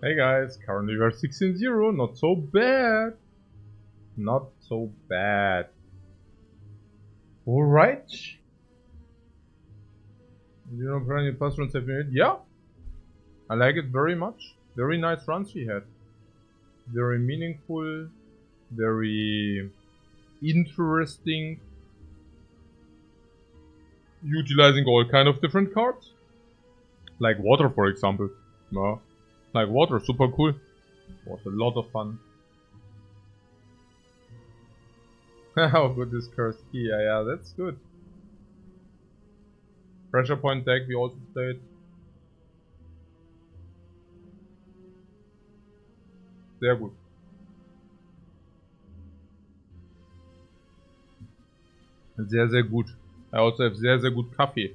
Hey guys, currently we're 16-0, not so bad. Not so bad. Alright. You know, apparently plus runs have been hit. Yeah. I like it very much. Very nice runs we had. Very meaningful. Very interesting. Utilizing all kind of different cards. Like water, for example. No. Like water, super cool. Was a lot of fun. How good is Cursed Key? Yeah, that's good. Pressure point deck we also played. Sehr gut. Sehr, sehr gut. I also have sehr, sehr gut Kaffee.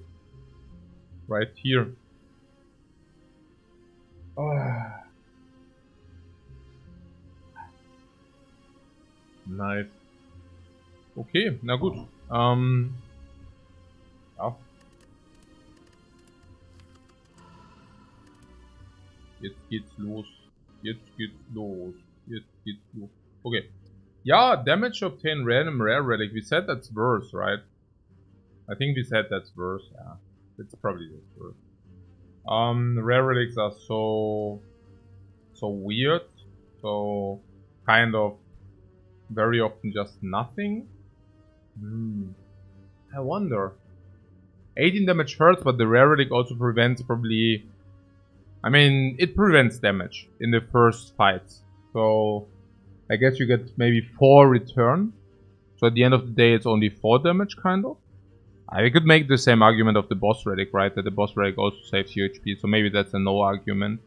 Right here. Oh. Nice. Okay, na gut. Ja. Jetzt geht's los. Jetzt geht's los. Jetzt geht's los. Okay. Yeah, damage obtained random rare relic. We said that's worse, right? I think we said that's worse. Yeah. It's probably worse. Rare relics are so weird. So kind of very often just nothing. I wonder. 18 damage hurts, but the rare relic also prevents probably... I mean, it prevents damage in the first fights. So I guess you get maybe 4 return. So at the end of the day, it's only 4 damage, kind of. I could make the same argument of the boss relic, right? That the boss relic also saves you HP. So maybe that's a no argument.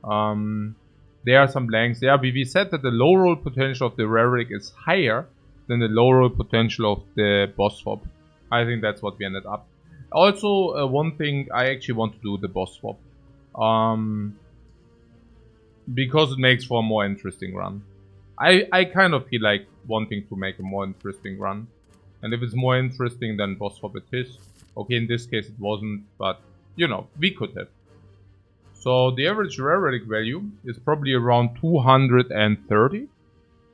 There are some blanks. Yeah, we said that the low roll potential of the rare relic is higher than the low roll potential of the boss swap. I think that's what we ended up. Also, one thing I actually want to do the boss swap. Because it makes for a more interesting run. I kind of feel like wanting to make a more interesting run. And if it's more interesting than boss swap it is. Okay, in this case it wasn't, but you know, we could have. So the average rare relic value is probably around 230,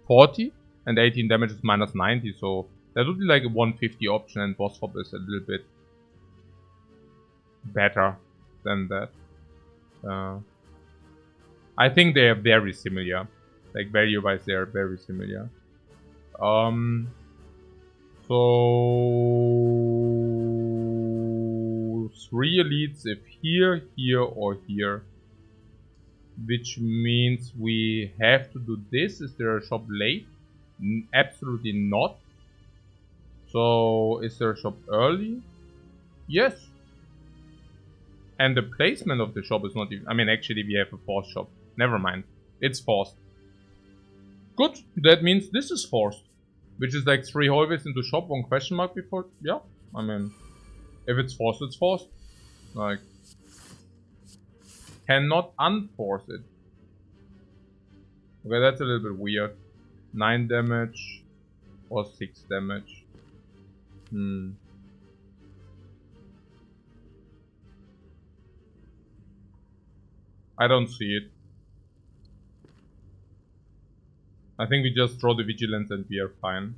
40, and 18 damage is minus 90, so that would be like a 150 option, and boss swap is a little bit better than that. I think they are very similar. Like value wise they are very similar. So 3 elites if here, here or here. Which means we have to do this. Is there a shop late? Absolutely not. So is there a shop early? Yes. And the placement of the shop is not even... I mean, actually we have a forced shop. Never mind. It's forced. Good. That means this is forced. Which is like 3 hallways into shop, 1 question mark before. Yeah. I mean, if it's forced, it's forced. Like, cannot unforce it. Okay, that's a little bit weird. 9 damage or 6 damage. I don't see it. I think we just draw the vigilance and we are fine.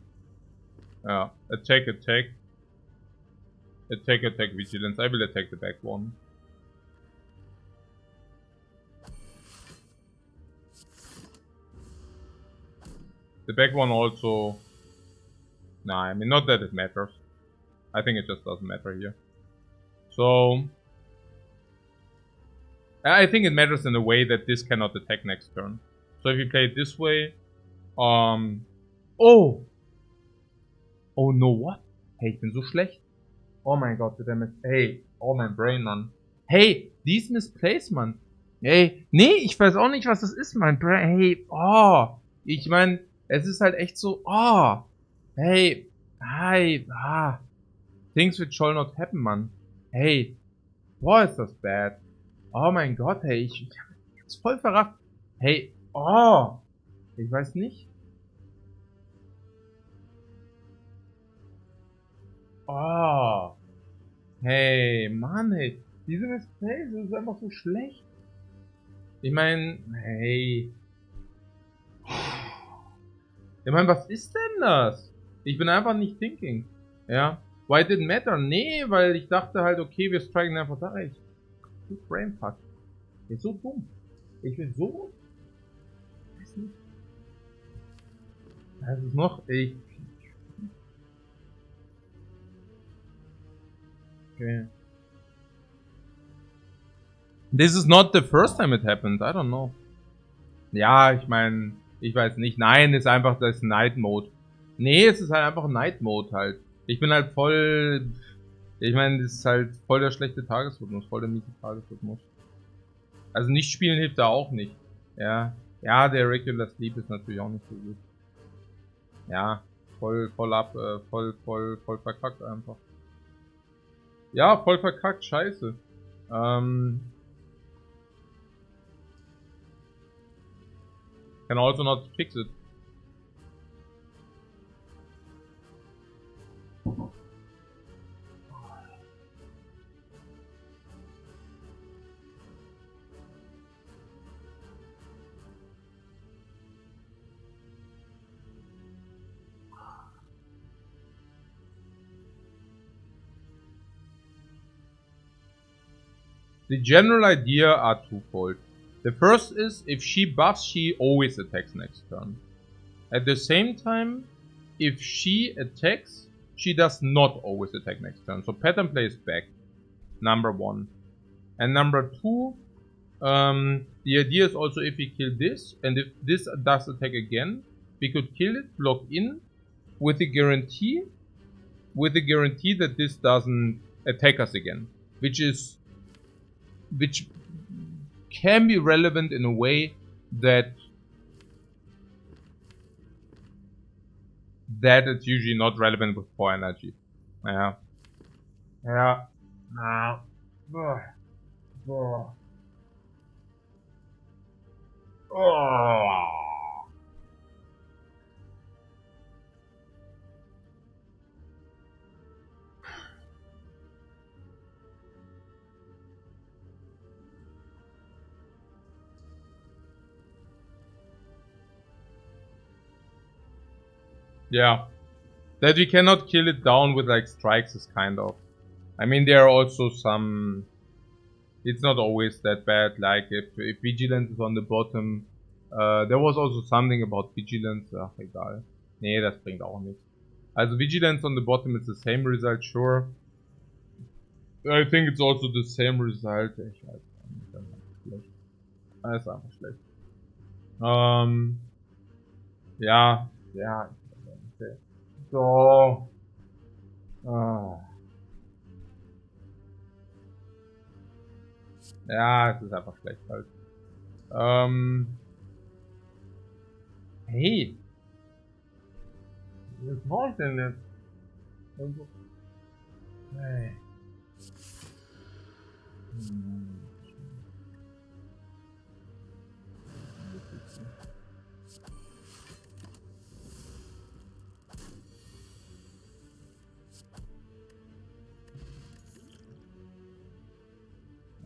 Attack, attack. Attack, attack, vigilance. I will attack the back one. The back one also... Nah, I mean, not that it matters. I think it just doesn't matter here. So... I think it matters in a way that this cannot attack next turn. So if you play it this way... Oh! Oh no, what? Hey, ich bin so schlecht. Oh mein Gott, der mit... Hey, oh mein Brain, Mann. Hey, dies Misplacement. Hey, nee, ich weiß auch nicht, was das ist, mein Brain. Hey, oh. Ich mein, es ist halt echt so, oh. Hey, hi, Things which shall not happen, Mann. Hey, boah, ist das bad. Oh mein Gott, hey, ich hab's voll verrafft. Hey, oh. Ich weiß nicht. Oh. Hey, Mann, ey. Diese Misplays ist einfach so schlecht. Ich meine, hey. Ich meine, was ist denn das? Ich bin einfach nicht thinking. Ja. Why it didn't matter? Nee, weil ich dachte halt, okay, wir striken einfach da. Ich bin brainfuck. Ich bin so dumm. Ich bin so... Weiß nicht. Das ist noch... Okay. This is not the first time it happened. I don't know. Ja, ich meine... Ich weiß nicht. Nein, ist einfach das Night Mode. Nee, es ist halt einfach Night Mode halt. Ich bin halt voll... Ich meine, das ist halt voll der schlechte Tagesrhythmus. Voll der miese Tagesrhythmus. Also nicht spielen hilft da auch nicht. Ja. Ja, der Regular Sleep ist natürlich auch nicht so gut. Ja. Voll verkackt einfach. Ja, voll verkackt, scheiße. Can also not fix it. The general idea are twofold. The first is, if she buffs, she always attacks next turn. At the same time, if she attacks, she does not always attack next turn. So pattern play is back. Number one. And number two, the idea is also if we kill this, and if this does attack again, we could kill it, block in, with the guarantee that this doesn't attack us again. Which can be relevant in a way that it's usually not relevant with 4 energy. Yeah. Yeah. Nah. Oh. Yeah. That we cannot kill it down with like strikes is kind of... I mean, there are also some... It's not always that bad, like if Vigilance is on the bottom. There was also something about Vigilance. Ach, egal. Nee, das bringt auch nichts. Also Vigilance on the bottom is the same result, sure. I think it's also the same result. Ich weiß nicht, das ist einfach schlecht. Das ist einfach schlecht. Ja. Ja. Okay. So. Ja, es ist einfach schlecht halt. Hey. Was brauche ich denn jetzt? Hey.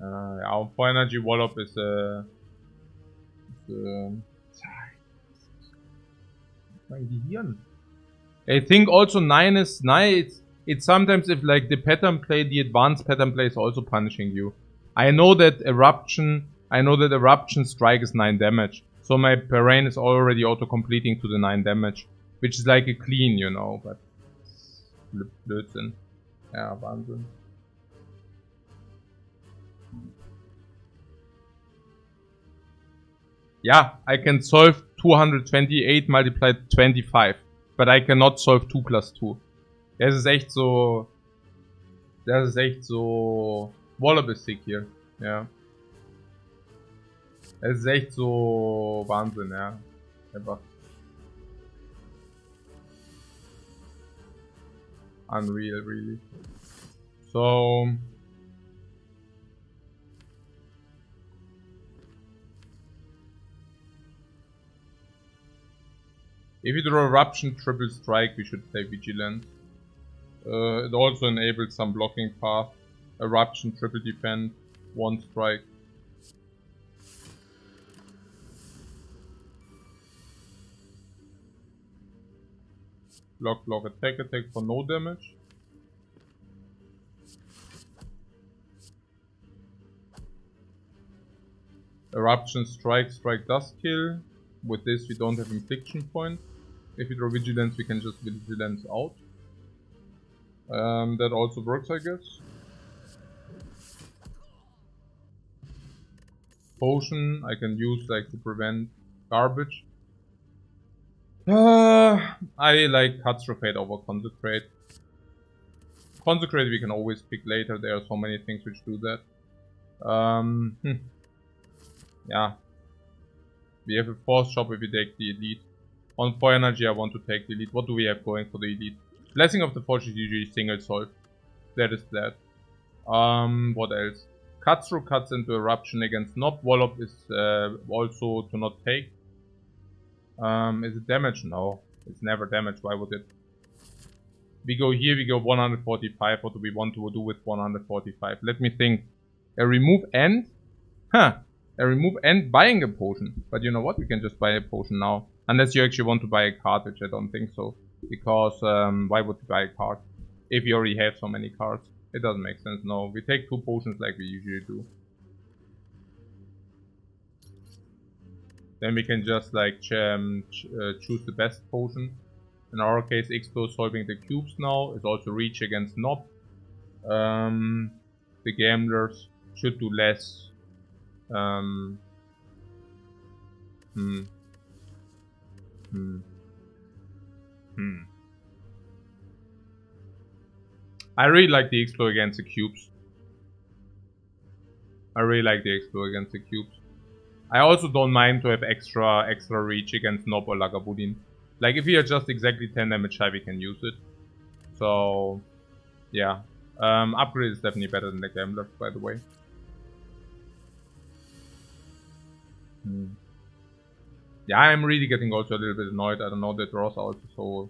Ja, und 4 Energy Wallop ist mein Gehirn. I think also 9 is nice. It's sometimes if like the pattern play, the advanced pattern play is also punishing you. I know that Eruption strike is 9 damage. So my brain is already auto completing to the 9 damage. Which is like a clean, you know, but Blödsinn. Ja, Wahnsinn. Yeah, I can solve 228 multiplied 25. But I cannot solve 2 plus 2. Das ist echt so... Wallaby-Sick hier. Ja. Es ist echt so... Wahnsinn, ja. Einfach... Unreal, really. So... If you draw Eruption, triple strike, we should play Vigilance. It also enables some blocking path. Eruption, triple defend, 1 strike. Block, block, attack, attack for no damage. Eruption, strike, strike does kill. With this we don't have infliction point. If we draw vigilance we can just vigilance out. That also works, I guess. Potion I can use like to prevent garbage. I like Catastrophate over Consecrate. Consecrate we can always pick later, there are so many things which do that. Yeah. We have a force shop if we take the elite. On 4 energy I want to take the elite. What do we have going for the elite? Blessing of the Forge is usually single solve. That is that. What else? Cut through cuts into eruption against Nob. Wallop is also to not take. Is it damage? No. It's never damage. Why would it? We go here, we go 145. What do we want to do with 145? Let me think. A remove and? Huh. A remove and buying a potion. But you know what? We can just buy a potion now. Unless you actually want to buy a card, which I don't think so. Because why would you buy a card? If you already have so many cards. It doesn't make sense. No, we take 2 potions like we usually do. Then we can just like choose the best potion. In our case, Expo solving the cubes now is also reach against Nob. The gamblers should do less. I really like the Expo against the cubes. I also don't mind to have extra reach against Nob or Lagavulin. Like if we are just exactly 10 damage high, we can use it. So yeah. Upgrade is definitely better than the Gambler, by the way. Yeah, I'm really getting also a little bit annoyed. I don't know, the draws are also so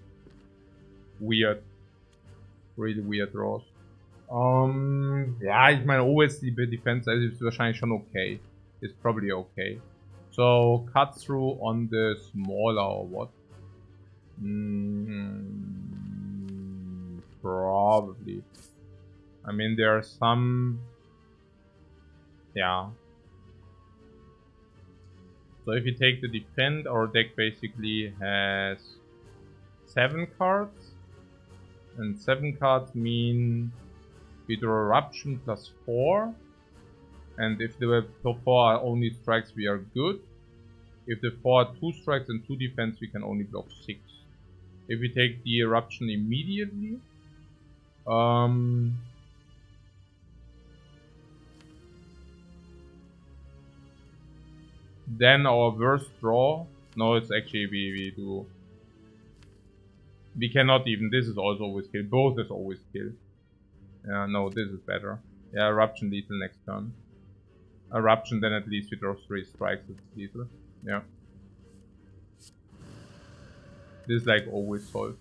weird. Really weird draws. Ja, ich meine, OS die Defense ist wahrscheinlich schon okay. Is probably okay. So, cut through on the smaller or what? Probably. I mean, there are some... Yeah. So if you take the defend, our deck basically has 7 cards. And 7 cards mean we draw Eruption plus 4. And if the top 4 are only strikes, we are good. If the 4 are 2 strikes and 2 defense, we can only block 6. If we take the Eruption immediately, then our worst draw, no, it's actually we do. We cannot even, this is also always kill, both is always kill. Yeah, no, this is better. Yeah, Eruption lethal next turn. Eruption, then at least we draw 3 strikes with lethal. Yeah. This is like always solved.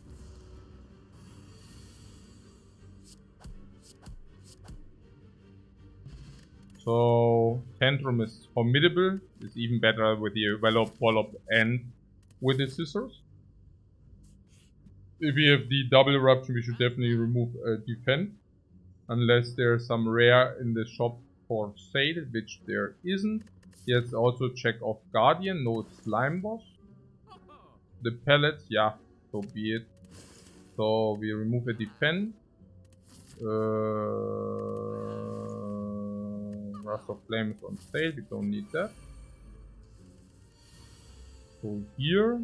So Tantrum is formidable. It's even better with the Wallop and with the scissors. If we have the double eruption, we should definitely remove defend. Unless there's some rare in the shop for sale, which there isn't. Let's also check off Guardian, no Slime Boss. The pellets, yeah, so be it. So we remove a defend. Rust of Flame is on sale, we don't need that. So here.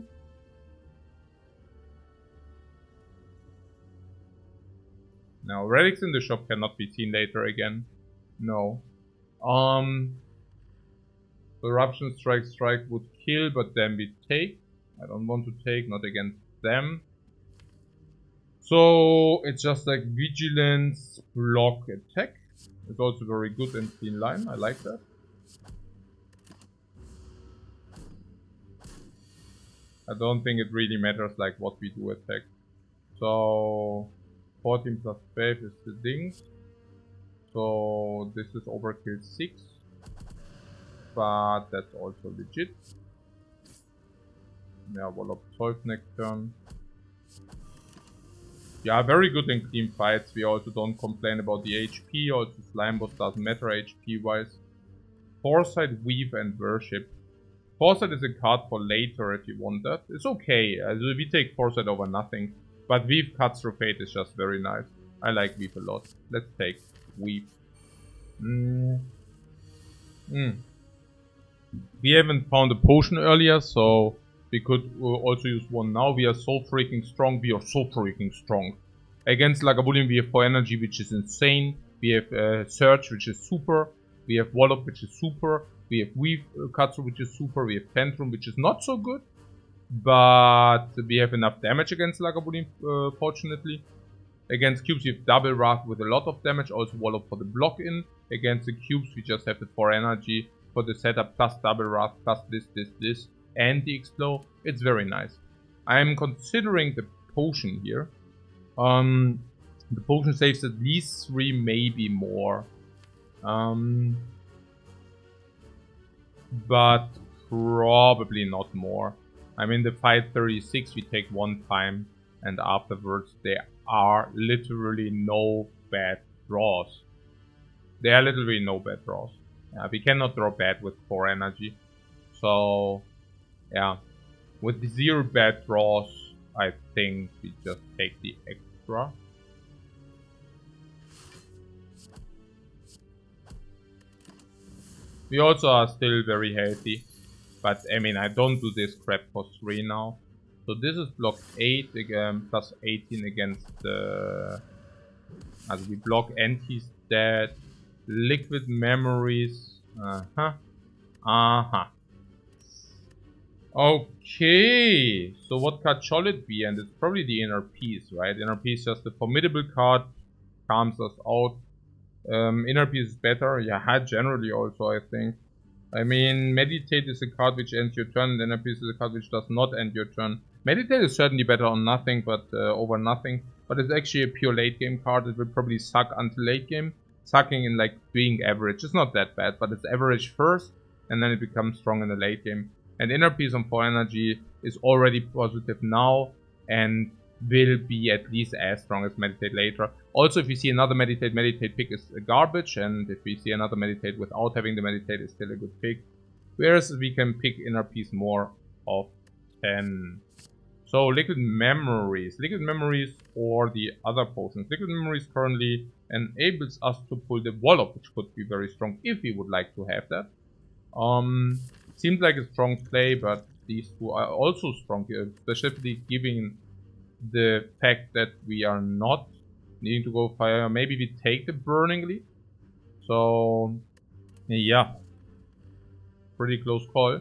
Now relics in the shop cannot be seen later again. No. Eruption strike would kill, but then we take. I don't want to take, not against them. So it's just like vigilance, block, attack. It's also very good and clean line. I like that. I don't think it really matters like what we do attack. So 14 plus 12 is the thing. So this is overkill 6. But that's also legit. Yeah, Wallop solve next turn. Yeah, very good in clean fights. We also don't complain about the HP. Also, Slime Boss doesn't matter HP wise. Foresight, Weave, and Worship. Foresight is a card for later if you want that. It's okay. We take Foresight over nothing. But Weave Cuts Through Fate is just very nice. I like Weave a lot. Let's take Weave. We haven't found a potion earlier, so we could also use one now. We are so freaking strong. We are so freaking strong. Against Lagavulin, we have 4 energy, which is insane. We have Surge, which is super. We have Wallop, which is super. We have Weave Katsu, which is super. We have Tantrum, which is not so good. But we have enough damage against Lagavulin, fortunately. Against cubes, we have Double Wrath with a lot of damage. Also Wallop for the block in. Against the cubes, we just have the 4 energy for the setup, plus Double Wrath, plus this, and the Explode. It's very nice. I am considering the potion here. The potion saves at least 3, maybe more. But probably not more. I mean, the fight 36 we take 1 time, and afterwards there are literally no bad draws. There are literally no bad draws. We cannot draw bad with 4 energy. So, yeah. With the 0 bad draws, I think we just take the extra. We also are still very healthy. But, I mean, I don't do this crap for 3 now. So this is block 8 again, plus 18 against the... As we block and he's dead. Liquid Memories. Okay. So what card shall it be? And it's probably the Inner Peace, right? Inner Peace is just a formidable card. Calms us out. Inner Peace is better. Yeah, generally also, I think. I mean, Meditate is a card which ends your turn. And Inner Peace is a card which does not end your turn. Meditate is certainly better on nothing, but over nothing. But it's actually a pure late game card. It will probably suck until late game. Sucking in like being average. It's not that bad, but it's average first, and then it becomes strong in the late game. And Inner Peace on 4 energy is already positive now, and will be at least as strong as Meditate later. Also, if you see another Meditate pick is garbage, and if we see another Meditate without having the Meditate is still a good pick. Whereas we can pick Inner Peace more often. So, Liquid Memories. Liquid Memories or the other potions. Liquid Memories currently enables us to pull the Wallop, which could be very strong if we would like to have that. Seems like a strong play, but these two are also strong here, especially given the fact that we are not needing to go fire. Maybe we take the Burning Leaf. So, yeah. Pretty close call.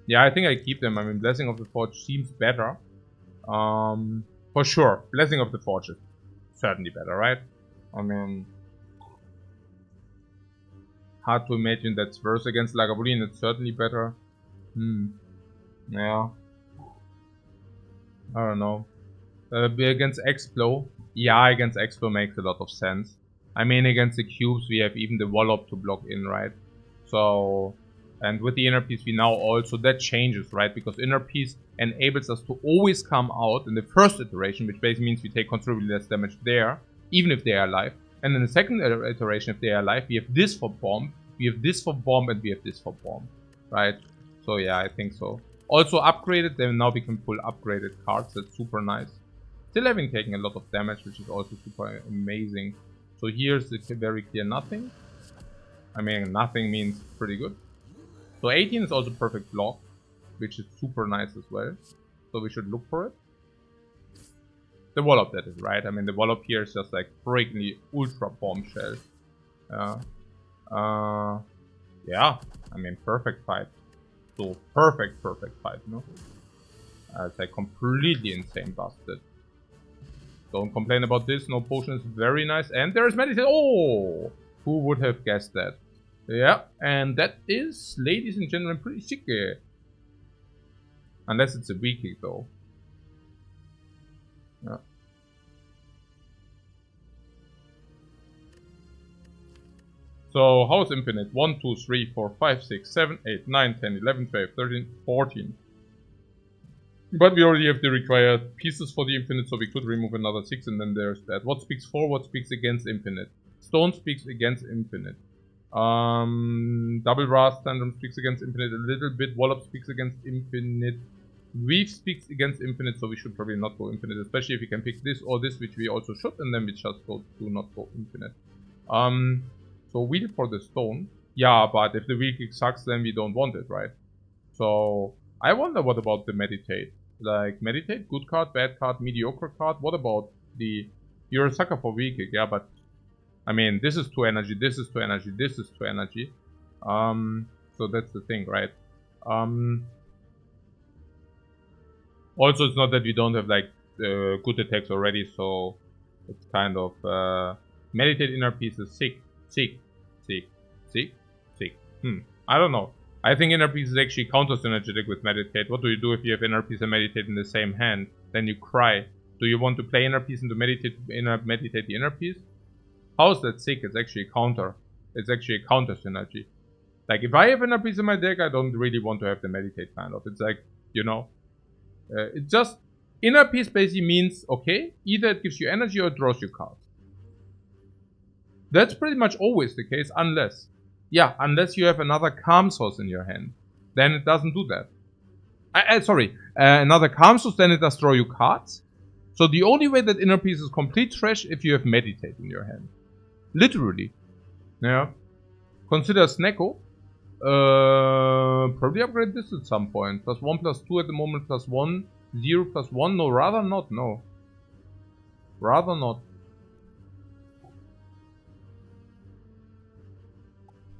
Yeah, I think I keep them. I mean, Blessing of the Forge seems better. For sure, Blessing of the Forge is certainly better, right? I mean, hard to imagine that's worse against Lagavulin. It's certainly better. Yeah. I don't know. Against Explo. Yeah, against Explo makes a lot of sense. I mean, against the cubes, we have even the Wallop to block in, right? So, and with the Inner Peace, we now also, that changes, right? Because Inner Peace enables us to always come out in the first iteration, which basically means we take considerably less damage there, even if they are alive. And in the second iteration, if they are alive, we have this for Bomb, we have this for Bomb, and we have this for Bomb, right? So yeah, I think so. Also upgraded, then now we can pull upgraded cards, that's super nice. Still having taken a lot of damage, which is also super amazing. So here's the very clear nothing. I mean, nothing means pretty good. So 18 is also perfect block, which is super nice as well. So we should look for it. The Wallop, that is, right? I mean, the Wallop here is just like freakingly ultra bombshell. Yeah, I mean, perfect fight. So perfect fight, you know? It's like completely insane busted. Don't complain about this. No potion is very nice. And there's Meditate. Oh! Who would have guessed that? Yeah, and that is, ladies and gentlemen, pretty sick. Unless it's a weak kick, though. Yeah. So, how's infinite? 1, 2, 3, 4, 5, 6, 7, 8, 9, 10, 11, 12, 13, 14. But we already have the required pieces for the infinite, so we could remove another 6, and then there's that. What speaks for? What speaks against infinite? Stone speaks against infinite. Double Wrath Tantrum speaks against infinite a little bit. Wallop speaks against infinite. Weave speaks against infinite, so we should probably not go infinite, especially if we can pick this or this, which we also should, and then we just do not go infinite. So wheel for the stone. Yeah, but if the wheel kick sucks, then we don't want it, right? So I wonder what about the meditate. Like meditate, good card, bad card, mediocre card. What about the? You're a sucker for wheel kick, yeah, but I mean this is 2 energy, this is 2 energy, this is 2 energy. So that's the thing, right? Also, it's not that we don't have like good attacks already, so it's kind of meditate inner piece is sick. I don't know. I think inner piece is actually counter synergetic with meditate. What do you do if you have inner piece and meditate in the same hand? Then you cry. Do you want to play inner piece and to meditate the inner piece? How is that sick? It's actually a counter. It's actually a counter synergy. Like if I have inner piece in my deck, I don't really want to have the meditate kind of. It's like, you know, it just inner piece basically means okay, either it gives you energy or it draws you cards. That's pretty much always the case, unless you have another calm source in your hand, then it doesn't do that. Another calm source, then it does draw you cards. So the only way that inner piece is complete trash if you have meditate in your hand, literally. Yeah. Consider Snecko. Probably upgrade this at some point. +1/+2 at the moment, +1, 0/1. No, rather not. No. Rather not.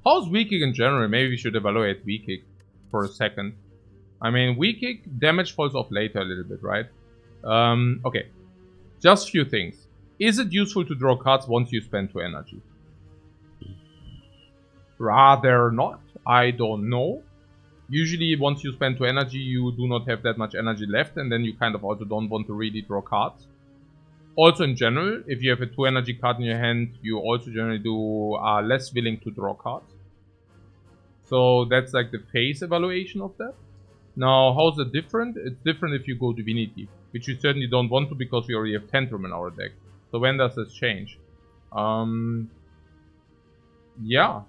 How's weak kick in general? Maybe we should evaluate weak kick for a second. I mean, weak kick damage falls off later a little bit, right? Okay. Just a few things. Is it useful to draw cards once you spend 2 energy? Rather not. I don't know. Usually once you spend 2 energy, you do not have that much energy left, and then you kind of also don't want to really draw cards. Also in general, if you have a 2 energy card in your hand, you also generally are less willing to draw cards. So that's like the phase evaluation of that. Now, how's it different? It's different if you go Divinity, which you certainly don't want to because we already have Tantrum in our deck. So when does this change? Yeah.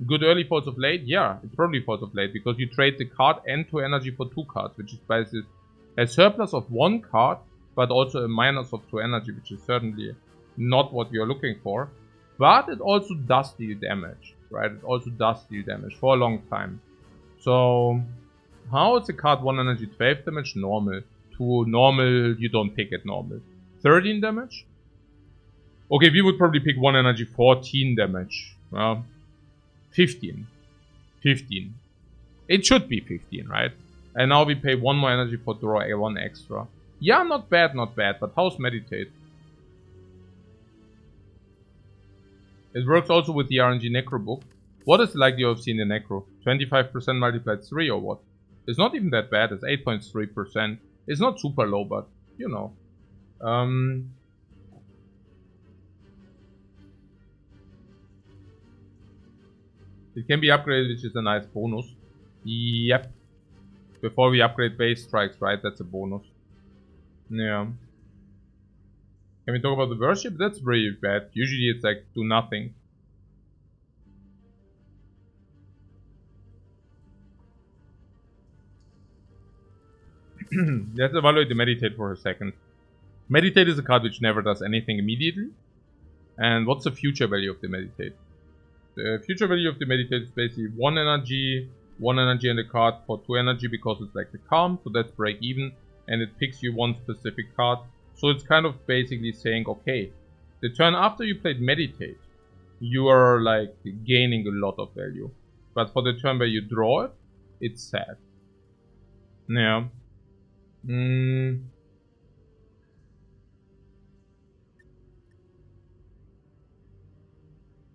Good early, falls off late? Yeah, it probably falls off late because you trade the card and 2 energy for 2 cards, which is basically a surplus of 1 card, but also a minus of 2 energy, which is certainly not what you're looking for. But it also does deal damage, right? It also does deal damage for a long time. So, how is the card 1 energy 12 damage? Normal. 2 normal, you don't pick it normal. 13 damage? Okay, we would probably pick 1 energy 14 damage. Well, 15. It should be 15, right? And now we pay 1 more energy for draw A1 extra. Yeah, not bad, but how's meditate? It works also with the RNG Necro book. What is the likelihood of seeing the Necro? 25% multiplied 3 or what? It's not even that bad, it's 8.3%. It's not super low, but, you know. It can be upgraded, which is a nice bonus. Yep. Before we upgrade base strikes, right? That's a bonus. Yeah. Can we talk about the worship? That's pretty bad. Usually it's like do nothing. Let's evaluate the meditate for a second. Meditate is a card which never does anything immediately. And what's the future value of the meditate? The future value of the meditate is basically 1 energy in the card for 2 energy because it's like the calm, so that's break even, and it picks you 1 specific card. So it's kind of basically saying, okay, the turn after you played meditate, you are like gaining a lot of value. But for the turn where you draw it, it's sad. Yeah.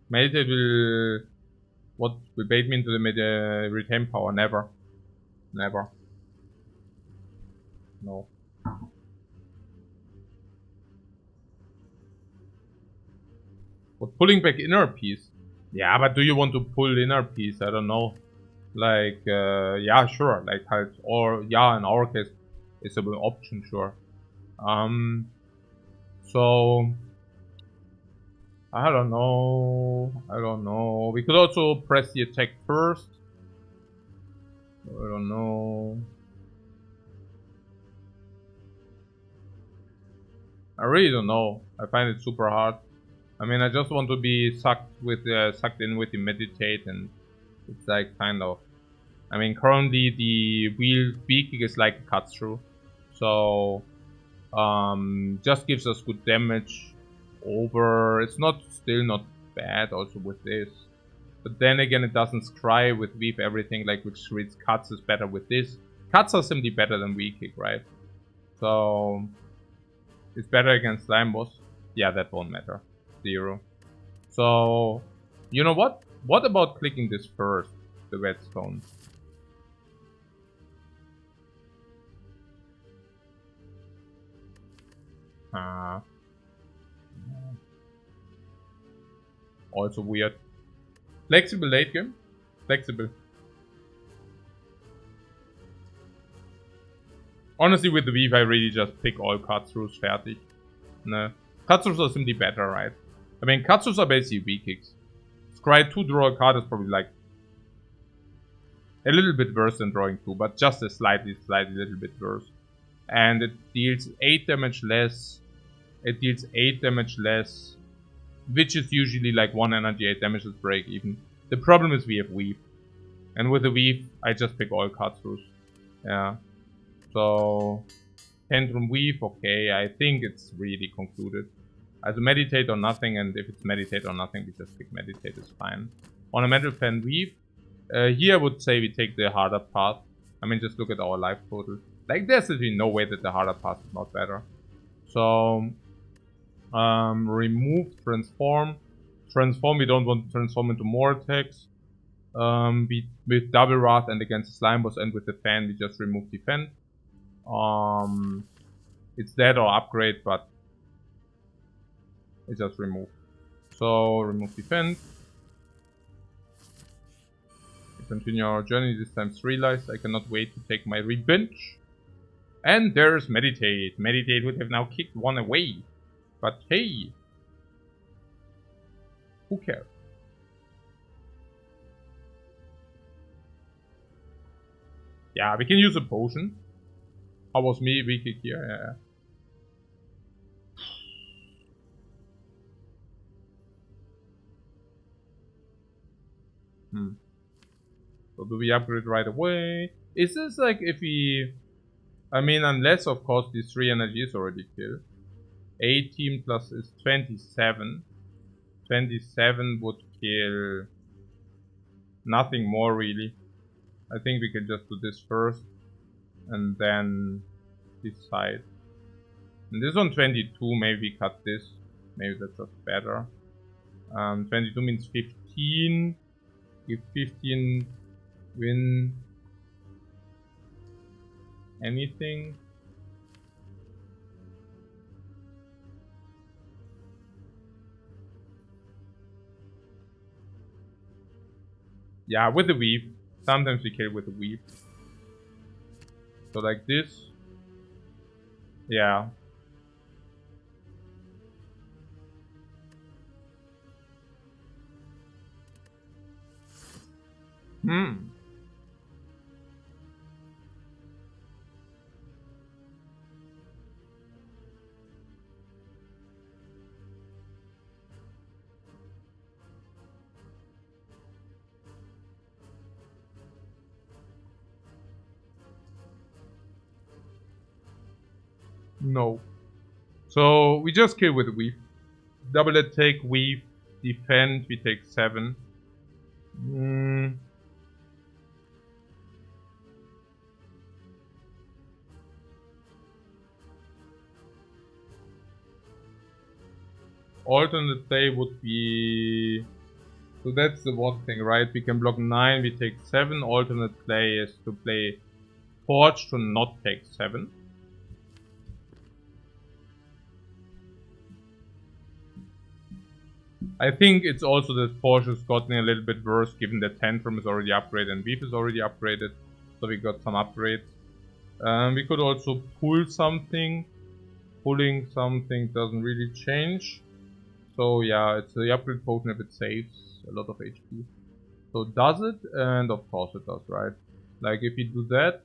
Meditate will... What will bait me into the retain power? Never. Never. No. But pulling back inner piece? Yeah, but do you want to pull inner piece? I don't know. Like, yeah, sure. Like, or, yeah, in our case. is an option, sure. So I don't know. We could also press the attack first. I don't know. I really don't know. I find it super hard. I mean, I just want to be sucked in with the meditate, and it's like kind of. I mean, currently the wheel speaking is like a cut through, so just gives us good damage over. It's still not bad also with this, but then again it doesn't scry with weave everything like which reads cuts is better with this. Cuts are simply better than weak kick, right? So it's better against slime boss. Yeah, that won't matter. 0. So you know what? What about clicking this first, the redstone? Also weird. Flexible late game. Flexible. Honestly, with the weave, I really just pick all cut-throughs fertig. No. Cut-throughs are simply better, right? I mean, cut-throughs are basically weak kicks. Scry 2 draw a card is probably like a little bit worse than drawing 2, but just a slightly little bit worse. And it deals 8 damage less. It deals 8 damage less, which is usually like 1 energy, 8 damage is break even. The problem is we have weave. And with the weave, I just pick all cut-throughs. Yeah. So, Tantrum Weave, okay, I think it's really concluded. Either meditate or nothing, and if it's meditate or nothing, we just pick meditate, is fine. Ornamental Fan Weave, here I would say we take the harder path. I mean, just look at our life total. Like, there's literally no way that the harder path is not better. So, remove Transform. Transform, we don't want to transform into more attacks. With Double Wrath and against the Slime Boss and with the Fan, we just remove Defend. It's that or upgrade, but it's just remove. So remove defend. We continue our journey, this time 3 lives. I cannot wait to take my revenge. And there's meditate. Meditate would have now kicked 1 away. But hey, who cares? Yeah, we can use a potion. How was me? We kick here. Yeah. So do we upgrade right away? Is this like if we... I mean, unless of course these 3 energies already kill. 18 plus is 27. 27 would kill nothing more really. I think we can just do this first. And then decide. And this on 22, maybe we cut this. Maybe that's just better. 22 means 15. If 15 win anything. Yeah, with the weave. Sometimes we kill with the weave. So like this. Yeah. No. So we just kill with weave. Double attack, weave, defend, we take 7. Alternate play would be... So that's the one thing, right? We can block 9, we take 7. Alternate play is to play Forge to not take 7. I think it's also that Forge has gotten a little bit worse given that Tantrum is already upgraded and Weave is already upgraded. So we got some upgrades. We could also pull something. Pulling something doesn't really change. So yeah, it's the upgrade potion if it saves a lot of HP. So does it? And of course it does, right? Like if you do that,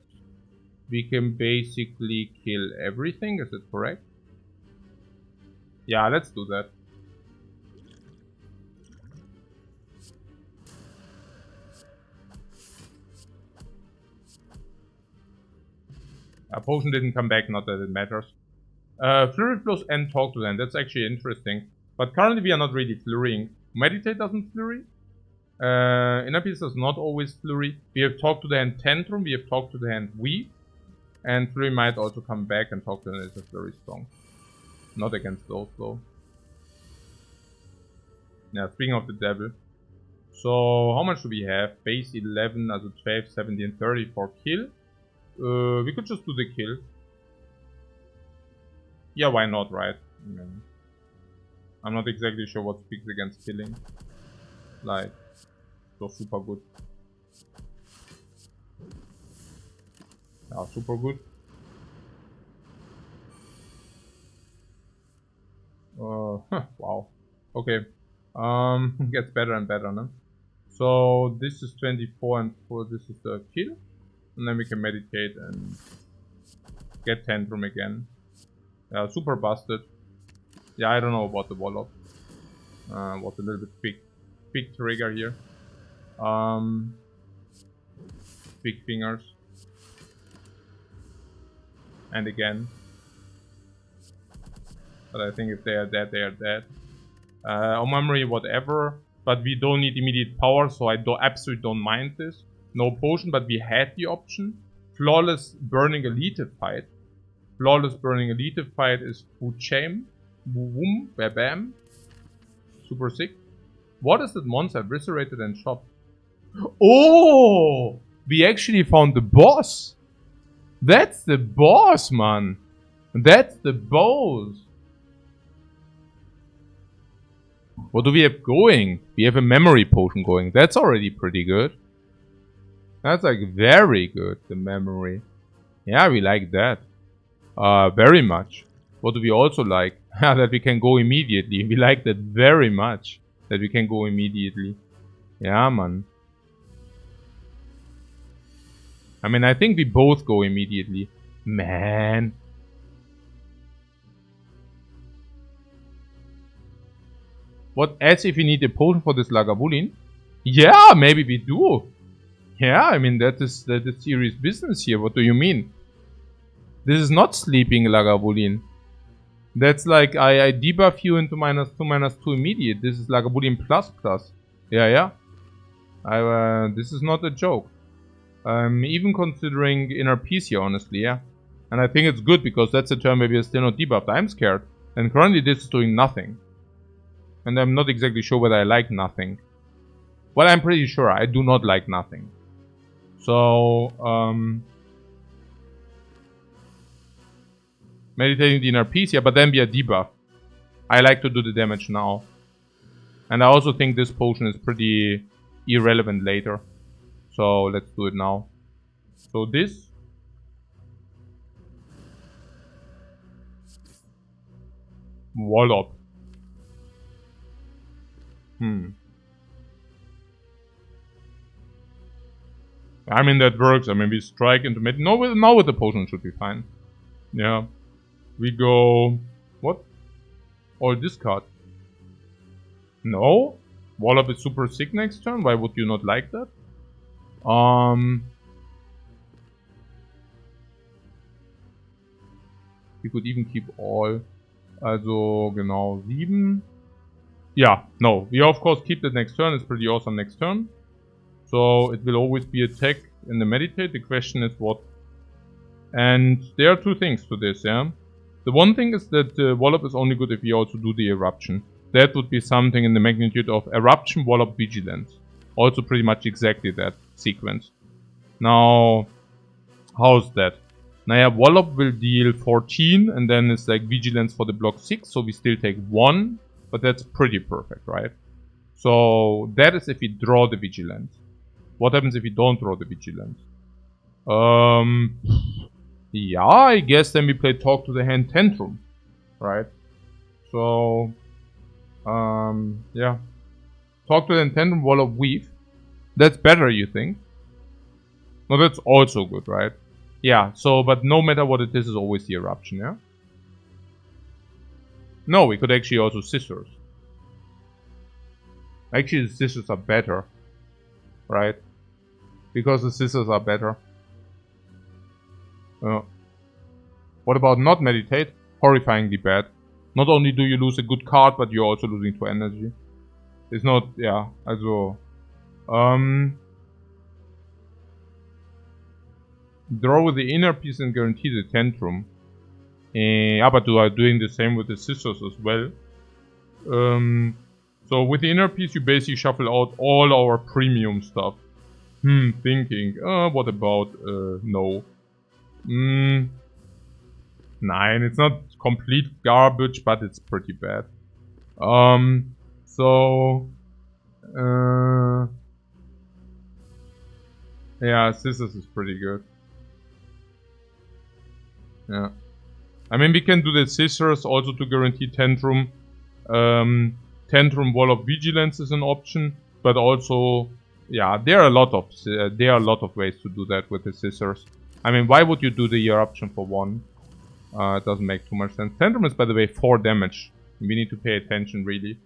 we can basically kill everything, is it correct? Yeah, let's do that. Potion didn't come back, not that it matters. Flurry flows and talk to them, that's actually interesting. But currently we are not really flurrying. Meditate doesn't flurry. Inner Peace does not always flurry. We have talked to the hand Tantrum, we have talked to the hand Weave. And flurry might also come back and talk to them as a flurry strong. Not against those though. Yeah, speaking of the devil. So how much do we have? Base 11, also 12, 17, 30 for kill. We could just do the kill. Yeah, why not, right? I'm not exactly sure what speaks against killing. Like, so super good. Yeah, super good. Wow. Okay. Gets better and better, no? So this is 24 and 4, this is the kill. And then we can meditate and get Tantrum again. Yeah, super busted. Yeah, I don't know about the Wallop. Was a little bit big trigger here. Big fingers. And again. But I think if they are dead, they are dead. On memory, whatever. But we don't need immediate power, so I absolutely don't mind this. No potion, but we had the option. Flawless Burning Elite fight. Flawless Burning Elite fight is Fuchame. Boom, bam. Super sick. What is that monster? Eviscerated and chopped. Oh! We actually found the boss! That's the boss, man! That's the boss! What do we have going? We have a memory potion going. That's already pretty good. That's like very good, the memory. Yeah, we like that. Very much. What do we also like? That we can go immediately. We like that very much. That we can go immediately. Yeah, man. I mean, I think we both go immediately. Man. What, as if we need a potion for this Lagavulin? Yeah, maybe we do. Yeah, I mean, that is serious business here. What do you mean? This is not sleeping Lagavulin. That's like, I debuff you into -2, -2 immediate. This is Lagavulin ++. Yeah. This is not a joke. Even considering Inner Peace here, honestly, yeah. And I think it's good, because that's a turn where we are still not debuffed. I'm scared. And currently this is doing nothing. And I'm not exactly sure whether I like nothing. Well, I'm pretty sure I do not like nothing. So, meditating the Inner Peace, yeah, but then be a debuff. I like to do the damage now. And I also think this potion is pretty irrelevant later. So, let's do it now. So this. Wallop. I mean, that works. I mean, we strike into mid. No, now with the potion should be fine. Yeah. We go... What? Or discard. No? Wallop is super sick next turn? Why would you not like that? We could even keep all. Also, genau, 7. Yeah, no. We of course keep that next turn. It's pretty awesome next turn. So it will always be attack in the meditate. The question is what. And there are two things to this, yeah. The one thing is that Wallop is only good if you also do the eruption. That would be something in the magnitude of eruption, Wallop, vigilance. Also pretty much exactly that sequence. Now, how's that? Now yeah, Wallop will deal 14 and then it's like vigilance for the block 6. So we still take 1, but that's pretty perfect, right? So that is if we draw the vigilance. What happens if we don't draw the vigilance? Yeah, I guess then we play Talk to the Hand Tantrum. Right? So, yeah. Talk to the Hand Tantrum, Wall of Weave. That's better, you think? No, that's also good, right? Yeah, so, but no matter what it is always the Eruption, yeah? No, we could actually also Scissors. Actually, the Scissors are better. Right? Because the Scissors are better. What about not Meditate? Horrifyingly bad. Not only do you lose a good card, but you're also losing 2 energy. It's not, yeah, also... Draw with the inner piece and guarantee the Tantrum. Yeah, but you are doing the same with the Scissors as well. So with the inner piece, you basically shuffle out all our premium stuff. Thinking, what about, no. 9, it's not complete garbage, but it's pretty bad. So... yeah, Scissors is pretty good. Yeah. I mean, we can do the Scissors also to guarantee Tantrum. Tantrum Wall of Vigilance is an option, but also, yeah, there are a lot of ways to do that with the Scissors. I mean, why would you do the Eruption for 1? It doesn't make too much sense. Tantrum is, by the way, 4 damage. We need to pay attention, really.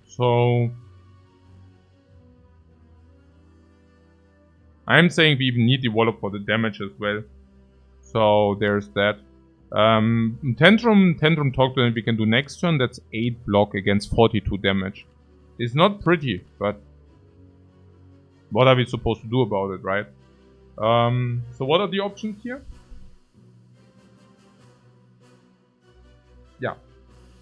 So... I'm saying we even need the Wallop for the damage as well. So there's that. Tantrum Talk to him we can do next turn. That's 8 block against 42 damage. It's not pretty, but what are we supposed to do about it, right? So what are the options here? Yeah.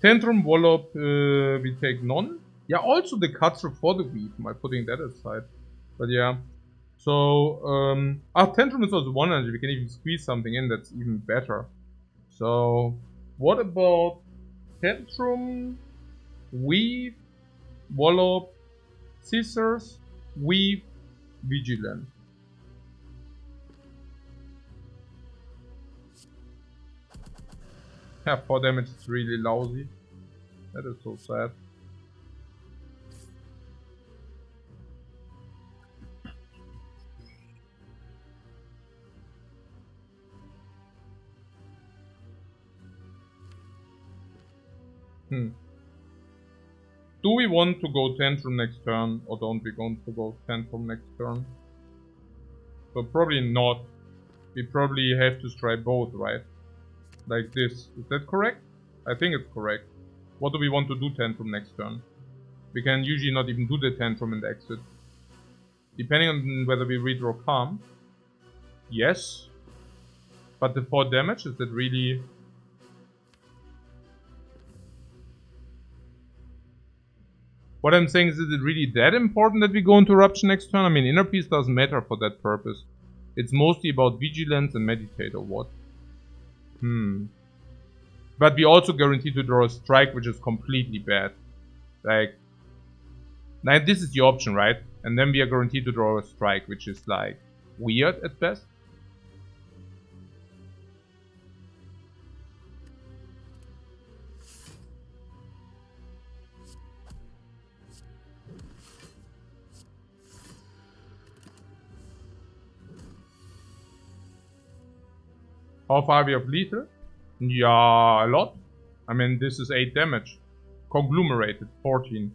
Tantrum, Wallop, we take none. Yeah, also the cuts for the weave, by putting that aside. But yeah. So, Tantrum is also 1 energy. We can even squeeze something in that's even better. So, what about Tantrum, Weave, Wallop, Scissors, Weave, Vigilant? Yeah, 4 damage is really lousy. That is so sad. Do we want to go Tantrum next turn, or don't we want to go Tantrum next turn? So probably not. We probably have to try both, right? Like this. Is that correct? I think it's correct. What do we want to do Tantrum next turn? We can usually not even do the Tantrum and exit. Depending on whether we redraw Calm. Yes. But the 4 damage, is that really... What I'm saying is it really that important that we go into Eruption next turn? I mean, Inner Peace doesn't matter for that purpose. It's mostly about Vigilance and Meditate or what? But we also guarantee to draw a Strike, which is completely bad. Like, now this is the option, right? And then we are guaranteed to draw a Strike, which is like, weird at best. How far we have lethal? Yeah, a lot. I mean, this is 8 damage. Conglomerated, 14.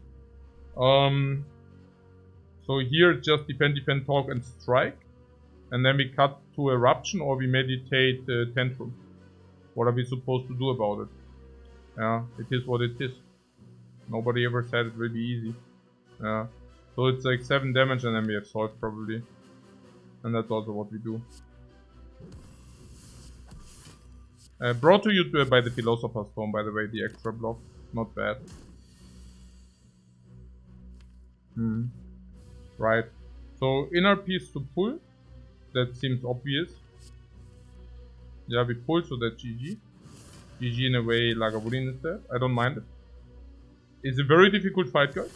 So here just defend, talk and strike. And then we cut to Eruption or we meditate Tantrum. What are we supposed to do about it? Yeah, it is what it is. Nobody ever said it will be easy. Yeah. So it's like 7 damage and then we have Salt probably. And that's also what we do. Brought to you by the Philosopher's Stone, by the way, the extra block. Not bad. Right. So, Inner Peace to pull. That seems obvious. Yeah, we pull, so that's GG. GG in a way, Lagavulin is dead. I don't mind it. It's a very difficult fight, guys.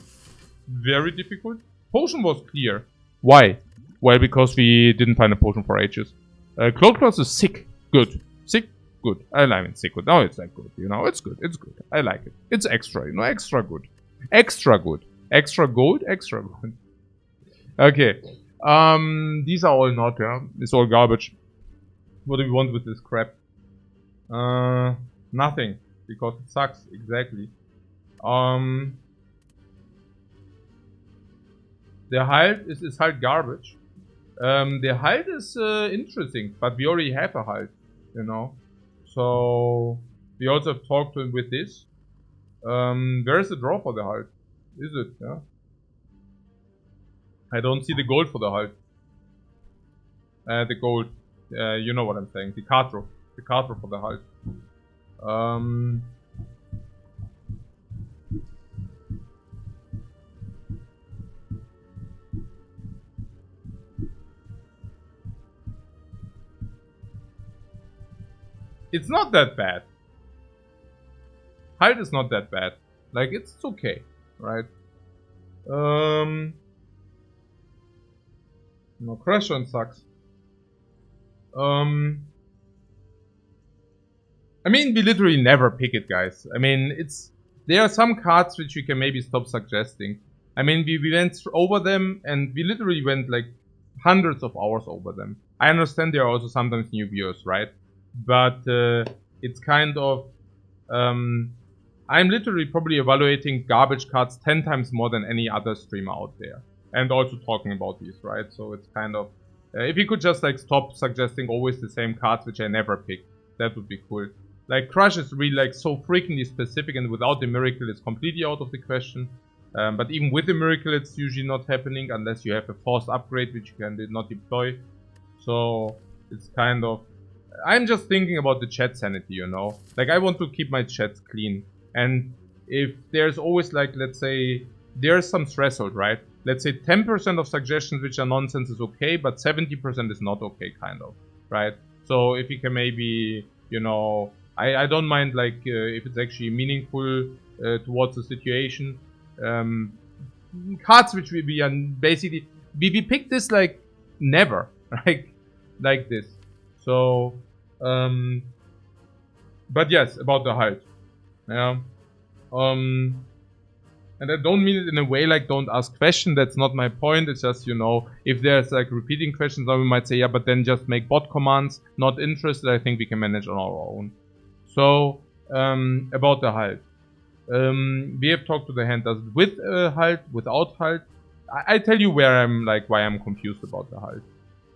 Very difficult. Potion was clear. Why? Well, because we didn't find a potion for ages. Cloakclaws is sick. Good. Sick. Good. I mean sick good. No, it's like good. You know, it's good. It's good. I like it. It's extra. You know, extra good. Extra good. Extra gold. Extra good. Okay. These are all not, yeah. It's all garbage. What do we want with this crap? Nothing. Because it sucks. Exactly. The halt is halt garbage. The halt is interesting, but we already have a halt, you know. So we also have talked with this. Where is the draw for the halt? Is it? Yeah. I don't see the gold for the halt. The gold. You know what I'm saying. The card draw. The card draw for the halt. It's not that bad. Halt is not that bad. Like, it's okay, right? No, Crashon sucks. I mean, we literally never pick it, guys. I mean, there are some cards which we can maybe stop suggesting. I mean, we went over them, and we literally went like hundreds of hours over them. I understand there are also sometimes new viewers, right? But it's kind of... I'm literally probably evaluating garbage cards 10 times more than any other streamer out there. And also talking about these, right? So it's kind of... if you could just like stop suggesting always the same cards which I never pick, that would be cool. Like Crush is really like so freakingly specific, and without the miracle it's completely out of the question. But even with the miracle it's usually not happening unless you have a forced upgrade which you can not deploy. So it's kind of... I'm just thinking about the chat sanity, you know? Like, I want to keep my chats clean. And if there's always like, let's say, there's some threshold, right? Let's say 10% of suggestions which are nonsense is okay, but 70% is not okay, kind of, right? So if you can maybe, you know, I don't mind like if it's actually meaningful towards the situation. Cards which we are basically, we pick this like never, like this. So, but yes, about the halt. Yeah. And I don't mean it in a way like don't ask questions, that's not my point. It's just, you know, if there's like repeating questions, then we might say, yeah, but then just make bot commands. Not interested, I think we can manage on our own. So, about the halt. We have talked to the hand, does it with halt, without halt? I tell you where I'm like, why I'm confused about the halt.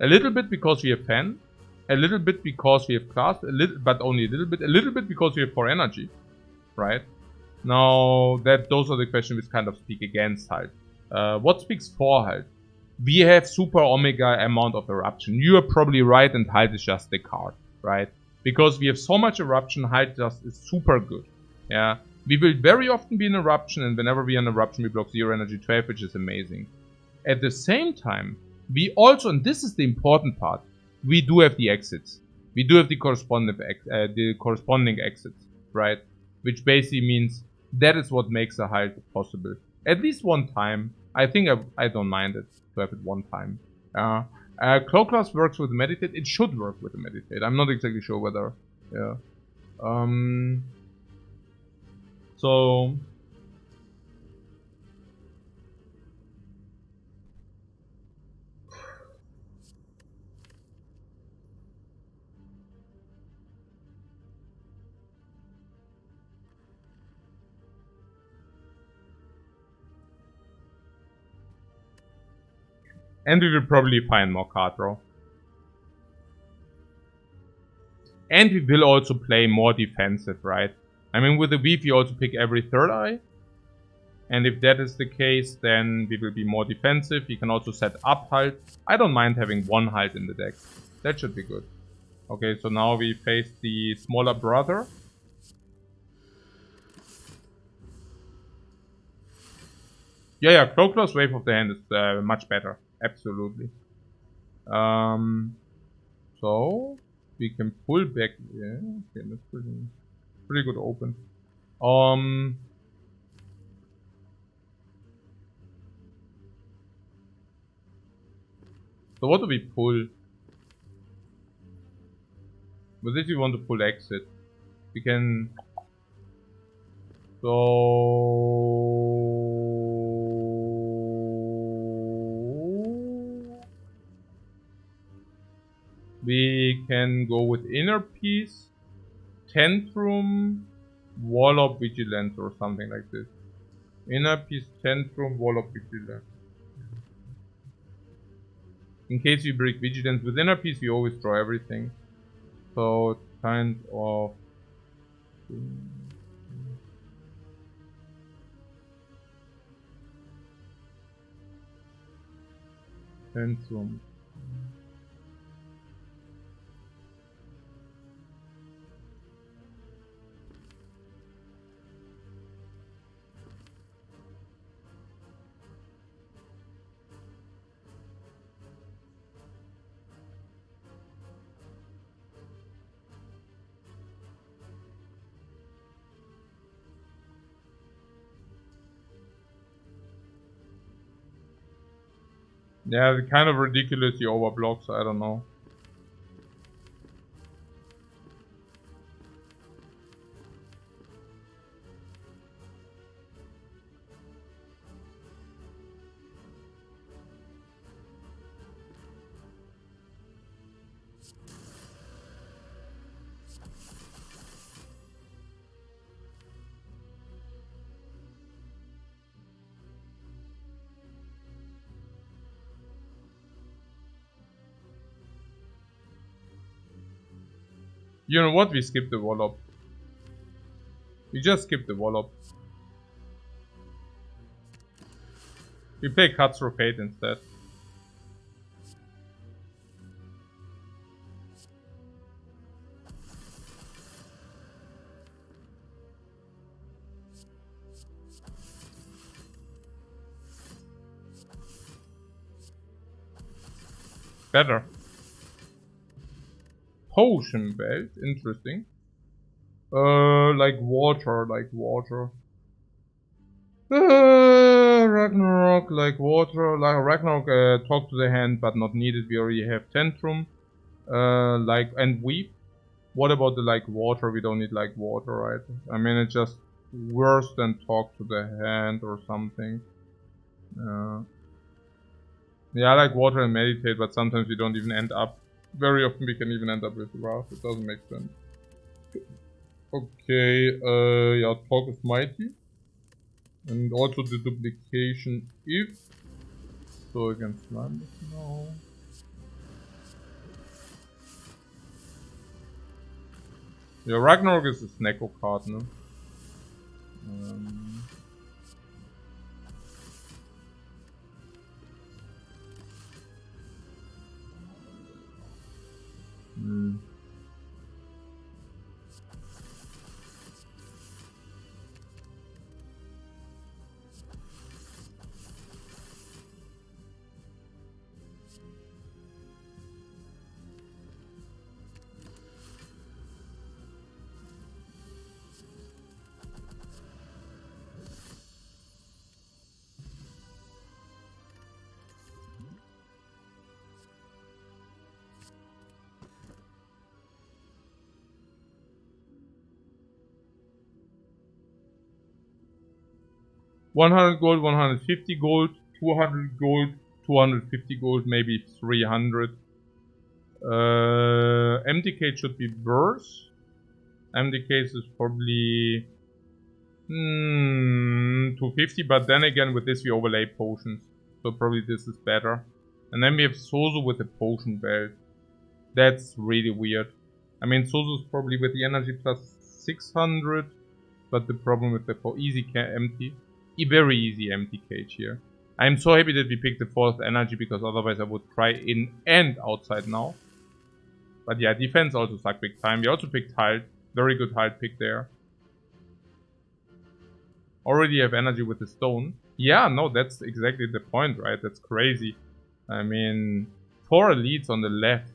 A little bit because we have fan, a little bit because we have class, a little, but only a little bit because we have 4 energy, right? Now, those are the questions which kind of speak against halt. What speaks for halt? We have super omega amount of eruption. You are probably right, and halt is just the card, right? Because we have so much eruption, halt just is super good. Yeah, we will very often be in eruption, and whenever we are in eruption, we block 0 energy 12, which is amazing. At the same time, we also, and this is the important part, we do have the exits. We do have the corresponding exits, right? Which basically means that is what makes a halt possible. At least one time. I think I don't mind it to have it one time. Cloakclass works with Meditate. It should work with the Meditate. I'm not exactly sure whether. Yeah. So... And we will probably find more card draw. And we will also play more defensive, right? I mean, with the Weave, you also pick every 3rd eye. And if that is the case, then we will be more defensive. You can also set up halt. I don't mind having 1 halt in the deck. That should be good. Okay, so now we face the smaller brother. Yeah, Cloakclass Wave of the Hand is much better. Absolutely. So we can pull back. Yeah, okay, that's pretty good open. So what do we pull? With this we want to pull exit. We can... So... We can go with Inner Peace, Tantrum, Warlock Vigilance or something like this. Inner Peace, Tantrum, Warlock Vigilance. In case we break Vigilance with Inner Peace, we always draw everything. So it's kind of... Tantrum. Yeah, kind of ridiculously overblocks, I don't know. You know what? We skip the Wallop. We just skip the Wallop. We play Cuts through Fate instead. Better. Potion belt, interesting. Like water. Ragnarok, like water. Like Ragnarok, talk to the hand, but not needed. We already have Tantrum. And Weep. What about the like water? We don't need like water, right? I mean, it's just worse than talk to the hand or something. Yeah, I like water and meditate, but sometimes we don't even end up. Very often we can even end up with Wrath. It doesn't make sense. Okay, yeah, talk is mighty. And also the duplication if. So I can slam this now. Yeah, Ragnarok is a Snecko card, no? Hmm. 100 gold, 150 gold, 200 gold, 250 gold, maybe 300. MDK should be worse. MDK is probably 250, but then again with this we overlay potions. So probably this is better. And then we have Sozo with the potion belt. That's really weird. I mean, Sozo's probably with the energy plus 600, but the problem with the easy empty. Very easy empty cage here. I'm so happy that we picked the fourth energy because otherwise I would try in and outside now. But yeah, defense also suck big time. We also picked Halt. Very good Halt pick there. Already have energy with the stone. Yeah, no, that's exactly the point, right? That's crazy. I mean, 4 elites on the left.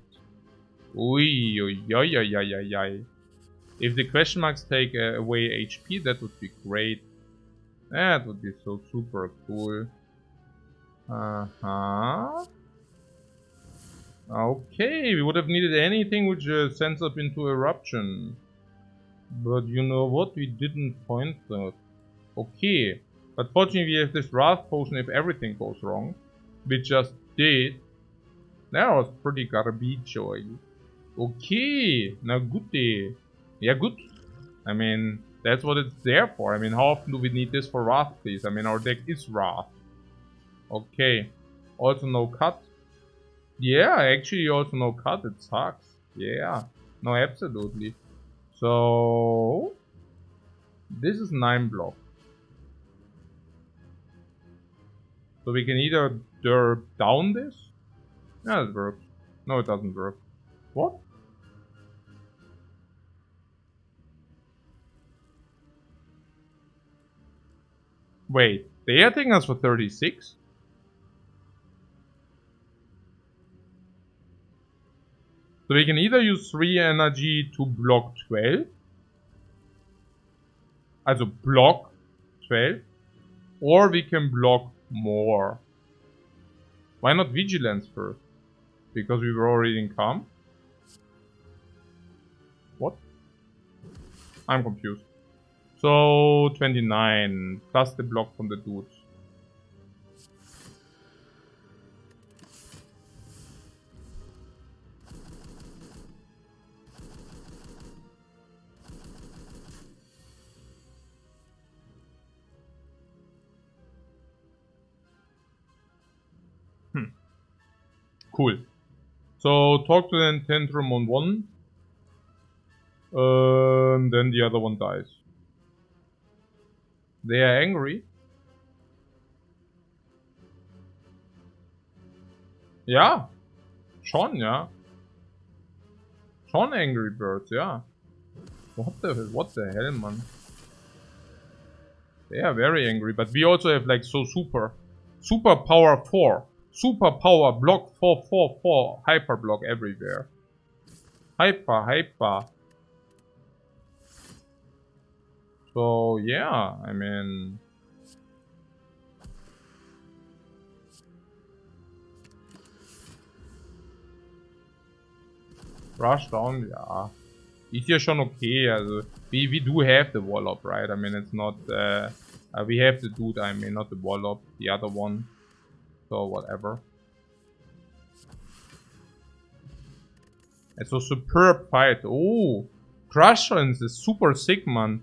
If the question marks take away HP, that would be great. That would be so super cool. Okay, we would have needed anything which sends up into eruption. But you know what? We didn't find that. Okay. But fortunately we have this Wrath Potion if everything goes wrong. We just did. That was pretty garbage. Okay. Now good day. Yeah, good. I mean, that's what it's there for. I mean, how often do we need this for Wrath, please? I mean, our deck is Wrath. Okay. Also no cut. Yeah, actually also no cut. It sucks. Yeah. No, absolutely. So... this is 9 block. So we can either derp down this. Yeah, it works. No, it doesn't work. What? Wait, they are taking us for 36? So we can either use 3 energy to block 12. Also block 12. Or we can block more. Why not Vigilance first? Because we were already in Calm? What? I'm confused. So 29 plus the block from the dudes. Cool. So talk to the Tantrum on 1. Then the other one dies. They are angry. Yeah. Schon, yeah. Schon Angry Birds, yeah. What the hell, man? They are very angry, but we also have like super power 4. Super power block 4 hyper block everywhere. Hyper. So yeah, I mean, rush down, yeah. Ist ja schon okay, also we do have the Wallop, right? I mean, it's not we have the dude, I mean, not the Wallop, the other one. So whatever. It's a superb fight. Oh, Crush Joints is super sick, man.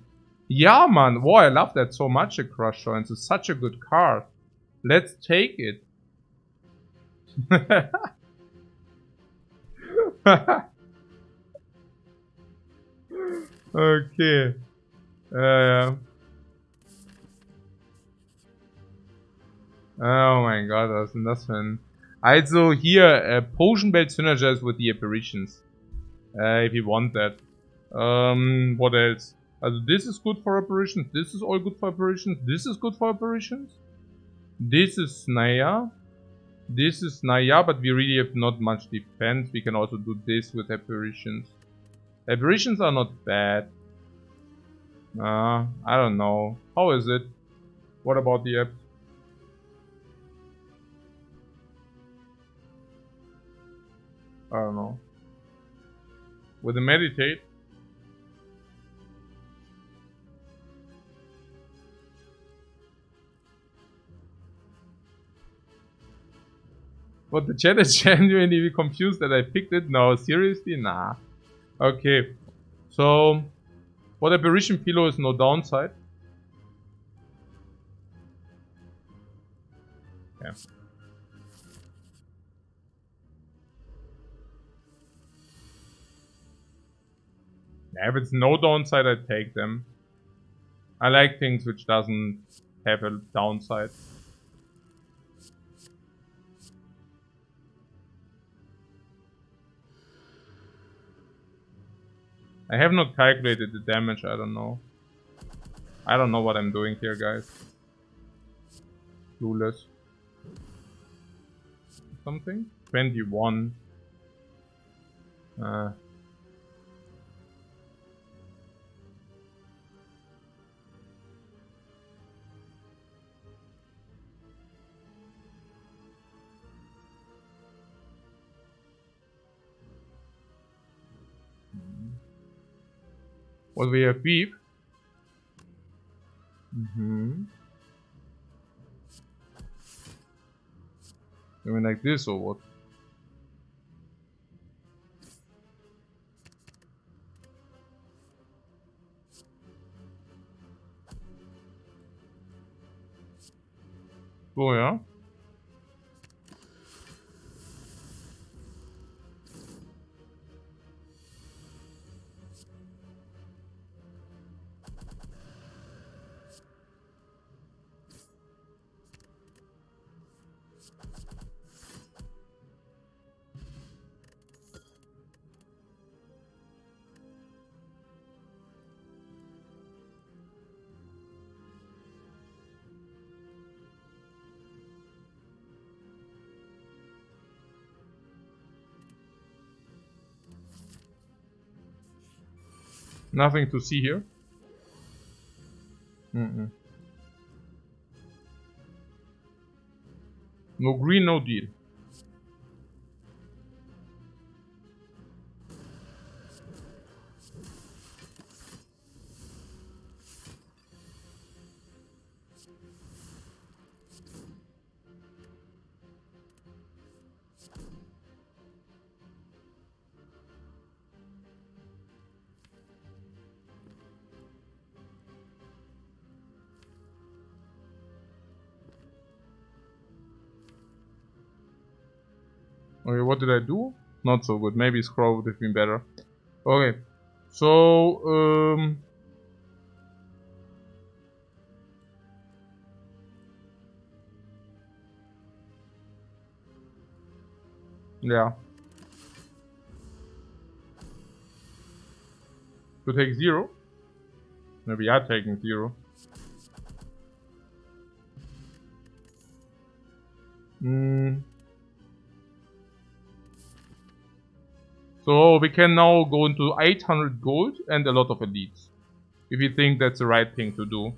Yeah, man. Wow, I love that so much. The Crush Joints is such a good card. Let's take it. Okay. Oh my god, was ist denn das für ein... Also hier, Potion Belt synergize with the apparitions. If you want that. What else? Also this is good for apparitions, this is all good for apparitions, this is good for apparitions. This is Naya. This is Naya, but we really have not much defense. We can also do this with apparitions. Apparitions are not bad. I don't know. How is it? What about the app? I don't know. With the meditate? But the chat is genuinely confused that I picked it? No, seriously? Nah. Okay. So, what apparition pillow is no downside? Yeah. If it's no downside, I take them. I like things which doesn't have a downside. I have not calculated the damage, I don't know. I don't know what I'm doing here, guys. Clueless. Something? 21. What we have beef? Mm-hmm. I mean like this or what? Oh yeah. Nothing to see here. Mm-mm. No green, no deal. Okay, what did I do? Not so good. Maybe scroll would have been better. Okay, so yeah, to take 0. Maybe I'm taking 0. So we can now go into 800 gold and a lot of elites. If you think that's the right thing to do.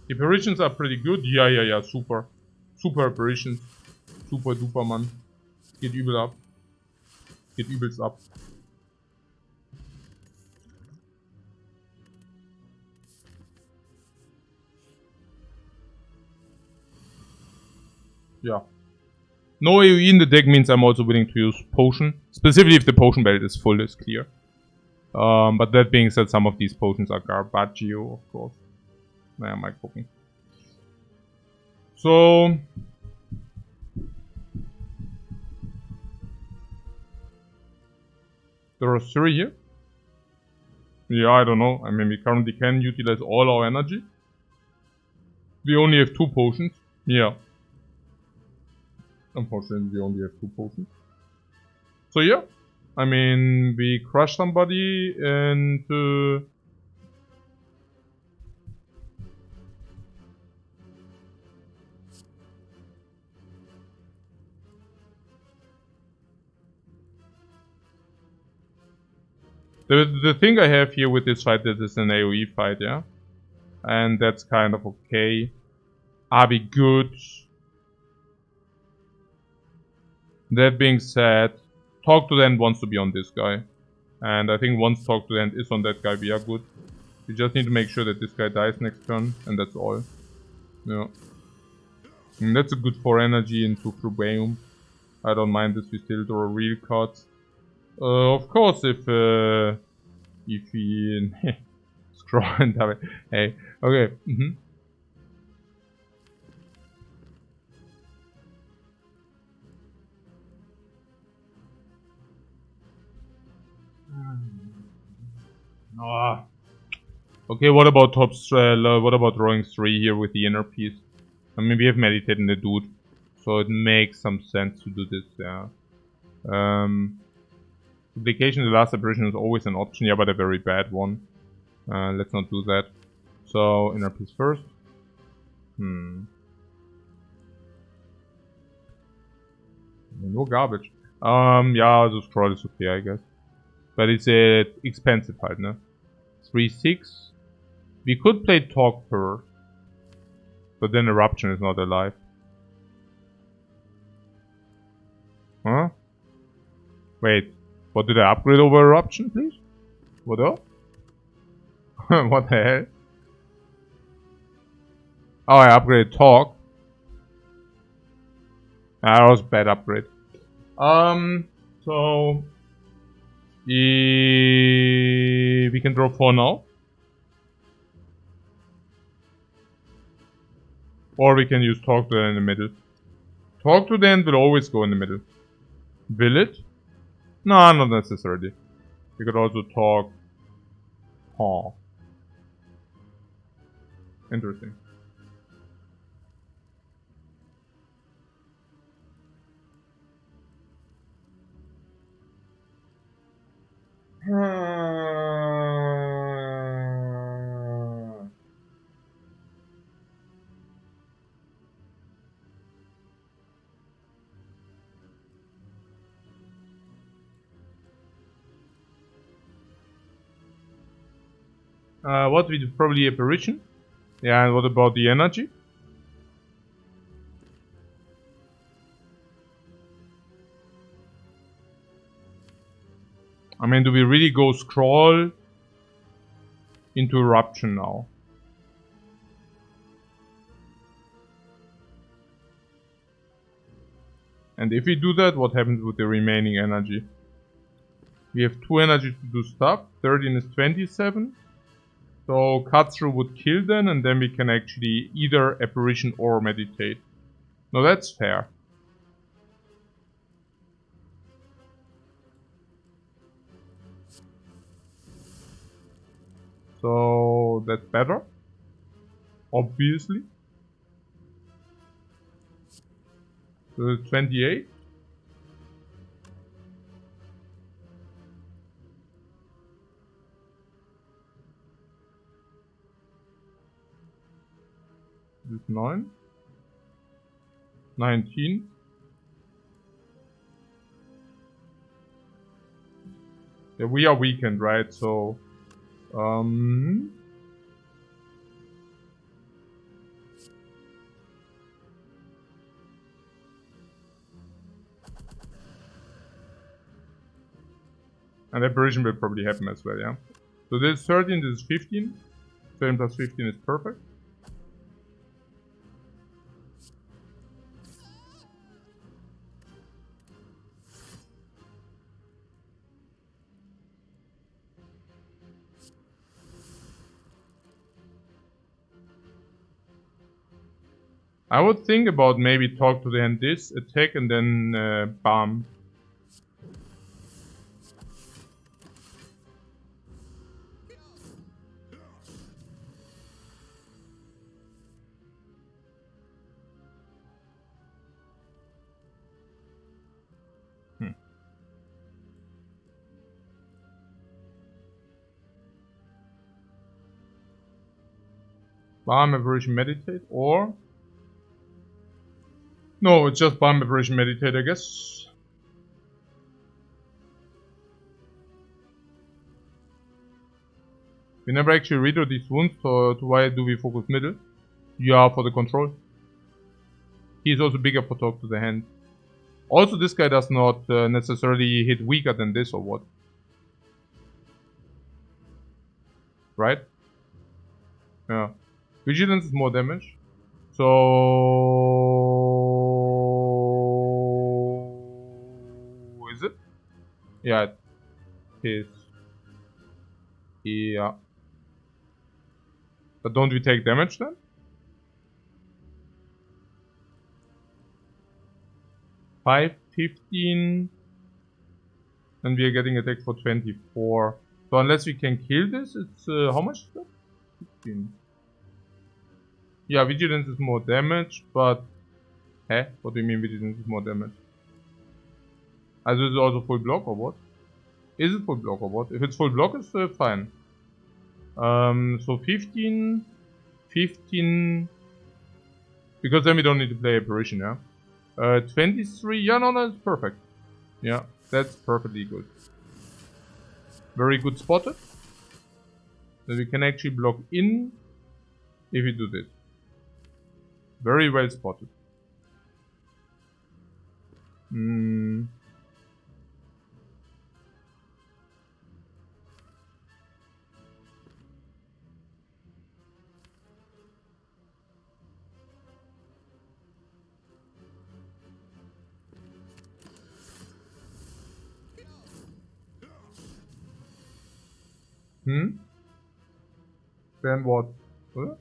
The apparitions are pretty good. Yeah, super. Super apparitions. Super duper, man. Geht übel ab. Geht übelst ab. Yeah. No AoE in the deck means I'm also willing to use potion. Specifically if the potion belt is full, is clear. But that being said, some of these potions are garbaggio, of course. Naja, mal gucken. So. There are 3 here. Yeah, I don't know. I mean, we currently can utilize all our energy. We only have 2 potions. Yeah. Unfortunately, we only have 2 potions. So yeah. I mean, we crush somebody and... The thing I have here with this fight is it's an AoE fight, yeah? And that's kind of okay. Are we good? That being said, Talk to the End wants to be on this guy. And I think once Talk to the End is on that guy, we are good. We just need to make sure that this guy dies next turn, and that's all. Yeah. And that's a good 4 energy into Frubeum. I don't mind this, we still draw real cards. Of course, if we scroll and have it. Hey, okay. Okay, what about what about drawing 3 here with the inner piece? I mean, we have meditated the dude, so it makes some sense to do this, yeah. Duplication of the last apparition is always an option, yeah, but a very bad one. Let's not do that. So, inner piece first. No garbage. Yeah, the scroll is okay, I guess. But it's expensive halt, ne? 3-6. We could play Talk first. But then Eruption is not alive. Huh? Wait. What did I upgrade over Eruption, please? What up? What the hell? Oh, I upgraded Talk. That was a bad upgrade. So... we can draw 4 now. Or we can use Talk to the in the middle. Talk to the end will always go in the middle. Will it? No, not necessarily. We could also talk... Paw. Interesting. What we do? Probably Apparition. Yeah, and what about the energy? I mean, do we really go scroll into Eruption now? And if we do that, what happens with the remaining energy? We have 2 energy to do stuff. 13 is 27. So cut through would kill then, and then we can actually either Apparition or Meditate. No, that's fair. So that's better. Obviously. So 28. This is 9. 19. Yeah, we are weakened, right? So and Apparition will probably happen as well, yeah. So this is 13, this is 15. 13 plus 15 is perfect. I would think about maybe talk to the hand this, attack, and then bomb. Bomb, Apparition, Meditate, or... No, it's just Bomb, Apparition, Meditate, I guess. We never actually read these wounds, so why do we focus middle? Yeah, for the control. He's also bigger for talk to the hand. Also, this guy does not necessarily hit weaker than this or what? Right? Yeah. Vigilance is more damage. So... Is it? Yeah, it is. Yeah. But don't we take damage then? 5, 15. And we are getting attack for 24. So unless we can kill this, it's how much is that? 15. Yeah, Vigilance is more damage, but... Hä? What do you mean Vigilance is more damage? Also is it also full block or what? Is it full block or what? If it's full block, it's fine. So 15... 15... Because then we don't need to play Apparition, yeah? 23. Yeah, no, that's perfect. Yeah, that's perfectly good. Very good spotted. So we can actually block in if we do this. Very well spotted. Then what? Huh?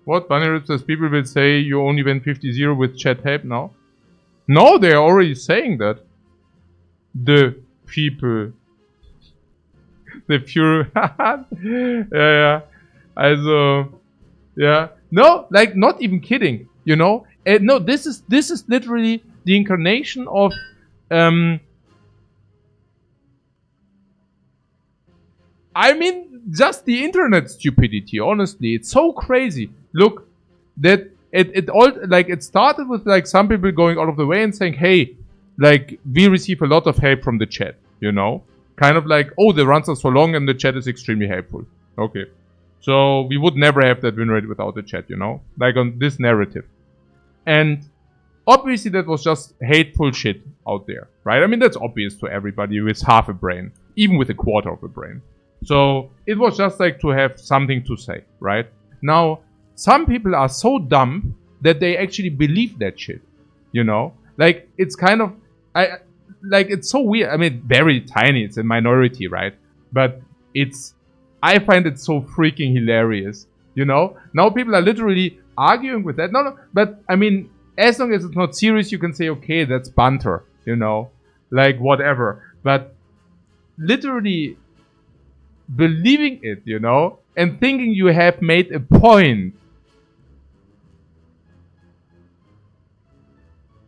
What? Bunny Rip says people will say you only went 50-0 with chat help now. No, they're already saying that. The people. The pure. Yeah. Also. Yeah. No, like not even kidding. You know. No, this is literally the incarnation of. I mean, just the internet stupidity. Honestly, it's so crazy. Look, that it all like it started with like some people going out of the way and saying, hey, like we receive a lot of help from the chat. You know, kind of like, oh, the runs are so long and the chat is extremely helpful. Okay, so we would never have that win rate without the chat. You know, like on this narrative, and obviously that was just hateful shit out there, right? I mean, that's obvious to everybody with half a brain, even with a quarter of a brain. So it was just like to have something to say, right? Now, some people are so dumb that they actually believe that shit, you know? Like, it's kind of, it's so weird. I mean, very tiny, it's a minority, right? But I find it so freaking hilarious, you know? Now people are literally arguing with that. No, but I mean, as long as it's not serious, you can say, okay, that's banter, you know? Like, whatever. But literally believing it, you know, and thinking you have made a point.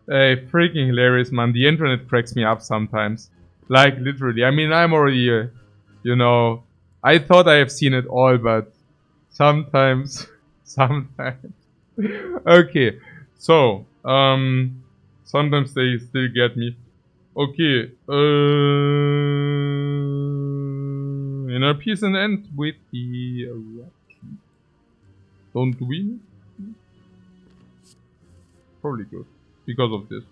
Freaking hilarious, man. The internet cracks me up sometimes. Like, literally. I mean, I'm already, you know, I thought I have seen it all, but sometimes. Okay, so, sometimes they still get me. Okay, inner peace and end with the eruption. Don't we? Probably good. Because of this.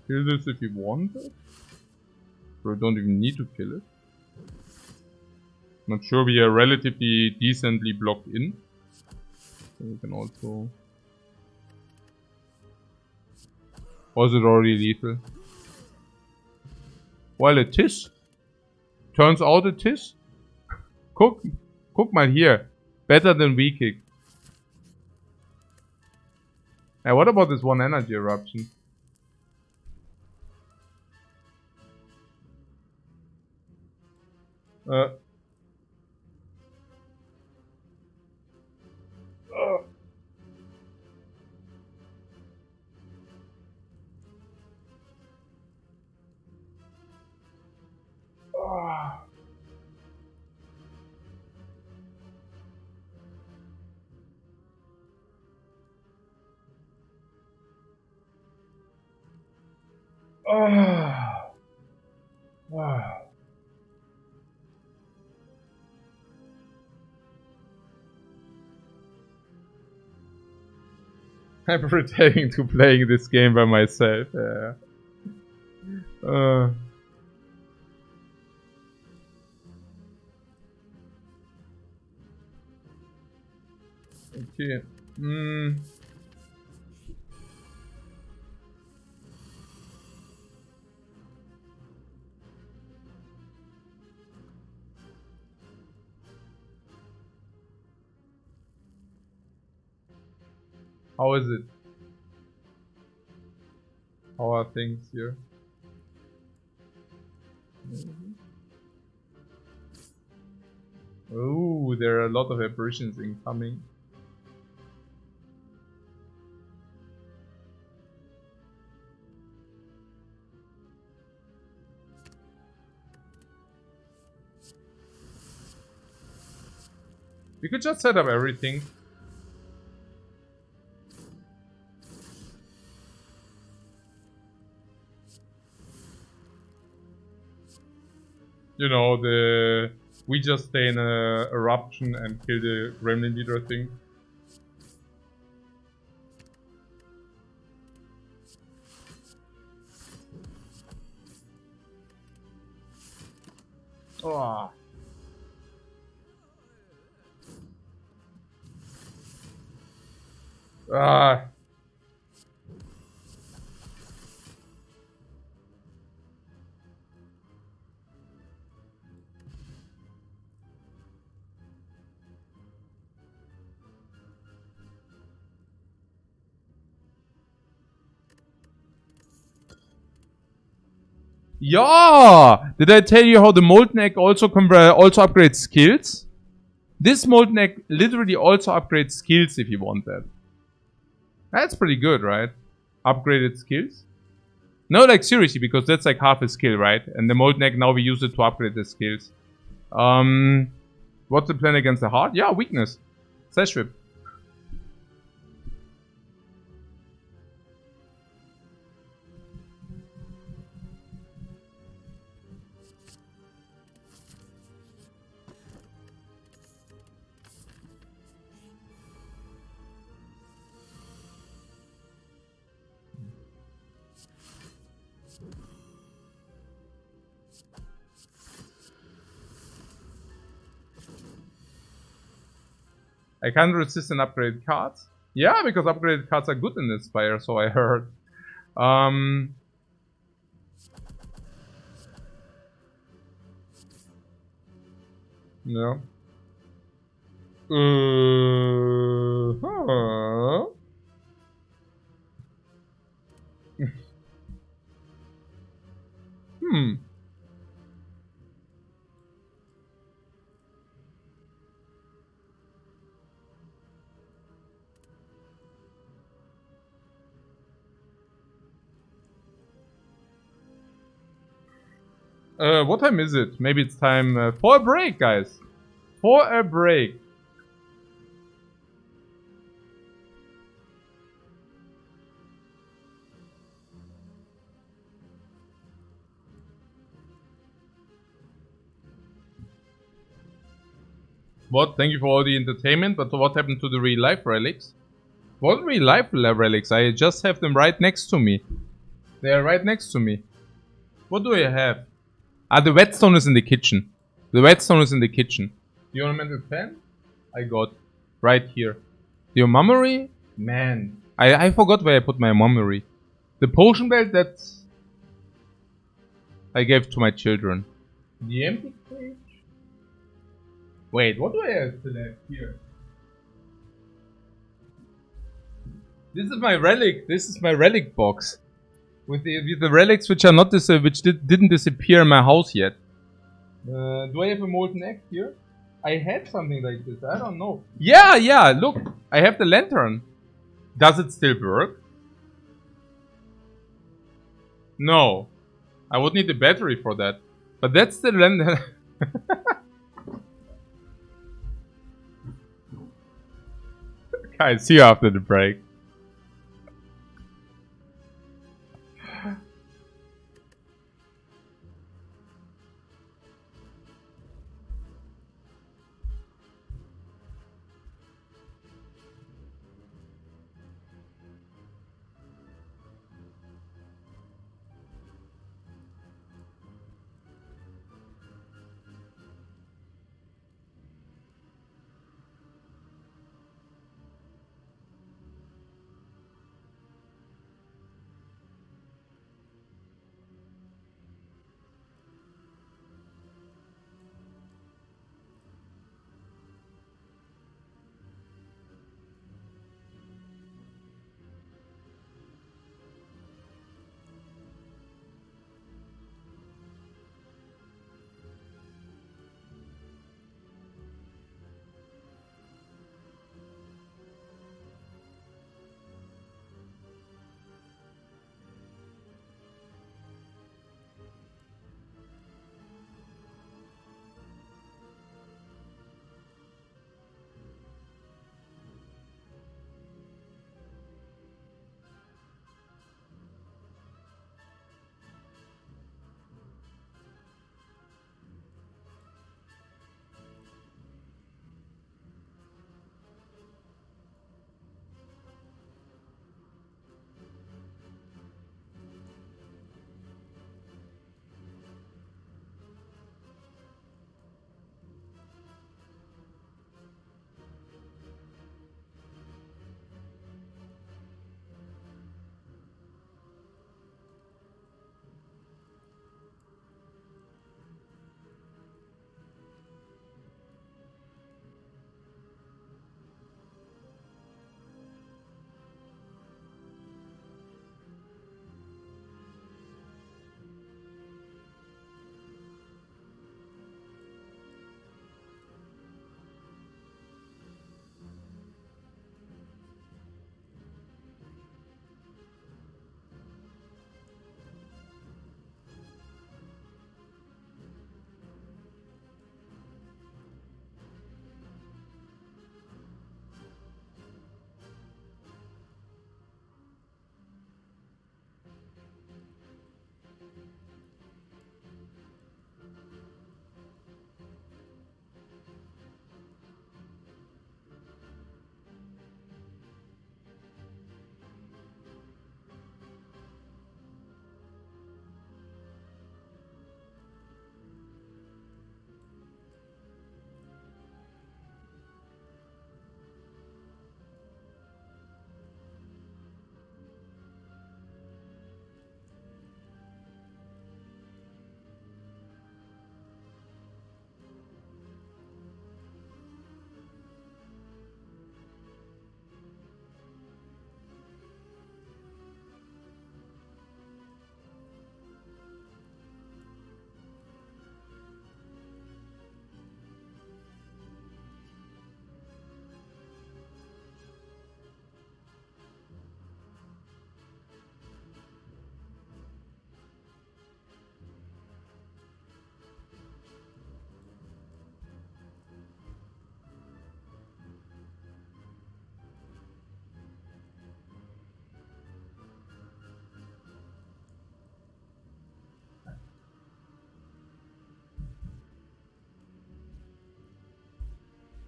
Kill this if you want it. So you don't even need to kill it. Not sure, we are relatively decently blocked in. So we can also... Was it already lethal? Well, it is. Turns out it is. Guck mal here. Better than weak kick. Now what about this one energy eruption? I'm pretending to playing this game by myself. Yeah. Okay. How is it? How are things here? Oh, there are a lot of apparitions incoming. We could just set up everything. You know, we just stay in a eruption and kill the gremlin leader thing. Oh. Ah. Yeah! Did I tell you how the Molten Egg also upgrades skills? This Molten Egg literally also upgrades skills if you want that. That's pretty good, right? Upgraded skills? No, like seriously, because that's like half a skill, right? And the Molten Egg, now we use it to upgrade the skills. What's the plan against the heart? Yeah, weakness. Slash whip. I can't resist an upgraded card. Yeah, because upgraded cards are good in this Spire, so I heard. Yeah. Huh. Hmm. What time is it? Maybe it's time for a break, guys. For a break. What? Thank you for all the entertainment, but what happened to the real life relics? What real life relics? I just have them right next to me. They are right next to me. What do I have? Ah, the whetstone is in the kitchen. The whetstone is in the kitchen. The ornamental fan? I got right here. The mummery? Man. I forgot where I put my mummery. The potion belt that I gave to my children. The empty cage? Wait, what do I have still have here? This is my relic. This is my relic box. With the relics which are not didn't disappear in my house yet. Do I have a molten egg here? I had something like this. I don't know. Yeah. Look, I have the lantern. Does it still work? No. I would need a battery for that. But that's the lantern. Guys, see you after the break.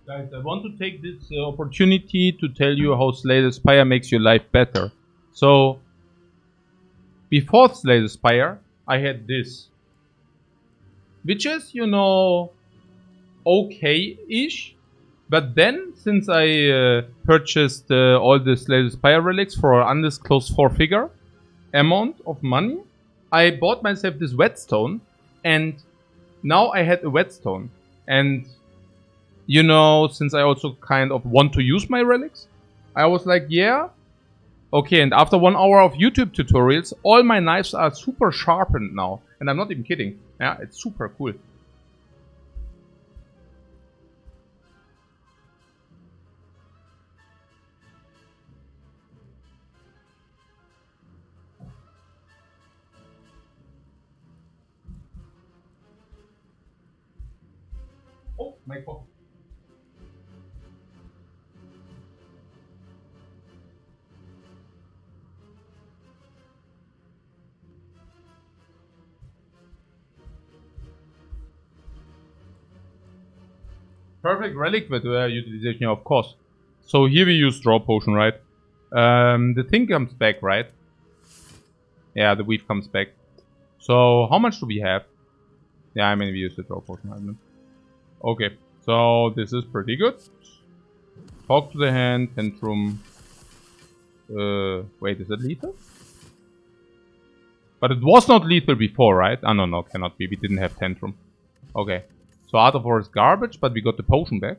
Guys, I want to take this opportunity to tell you how Slay the Spire makes your life better. So, before Slay the Spire, I had this. Which is, you know, okay-ish. But then, since I purchased all the Slay the Spire relics for an undisclosed 4-figure amount of money, I bought myself this whetstone. And now I had a whetstone. And you know, since I also kind of want to use my relics, I was like, yeah. Okay, and after 1 hour of YouTube tutorials, all my knives are super sharpened now. And I'm not even kidding. Yeah, it's super cool. Oh, my God. Perfect relic with utilization, of course. So here we use draw potion, right? The thing comes back, right? Yeah, the weave comes back. So how much do we have? Yeah, I mean we use the draw potion, I mean. Okay, so this is pretty good. Talk to the hand, tantrum. Wait, is it lethal? But it was not lethal before, right? Oh, no, cannot be. We didn't have tantrum. Okay. So Art of War is garbage, but we got the potion back.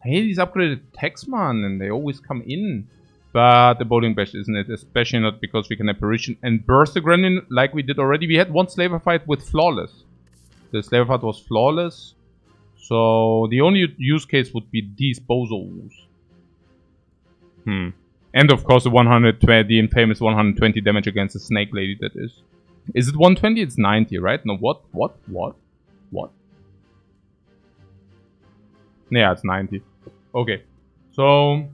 Hey, these upgraded attacks, man, and they always come in. But the bowling bash isn't it, especially not because we can apparition and burst the Gremlin like we did already. We had one slaver fight with flawless. The slaver fight was flawless. So the only use case would be these bozos. And of course the infamous 120 damage against the snake lady that is. Is it 120? It's 90, right? No, what? Yeah, it's 90. Okay. So,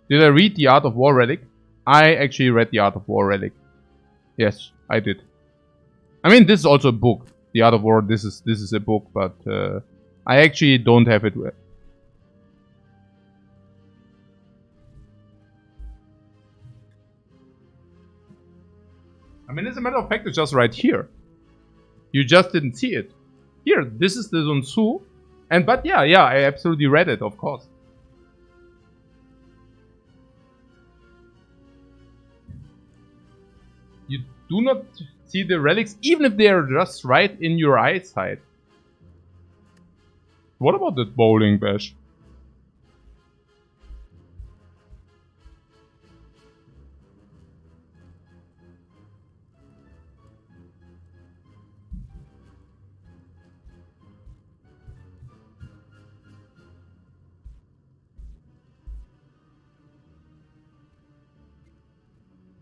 did I read the Art of War relic? I actually read the Art of War relic. Yes, I did. I mean, this is also a book. The Art of War, this is a book, but I actually don't have it. I mean, as a matter of fact, it's just right here. You just didn't see it. Here, this is the Sun Tzu. But yeah, I absolutely read it, of course. You do not see the relics, even if they are just right in your eyesight. What about the bowling bash?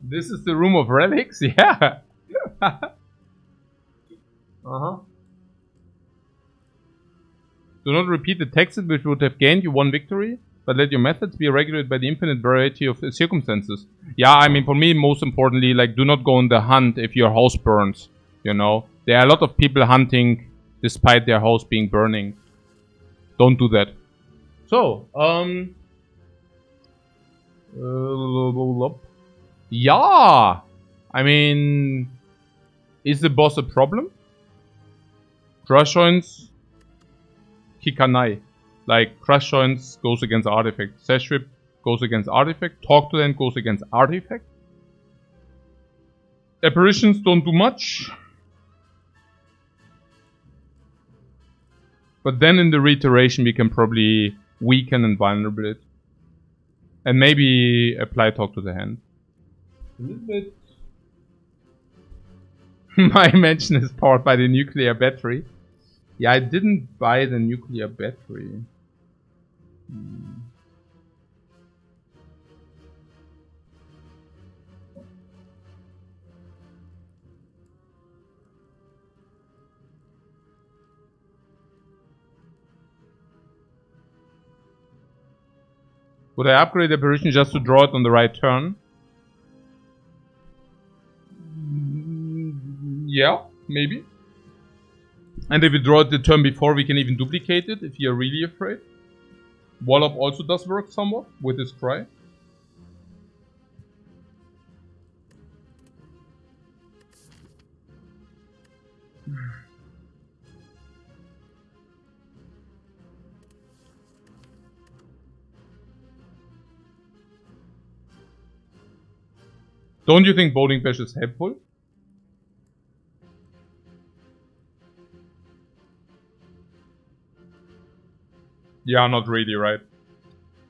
This is the room of relics? Yeah. Do not repeat the texts which would have gained you one victory, but let your methods be regulated by the infinite variety of circumstances. Yeah, I mean, for me, most importantly, like, do not go on the hunt if your house burns, you know? There are a lot of people hunting despite their house being burning. Don't do that. So, yeah! I mean, is the boss a problem? Crush joints, Kikanai. Like, Crush joints goes against Artifact. Seshrip goes against Artifact. Talk to them goes against Artifact. Apparitions don't do much. But then in the reiteration we can probably weaken and vulnerable it. And maybe apply Talk to the Hand. A little bit. My invention is powered by the nuclear battery. Yeah, I didn't buy the nuclear battery. Would I upgrade the apparition just to draw it on the right turn? Yeah, maybe. And if we draw it the turn before, we can even duplicate it if you're really afraid. Wallop also does work somewhat with his cry. Don't you think Bowling Bash is helpful? Yeah, not really, right?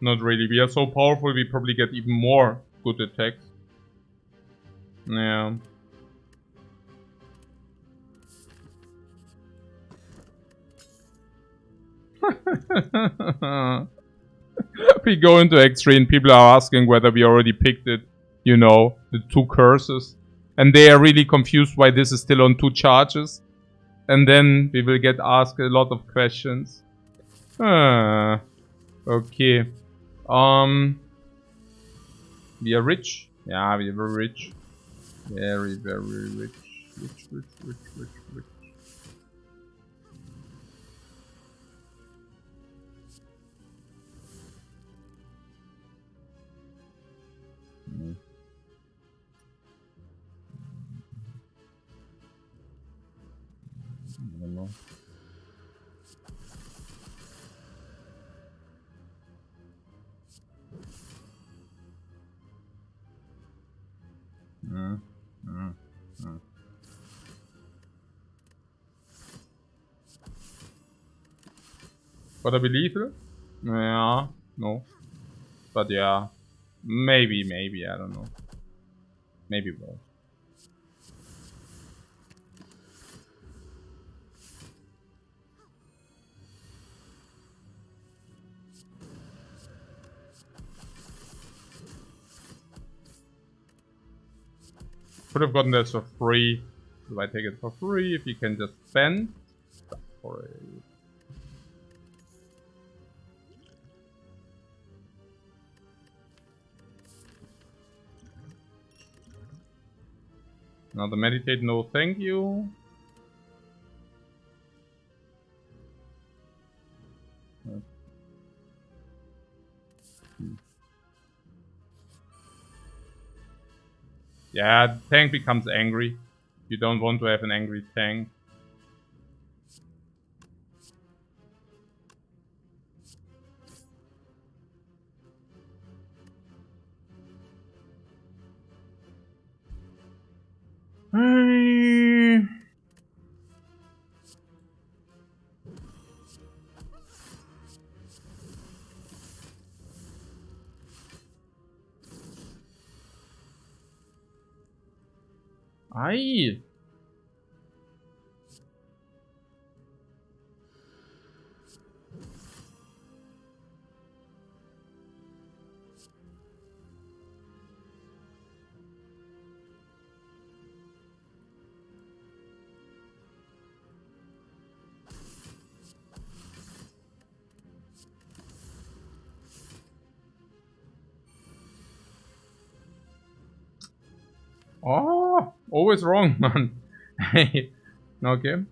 Not really. We are so powerful, we probably get even more good attacks. Yeah. We go into X3 and people are asking whether we already picked it. You know, the 2 curses. And they are really confused why this is still on 2 charges. And then we will get asked a lot of questions. Okay. We are rich. Yeah, we are very rich. Very, very rich. Rich. I don't know. But I believe it? Yeah, no. But yeah, maybe, I don't know. Maybe both. Could have gotten this for free. If I take it for free, if you can just spend for it. Now the meditate, no thank you. Yeah, tank becomes angry. You don't want to have an angry tank. Aye. Oh, always wrong, man. Okay.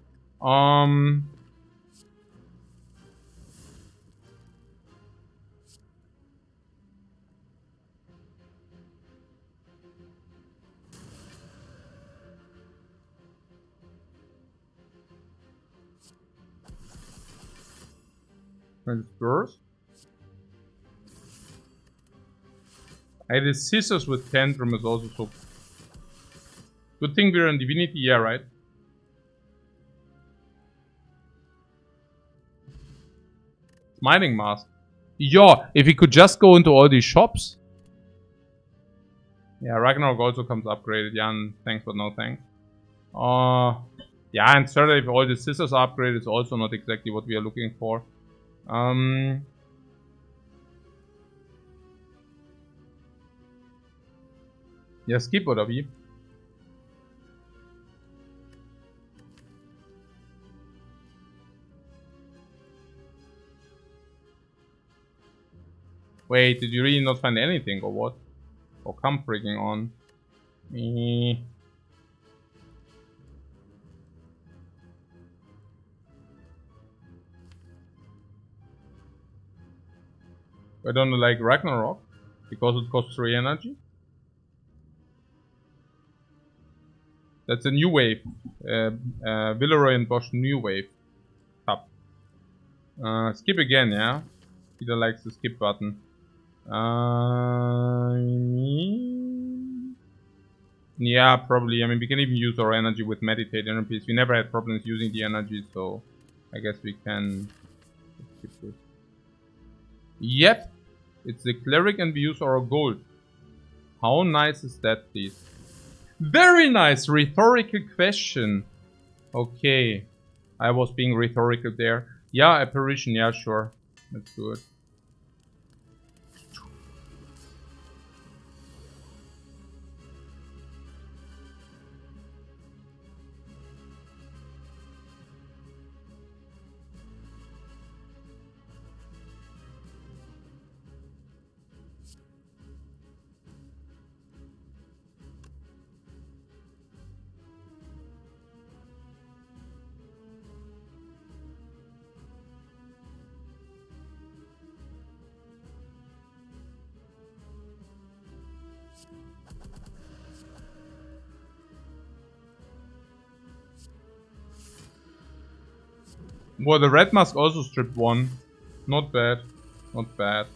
Transfers. I had the scissors with tantrum is also so. Good thing we're in Divinity, yeah, right? Smiling mask. Yeah, if we could just go into all these shops. Yeah, Ragnarok also comes upgraded. Jan, thanks but no thanks. Yeah, and certainly if all the scissors are upgraded, it's also not exactly what we are looking for. Yeah, skip oder wie? Wait, did you really not find anything or what? Oh, come freaking on. I don't like Ragnarok because it costs 3 energy. That's a new wave. Villeroy and Bosch new wave. Up. Skip again, yeah? Peter likes the skip button. Yeah, probably. I mean, we can even use our energy with meditate energies. We never had problems using the energy, so I guess we can skip this. Yep, it's the cleric and we use our gold. How nice is that, please? Very nice! Rhetorical question. Okay. I was being rhetorical there. Yeah, apparition, yeah, sure. That's good. Well, the red mask also stripped 1. Not bad. Not bad.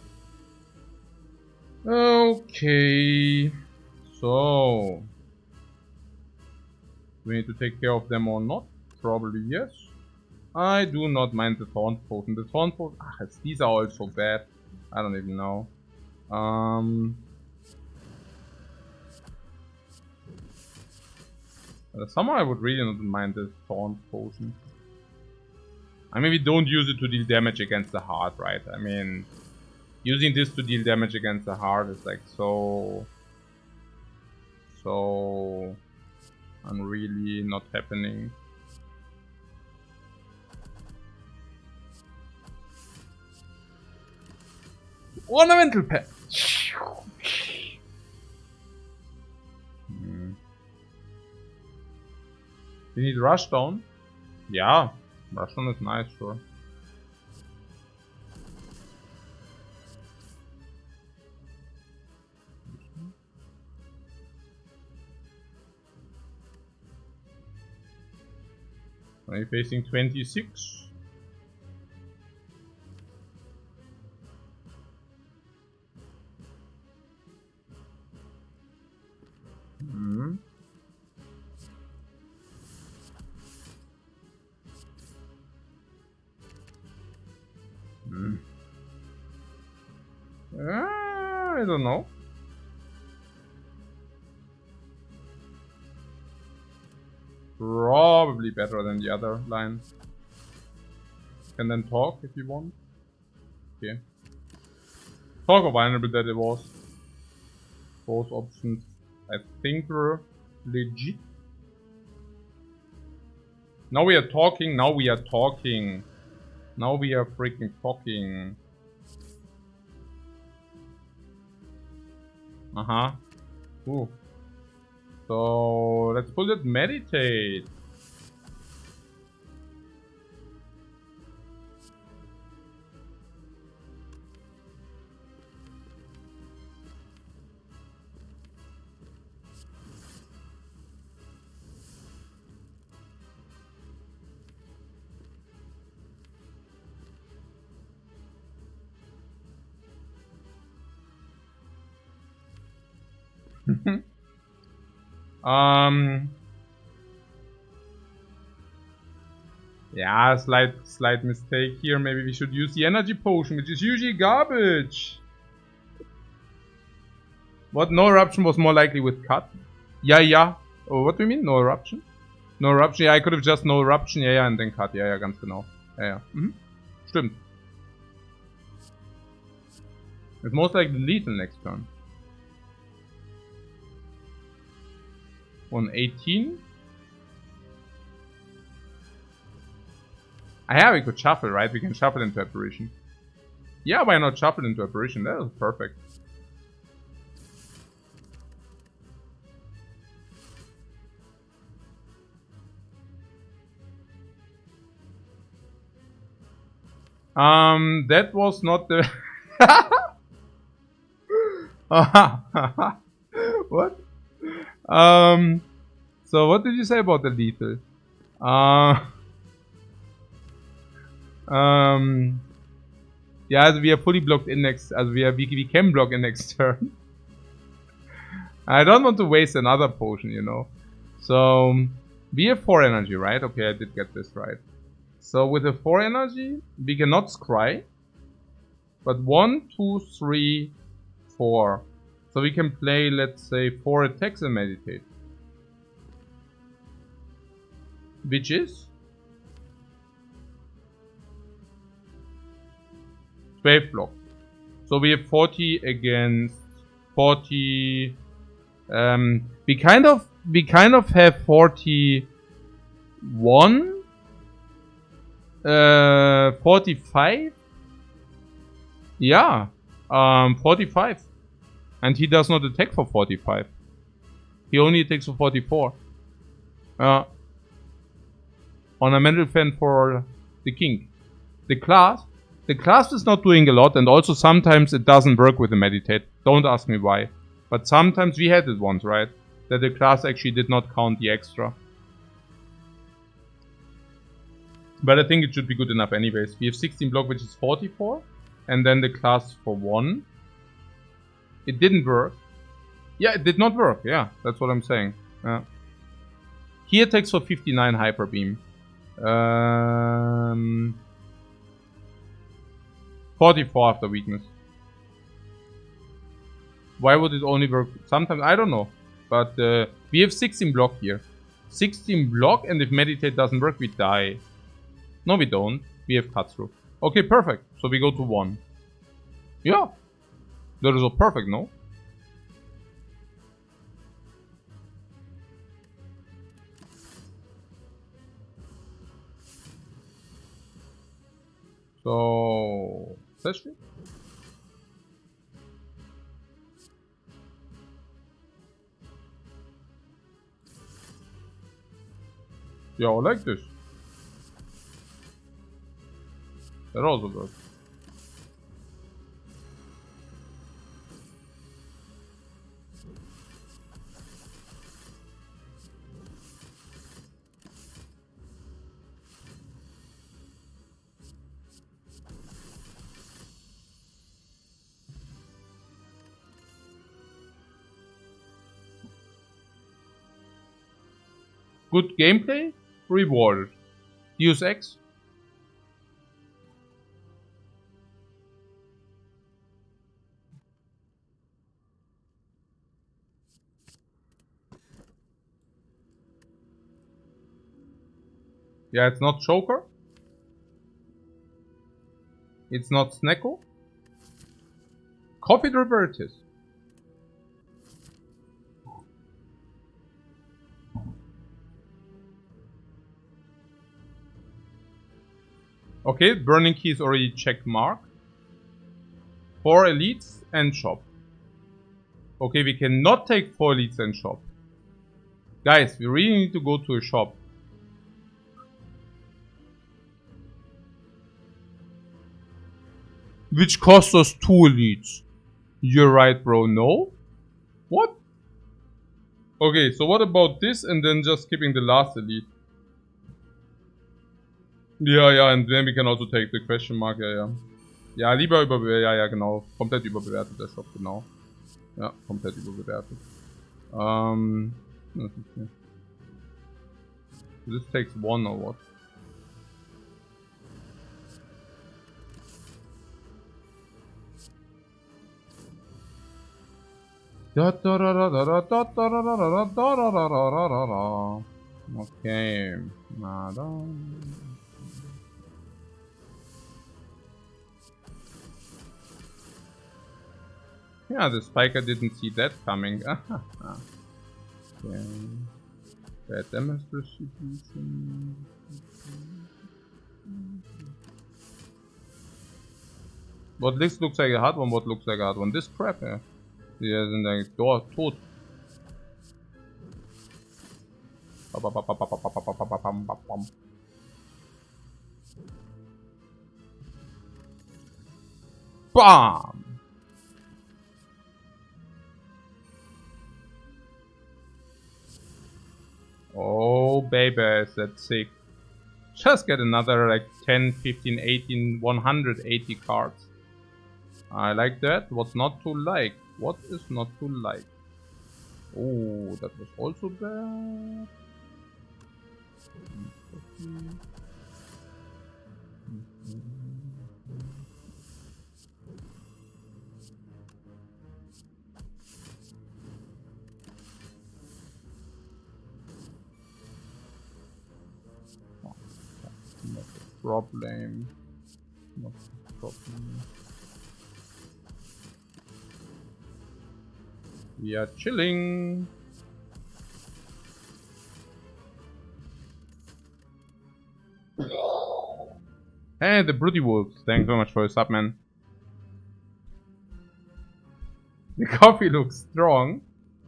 Okay. So. Do we need to take care of them or not? Probably yes. I do not mind the taunt potion. The taunt potion. These are also bad. I don't even know. Somehow I would really not mind the taunt potion. I mean, we don't use it to deal damage against the heart, right? I mean, using this to deal damage against the heart is like so unreally not happening. Ornamental pet. You need rushdown? Yeah, rushdown is nice, sure. Are you facing 26? I don't know. Probably better than the other line. Can then talk if you want. Okay. Talk how vulnerable that it was. Both options I think were legit. Now we are talking, now we are talking. Now we are freaking talking. Ooh. So let's pull it meditate. Yeah, slight mistake here. Maybe we should use the energy potion, which is usually garbage. What? No eruption was more likely with cut? Yeah. Oh, what do you mean? No eruption? No eruption? Ja, I could have just no eruption. Ja, and then cut. Ja, ganz genau. Ja. Stimmt. It's most likely lethal next turn. On 18. Yeah, we could shuffle, right? We can shuffle into apparition. Yeah, why not shuffle into apparition? That is perfect. That was not the What? So what did you say about the lethal? Yeah, also we are fully blocked in next, also we can block in next turn. I don't want to waste another potion, you know. So we have 4 energy, right? Okay, I did get this right. So with the 4 energy, we cannot scry. But 1, 2, 3, 4. So we can play, let's say, 4 attacks and meditate. Which is 12 block. So we have 40 against 40. We kind of have 41. 45. Yeah. 45. And he does not attack for 45. He only attacks for 44. On a mental fan for the king. The class is not doing a lot, and also sometimes it doesn't work with the meditate. Don't ask me why. But sometimes we had it once, right? That the class actually did not count the extra. But I think it should be good enough anyways. We have 16 block, which is 44. And then the class for 1. It didn't work. Yeah, it did not work. Yeah, that's what I'm saying. Yeah. He attacks for 59 hyper beam. 44 after weakness. Why would it only work sometimes? I don't know. But we have 16 block here. 16 block, and if meditate doesn't work, we die. No, we don't. We have cut through. Okay, perfect. So we go to 1. Yeah. That is all perfect, no? So, Ascension? Yeah, I like this. That also works. Good gameplay? Rewarded. Use X? Yeah, it's not Choker. It's not Snecko. Coffee dripper it is. Okay, Burning Key is already check mark. 4 elites and shop. Okay, we cannot take 4 elites and shop. Guys, we really need to go to a shop. Which costs us 2 elites. You're right, bro. No? What? Okay, so what about this and then just skipping the last elite? Ja, and then we can also take the question mark, ja. Ja, lieber überbewertet, ja, genau. Komplett überbewertet der Shop, genau. Ja, komplett überbewertet. This takes 1 or what? Okay. Yeah, the spiker didn't see that coming. Okay. Bad damage distribution. What this looks like a hard one, what looks like a hard one. This crap, yeah. Die sind eigentlich tot. Bam! Oh, baby, is that sick. Just get another like 10, 15, 18, 180 cards. I like that. What's not to like? What is not to like? Oh, that was also bad. Not a problem. Not a problem. We are chilling. Hey, the Broody Wolves. Thanks so much for your sub, man. The coffee looks strong.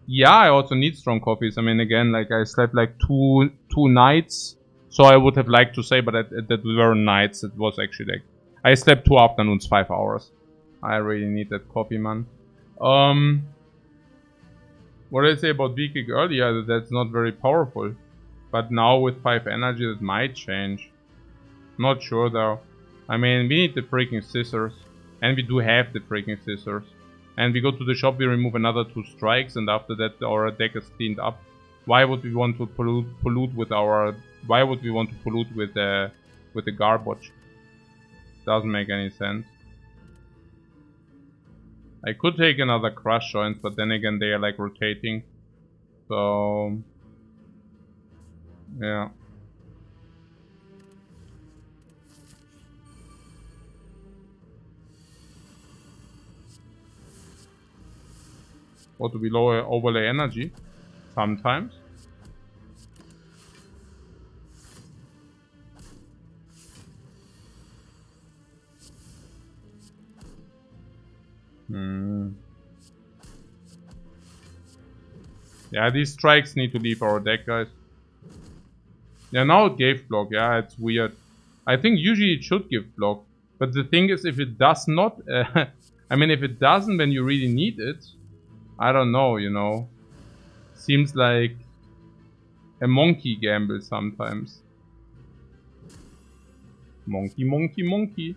Yeah, I also need strong coffees. I mean, again, like I slept like two nights. So I would have liked to say, but that were nights. It was actually like I slept 2 afternoons, 5 hours. I really need that coffee, man. What did I say about V-Kick earlier? That's not very powerful. But now with 5 energy, that might change. Not sure though. I mean, we need the freaking scissors. And we do have the freaking scissors. And we go to the shop, we remove another 2 strikes, and after that our deck is cleaned up. Why would we want to pollute with our... Why would we want to pollute with the garbage? Doesn't make any sense. I could take another crush joints, but then again they are like rotating. So... yeah. Or do we lower overlay energy? Sometimes. Yeah, these strikes need to leave our deck, guys. Yeah, now it gave block. Yeah, it's weird. I think usually it should give block. But the thing is, if it does not... I mean, if it doesn't when you really need it... I don't know, you know. Seems like a monkey gamble sometimes. Monkey, monkey, monkey.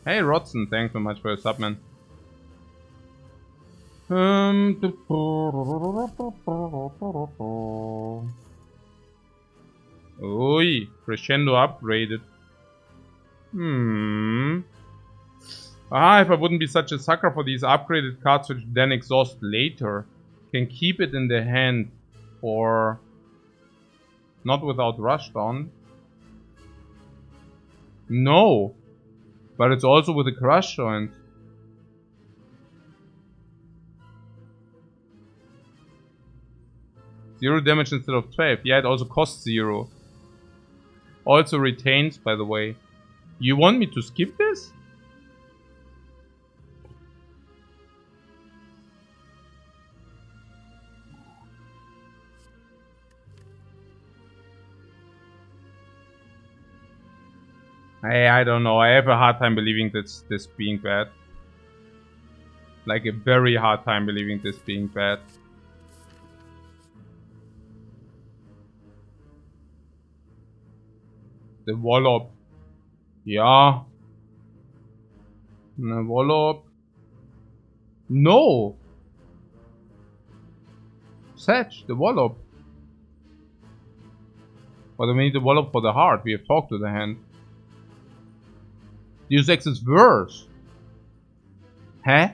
Hey Rodson, thanks so much for your sub, man. Oi, Crescendo upgraded. If I wouldn't be such a sucker for these upgraded cards which then exhaust later. Can keep it in the hand for... not without rushdown. No! But it's also with a crush joint. Zero damage instead of 12. Yeah, it also costs 0. Also retains, by the way. You want me to skip this? I don't know. I have a hard time believing this being bad. Like a very hard time believing this being bad. The Wallop. Yeah. The Wallop. No! Satch, the Wallop. But we need the Wallop for the heart. We have talked to the hand. Deus Ex is worse. Huh?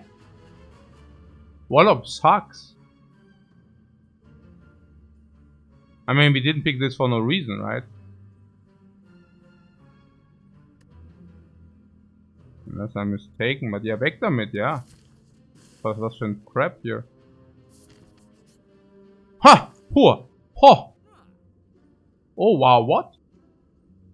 Wallop sucks. I mean, we didn't pick this for no reason, right? Unless I'm mistaken, but yeah, weg damit, ja. Was für ein Crap hier. Ha! Poor! Ho! Oh wow, what?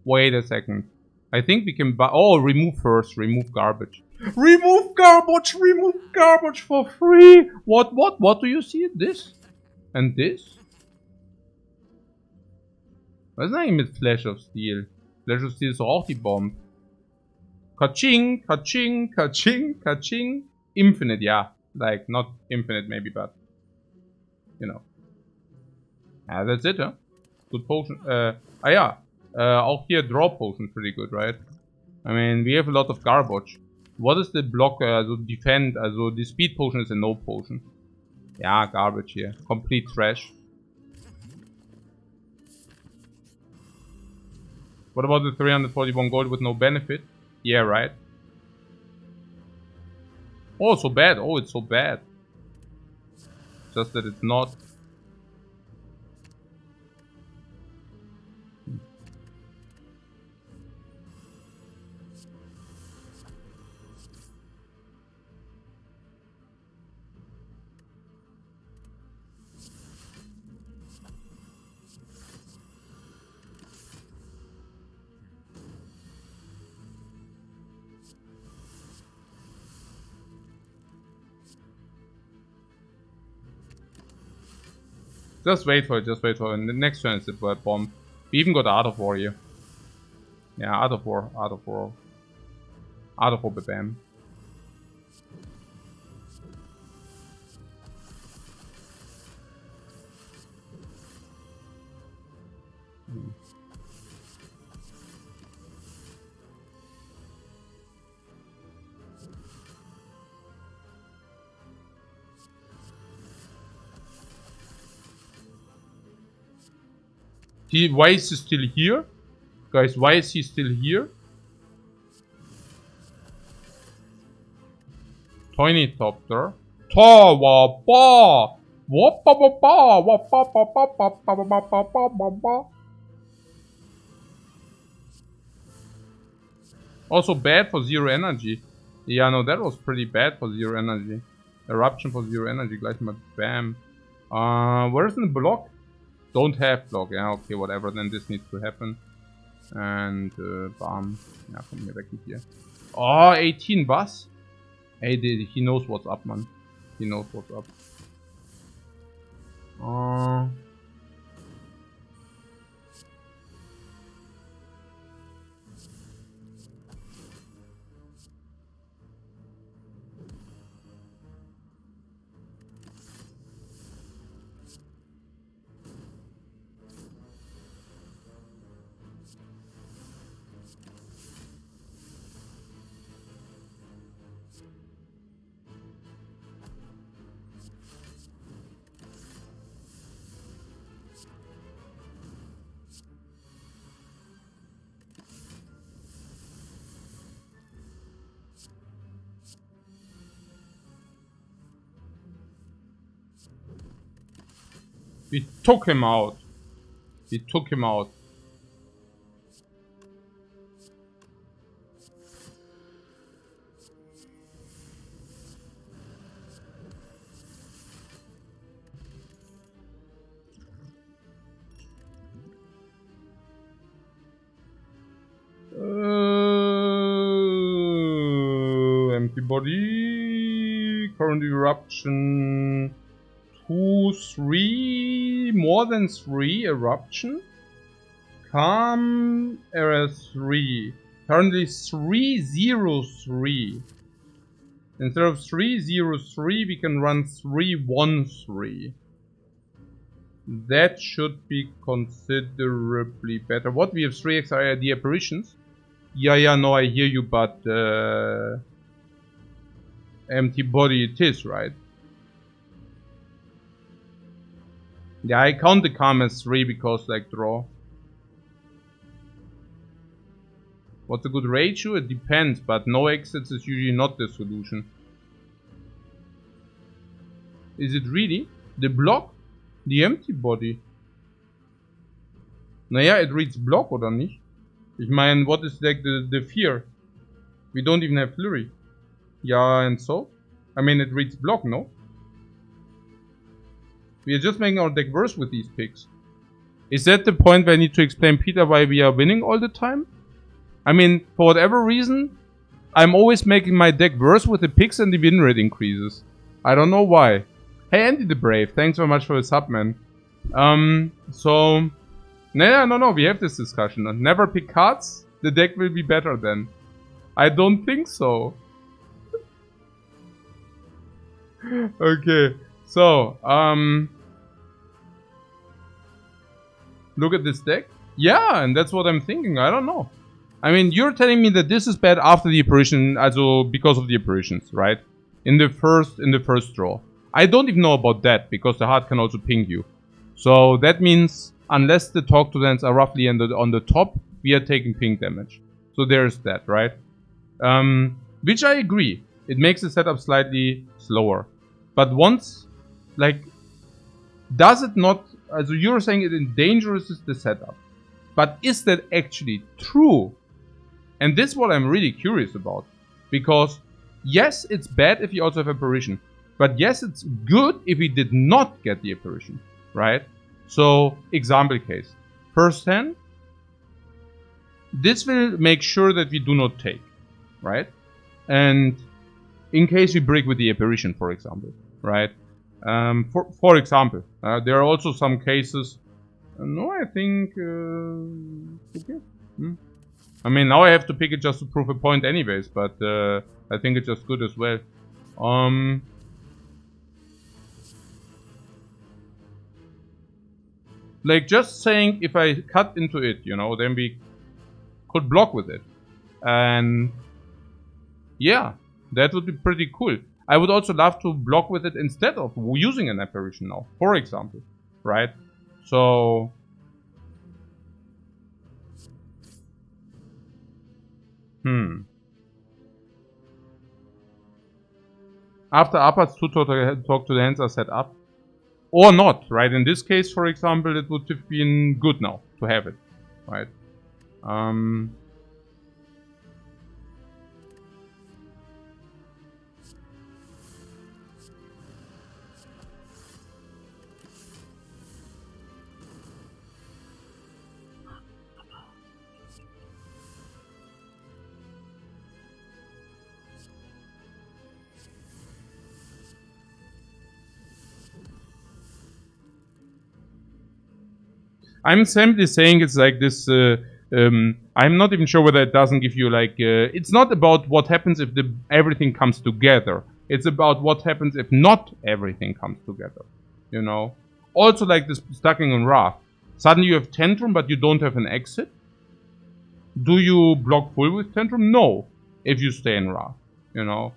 Wait a second. I think we can buy... Oh, remove first. Remove garbage. Remove garbage! Remove garbage for free! What do you see? This? And this? Was ist eigentlich mit Flash of Steel? Pleasure Steel ist doch auch die Bomb. Kaching, kaching, kaching, kaching. Infinite, yeah. Like, not infinite maybe, but... You know. Yeah, that's it, huh? Good potion. Yeah. Auch hier Draw Potion, pretty good, right? I mean, we have a lot of garbage. What is the block, also Defend, also the Speed Potion is a no potion. Yeah, garbage here. Complete trash. What about the 341 gold with no benefit? Yeah, right. Oh, so bad. Oh, it's so bad. Just that it's not. Just wait for it, just wait for it. And the next turn is the bomb. We even got Art of War here. Yeah, Art of War, Art of War. Art of War, bam. Why is he still here? Guys, why is he still here? Toinitopter. Also bad for 0 energy. Yeah, no, that was pretty bad for 0 energy. Eruption for 0 energy, gleich mal bam. Where's the block? Don't have block, yeah, okay, whatever, then this needs to happen. And, bam. Ja, komm hier weg mit hier. Oh, 18, was? Hey, he knows what's up, man. He knows what's up. We took him out. We took him out. Empty body. Current eruption. 2, 3, more than 3 eruption. Calm error 3. Currently 303. Instead of 303, we can run 313. That should be considerably better. What? We have 3 XRD apparitions? Yeah, no, I hear you, but empty body it is, right? Yeah, I count the calm as 3 because, like, draw. What's a good ratio? It depends, but no exits is usually not the solution. Is it really? The block? The empty body? Naja, it reads block, oder nicht? Ich meine, what is, like, the fear? We don't even have flurry. Yeah, and so? I mean, it reads block, no? We are just making our deck worse with these picks. Is that the point where I need to explain Peter why we are winning all the time? I mean, for whatever reason, I'm always making my deck worse with the picks and the win rate increases. I don't know why. Hey, Andy the Brave, thanks very much for the sub, man. So, No, we have this discussion. Never pick cards. The deck will be better then. I don't think so. Okay, so, look at this deck. Yeah, and that's what I'm thinking. I don't know. I mean, you're telling me that this is bad after the apparition, also because of the apparitions, right? In the first draw. I don't even know about that, because the heart can also ping you. So that means, unless the talk to lands are roughly on the top, we are taking ping damage. So there's that, right? Which I agree. It makes the setup slightly slower. But once, like, does it not, also you're saying it endangers the setup. But is that actually true? And this is what I'm really curious about. Because, yes, it's bad if you also have apparition. But yes, it's good if we did not get the apparition. Right? So, example case. First hand. This will make sure that we do not take. Right? And in case we break with the apparition, for example. Right? For example. There are also some cases. No, I think... okay. I mean, now I have to pick it just to prove a point anyways, but I think it's just good as well. Like, just saying if I cut into it, you know, then we could block with it. And yeah, that would be pretty cool. I would also love to block with it instead of using an apparition now, for example, right? So... After uppers, 2 talk to the hands are set up. Or not, right? In this case, for example, it would have been good now to have it, right? I'm simply saying it's like this, I'm not even sure whether it doesn't give you like, it's not about what happens if everything comes together. It's about what happens if not everything comes together, you know? Also like this stacking on Wrath. Suddenly you have Tantrum, but you don't have an exit. Do you block full with Tantrum? No, if you stay in Wrath, you know?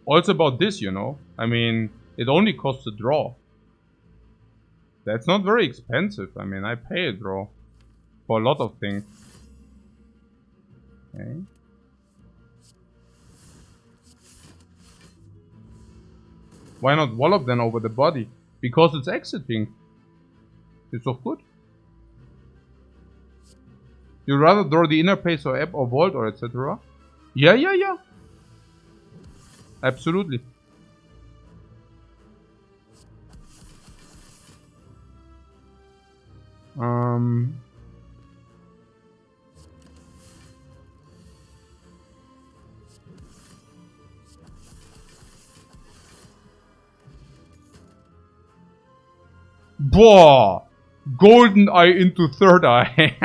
Also about this, you know, I mean, it only costs a draw. That's not very expensive. I mean, I pay a draw for a lot of things. Okay. Why not Wallop then over the body? Because it's exiting. It's so good. You rather draw the inner pace or app or vault or etc. Yeah. Absolutely. Boah! Golden Eye into Third Eye.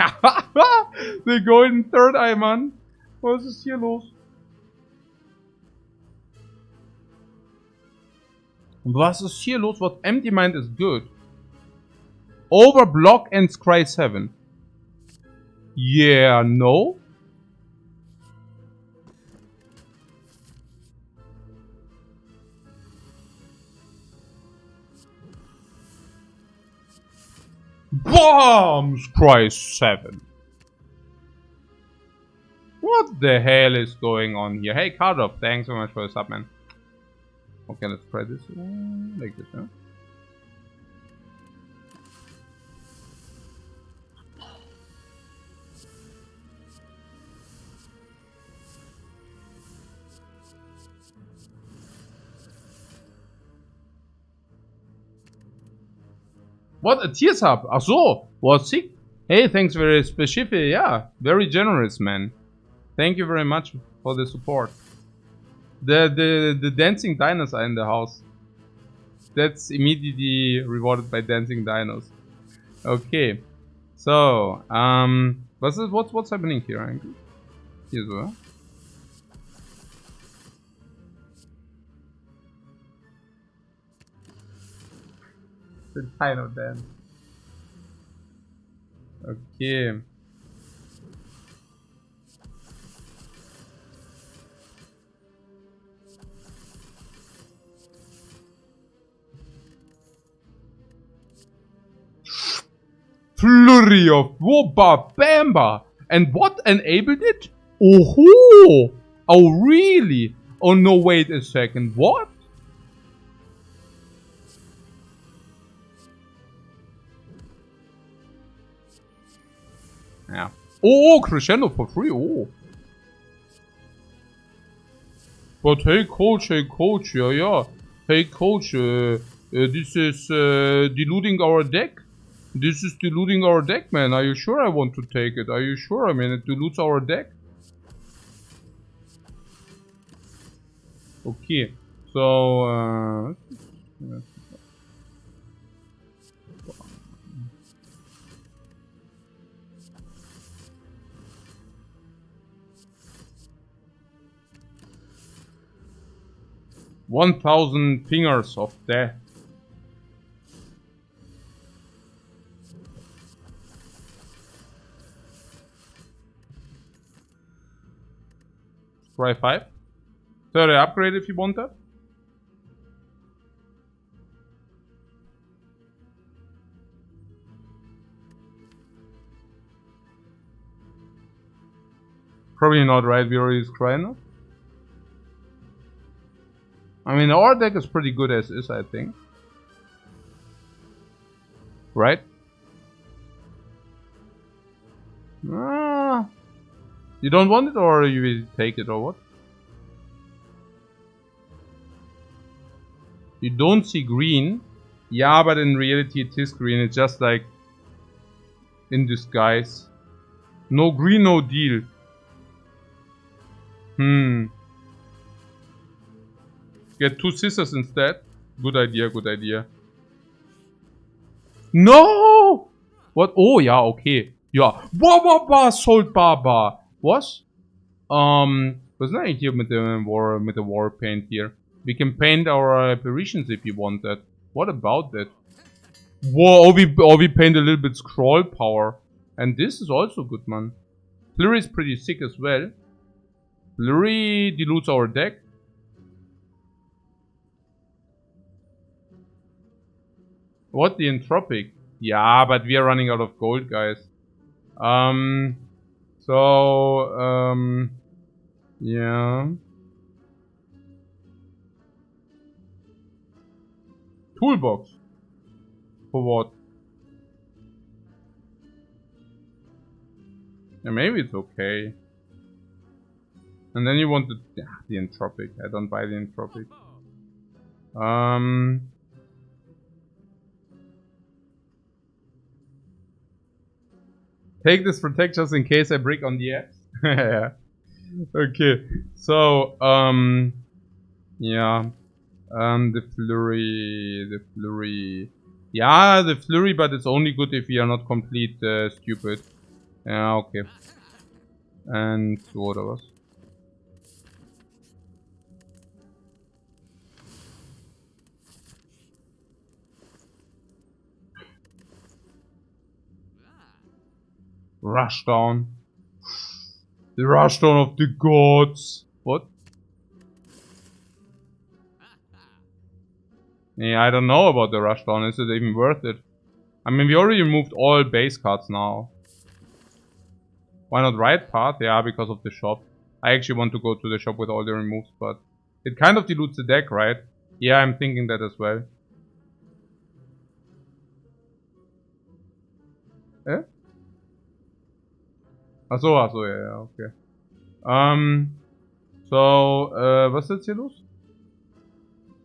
The Golden Third Eye, Mann. Was ist hier los? Was ist hier los? What Empty Mind is good. Overblock and Scry 7. Yeah, no. BOOM! Scry 7. What the hell is going on here? Hey, Cardop, thanks so much for the sub, man. Okay, let's try this like this, huh? What? A tier sub? Ach so, was sick. Hey, thanks very specific. Yeah, very generous, man. Thank you very much for the support. The dancing dinos are in the house. That's immediately rewarded by dancing dinos. Okay. So, what's happening here eigentlich? Hier so. The dino dance. Okay. Flurry of Wobba Bamba! And what enabled it? Oh! Oh, really? Oh, no, wait a second. What? Yeah. Oh, crescendo for free. Oh. But hey, coach, yeah. Hey, coach, this is diluting our deck. This is diluting our deck, man. Are you sure I want to take it? Are you sure? I mean, it dilutes our deck. Okay, so 1,000 fingers of death. Try 5. 30 upgrade if you want that. Probably not, right? We already scry now. I mean, our deck is pretty good as is, I think. Right? You don't want it, or you will take it, or what? You don't see green. Yeah, but in reality it is green. It's just like in disguise. No green, no deal. Get 2 scissors instead. Good idea, good idea. No! What? Oh, ja, okay. Ja. Wow, Sold Baba. Was? Was denn eigentlich hier mit der War Paint hier? We can paint our apparitions if you want that. What about that? Whoa, or we paint a little bit scroll power. And this is also good, man. Flurry is pretty sick as well. Flurry dilutes our deck. What, the entropic? Yeah, but we are running out of gold, guys. Yeah. Toolbox. For what? Yeah, maybe it's okay. And then you want the entropic. I don't buy the entropic. Take this protect just in case I brick on the X. Yeah. Okay. So, yeah. The flurry. Yeah, the flurry, but it's only good if we are not complete stupid. Yeah, okay. And what else? Rushdown. The rushdown of the gods. What? Yeah, I don't know about the rushdown. Is it even worth it? I mean, we already removed all base cards now. Why not right path? Yeah, because of the shop. I actually want to go to the shop with all the removes, but it kind of dilutes the deck, right? Yeah, I'm thinking that as well. Eh? Achso, ja, okay. Was ist jetzt hier los?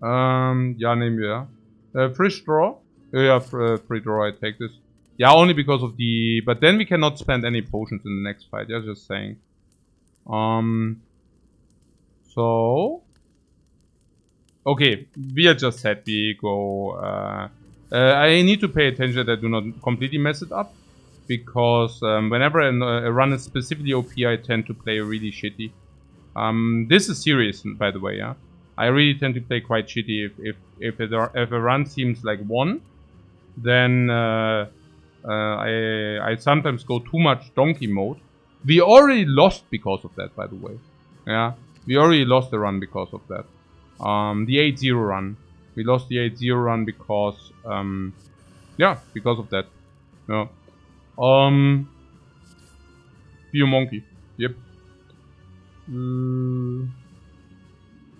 Ja, nehmen wir, ja. Free draw? Yeah, free draw, I take this. Yeah, only because of the... But then we cannot spend any potions in the next fight, yeah, just saying. So... Okay, we are just set. We go... I need to pay attention that I do not completely mess it up. Because whenever a run is specifically OP, I tend to play really shitty. This is serious, by the way, yeah? I really tend to play quite shitty if a run seems like 1. Then I sometimes go too much donkey mode. We already lost because of that, by the way. Yeah, we already lost the run because of that. The 8-0 run. We lost the 8-0 run because, yeah, because of that. Yeah. Be a monkey. Yep.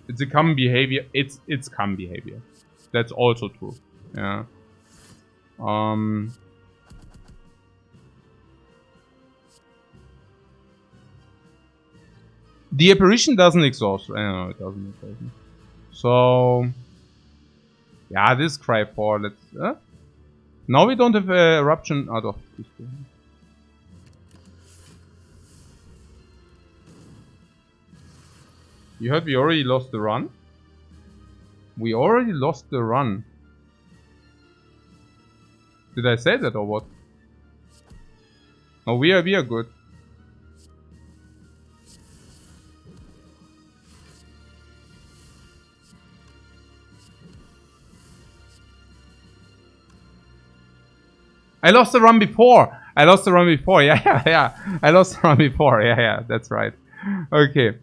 It's a common behavior. It's common behavior. That's also true. Yeah. The apparition doesn't exhaust. No, it doesn't. So, yeah, this cry for. Let's. Now we don't have eruption out of this. You heard we already lost the run? We already lost the run. Did I say that or what? No, we are good. I lost the run before. I lost the run before. Yeah. I lost the run before. Yeah. That's right. Okay.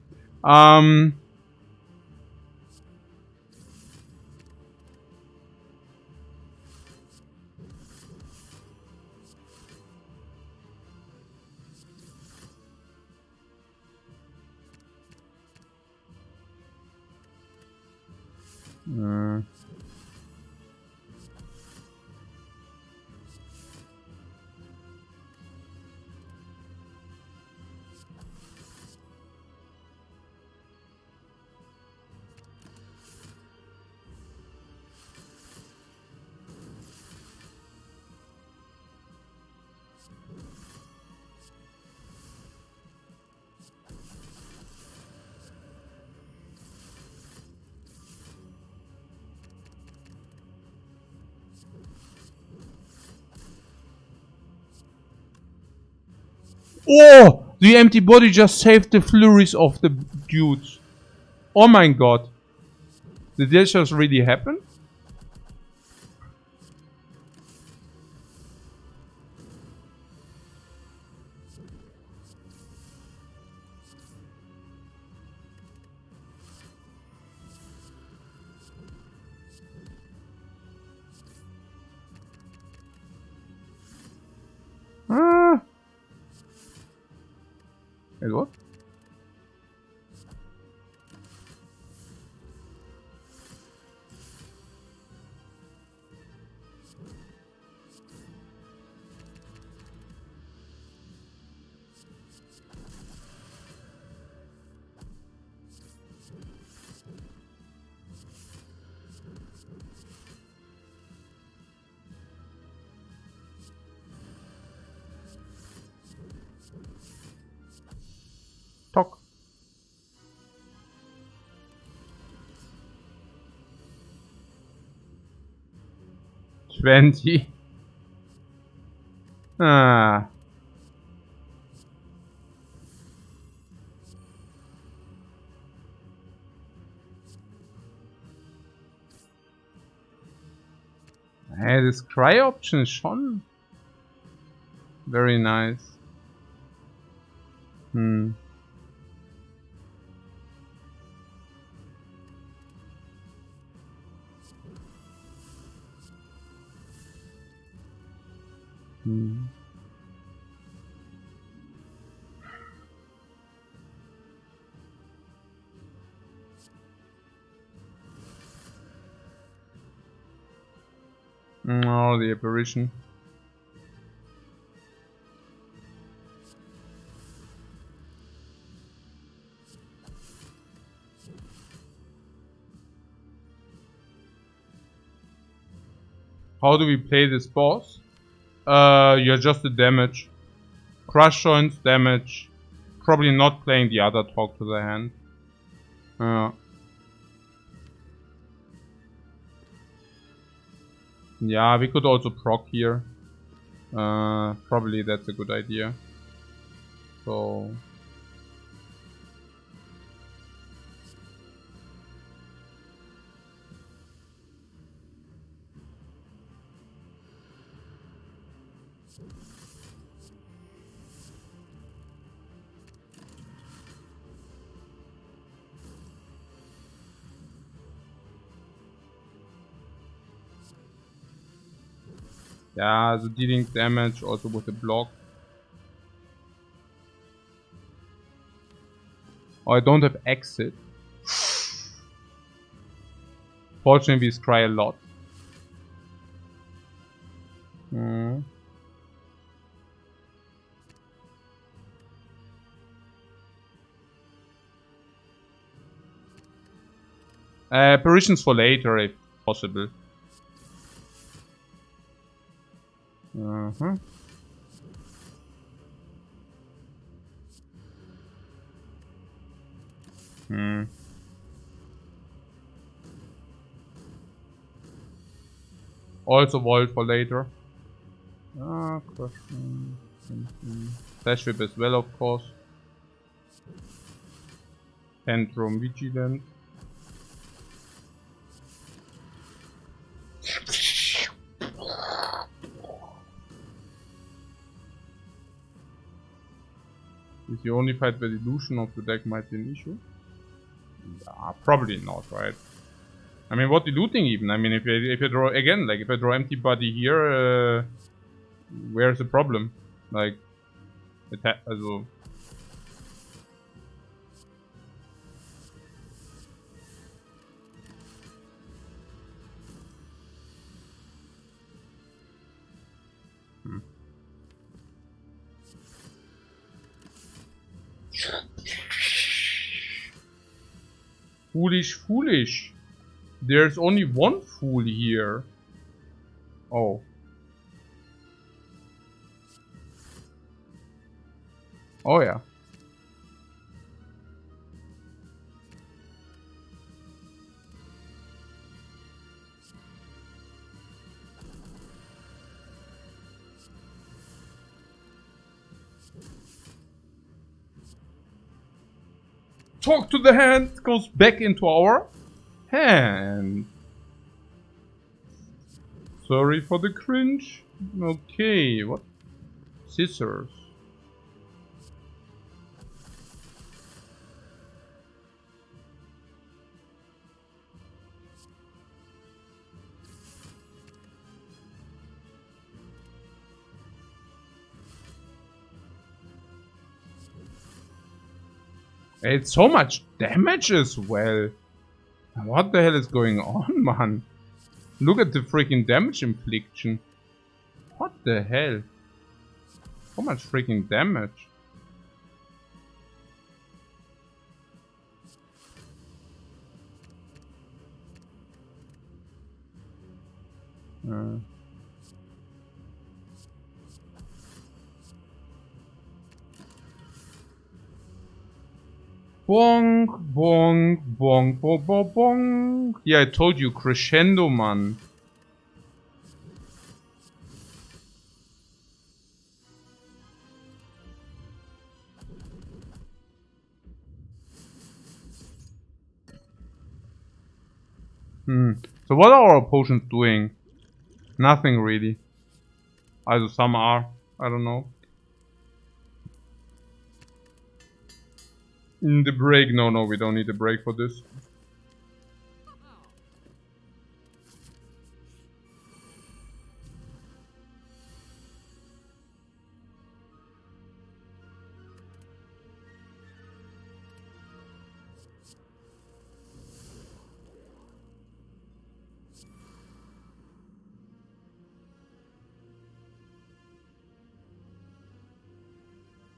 Oh! The empty body just saved the flurries of the dudes. Oh my god. Did this just really happen? Wait, what? Talk. 20. Ah. Hey, this cry option is schon very nice. Oh, the apparition. How do we play this boss? You're just the damage. Crush joints, damage. Probably not playing the other talk to the hand. Yeah, we could also proc here. Probably that's a good idea. So... Yeah, so dealing damage also with the block. Oh, I don't have exit. Fortunately, we scry a lot. Apparitions for later, if possible. Also Vault for later. Question. Flash Whip as well, of course. Tantrum Vigilant. Is the only fight where the illusion of the deck might be an issue? Probably not, right? I mean, what diluting even? I mean, if you draw again, like if I draw empty body here, where's the problem? Like, also. Foolish, foolish. There's only one fool here. Oh. Oh yeah. Talk to the hand goes back into our hand. Sorry for the cringe. Okay, what? Scissors. It's so much damage as well. What the hell is going on, man? Look at the freaking damage infliction. What the hell? So much freaking damage. Bonk, bonk, bonk, bonk, bonk, bonk. Yeah, I told you, crescendo, man. So what are our opponents doing? Nothing really. Also some are. I don't know. In the break, no, we don't need a break for this.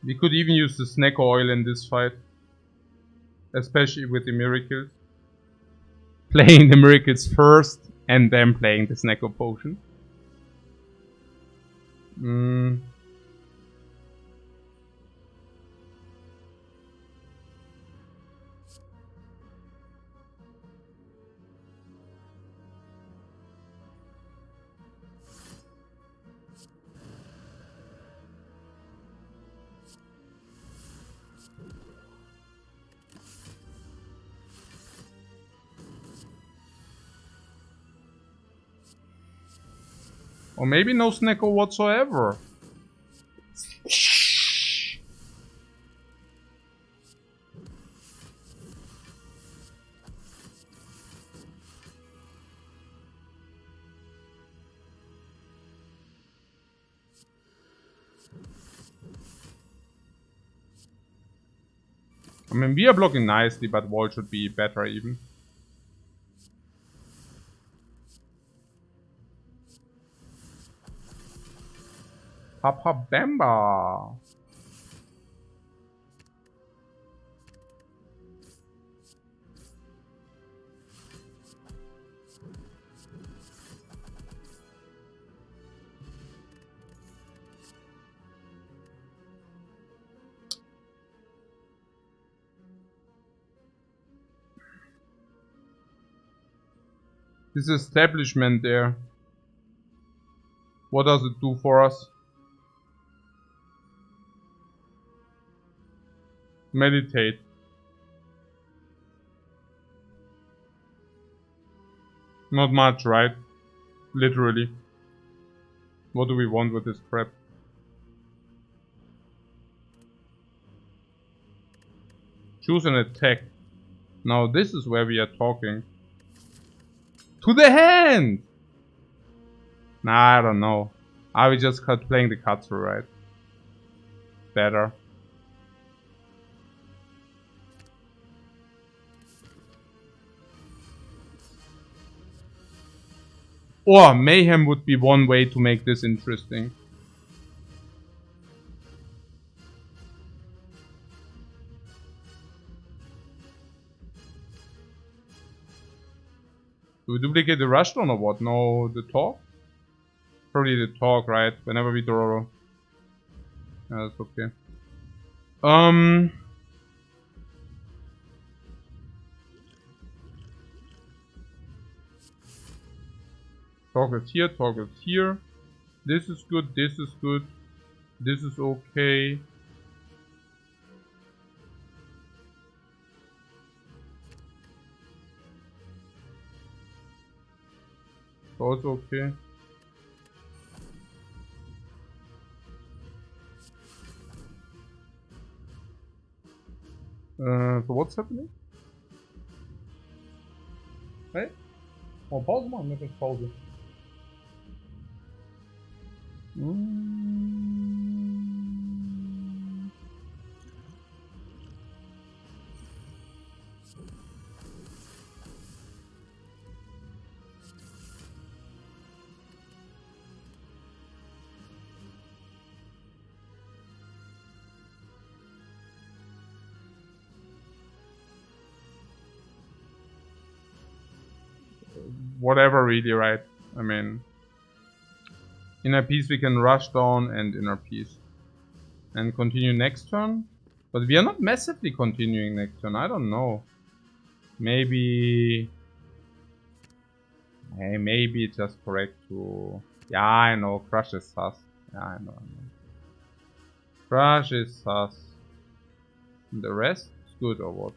We could even use the snack oil in this fight. Especially with the miracles. Playing the miracles first and then playing the snack potion. Or maybe no Snecko whatsoever. I mean, we are blocking nicely, but wall should be better even. Papa Bamba. This establishment there. What does it do for us? Meditate. Not much, right? Literally. What do we want with this crap? Choose an attack. Now this is where we are talking. To the hand! Nah, I don't know. Are we just playing the cards right? Better. Or Mayhem would be one way to make this interesting. Do we duplicate the Rushdown or what? No, the talk? Probably the talk, right? Whenever we draw. Yeah, that's okay. Talk is here, talk is here. This is good, this is good. This is okay. Also okay. So what's happening? Hey? Oh, Pause machen, wir machen Pause. Whatever, really, right? I mean, inner peace we can rush down and inner peace. And continue next turn. But we are not massively continuing next turn, I don't know. Maybe... Hey, maybe it's just correct to... Yeah, I know, Crush is sus. Yeah, I know. Crush is sus. And the rest is good or what?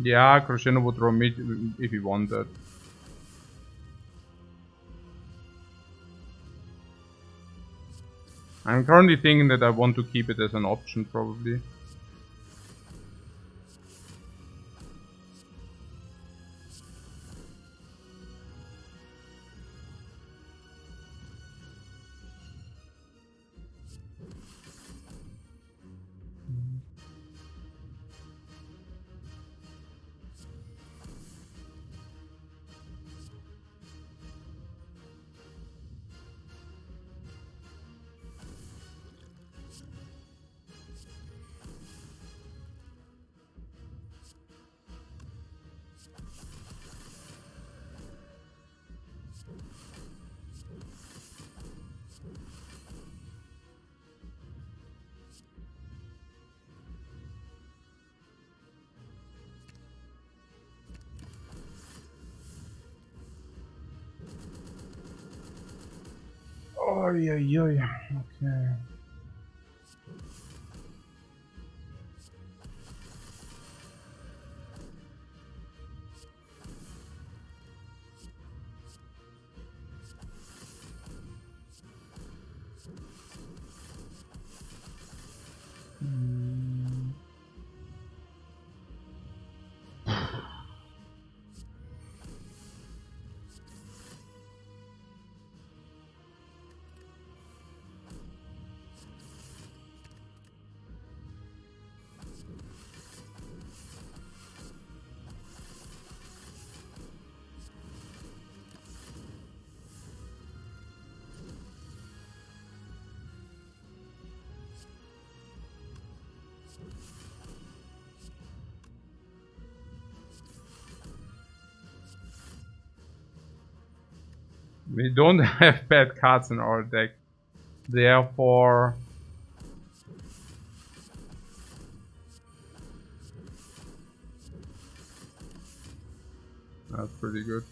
Yeah, Crescendo would draw mid if he wanted. I'm currently thinking that I want to keep it as an option, probably. Oy, oy, oy. Okay. We don't have bad cards in our deck, therefore that's pretty good.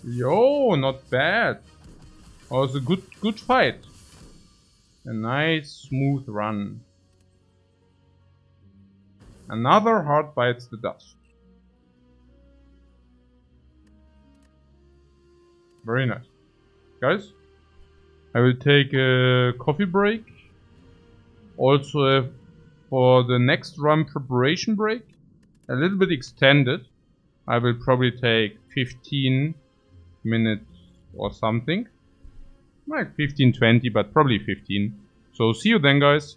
Yo, not bad. Oh, it was a good fight. A nice smooth run. Another heart bites the dust. Very nice. Guys, I will take a coffee break. Also for the next run preparation break, a little bit extended. I will probably take 15 minutes or something. Like 15, 20, but probably 15. So see you then, guys.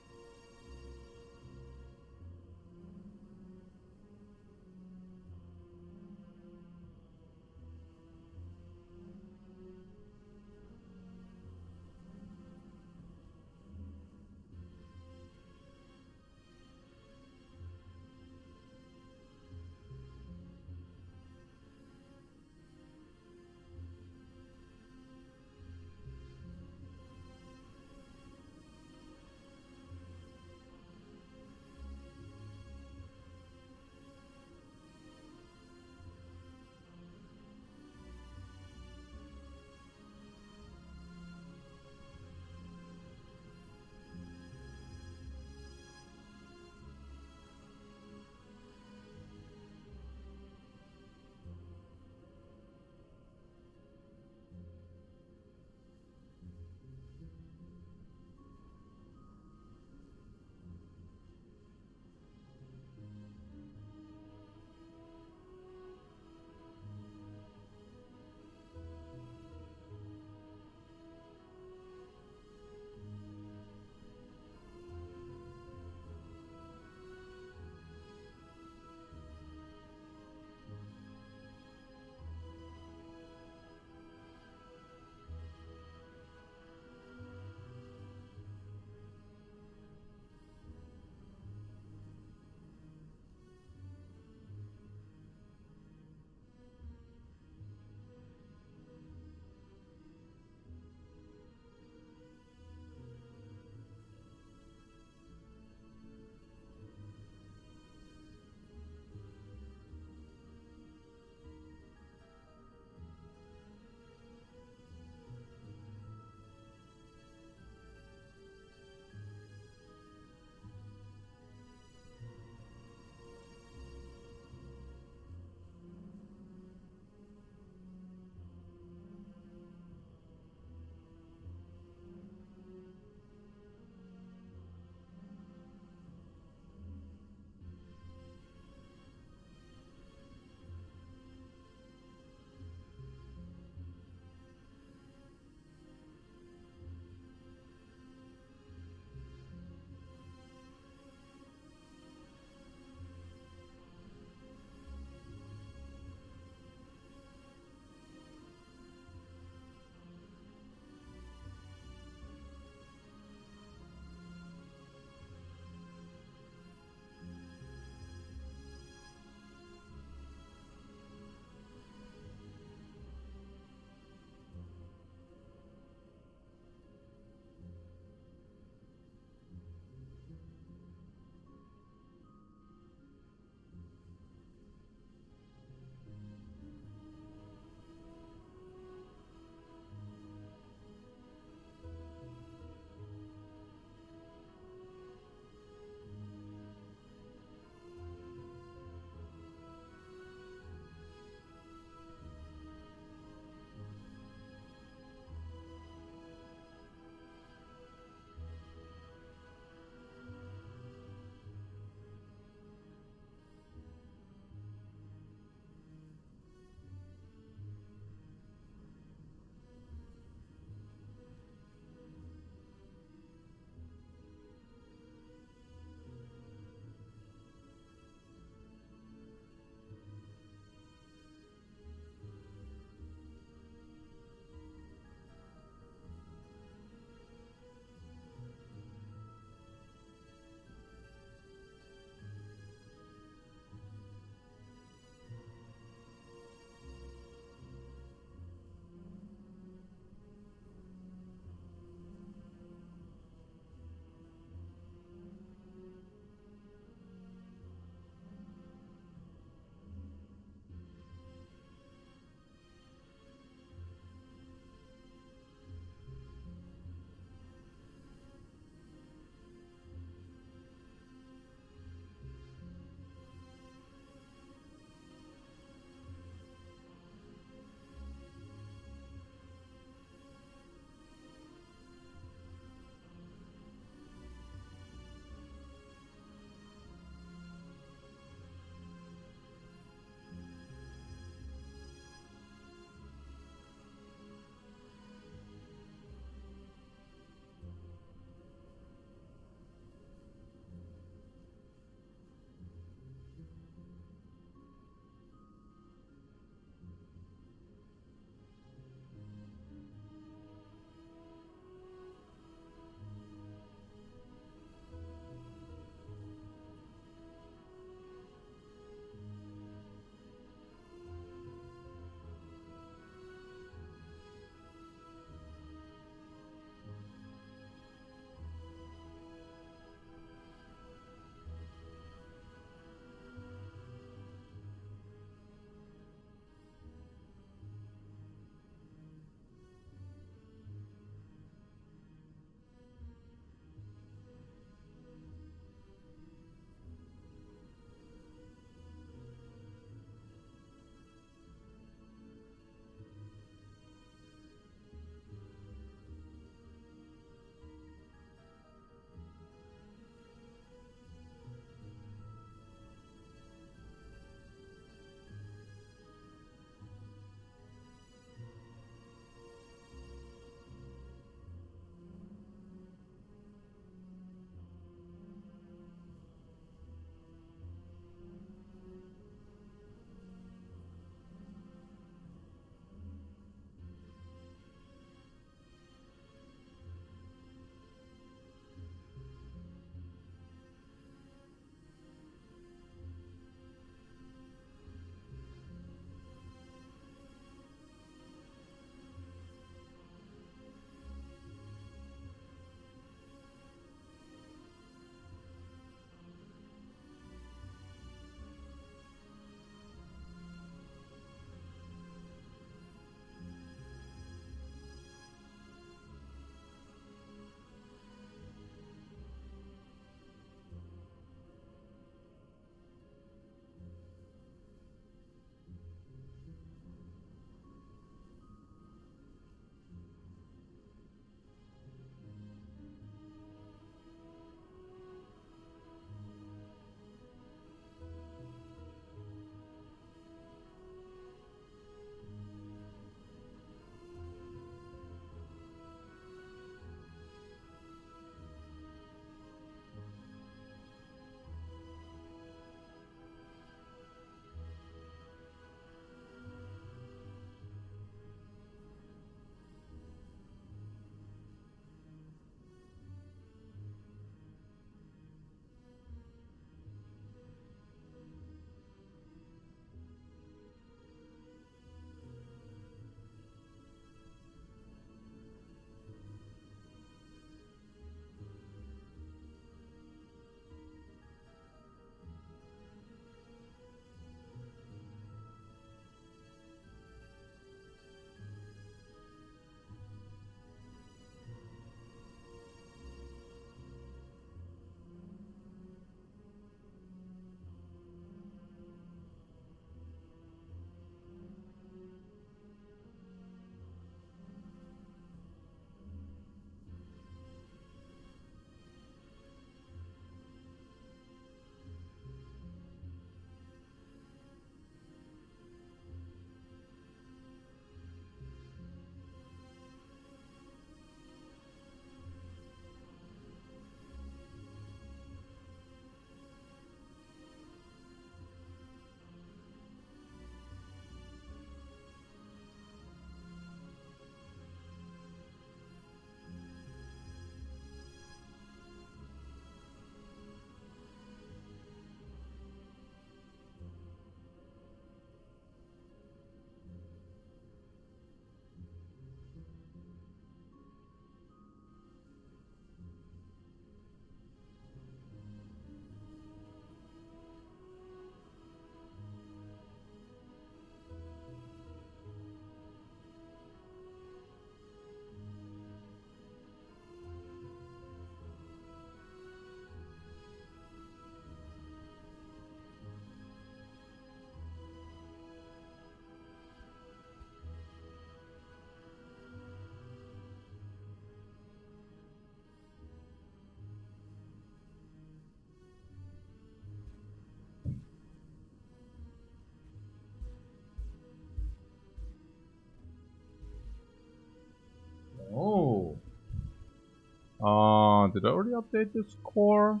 did I already update the score?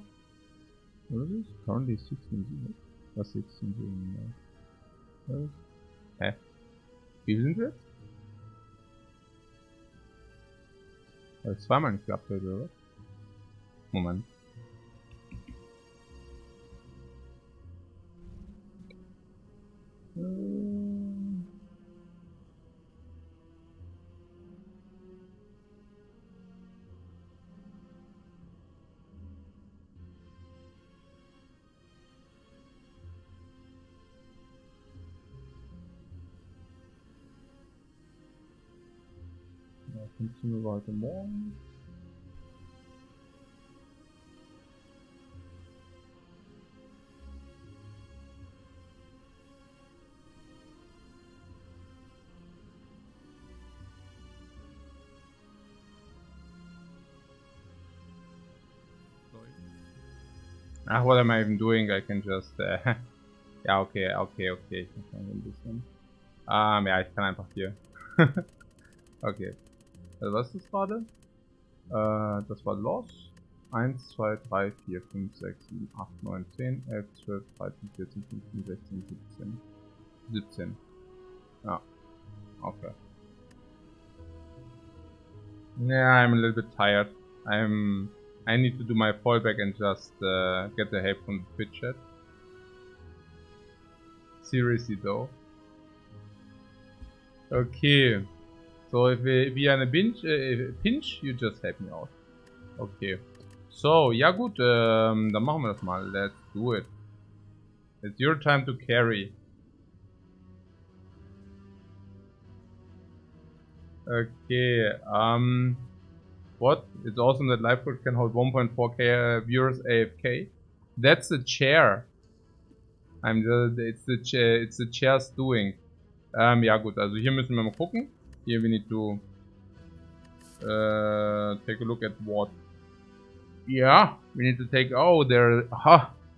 What is this? Currently 16. Was 16. Hä? Wie sind wir jetzt? Das ist zweimal nicht geupdatet, oder? Moment. Ja, 15 Uhr war heute Morgen. Ach, what am I even doing? I can just, ja, okay, ich muss mal ein bisschen. Ja, ich kann einfach hier. Okay. Also was ist das gerade? Das war Loss. 1, 2, 3, 4, 5, 6, 7, 8, 9, 10, 11, 12, 13, 14, 15, 16, 17. 17. Ja. Okay. Yeah, I'm a little bit tired. I need to do my fallback and just get the help from the Twitch chat. Seriously though. Okay. So if we are in a pinch, you just help me out. Okay. So, ja gut, dann machen wir das mal. Let's do it. It's your time to carry. Okay, what? It's awesome that Lifecoach can hold 1.4k viewers AFK. That's the chair. It's the chair's doing. Ja gut, also hier müssen wir mal gucken. Here we need to take a look at what. Yeah, we need to take, oh, there,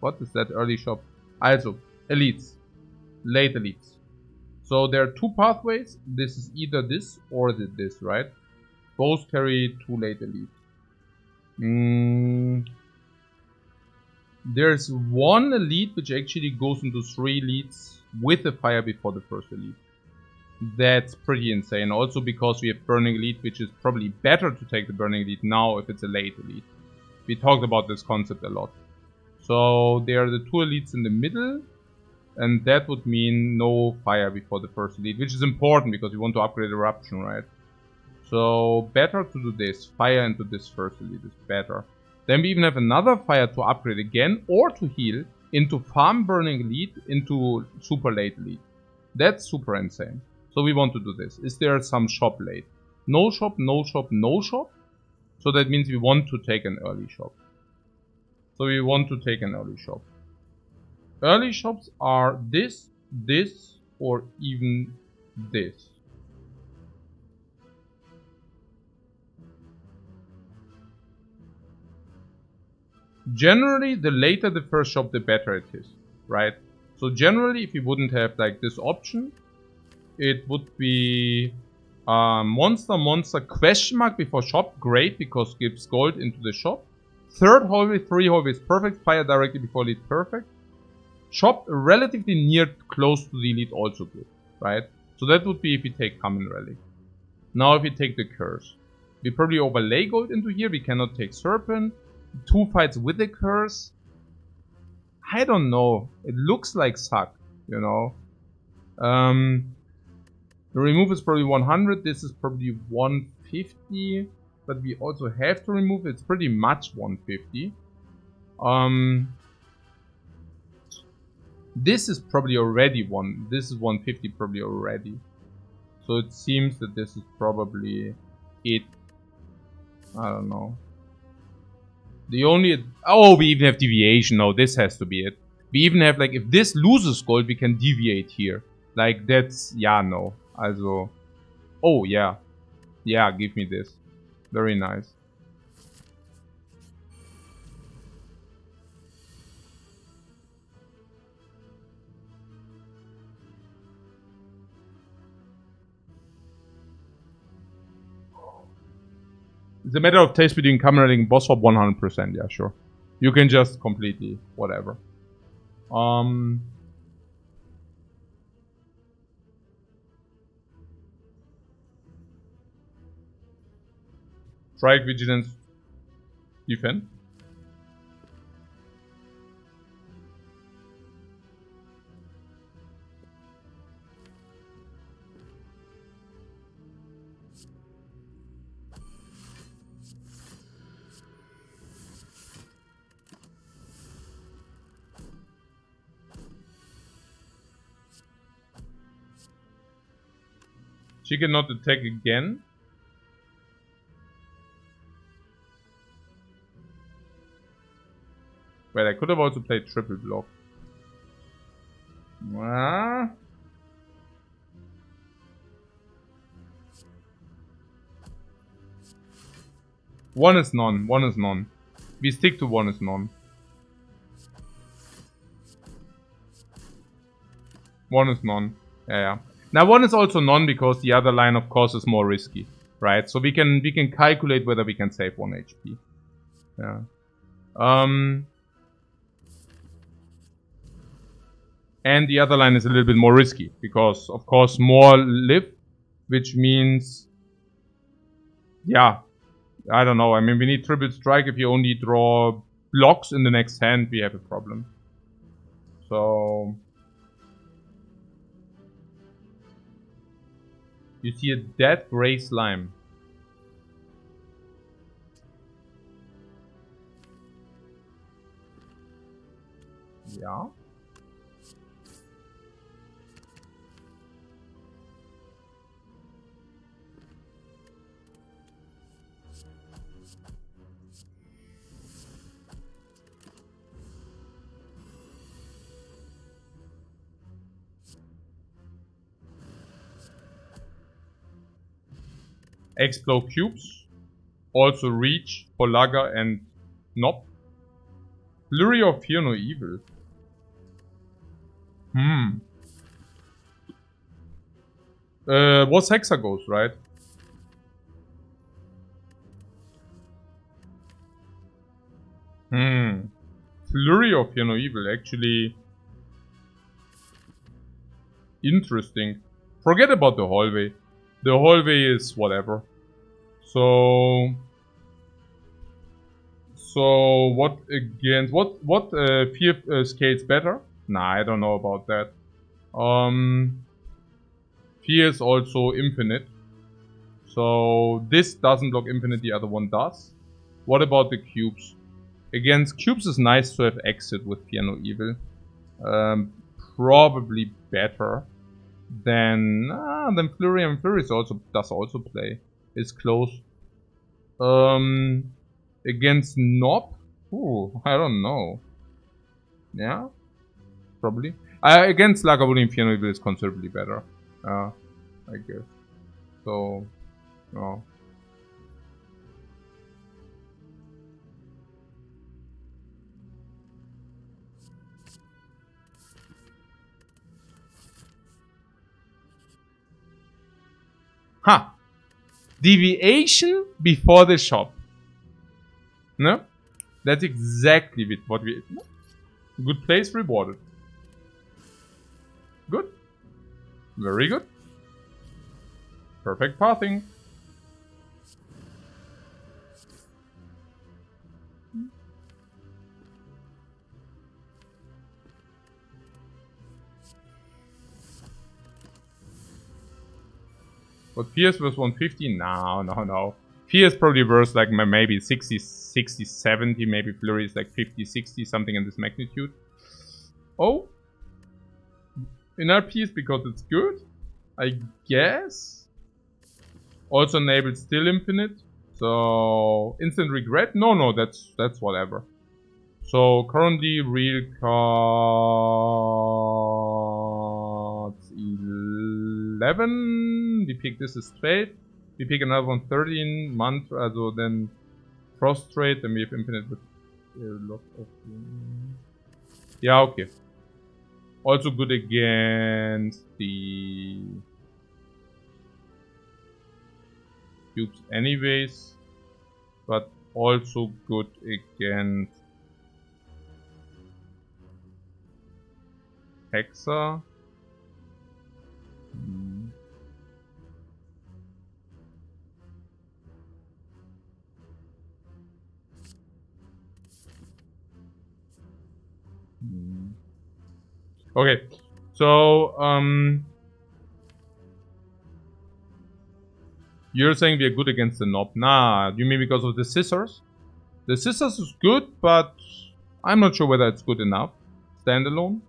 what is that early shop? Also, elites, late elites. So there are two pathways. This is either this or this, right? Both carry 2 late elites. There's one elite which actually goes into 3 elites with a fire before the first elite. That's pretty insane. Also because we have burning elite, which is probably better to take the burning elite now if it's a late elite. We talked about this concept a lot. So there are the 2 elites in the middle, and that would mean no fire before the first elite, which is important because we want to upgrade eruption, right? So better to do this, fire into this first elite is better. Then we even have another fire to upgrade again or to heal into farm burning elite into super late elite. That's super insane. So we want to do this. Is there some shop late? No shop, no shop, no shop. So that means we want to take an early shop. So we want to take an early shop. Early shops are this, this, or even this. Generally, the later the first shop, the better it is, right? So generally, if you wouldn't have like this option, it would be monster question mark before shop, great, because gives gold into the shop. Third hallway, 3 hallways, perfect. Fire directly before elite, perfect. Shop relatively near, close to the elite, also good, right? So that would be if we take common relic. Now if we take the curse, we probably overlay gold into here. We cannot take serpent. 2 fights with the curse. I don't know. It looks like suck, you know. The remove is probably 100. This is probably 150. But we also have to remove. It's pretty much 150. This is probably already this is 150 probably already. So it seems that this is probably it. I don't know. The only, oh, we even have deviation. No, this has to be it. We even have, like, if this loses gold, we can deviate here. Like, that's, yeah, no. Also, oh, yeah. Yeah, give me this. Very nice. It's a matter of taste between camerating and boss swap 100%, yeah, sure. You can just completely, whatever. Strike, vigilance, defend. She cannot attack again. Well, I could have also played triple block. One is none. One is none. We stick to one is none. One is none. Yeah. Now one is also none because the other line, of course, is more risky, right? So we can calculate whether we can save 1 HP. Yeah. And the other line is a little bit more risky because, of course, more live, which means, yeah, I don't know. I mean, we need triple strike. If you only draw blocks in the next hand, we have a problem. So you see a dead gray slime. Yeah. Explode cubes. Also reach for Laga and Knob. Flurry of Fear No Evil. Was Hexaghost, right? Flurry of Fear No Evil, actually interesting. Forget about the hallway. The hallway is whatever. So what against what fear scales better? Nah, I don't know about that. Fear is also infinite. So this doesn't block infinite, the other one does. What about the cubes? Against cubes is nice to have exit with Fear No Evil. Probably better than Flurry, and Flurry does also play. It's close. Against Knob? Ooh, I don't know. Yeah, probably. Against Lagavulin and Fear No Evil is considerably better. I guess. So, no. Ha! Deviation before the shop. No? That's exactly what we... Good place rewarded. Good. Very good. Perfect pathing. But Pierce was 150? No. Pierce probably worth like maybe 60, 70, maybe Flurry is like 50, 60, something in this magnitude. Oh. In our piece because it's good, I guess. Also enabled still infinite. So instant regret? No, that's whatever. So currently real cards 11. We pick this as 12. We pick another one 13. Mantra, also then prostrate, then we have infinite with lot of. Yeah, okay. Also good against the cubes anyways. but also good against Hexa. Okay, so you're saying we are good against the knob. Nah, you mean because of the scissors? The scissors is good, but I'm not sure whether it's good enough. Standalone.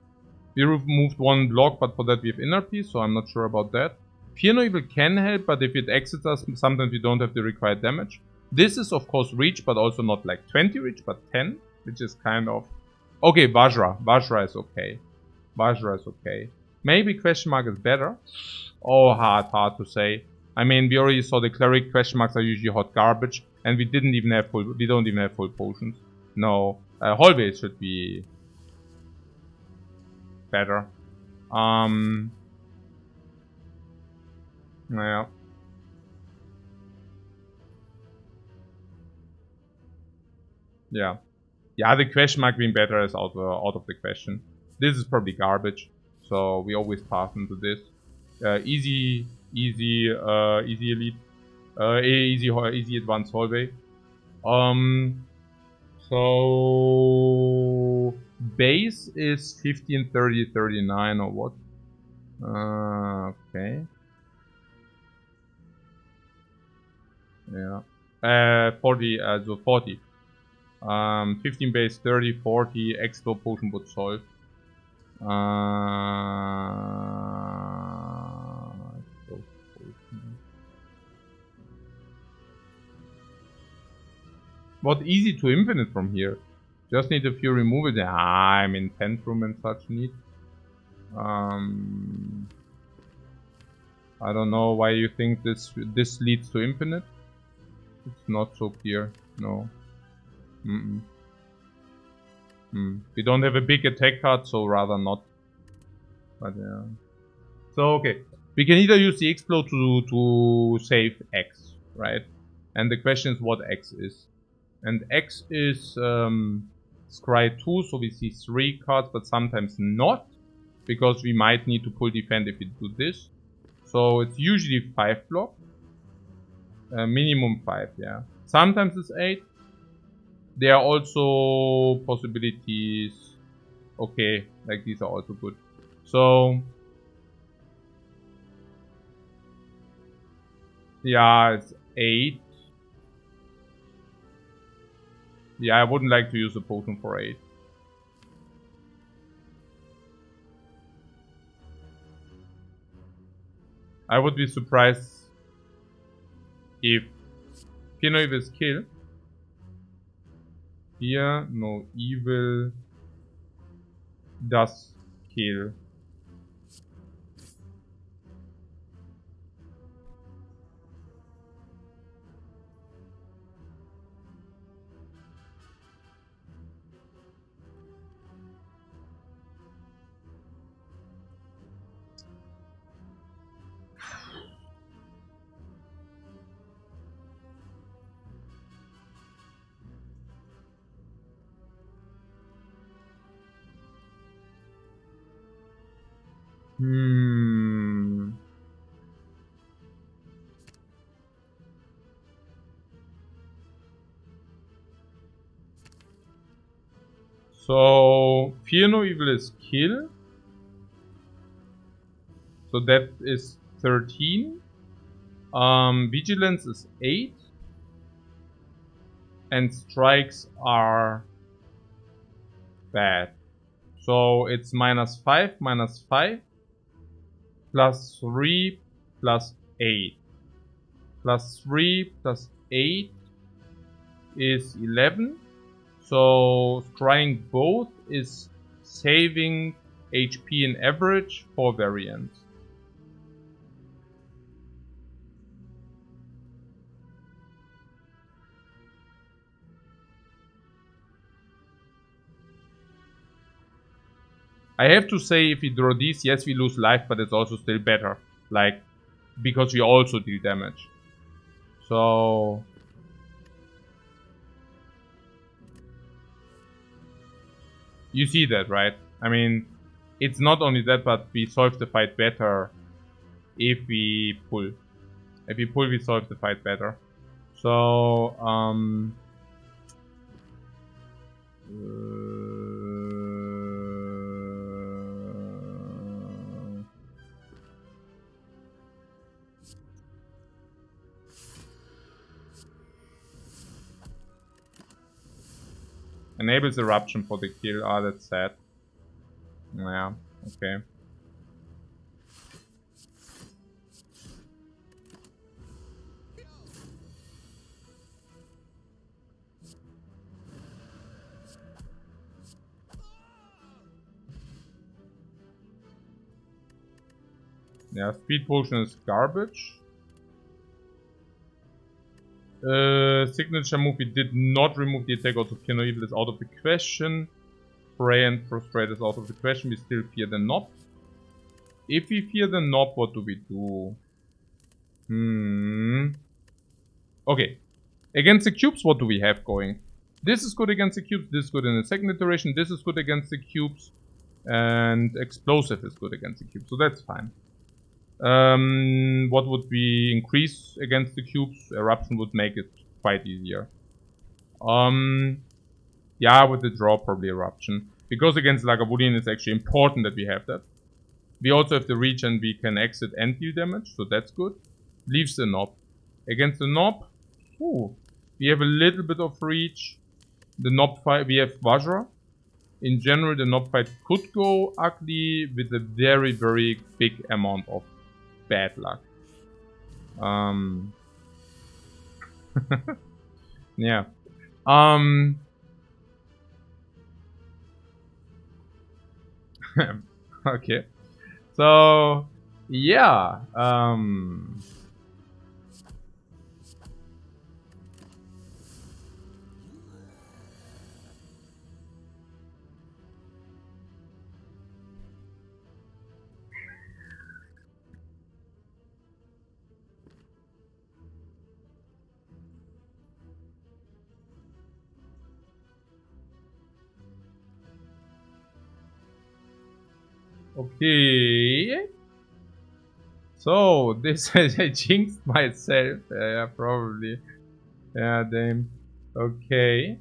We removed one block, but for that we have inner peace, so I'm not sure about that. Fear No Evil can help, but if it exits us, sometimes we don't have the required damage. This is of course reach, but also not like 20 reach, but 10, which is kind of... Okay, Vajra. Vajra is okay. Vajra is okay. Maybe question mark is better. Oh, hard to say. I mean, we already saw the cleric question marks are usually hot garbage, and we don't even have full potions. No, hallway should be better. Yeah. Yeah. Yeah, the question mark being better is out of the question. This is probably garbage, so we always pass into this. Easy elite, easy advanced hallway. So base is 15, 30, 39 or what? Okay. Yeah. 40, so 40. 15 base, 30, 40, extra potion would solve. What easy to infinite from here? Just need a few removals. I mean, Tantrum and such need. I don't know why you think this leads to infinite. It's not so clear. No. We don't have a big attack card, so rather not. But yeah. So okay, we can either use the explode to save X, right? And the question is what X is. And X is Scry 2, so we see 3 cards, but sometimes not. Because we might need to pull defend if we do this. So it's usually 5 block. Minimum 5, yeah. Sometimes it's 8. There are also possibilities. Okay, like these are also good. So yeah, it's 8. Yeah, I wouldn't like to use a potion for 8. I would be surprised if Fear No Evil is kill. Fear No Evil does kill. So Fear No Evil is kill. So that is 13. Vigilance is 8. And strikes are bad. So it's -5, -5, +3, +8. +3 +8 is 11. So trying both is saving HP in average for variants. I have to say, if we draw these, yes, we lose life, but it's also still better. Like, because we also deal damage. So You see that, right? I mean, it's not only that, but we solve the fight better if we pull. If we pull, we solve the fight better. So, enables eruption for the kill. Ah, that's sad. Yeah, okay. Yeah, speed potion is garbage. Signature move, we did not remove the attack, also Fear No Evil is out of the question. Pray and Prostrate is out of the question, we still fear the knob. If we fear the knob, what do we do? Okay. Against the cubes, what do we have going? This is good against the cubes, this is good in the second iteration, this is good against the cubes. And explosive is good against the cubes, so that's fine. What would we increase against the cubes? Eruption would make it quite easier. Yeah, with the draw, probably Eruption. Because against Lagavulin, it's actually important that we have that. We also have the reach and we can exit and deal damage, so that's good. Leaves the knob. Against the knob, we have a little bit of reach. The knob fight, we have Vajra. In general, the knob fight could go ugly with a very, very big amount of bad luck. Yeah. Okay. So, yeah. Okay. So, this I jinxed myself. Yeah, probably. Yeah, damn. Okay.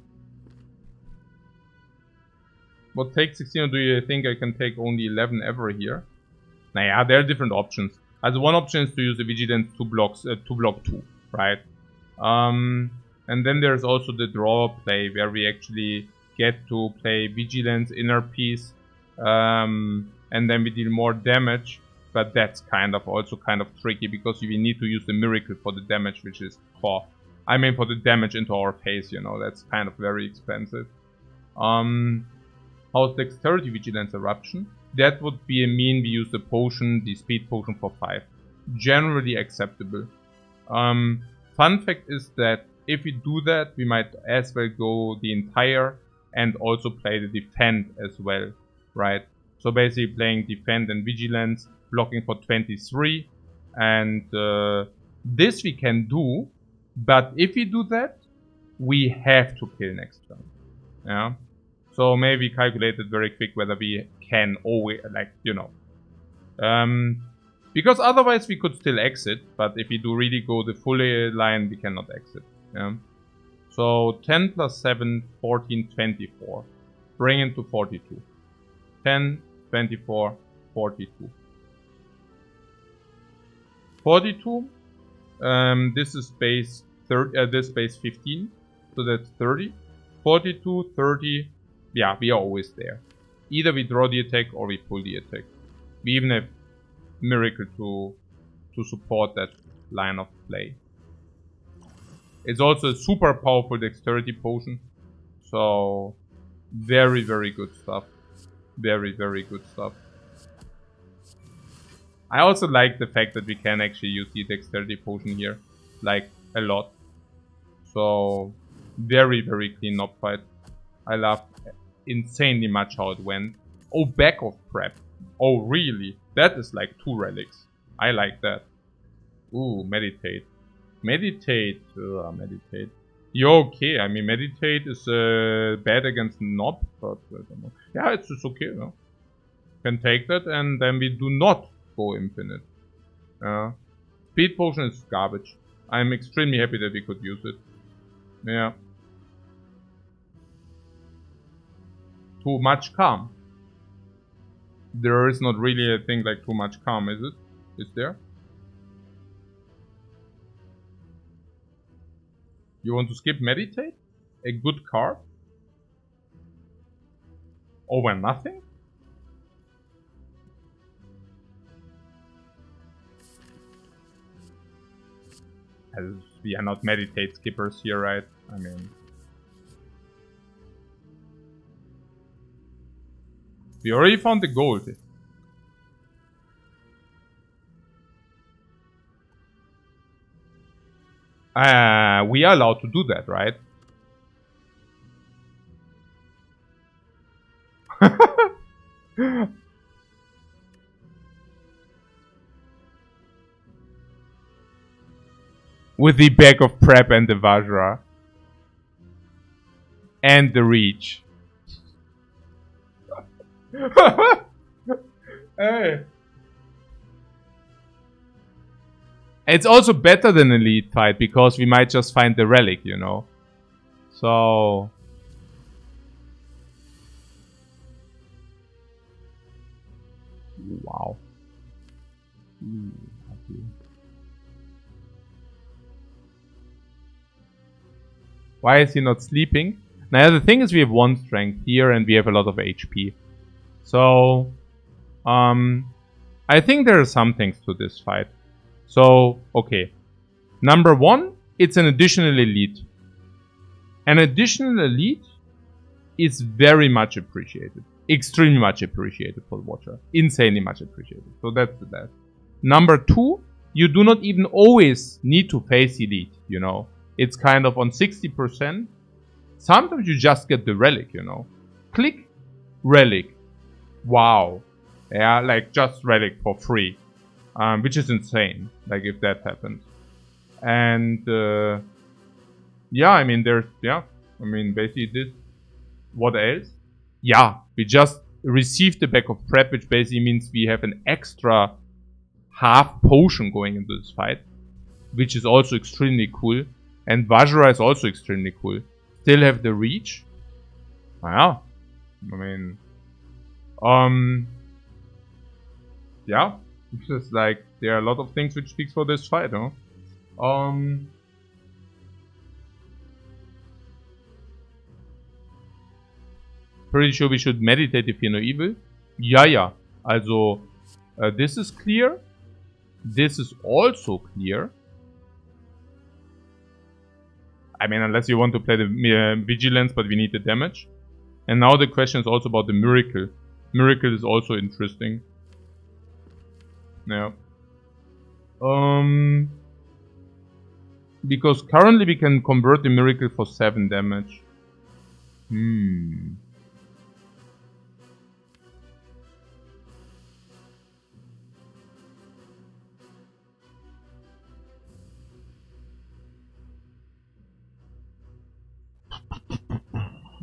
What take 16 or do you think I can take only 11 ever here? Naja, there are different options. Also one option is to use the Vigilance to block 2, right? And then there's also the draw play where we actually get to play Vigilance, Inner Peace, and then we deal more damage. But that's also kind of tricky because we need to use the Miracle for the damage, which is core. I mean for the damage into our face, you know, that's kind of very expensive. How's Dexterity, Vigilance, Eruption? That would be a mean we use the potion, the speed potion for 5. Generally acceptable. Fun fact is that if we do that, we might as well go the entire and also play the defend as well, right? So basically playing defend and vigilance, blocking for 23, and this we can do, but if we do that, we have to kill next turn, yeah? So maybe calculate it very quick whether we can always, like, you know. Because otherwise we could still exit, but if we do really go the full line, we cannot exit. Yeah. So 10 plus 7, 14, 24. Bring it to 42. 10, 24, 42. 42. This is base 30. This base 15. So that's 30. 42, 30. Yeah, we are always there. Either we draw the attack or we pull the attack. We even have Miracle to support that line of play. It's also a super powerful dexterity potion. So very, very good stuff. Very, very good stuff. I also like the fact that we can actually use the dexterity potion here. Like, a lot. So very, very clean knob fight. I love insanely much how it went. Oh, back off prep. Oh, really? That is like 2 relics. I like that. Ooh, meditate. Meditate. Meditate. You're okay. I mean, meditate is bad against Nob, but I don't know. Yeah, it's just okay, no? Can take that, and then we do not go infinite. Speed potion is garbage. I'm extremely happy that we could use it. Yeah. Too much calm. There is not really a thing like too much calm, is it? Is there? You want to skip meditate? A good card? Over nothing? As we are not meditate skippers here, right? I mean... We already found the gold. We are allowed to do that, right? With the bag of prep and the Vajra. And the reach. Hey. It's also better than elite fight because we might just find the relic, you know. So... Wow. Why is he not sleeping? Now the thing is we have 1 strength here and we have a lot of HP. So... I think there are some things to this fight. So, okay. Number 1, it's an additional elite. An additional elite is very much appreciated. Extremely much appreciated for the Watcher. Insanely much appreciated. So that's that. Number 2, you do not even always need to face elite, you know. It's kind of on 60%. Sometimes you just get the relic, you know. Click, relic. Wow. Yeah, like just relic for free. Which is insane, like if that happens. And yeah, I mean basically this. What else? Yeah, we just received the bag of prep, which basically means we have an extra half potion going into this fight, which is also extremely cool. And Vajra is also extremely cool. Still have the reach. Wow. I mean, yeah. It's just like, there are a lot of things which speaks for this fight, huh? Pretty sure we should meditate if you're no evil. Yeah. Also, this is clear. This is also clear. I mean, unless you want to play the vigilance, but we need the damage. And now the question is also about the miracle. Miracle is also interesting. Yeah. Because currently we can convert the miracle for 7 damage.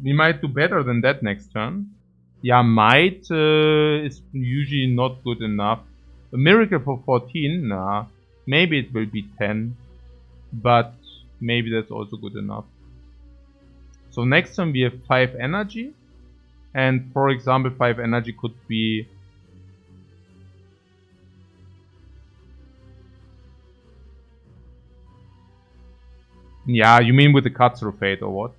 We might do better than that next turn. Yeah, might is usually not good enough. A miracle for 14? Nah. Maybe it will be 10. But maybe that's also good enough. So next turn we have 5 energy. And for example, 5 energy could be... Yeah, you mean with the cut through fate or what?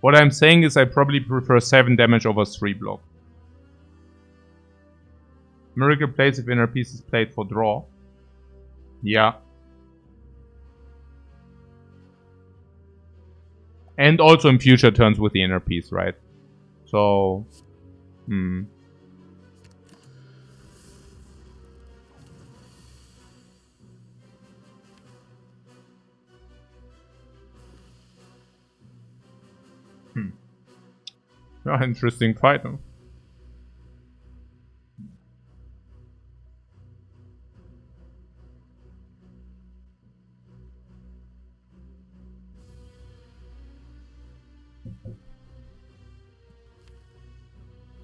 What I'm saying is I probably prefer 7 damage over 3 block. Miracle plays if inner piece is played for draw. Yeah. And also in future turns with the inner piece, right? So... Yeah, interesting fight, huh?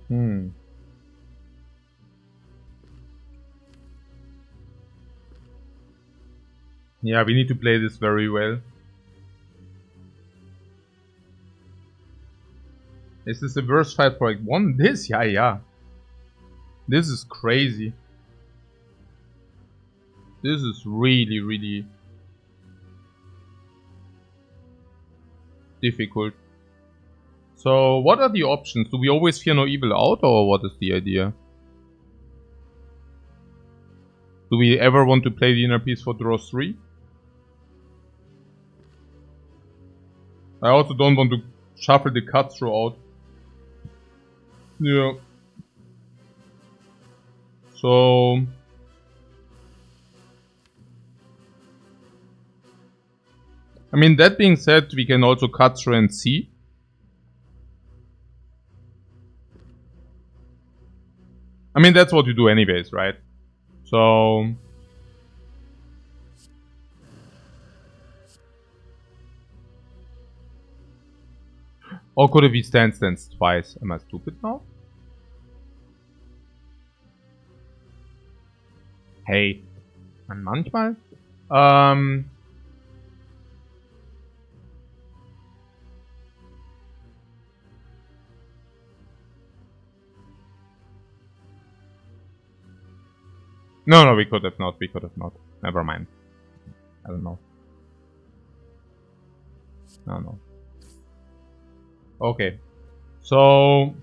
Hmm. Yeah, we need to play this very well. Is this a worst fight for like one? This? Yeah, yeah. This is crazy. This is really, really difficult. So, what are the options? Do we always fear no evil out, or what is the idea? Do we ever want to play the inner piece for draw 3? I also don't want to shuffle the cut throughout. Yeah. So... I mean, that being said, we can also cut through and see. I mean, that's what you do anyways, right? So... Or could it be stands twice? Am I stupid now? Hey. Manchmal? No, we could have not. We could have not. Never mind. I don't know. No. Okay. So...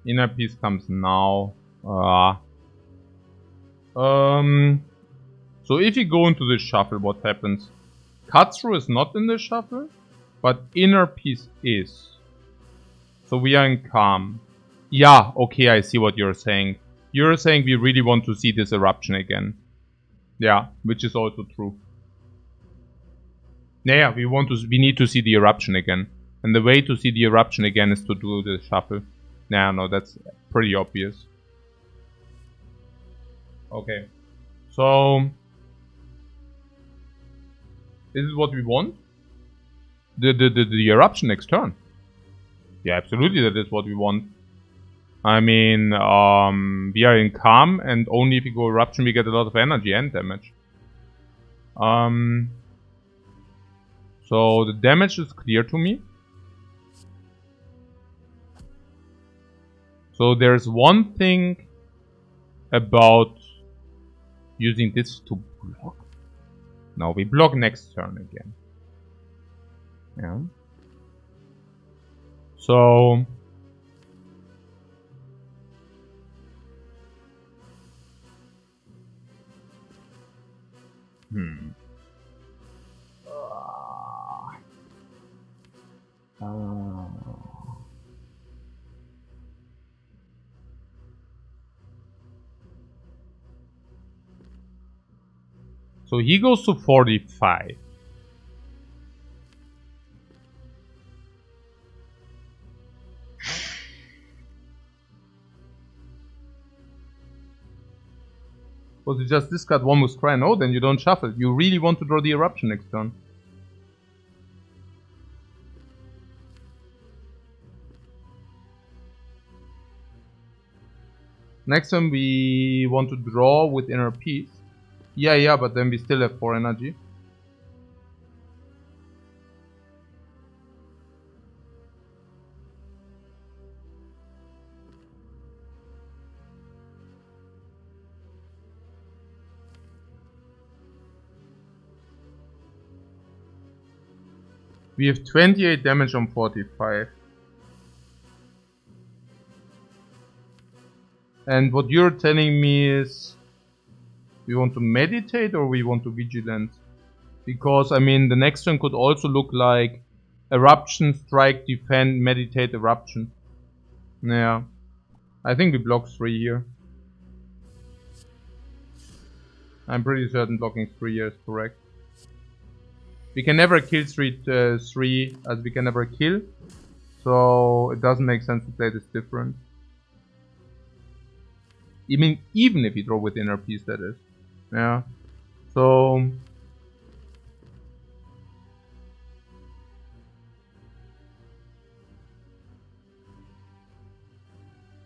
Inner piece comes now. So if you go into the shuffle, what happens? Cut through is not in the shuffle, but inner piece is. So we are in calm. Yeah, okay, I see what you're saying. You're saying we really want to see this eruption again. Yeah, which is also true. Yeah, we need to see the eruption again. And the way to see the eruption again is to do the shuffle. Nah, no, that's pretty obvious. Okay. So... This is what we want? The eruption next turn. Yeah, absolutely that is what we want. I mean, we are in calm, and only if we go eruption we get a lot of energy and damage. So the damage is clear to me. So there's one thing about using this to block. No, we block next turn again. Yeah. So... So he goes to 45. Was you just discard one with Scry? No, then you don't shuffle. You really want to draw the eruption next turn. Next turn we want to draw with inner peace. Yeah, but then we still have 4 energy. We have 28 damage on 45. And what you're telling me is... We want to meditate or we want to vigilant? Because, I mean, the next turn could also look like... Eruption, strike, defend, meditate, eruption. Yeah. I think we block 3 here. I'm pretty certain blocking 3 here is correct. We can never kill 3 as we can never kill. So it doesn't make sense to play this different. I mean, even if you draw with inner piece, that is. Yeah. So...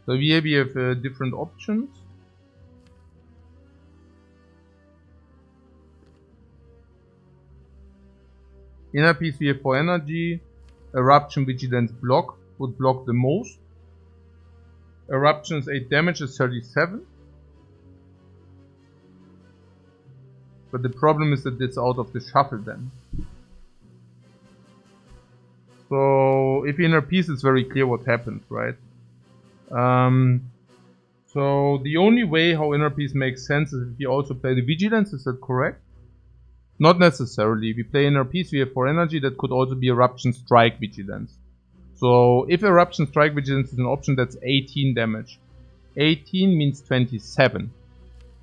So here we have different options. Inner Peace we have for energy. Eruption, Vigilance, block would block the most. Eruption is 8 damage, is 37. But the problem is that it's out of the shuffle then. So if Inner Peace, it's very clear what happens, right? So the only way how Inner Peace makes sense is if you also play the Vigilance, is that correct? Not necessarily. If we play Inner Peace, we have 4 energy, that could also be Eruption, Strike, Vigilance. So if Eruption, Strike, Vigilance is an option, that's 18 damage. 18 means 27.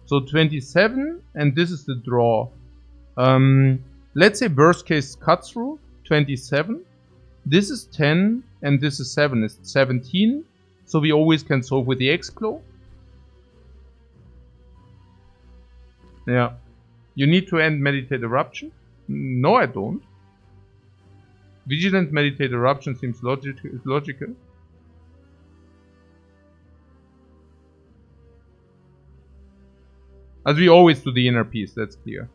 So 27, and this is the draw. Let's say worst case cut through, 27. This is 10, and this is 7, is 17. So we always can solve with the X-Claw. Yeah. You need to end Meditate Eruption? No, I don't. Vigilant Meditate Eruption seems logical. As we always do the Inner Peace, that's clear.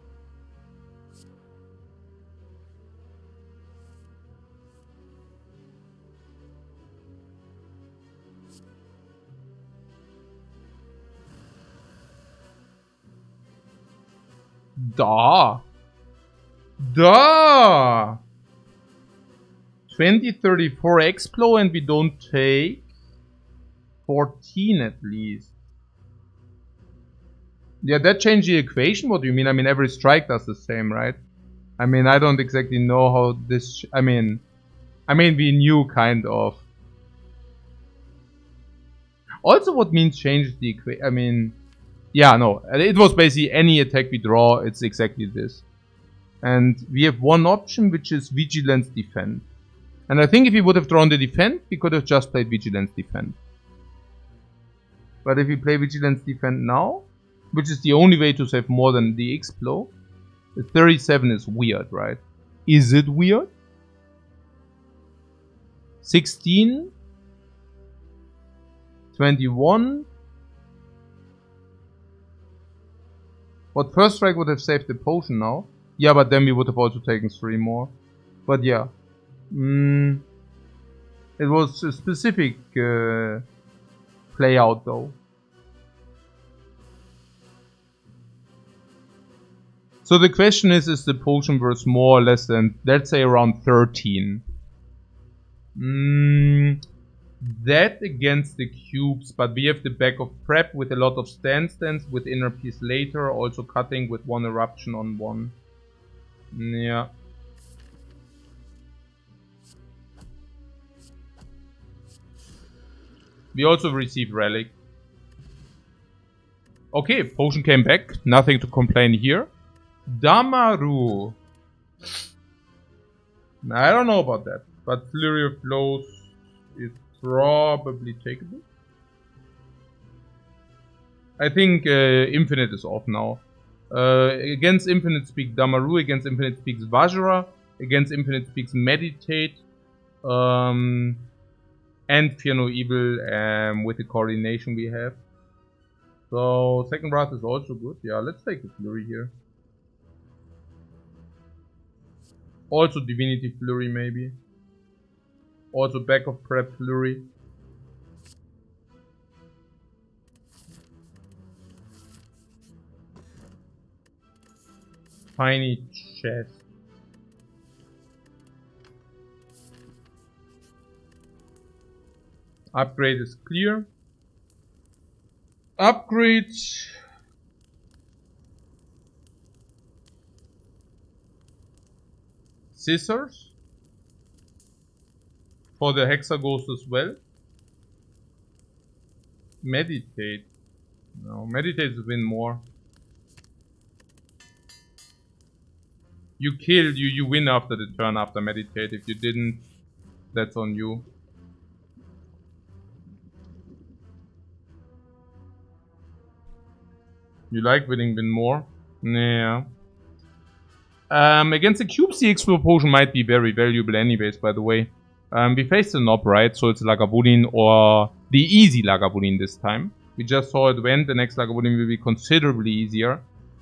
Da! 2034 Explo and we don't take 14 at least. Yeah, that changed the equation. What do you mean? I mean, every strike does the same, right? I mean, I don't exactly know how this... I mean, we knew kind of. Also, what means changes the equation? I mean... Yeah, no. It was basically any attack we draw, it's exactly this. And we have one option, which is Vigilance Defend. And I think if we would have drawn the Defend, we could have just played Vigilance Defend. But if we play Vigilance Defend now, which is the only way to save more than the X-Blow, the 37 is weird, right? Is it weird? 16, 21. What first strike would have saved the potion now? Yeah, but then we would have also taken 3 more. But yeah. It was a specific play out though. So the question is the potion worth more or less than, let's say, around 13? That against the cubes, but we have the back of prep with a lot of stands with Inner Peace later, also cutting with 1 eruption on 1. Yeah. We also received relic. Okay, potion came back, nothing to complain here. Damaru. I don't know about that, but Flurry of Blows is probably takeable. I think Infinite is off now. Against Infinite speaks Damaru, against Infinite speaks Vajra, against Infinite speaks Meditate, and Fear No Evil with the coordination we have. So Second Wrath is also good. Yeah, let's take the Flurry here. Also Divinity Flurry maybe. Also back of prep Flurry. Tiny chest. Upgrade is clear. Upgrade. Scissors. For the Hexaghost as well. Meditate. No, Meditate is win more. You kill, you win after the turn after Meditate. If you didn't, that's on you. You like winning win more? Yeah. Against the cubes, the Explore Potion might be very valuable anyways, by the way. We faced the Nob, right? So it's Lagavulin or the easy Lagavulin this time. We just saw it went. The next Lagavulin will be considerably easier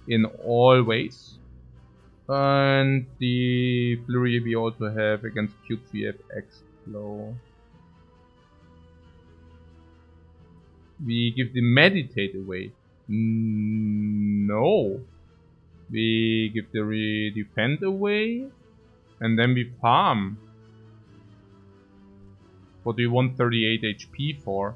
in all ways. And the Flurry we also have against cubes we have X-Flow. We give the Meditate away. No. We give the Defend away. And then we farm. What do you want 38 HP for?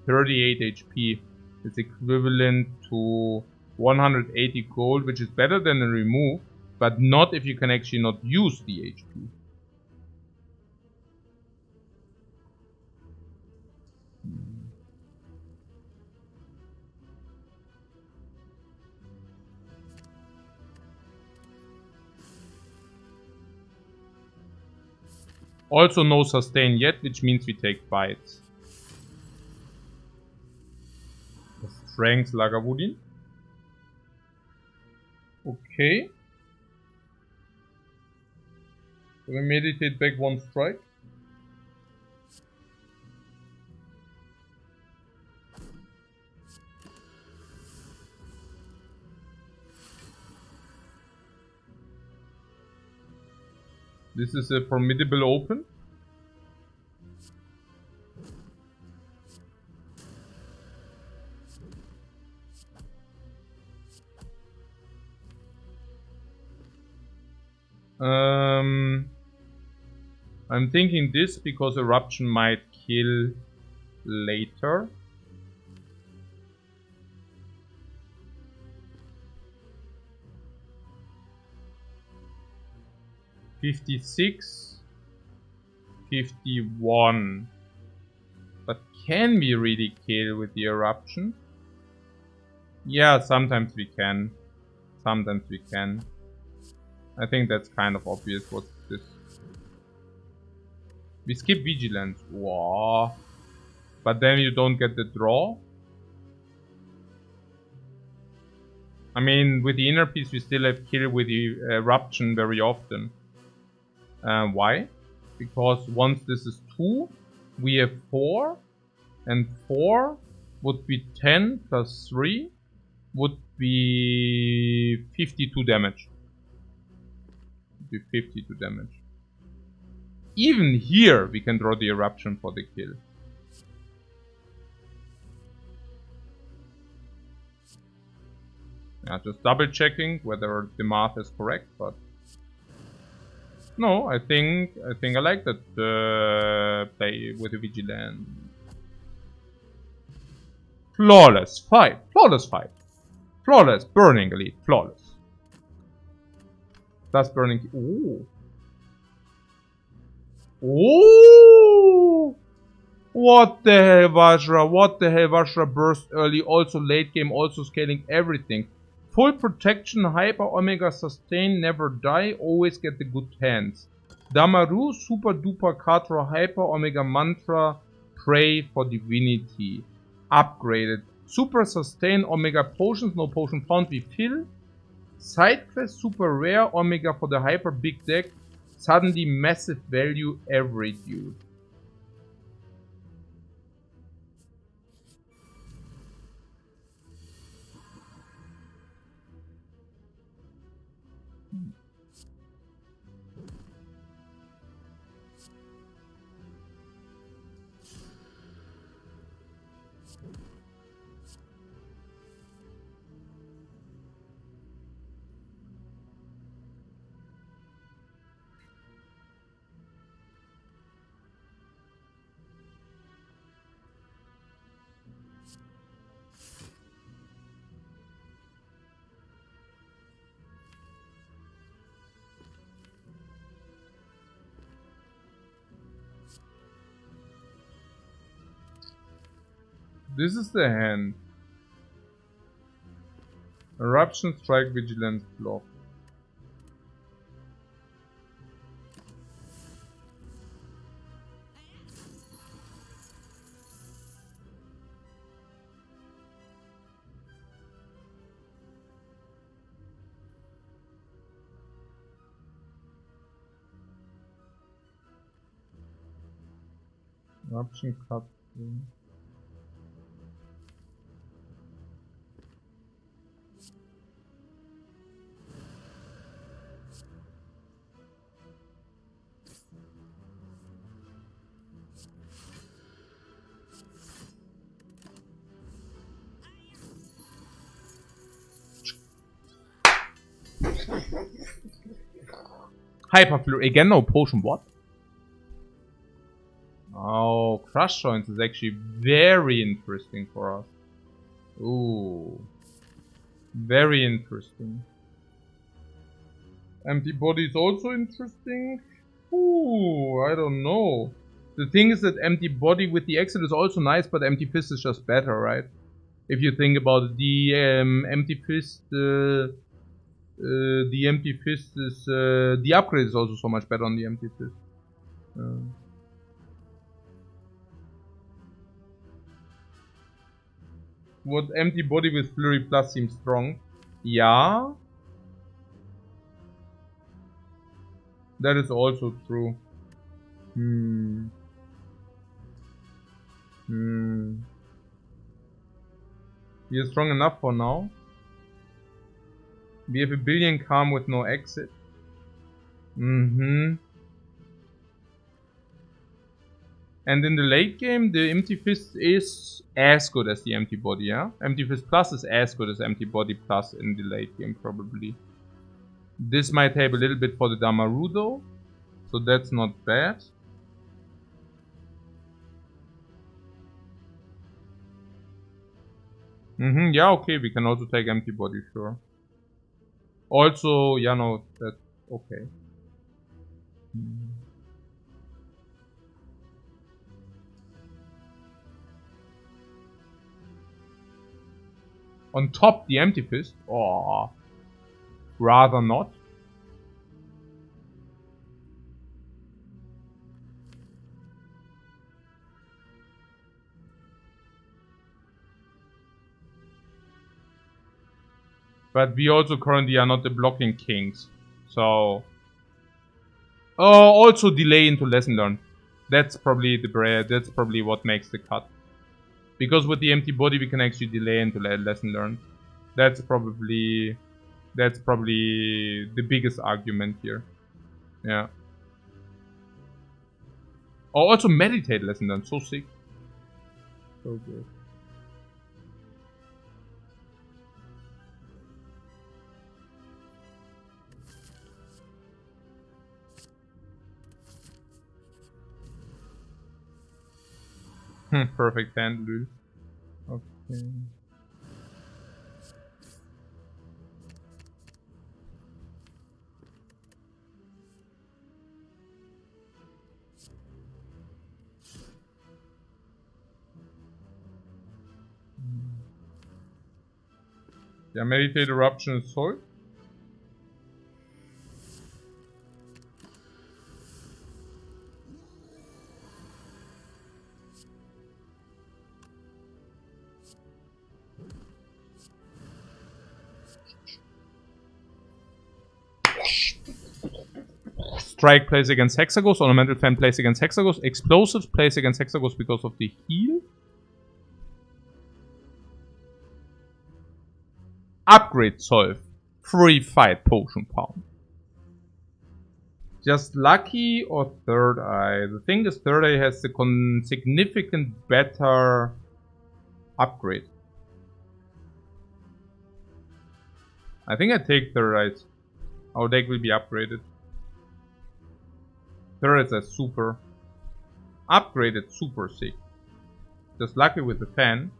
38 HP is equivalent to 180 gold, which is better than a remove, but not if you can actually not use the HP. Also no sustain yet, which means we take bites. Strength Lagavulin. Okay. So we meditate back one strike. This is a formidable open. I'm thinking this because Eruption might kill later. $56, $51. But can we really kill with the Eruption? Yeah, sometimes we can. Sometimes we can. I think that's kind of obvious. What's this? We skip Vigilance. Wow. But then you don't get the draw. I mean, with the inner piece, we still have kill with the Eruption very often. Why? Because once this is 2, we have 4. And 4 would be 10 plus 3 would be 52 damage. Would be 52 damage. Even here, we can draw the Eruption for the kill. Yeah, just double checking whether the math is correct, but no, I think I like that play with the Vigilance. Flawless fight, flawless fight, flawless burning elite, flawless. That's burning. Ooh. Ooh! What the hell, Vajra? What the hell, Vajra burst early, also late game, also scaling everything. Full protection, hyper, omega, sustain, never die, always get the good hands. Damaru, super duper, Katra, hyper, omega, mantra, pray for divinity. Upgraded. Super sustain, omega potions, no potion found, we fill. Side quest, super rare, omega for the hyper big deck. Suddenly massive value every dude. This is the hand. Eruption, strike, vigilance, block. Eruption cut. Hyperflurry. Again, no potion. What? Oh, Crush Joints is actually very interesting for us. Ooh. Very interesting. Empty Body is also interesting. Ooh, I don't know. The thing is that Empty Body with the exit is also nice, but Empty Fist is just better, right? If you think about it, the Empty Fist, the Empty Fist is, the upgrade is also so much better on the Empty Fist. What Empty Body with Flurry Plus seems strong. Yeah. That is also true. We are strong enough for now. We have a billion calm with no exit. And in the late game, the Empty Fist is as good as the Empty Body, yeah? Empty Fist Plus is as good as Empty Body Plus in the late game, probably. This might help a little bit for the Damaru though, so that's not bad. Yeah, okay, we can also take Empty Body, sure. Also, yeah, no, that's okay. On top, the Empty Fist? Oh, rather not. But we also currently are not the blocking kings, so... also delay into lesson learned. That's probably that's probably what makes the cut. Because with the Empty Body we can actually delay into lesson learned. That's probably the biggest argument here. Yeah. Oh, also meditate lesson learned. So sick. So good. Perfect hand, dude. Okay. Yeah, meditate eruption is solved. Strike plays against Hexagons, Ornamental Fan plays against Hexagons, Explosives plays against Hexagons because of the heal. Upgrade solve. Free fight potion pound. Just lucky or third eye? The thing is third eye has the significant better upgrade. I think I take third eye. Our deck will be upgraded. Third eye is super. Upgraded super sick. Just lucky with the fan.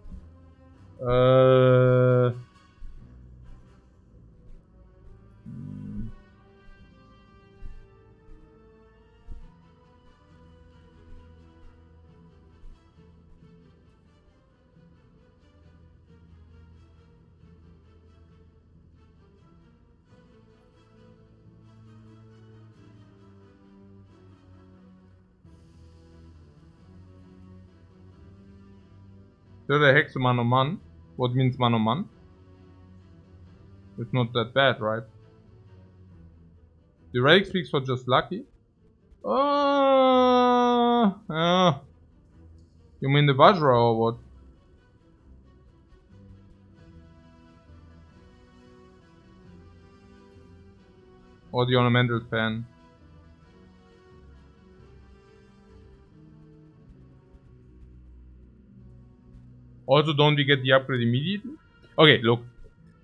Third eye Hex man on man. What means man on man? It's not that bad, right? The relic speaks for just lucky. You mean the Vajra or what? Or the ornamental fan? Also, don't we get the upgrade immediately? Okay, look.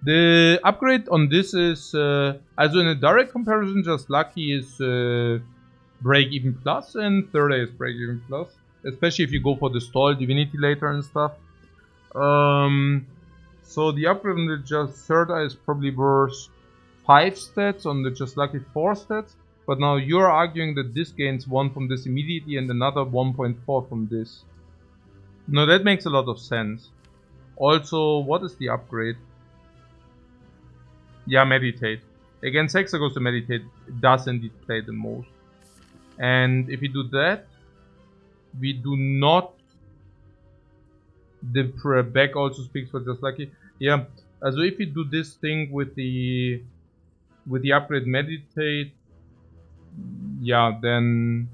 The upgrade on this is, also in a direct comparison, just lucky is break even plus, and third eye is break even plus. Especially if you go for the stall divinity later and stuff. So the upgrade on the just third eye is probably worth 5 stats, on the just lucky 4 stats. But now you're arguing that this gains 1 from this immediately and another 1.4 from this. No, that makes a lot of sense. Also, what is the upgrade? Yeah, meditate. Against Hexa goes to meditate. It does indeed play the most. And if we do that, we do not. The back also speaks for just lucky. Yeah. So if we do this thing with the upgrade meditate, yeah, then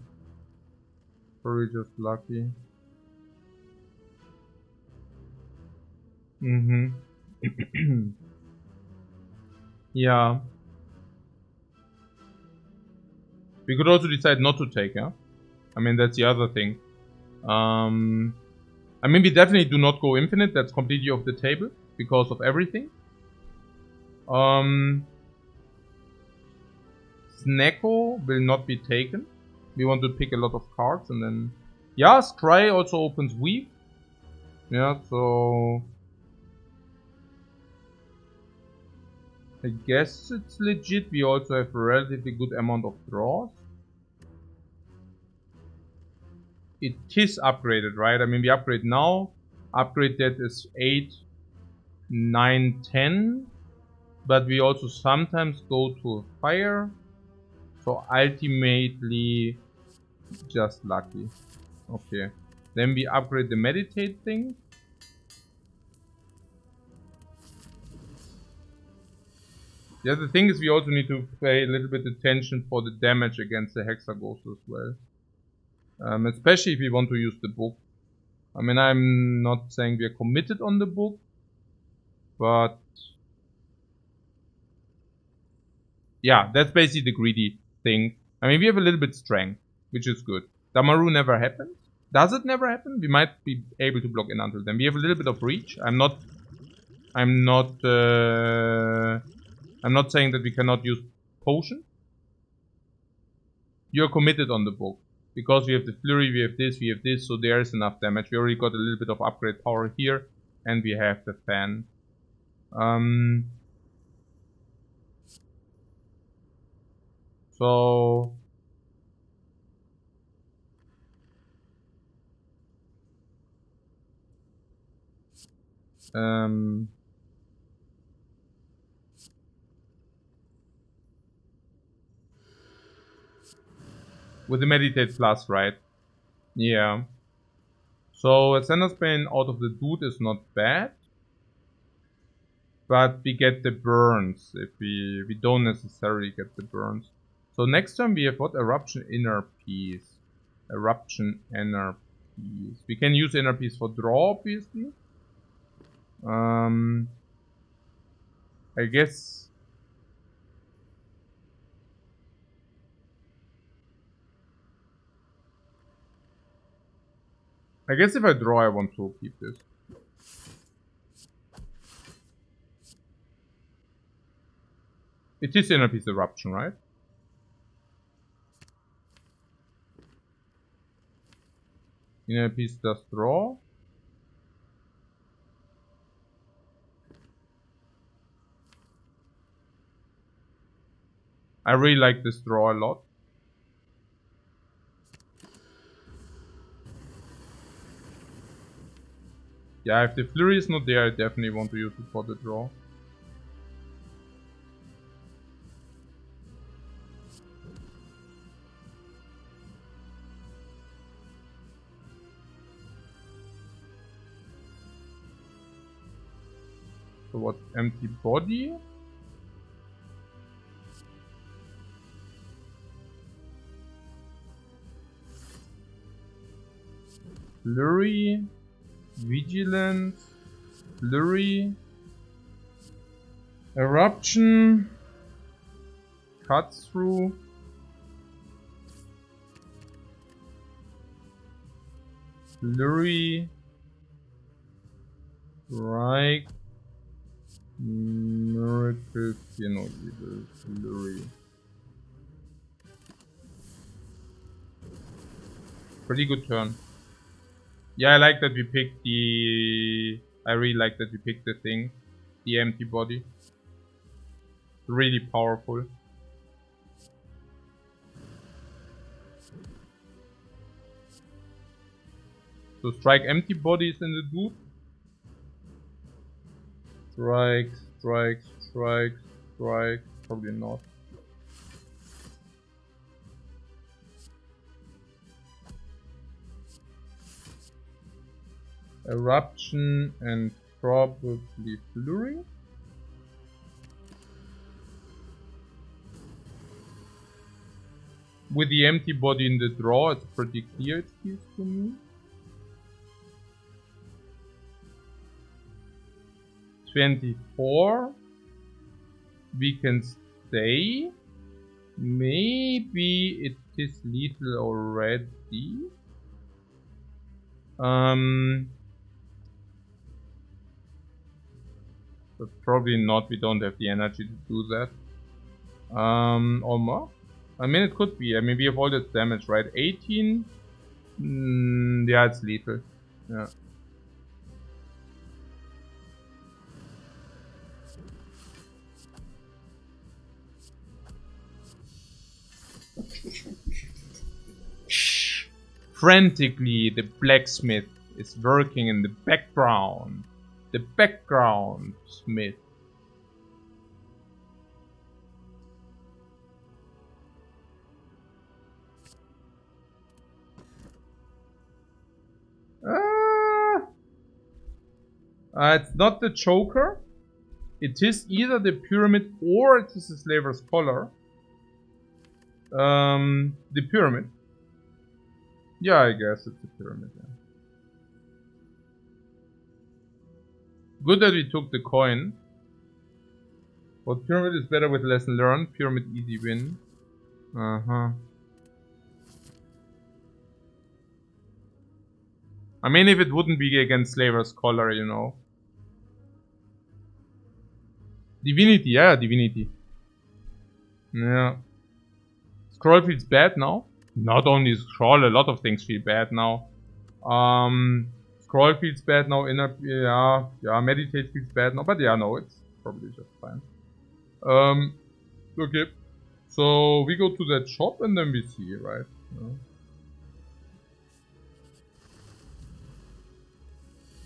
probably just lucky. Yeah. We could also decide not to take, yeah? I mean, that's the other thing. I mean, we definitely do not go infinite. That's completely off the table because of everything. Snecko will not be taken. We want to pick a lot of cards and then... Yeah, Scry also opens Weave. Yeah, so... I guess it's legit. We also have a relatively good amount of draws. It is upgraded, right? I mean, we upgrade now. Upgrade that is 8, 9, 10. But we also sometimes go to a fire. So ultimately, just lucky. Okay. Then we upgrade the meditate thing. The other thing is we also need to pay a little bit attention for the damage against the Hexaghost as well. Especially if we want to use the book. I mean, I'm not saying we are committed on the book. But... yeah, that's basically the greedy thing. I mean, we have a little bit strength, which is good. Damaru never happens. Does it never happen? We might be able to block in until then. We have a little bit of reach. I'm not saying that we cannot use potion. You're committed on the book. Because we have the flurry, we have this, so there is enough damage. We already got a little bit of upgrade power here. And we have the fan. So... with the meditate plus, right? Yeah. So Ascender's Bane out of the dude is not bad. But we get the burns if we don't necessarily get the burns. So next time we have what? Eruption Inner Peace. Eruption Inner Peace. We can use Inner Peace for draw, obviously. I guess... if I draw, I want to keep this. It is Inner Peace Eruption, right? Inner Peace does draw. I really like this draw a lot. Yeah, if the flurry is not there, I definitely want to use it for the draw. So what? Empty body? Flurry, Vigilance, Flurry, Eruption, Cut Through, Flurry, Strike, Miracle, Evil, Flurry. Pretty good turn. Yeah, I like that we picked the... I really like that we picked the thing. The empty body. Really powerful. So strike empty bodies in the dude. Strike, strike, strike, strike. Probably not. Eruption and probably Flurry. With the empty body in the draw, it's pretty clear it feels to me. 24. We can stay. Maybe it is lethal already. But probably not. We don't have the energy to do that. Or more. I mean, it could be. I mean, we have all this damage, right? 18. Yeah, it's lethal. Yeah. Frantically, the blacksmith is working in the background. The background smith. It's not the choker. It is either the pyramid or it is the slaver's collar. The pyramid. Yeah, I guess it's the pyramid. Yeah. Good that we took the coin. But pyramid is better with lesson learned. Pyramid easy win. I mean, if it wouldn't be against Slaver's Collar, you know. Divinity, yeah, Divinity. Yeah. Scroll feels bad now. Not only Scroll, a lot of things feel bad now. Scroll feels bad now. Yeah, Meditate feels bad now. But yeah, no, it's probably just fine. Okay. So we go to that shop and then we see, right? Yeah.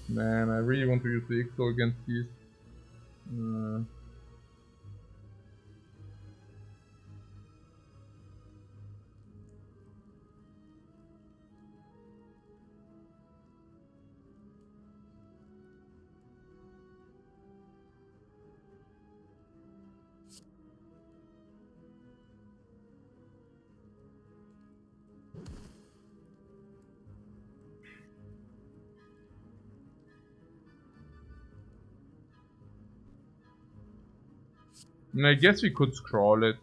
Man, I really want to use the XO against these. And I guess we could scroll it.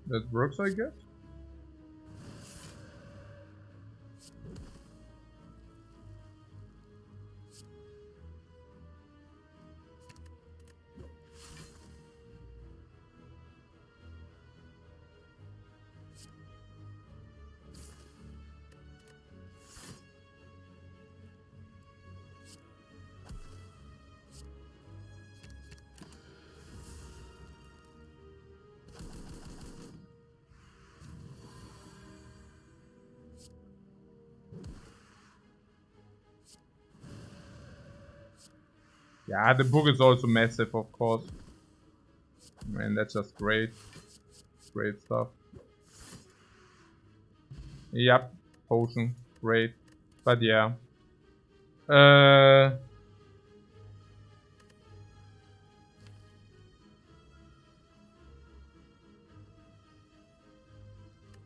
That works, I guess. Yeah, the book is also massive, of course. Man, that's just great. Great stuff. Yep, potion, great. But yeah.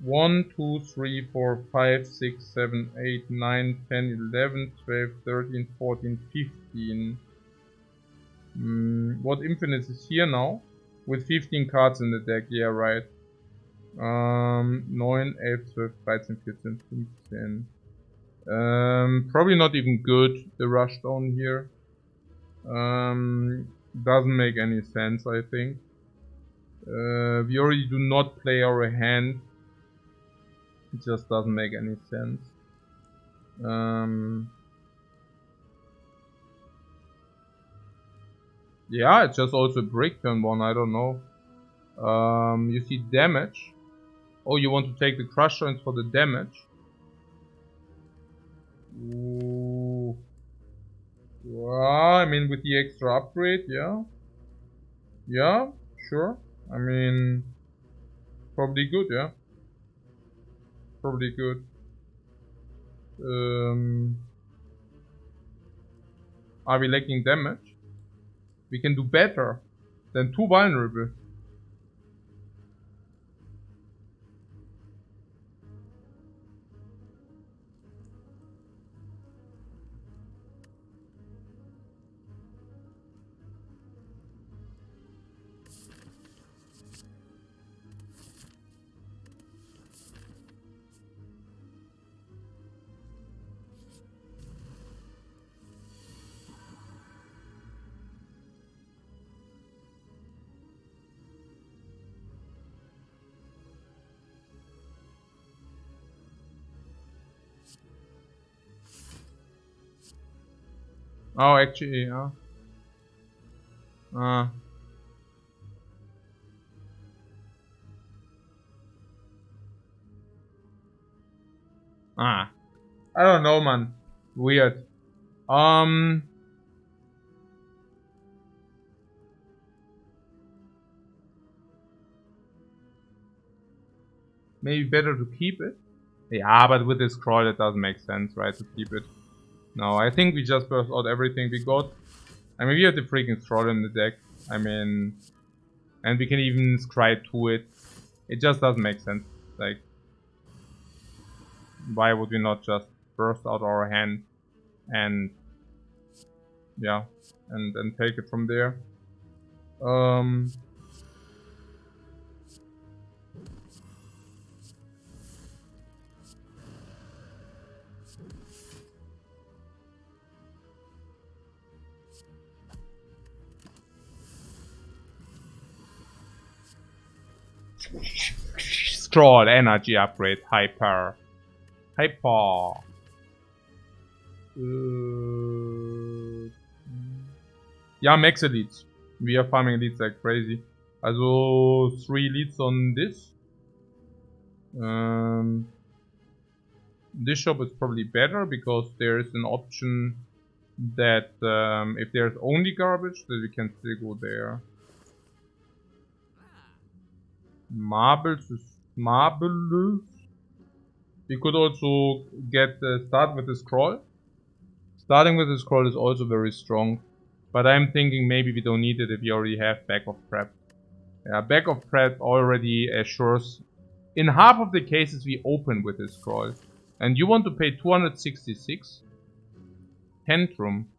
1, 2, 3, 4, 5, 6, 7, 8, 9, 10, 11, 12, 13, 14, 15. What infinite is here now? With 15 cards in the deck, yeah, right. 9, 11, 12, 13, 14, 15. Probably not even good, the rushdown here. Doesn't make any sense, I think. We already do not play our hand. It just doesn't make any sense. Yeah, it's just also a break turn one, I don't know. You see damage. Oh, you want to take the crush joints for the damage? Ooh. Well, I mean, with the extra upgrade, yeah. Yeah, sure. I mean, probably good, yeah. Probably good. Are we lacking damage? We can do better than 2 vulnerable. Oh, actually, yeah. I don't know, man. Weird. Maybe better to keep it. Yeah, but with this scroll, it doesn't make sense, right, to keep it. No, I think we just burst out everything we got. I mean, we have the freaking scroll in the deck. I mean, and we can even scry to it. It just doesn't make sense. Like, why would we not just burst out our hand and, yeah, and take it from there? Scroll energy upgrade, hyper. Yeah, max elites. We are farming elites like crazy. Also 3 elites on this. This shop is probably better because there is an option that if there's only garbage, that we can still go there. Marbles is marvelous. We could also get start with the scroll. Starting with the scroll is also very strong. But I'm thinking maybe we don't need it if we already have back of prep. Yeah, back of prep already assures. In half of the cases we open with this scroll. And you want to pay 266? Tantrum.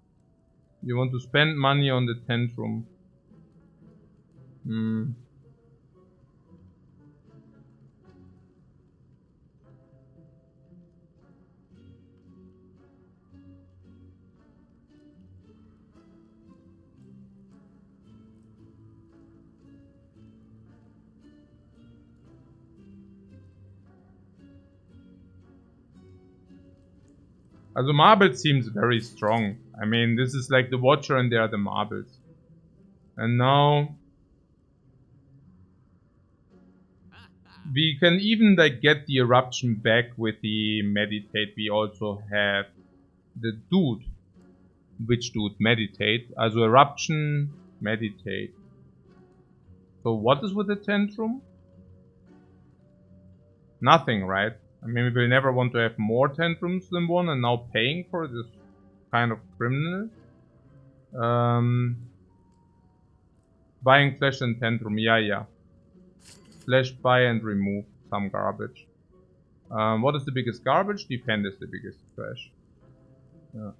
You want to spend money on the tantrum. Also marbles seems very strong. I mean, this is like the watcher and they are the marbles. And now we can even like get the eruption back with the meditate. We also have the dude. Which dude? Meditate. Also eruption, meditate. So what is with the tantrum? Nothing, right? I mean, we will never want to have more tantrums than one, and now paying for this kind of criminal. Buying flash and tantrum, yeah. Flash, buy and remove some garbage. What is the biggest garbage? Defend is the biggest trash. Yeah.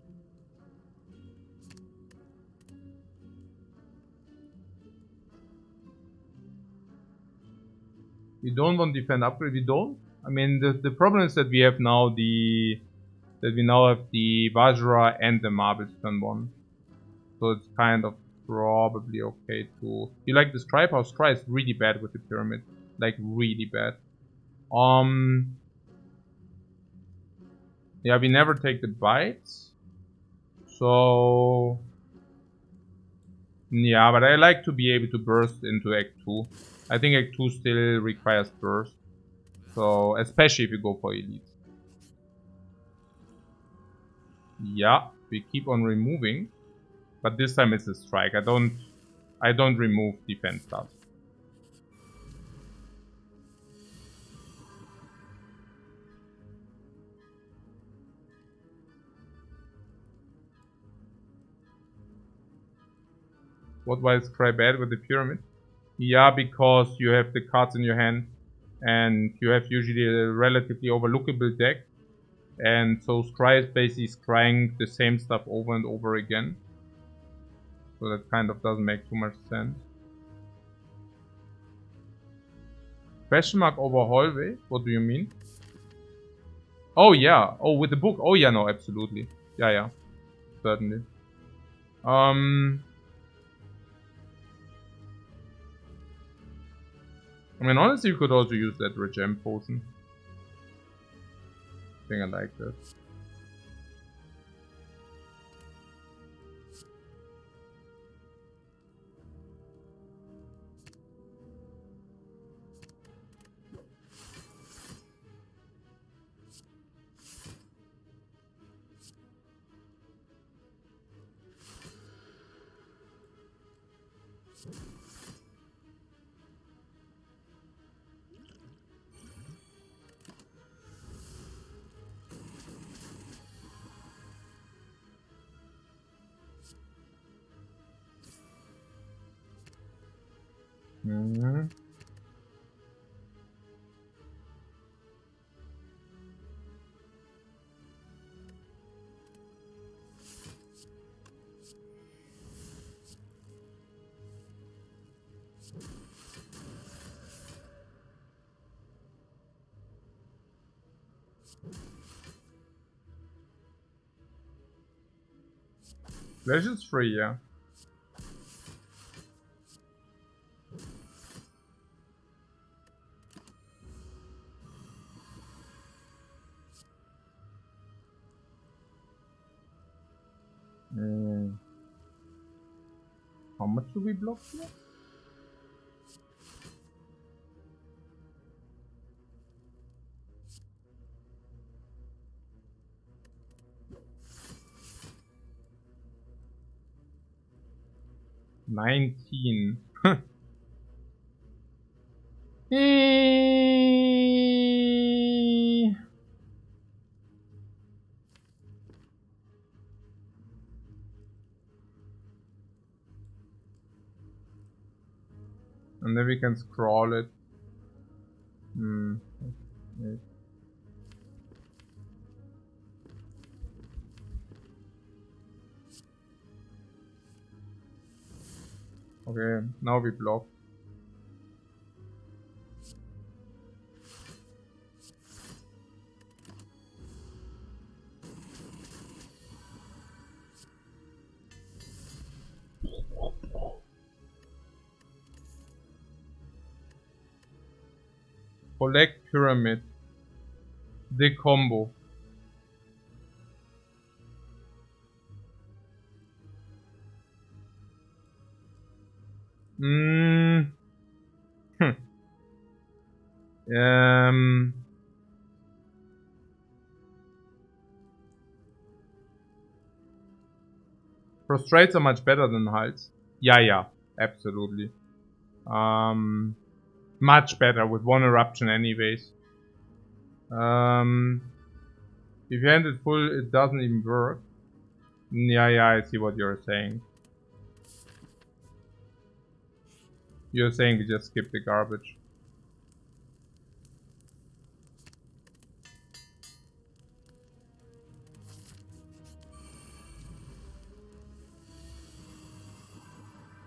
We don't want defend upgrade. We don't. I mean, the problem is that we have now the Vajra and the marbles turn 1, so it's kind of probably okay to. You like the Scry? Our Scry is really bad with the pyramid, like really bad. Yeah, we never take the bites, so yeah. But I like to be able to burst into Act 2. I think Act 2 still requires burst, so especially if you go for elites. Yeah, we keep on removing, but this time it's a strike. I don't remove defense stuff. Why is Cry bad with the pyramid? Yeah, because you have the cards in your hand, and you have usually a relatively overlookable deck, and so Scry is basically scrying the same stuff over and over again. So that kind of doesn't make too much sense. Question mark over hallway? What do you mean? Oh yeah. Oh, with the book. Oh yeah, no, absolutely. Yeah. Certainly. I mean, honestly, you could also use that regen potion. I think I like that. Mm-hmm. Flash is free, yeah. How much do we block here? $19. And then we can scroll it. Okay, now we block. Collect pyramid. The combo. Prostrates are much better than Hulks. Yeah, absolutely. Much better with one eruption anyways. If you hand it full, it doesn't even work. Yeah, I see what you're saying. You're saying we just skip the garbage.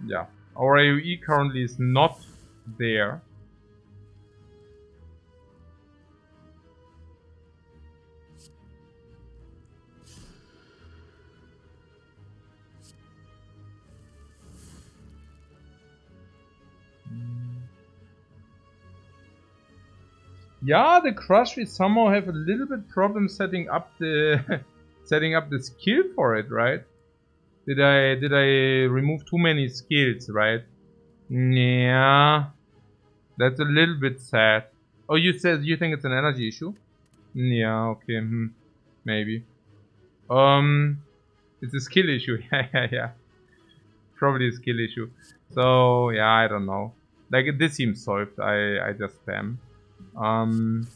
Yeah. Our AoE currently is not there. Yeah, the crush, we somehow have a little bit problem setting up the setting up the skill for it, right? Did I remove too many skills, right? Yeah, that's a little bit sad. Oh, you said you think it's an energy issue? Yeah, okay, maybe. It's a skill issue. Yeah, probably a skill issue. So yeah, I don't know. Like this seems solved. I just spam. Um.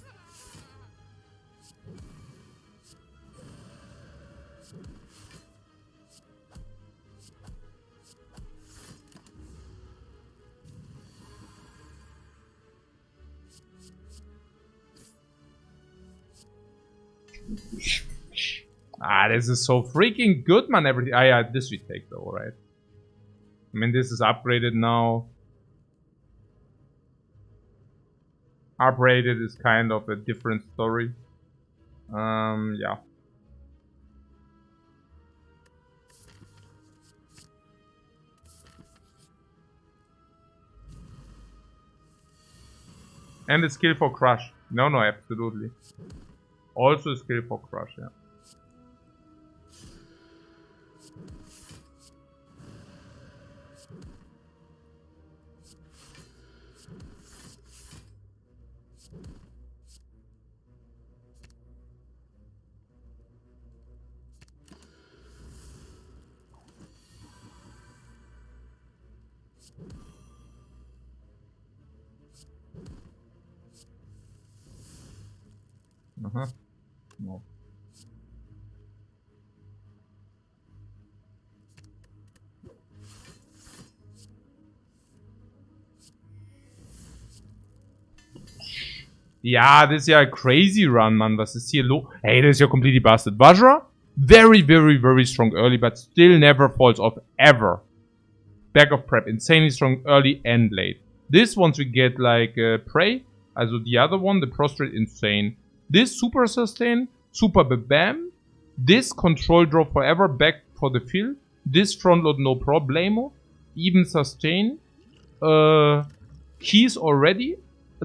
This is so freaking good, man. Everything. Yeah, this we take though, right? I mean, this is upgraded now. Upgraded is kind of a different story. Yeah. And the skill for crush. No, absolutely. Also a skill for crush, yeah. No. Ja, das ist ja a crazy run, man. Was ist hier los? Hey, das ist ja completely busted. Vajra? Very, very, very strong early, but still never falls off ever. Back of prep. Insanely strong early and late. This once we get like Prey. Also the other one, the prostrate, insane. This super sustain, super bam. This control draw forever, back for the fill. This front load no problemo. Even sustain. Keys already.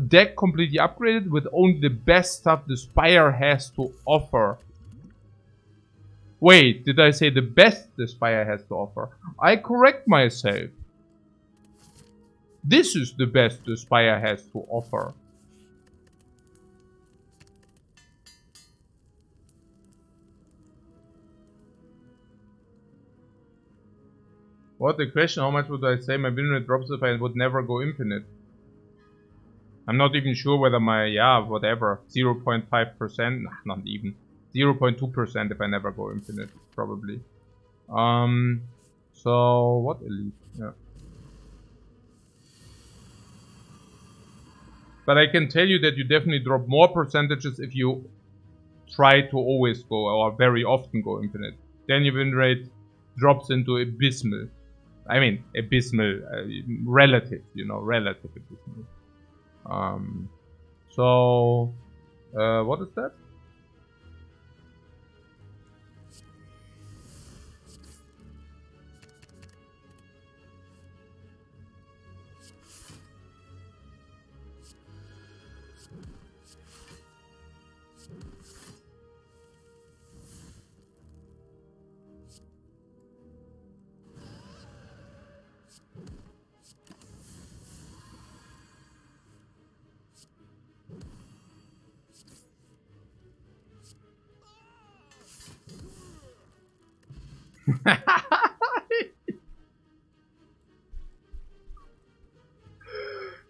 Deck completely upgraded with only the best stuff the Spire has to offer. Wait, did I say the best the Spire has to offer? I correct myself. This is the best the Spire has to offer. What the question? How much would I say my win rate drops if I would never go infinite? I'm not even sure whether my, whatever, 0.5%, not even, 0.2% if I never go infinite, probably. So, what elite? Yeah. But I can tell you that you definitely drop more percentages if you try to always go, or very often go infinite. Then your win rate drops into abysmal. I mean, abysmal, relative, relative abysmal. What is that?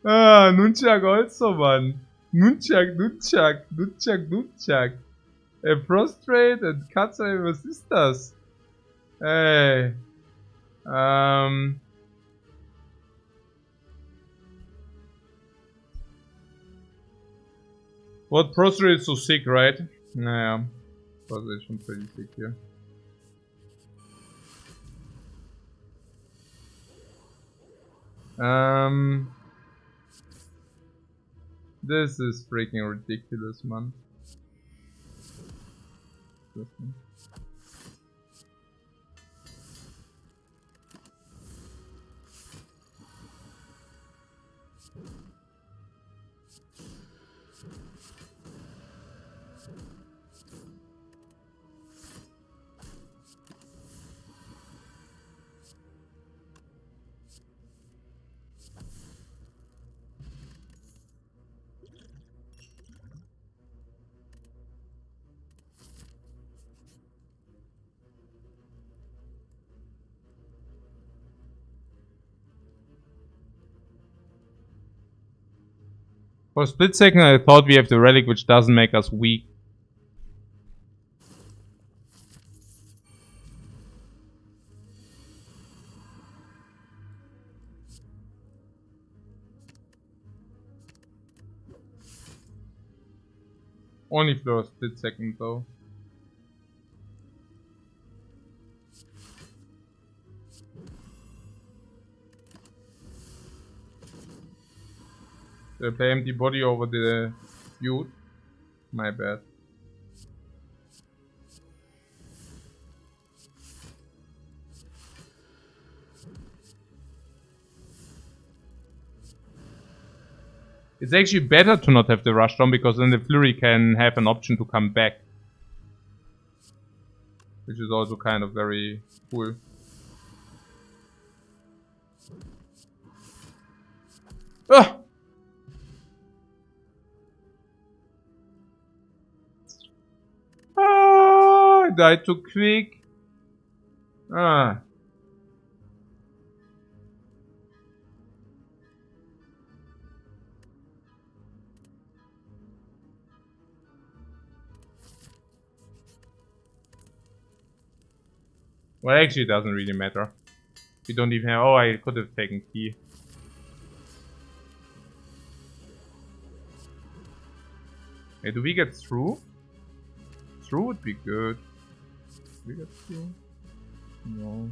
Nunchak also, man. Nunchak. Prostrate and Katze, was ist das? Hey. What prostrate is so sick, right? Naja. Prostrate is schon pretty sick here. This is freaking ridiculous, man. For a split second I thought we have the relic, which doesn't make us weak. Only for a split second though. The empty body over the butte. My bad. It's actually better to not have the rushdown, because then the flurry can have an option to come back. Which is also kind of very cool. Ah! Ah, I died too quick. Ah. Well, actually it doesn't really matter. We don't even have... Oh, I could have taken key. Hey, do we get through? Through would be good. Do we get through? No.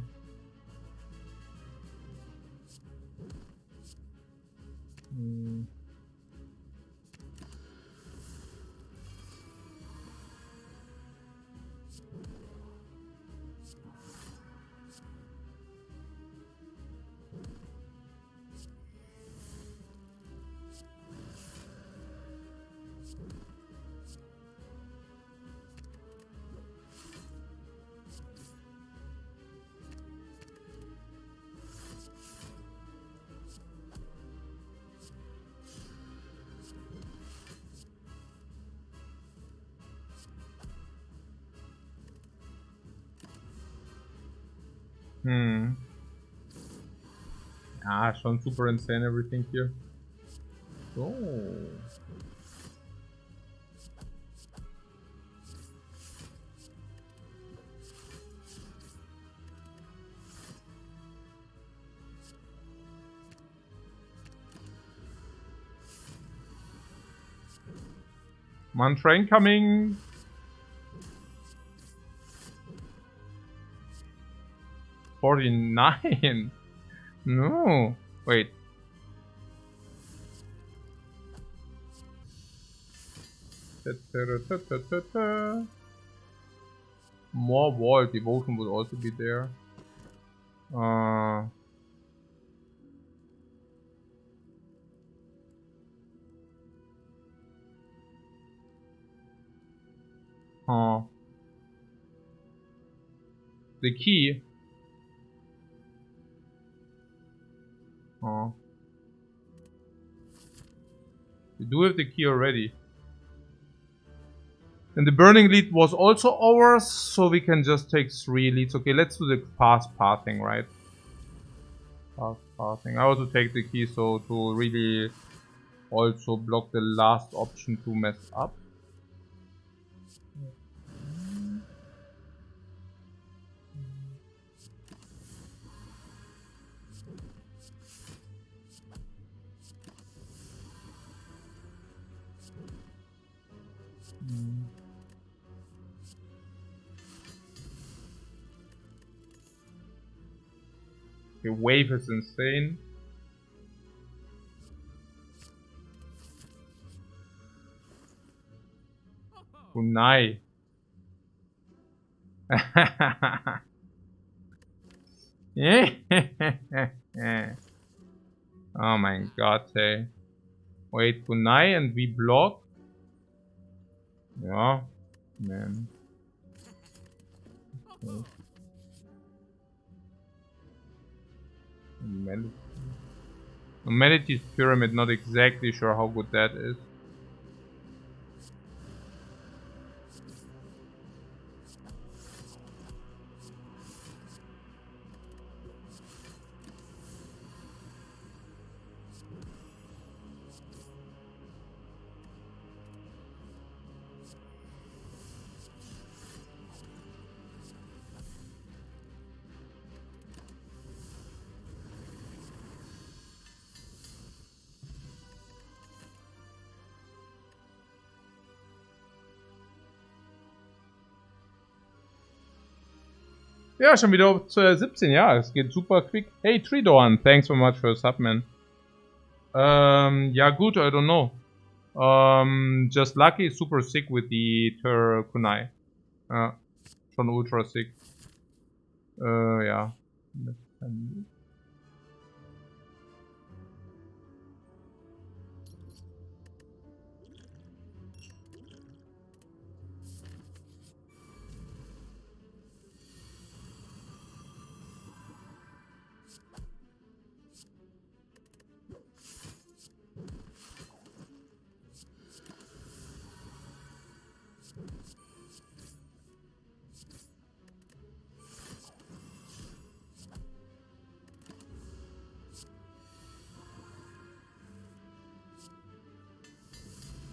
Ah, schon super insane everything here. Oh. One train coming. $49. No. Wait. More wall devotion would also be there. The key. We do have the key already. And the burning lead was also ours, so we can just take 3 leads. Okay, let's do the fast pathing, right? Fast pathing. I also take the key, so to really also block the last option to mess up. The wave is insane. Kunai. Oh my god, hey. Wait, Kunai and we block? Yeah, man. Okay. Humanity's pyramid, not exactly sure how good that is. Ja, schon wieder auf 17, ja, es geht super quick. Hey, Tridorn, thanks so much for the sub, man. Yeah, good, I don't know. Just lucky, super sick with the Kunai. Schon ultra sick. Ja.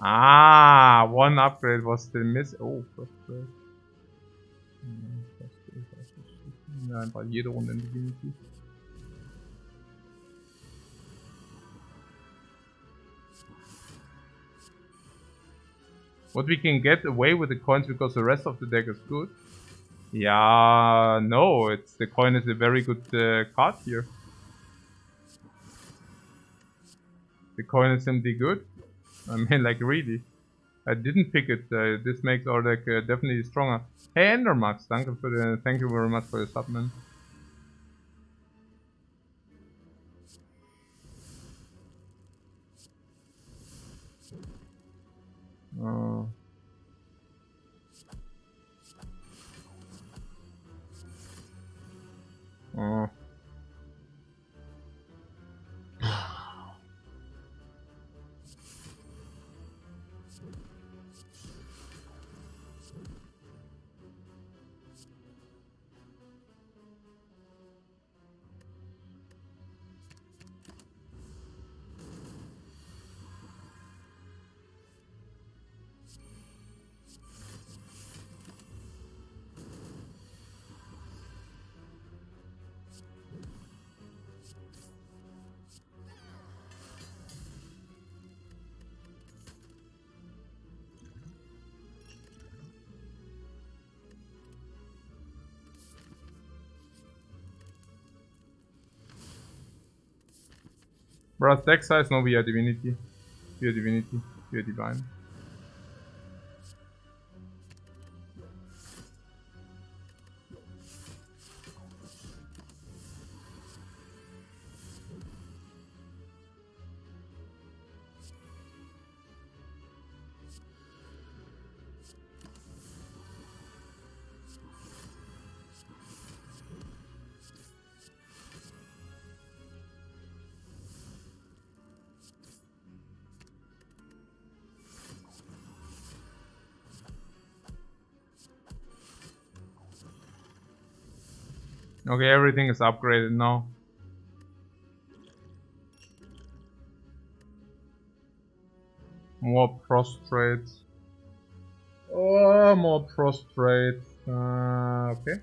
Ah, one upgrade was still missing. Oh, first grade. Ja, einfach jede Runde in Divinity. What we can get away with the coins because the rest of the deck is good. Yeah, no, it's the coin is a very good card here. The coin is simply good. I mean, like really. I didn't pick it. This makes our deck definitely stronger. Hey, Endermax, thank you very much for your sub, man. Bruh, deck size, no, we are Divinity. We are Divinity. We are Divine. Okay, everything is upgraded now. More prostrate. Oh, more prostrate. Okay.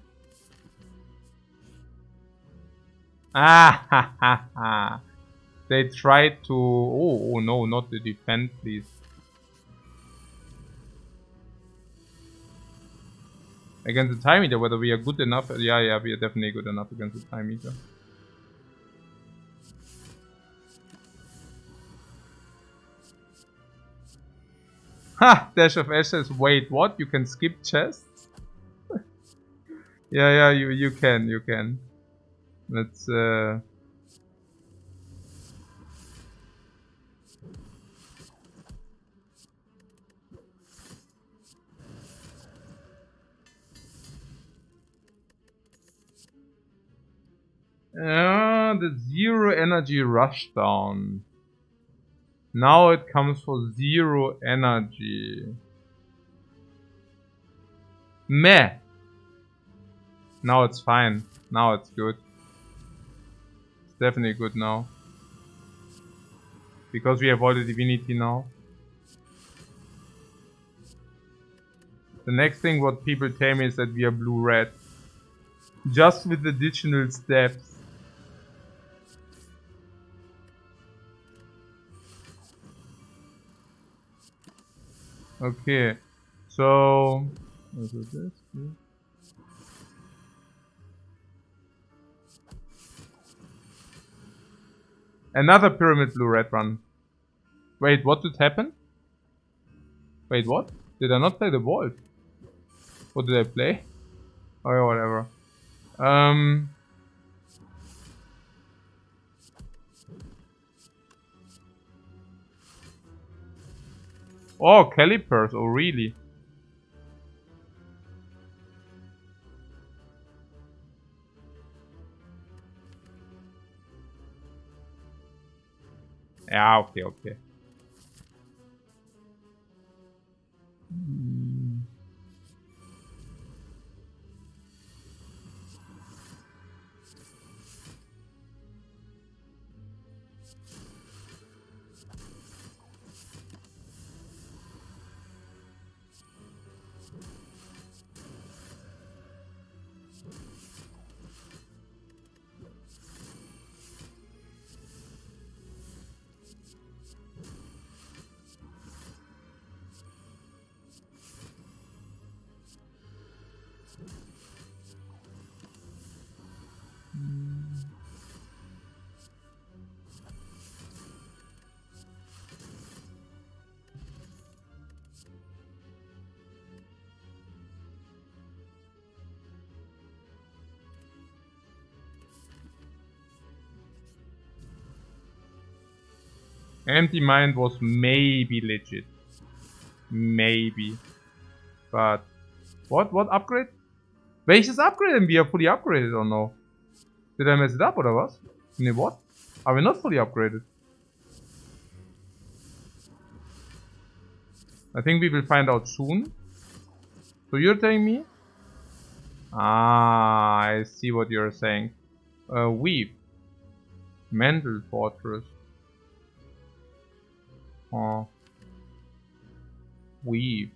Ah, ha, ha, ha. They tried to... Oh, no, not the defend, please. Against the time eater, whether we are good enough? Yeah, we are definitely good enough against the time eater. Ha! Dash of Ash says, wait, what? You can skip chests? Yeah, you can. Let's the 0 energy rushdown. Now it comes for 0 energy. Meh. Now it's fine. Now it's good. It's definitely good now. Because we have all the divinity now. The next thing what people tell me is that we are blue-red. Just with additional steps. Okay. So... what is this? Another pyramid blue-red run. Wait, what did happen? Wait, what? Did I not play the vault? What did I play? Oh yeah, whatever. Oh, calipers, oh really? Yeah, okay. Empty Mind was maybe legit. Maybe. But... What upgrade? Welches Upgrade denn? Wir fully upgraded or no? Did I mess it up oder was? Ne, what? Are we not fully upgraded? I think we will find out soon. So you're telling me? Ah, I see what you're saying. Weave. Mental Fortress. Oh. Weave.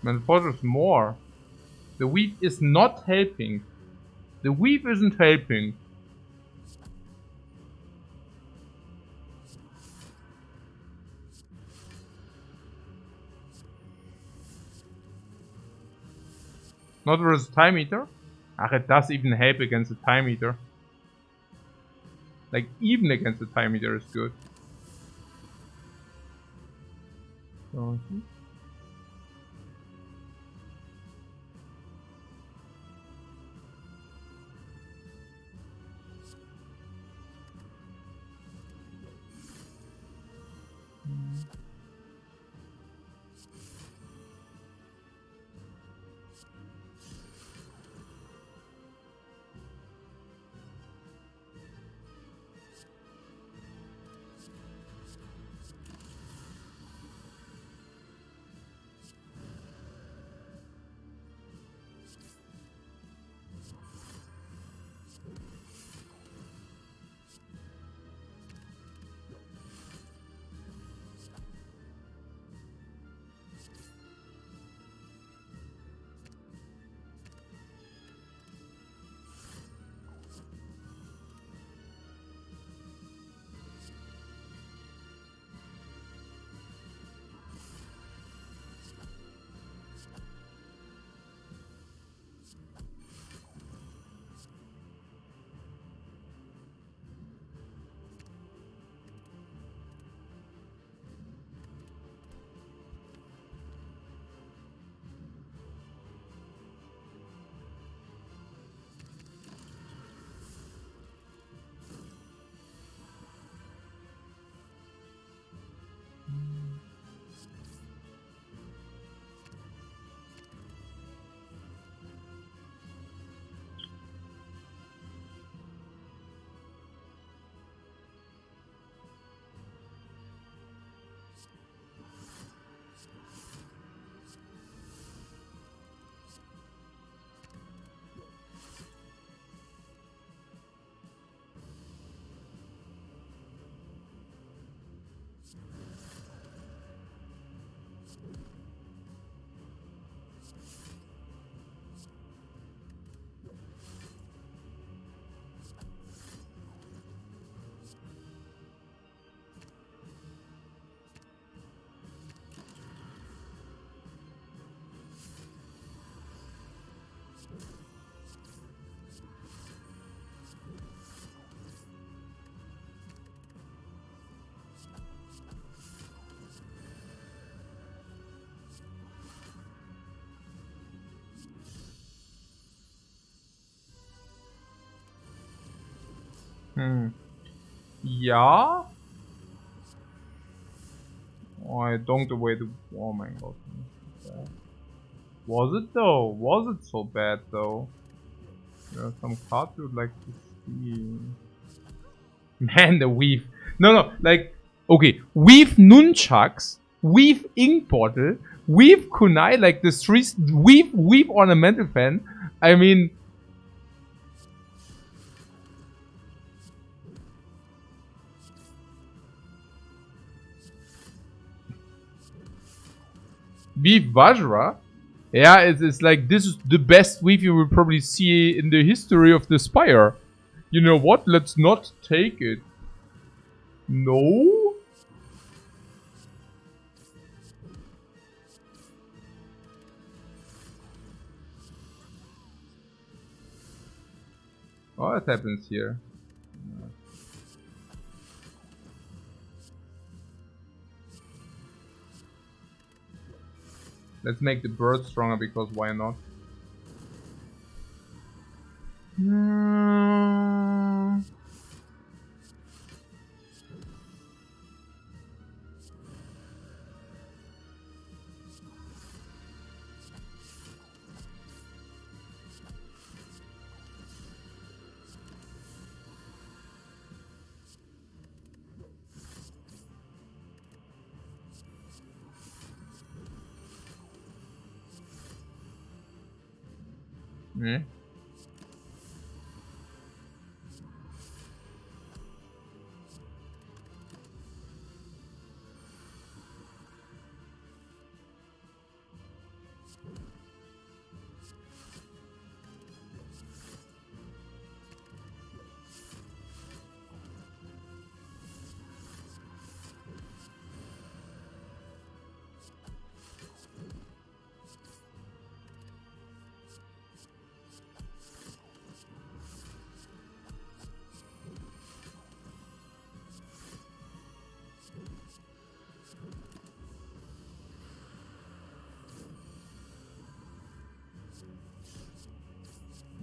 Mental Fortress more. The weave is not helping. The weave isn't helping. Not versus Time Eater? Ach, it does even help against the Time Eater. Like, even against the Time Eater is good. Yeah. Oh, I don't away the. Oh my god. Was it though? Was it so bad though? There are some cards you would like to see. Man, the weave. No, like, okay, weave nunchucks, weave ink bottle, weave kunai, like the three, weave ornamental fan. I mean, weave Vajra. Yeah, it's like this is the best weave you will probably see in the history of the Spire. You know what? Let's not take it. No? What happens here? Let's make the bird stronger because why not? Yeah.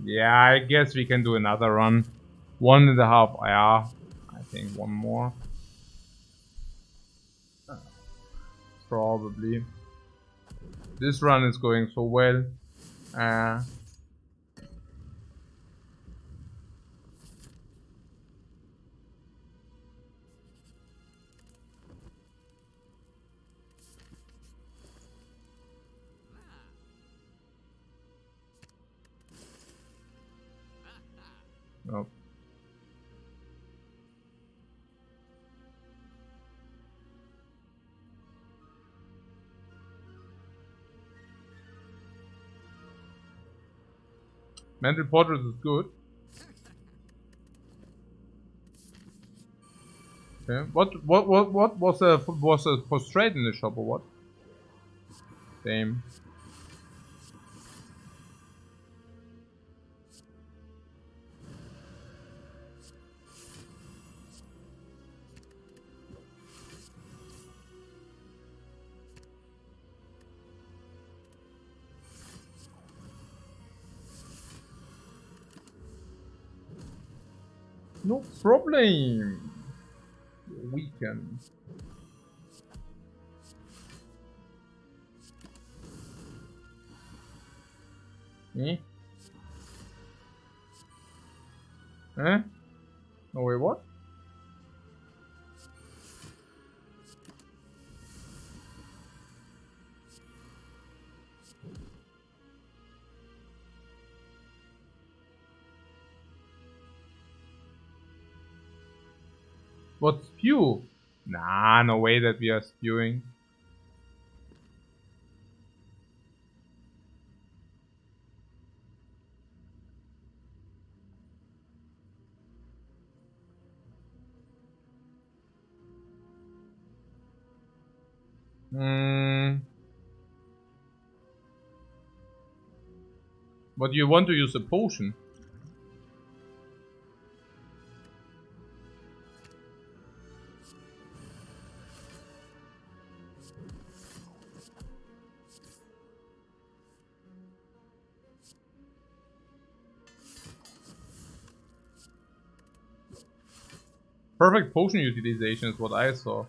Yeah, I guess we can do another run. 1.5, yeah. I think one more. Probably. This run is going so well. Nope. Mental Portrait is good. Okay. What was a prostrate in the shop or what? Same. No problem. We can. Eh? Eh? No wait, what? What spew? Nah, no way that we are spewing. But you want to use a potion? Perfect potion utilization is what I saw.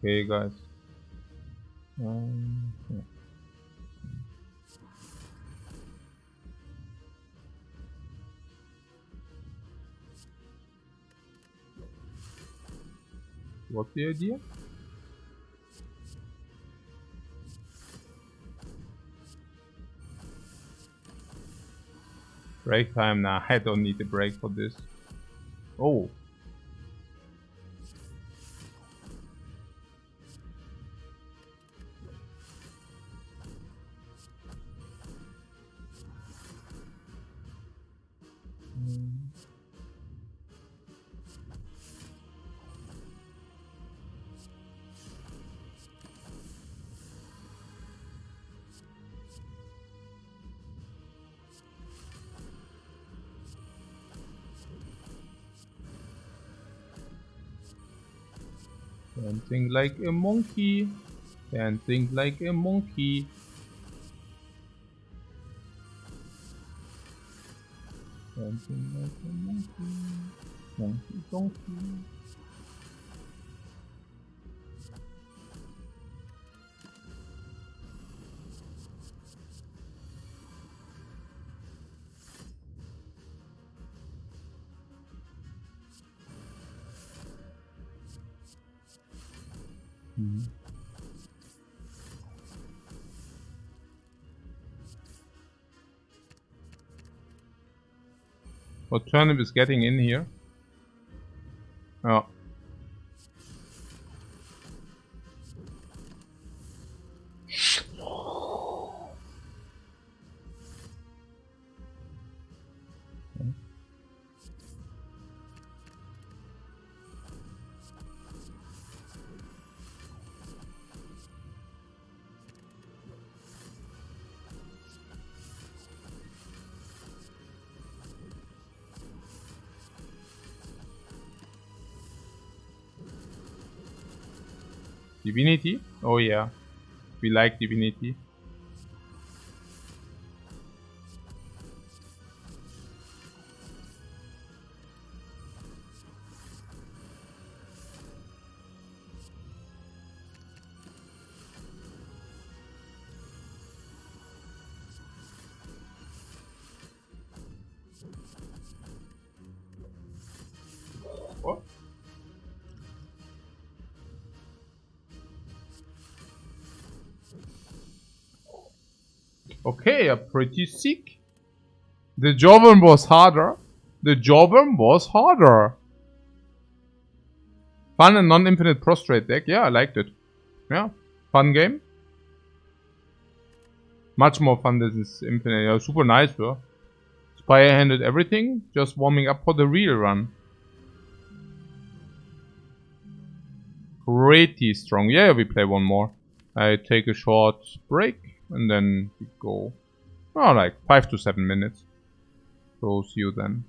Okay, guys. Yeah. What's the idea? Break time? Nah, I don't need a break for this. Oh. Dancing like a monkey. Dancing like a monkey. Dancing like a monkey. Monkey, donkey. What turnip is getting in here? Oh. Divinity? Oh yeah. We like Divinity. What? Okay, pretty sick. The Jawbone was harder. The Jawbone was harder. Fun and non-infinite prostrate deck. Yeah, I liked it. Yeah, fun game. Much more fun than this infinite. Yeah, super nice, bro. Spire handled everything. Just warming up for the real run. Pretty strong. Yeah, we play one more. I take a short break and then we go. Oh, like 5 to 7 minutes. So see you then.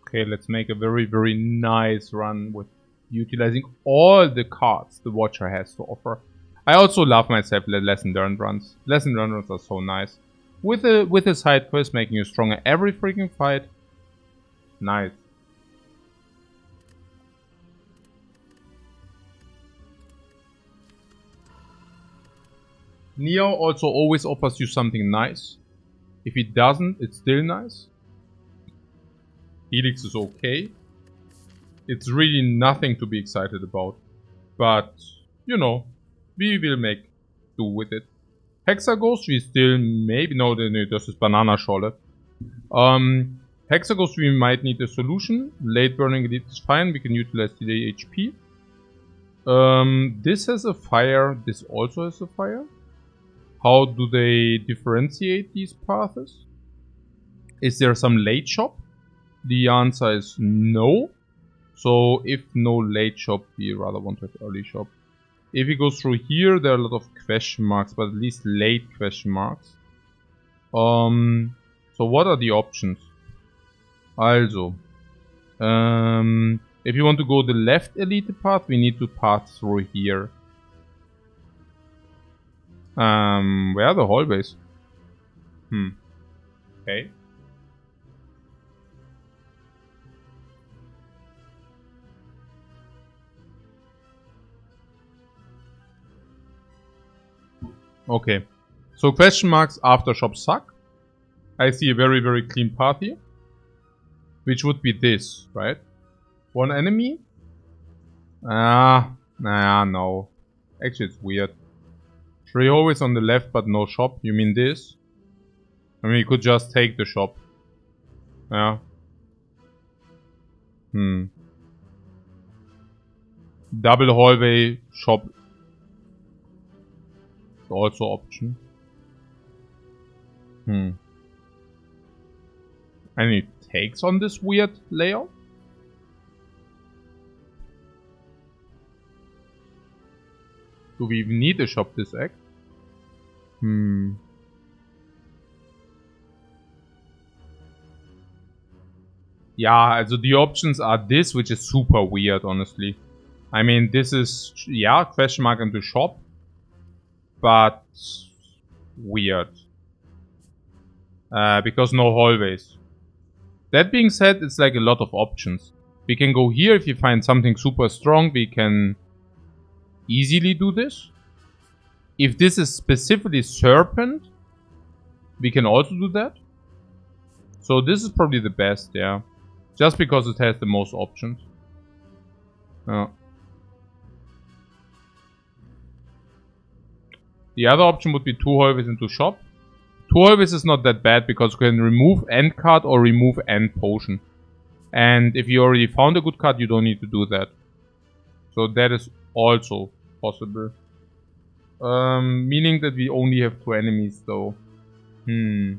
Okay, let's make a very, very nice run with utilizing all the cards the Watcher has to offer. I also love myself lesson learned runs. Lesson learned runs are so nice. With a side quest making you stronger every freaking fight. Nice. Neo also always offers you something nice. If it doesn't, it's still nice. Helix is okay. It's really nothing to be excited about. But, you know, we will make do with it. Hexaghost, we still maybe... No, this is Bananaschale. Hexaghost, we might need a solution. Late burning elite is fine. We can utilize delay HP. This has a fire. This also has a fire. How do they differentiate these paths? Is there some late shop? The answer is no. So if no late shop, we rather want to have early shop. If we go through here, there are a lot of question marks, but at least late question marks. So what are the options? Also, if you want to go the left elite path, we need to pass through here. Where are the hallways? Okay. Okay. So question marks after shop suck. I see a very, very clean path here. Which would be this, right? One enemy? No. Actually, it's weird. 3 hallways on the left, but no shop. You mean this? I mean, you could just take the shop. Yeah. Double hallway, shop. Also option. Any takes on this weird layout? Do we even need a shop this act? Yeah, also the options are this, which is super weird, honestly. I mean, this is, yeah, question mark into shop. But weird. Because no hallways. That being said, it's like a lot of options. We can go here if you find something super strong, we can easily do this. If this is specifically Serpent, we can also do that. So this is probably the best, yeah. Just because it has the most options. The other option would be 2 hallways into shop. 2 hallways is not that bad because you can remove end card or remove end potion. And if you already found a good card, you don't need to do that. So that is also possible. Meaning that we only have 2 enemies though. You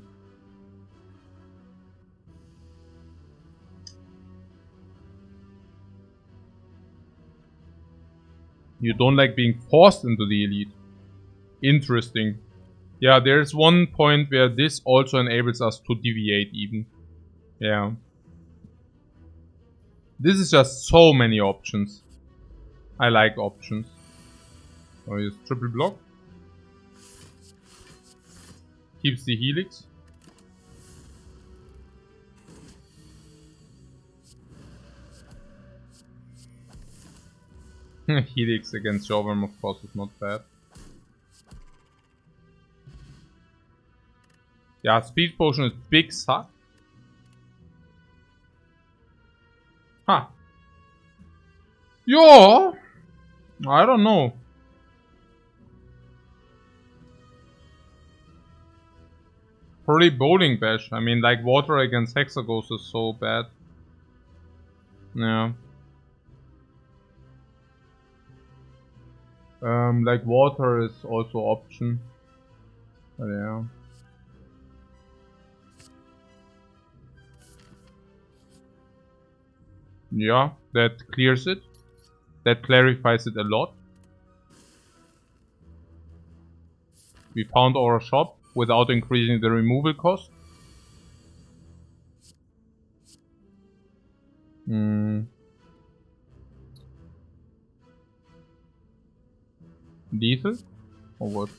don't like being forced into the elite. Interesting. Yeah, there's one point where this also enables us to deviate even. Yeah. This is just so many options. I like options. Oh, here's triple block. Keeps the helix. Helix against Jovem, of course, is not bad. Yeah, speed potion is big suck. Huh. Yeah. I don't know. Probably bowling bash. I mean, like water against Hexaghost is so bad. Yeah. Like water is also option. But yeah. Yeah, that clears it. That clarifies it a lot. We found our shop without increasing the removal cost. Lethal? Or what?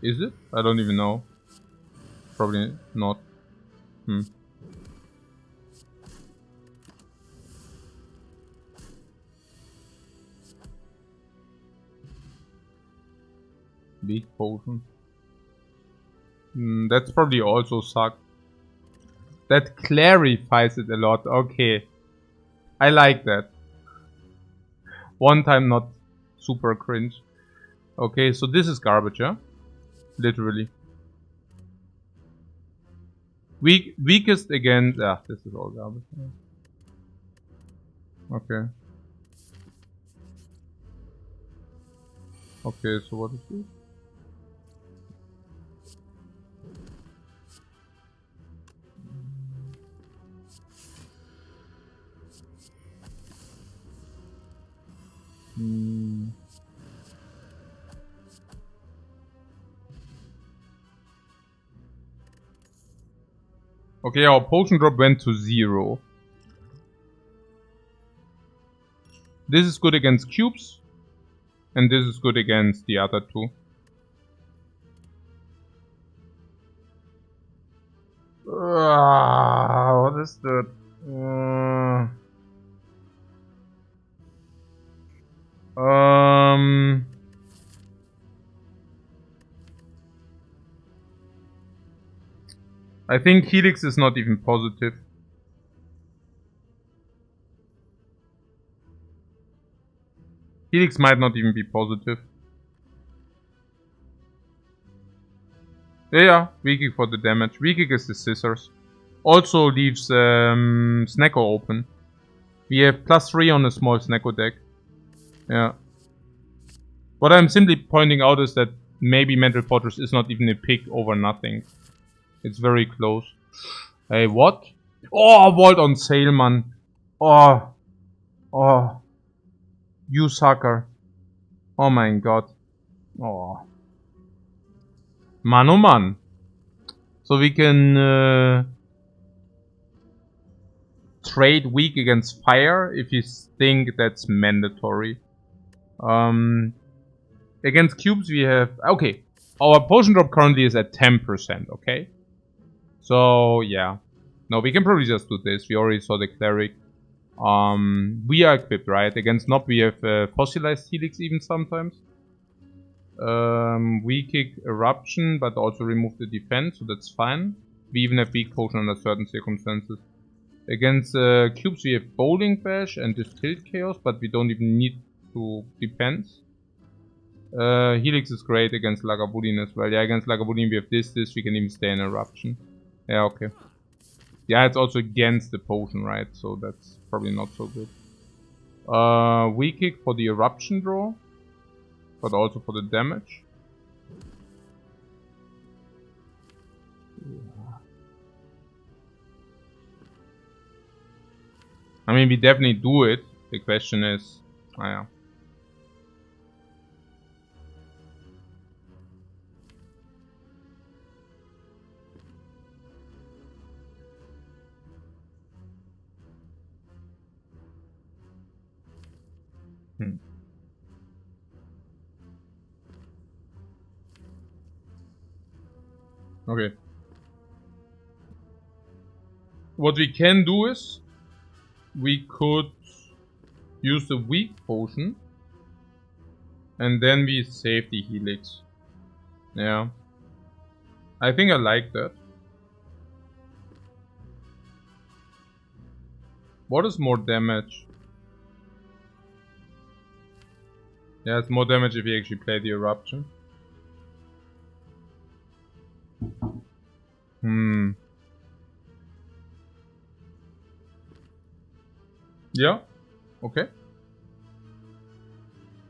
Is it? I don't even know. Probably not. Big potion. That's probably also suck. That clarifies it a lot. Okay. I like that. One time not super cringe. Okay, so this is garbage, yeah? Literally. Weakest against... Ah, this is all garbage. Okay. Okay, so what is this? Okay, our potion drop went to 0. This is good against cubes. And this is good against the other two. What is that? I think Helix is not even positive. Helix might not even be positive. Yeah, weak for the damage. Weak is the scissors. Also leaves Snecko open. We have +3 on a small Snecko deck. Yeah. What I'm simply pointing out is that maybe Mental Fortress is not even a pick over nothing. It's very close. Hey, what? Oh, Vault on sale, man. Oh. Oh. You sucker. Oh my god. Oh. Man, oh man. So we can trade weak against fire if you think that's mandatory. Against cubes we have... Okay. Our potion drop currently is at 10%, okay? So, yeah. No, we can probably just do this. We already saw the cleric. We are equipped, right? Against Nob we have fossilized helix even sometimes. We kick eruption, but also remove the defense, so that's fine. We even have weak potion under certain circumstances. Against cubes we have bowling bash and distilled chaos, but we don't even need to defense. Helix is great against Lagavulin as well. Yeah, against Lagavulin we have this, we can even stay in eruption. Yeah, okay. Yeah, it's also against the potion, right? So that's probably not so good. Weak kick for the eruption draw, but also for the damage. I mean, we definitely do it. The question is, yeah. Okay. What we can do is, we could use the weak potion, and then we save the helix. Yeah. I think I like that. What is more damage? Yeah, it's more damage if you actually play the eruption. Yeah. Okay.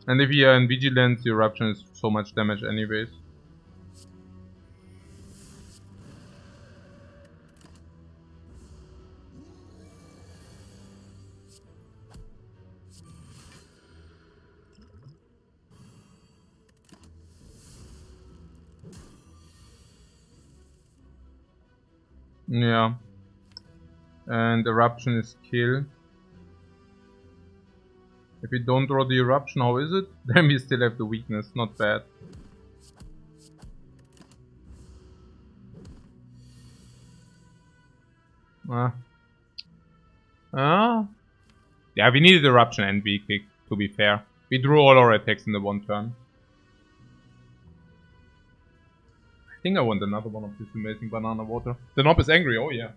And if you are in vigilance, the eruption is so much damage anyways. Yeah. And eruption is kill. If we don't draw the eruption, how is it? Then we still have the weakness, not bad. Yeah, we needed eruption and V-kick, to be fair. We drew all our attacks in the one turn. I think I want another one of this amazing banana water. The knob is angry, oh yeah.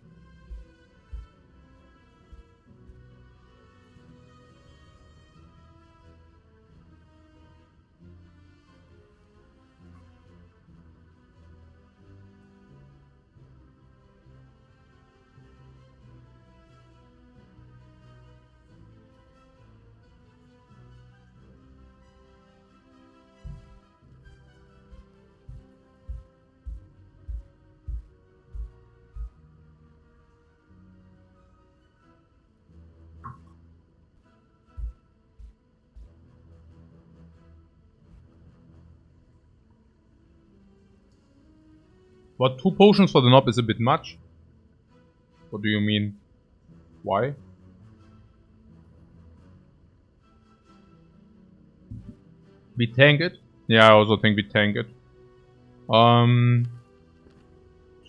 But 2 potions for the knob is a bit much. What do you mean? Why? We tank it? Yeah, I also think we tank it.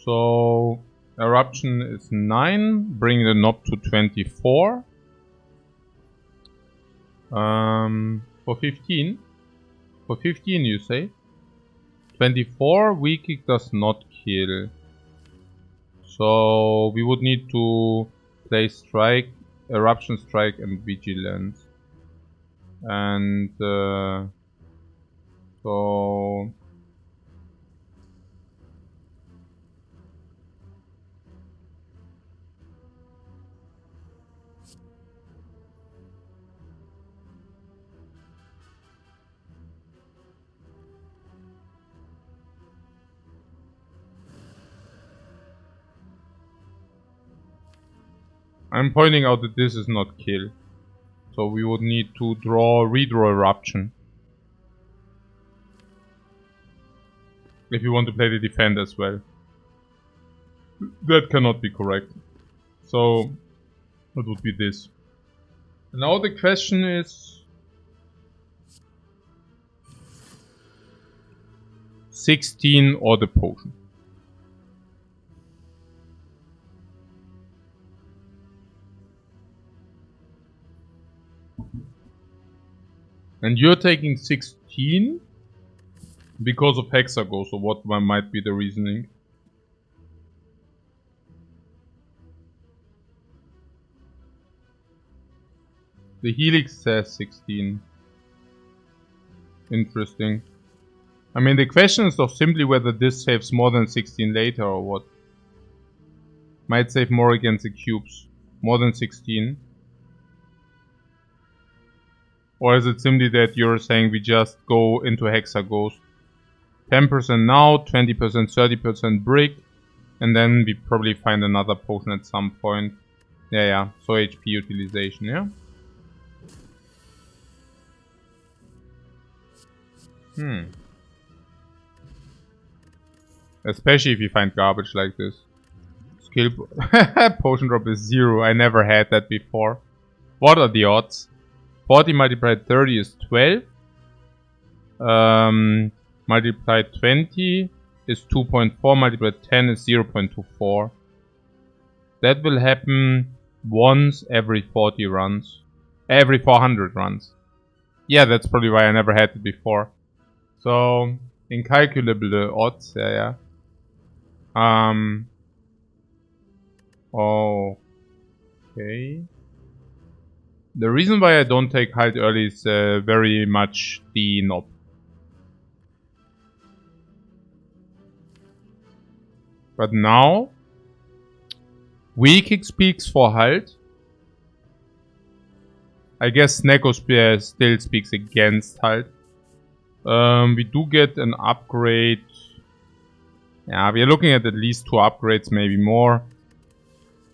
So eruption is 9, bring the knob to 24. For 15. For 15 you say? 24, weak kick does not kill. So we would need to play strike, eruption strike and vigilance. And so I'm pointing out that this is not kill. So we would need to redraw eruption. If you want to play the defend as well. That cannot be correct. So that would be this. Now the question is 16 or the potion. And you're taking 16 because of Hexago, so what might be the reasoning? The Helix says 16. Interesting. I mean, the question is of simply whether this saves more than 16 later or what. Might save more against the cubes. More than 16. Or is it simply that you're saying we just go into Hexagos? 10% now, 20%, 30% brick. And then we probably find another potion at some point. Yeah. So HP utilization, yeah? Especially if you find garbage like this. Skill potion drop is 0. I never had that before. What are the odds? 40 multiplied 30 is 12. Multiplied 20 is 2.4. Multiplied 10 is 0.24. That will happen once every 40 runs. Every 400 runs. Yeah, that's probably why I never had it before. So, incalculable odds, yeah. Okay. The reason why I don't take height early is very much the knob. But now, weak kick speaks for halt. I guess Sneko still speaks against halt. We do get an upgrade. Yeah, we are looking at least 2 upgrades, maybe more.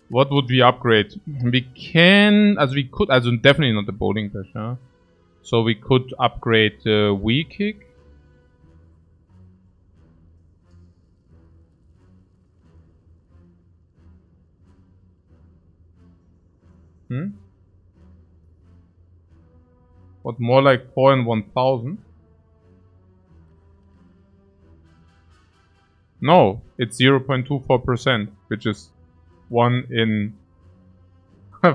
What would we upgrade? We can, definitely not the bowling pressure. So we could upgrade the weak kick. But more like 4 in 1000. No, it's 0.24%, which is 1 in 1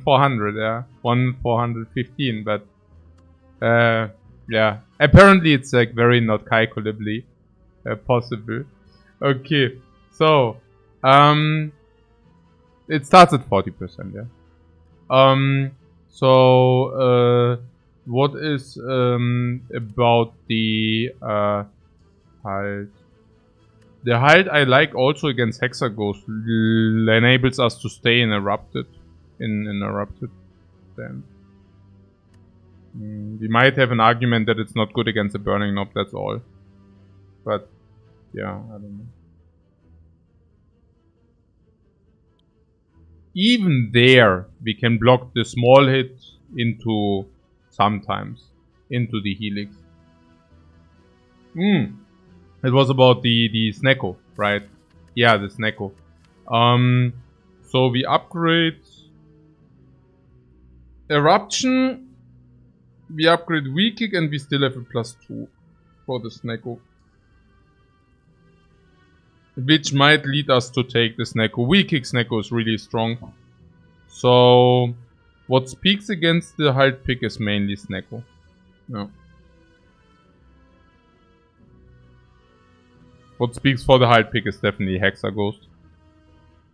400, yeah. 1 415, but yeah. Apparently it's like very not calculably possible. Okay, so it starts at 40%, yeah. So what is about the halt? The halt I like also against Hexaghost enables us to stay in erupted stand. We might have an argument that it's not good against a burning knob, that's all. But yeah, I don't know. Even there, we can block the small hit into sometimes into the helix. It was about the Snecko, right? Yeah, the Snecko. So we upgrade Eruption, we upgrade Weak Kick, and we still have a +2 for the Snecko. Which might lead us to take the Snecko. Weak Kick Snecko is really strong. So what speaks against the halt pick is mainly Snecko. Yeah. What speaks for the halt pick is definitely Hexaghost.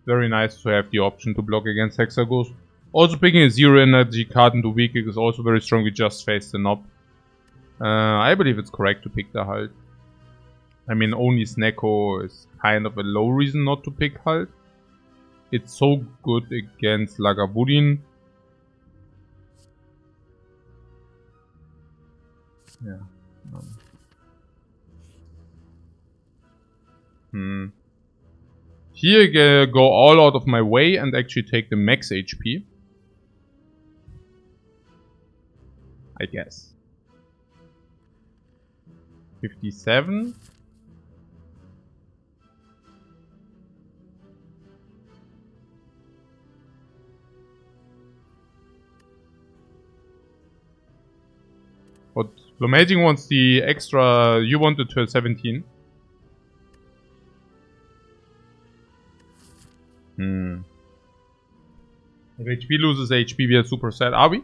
Very nice to have the option to block against Hexaghost. Also picking a 0 energy card into Weak Kick is also very strong. We just faced the knob. I believe it's correct to pick the halt. I mean, only Snecko is kind of a low reason not to pick halt. It's so good against Lagavulin. Yeah. Here go all out of my way and actually take the max HP. I guess. 57. But Flomaging wants the extra. You wanted to 17. If HP loses HP, we are super sad. Are we?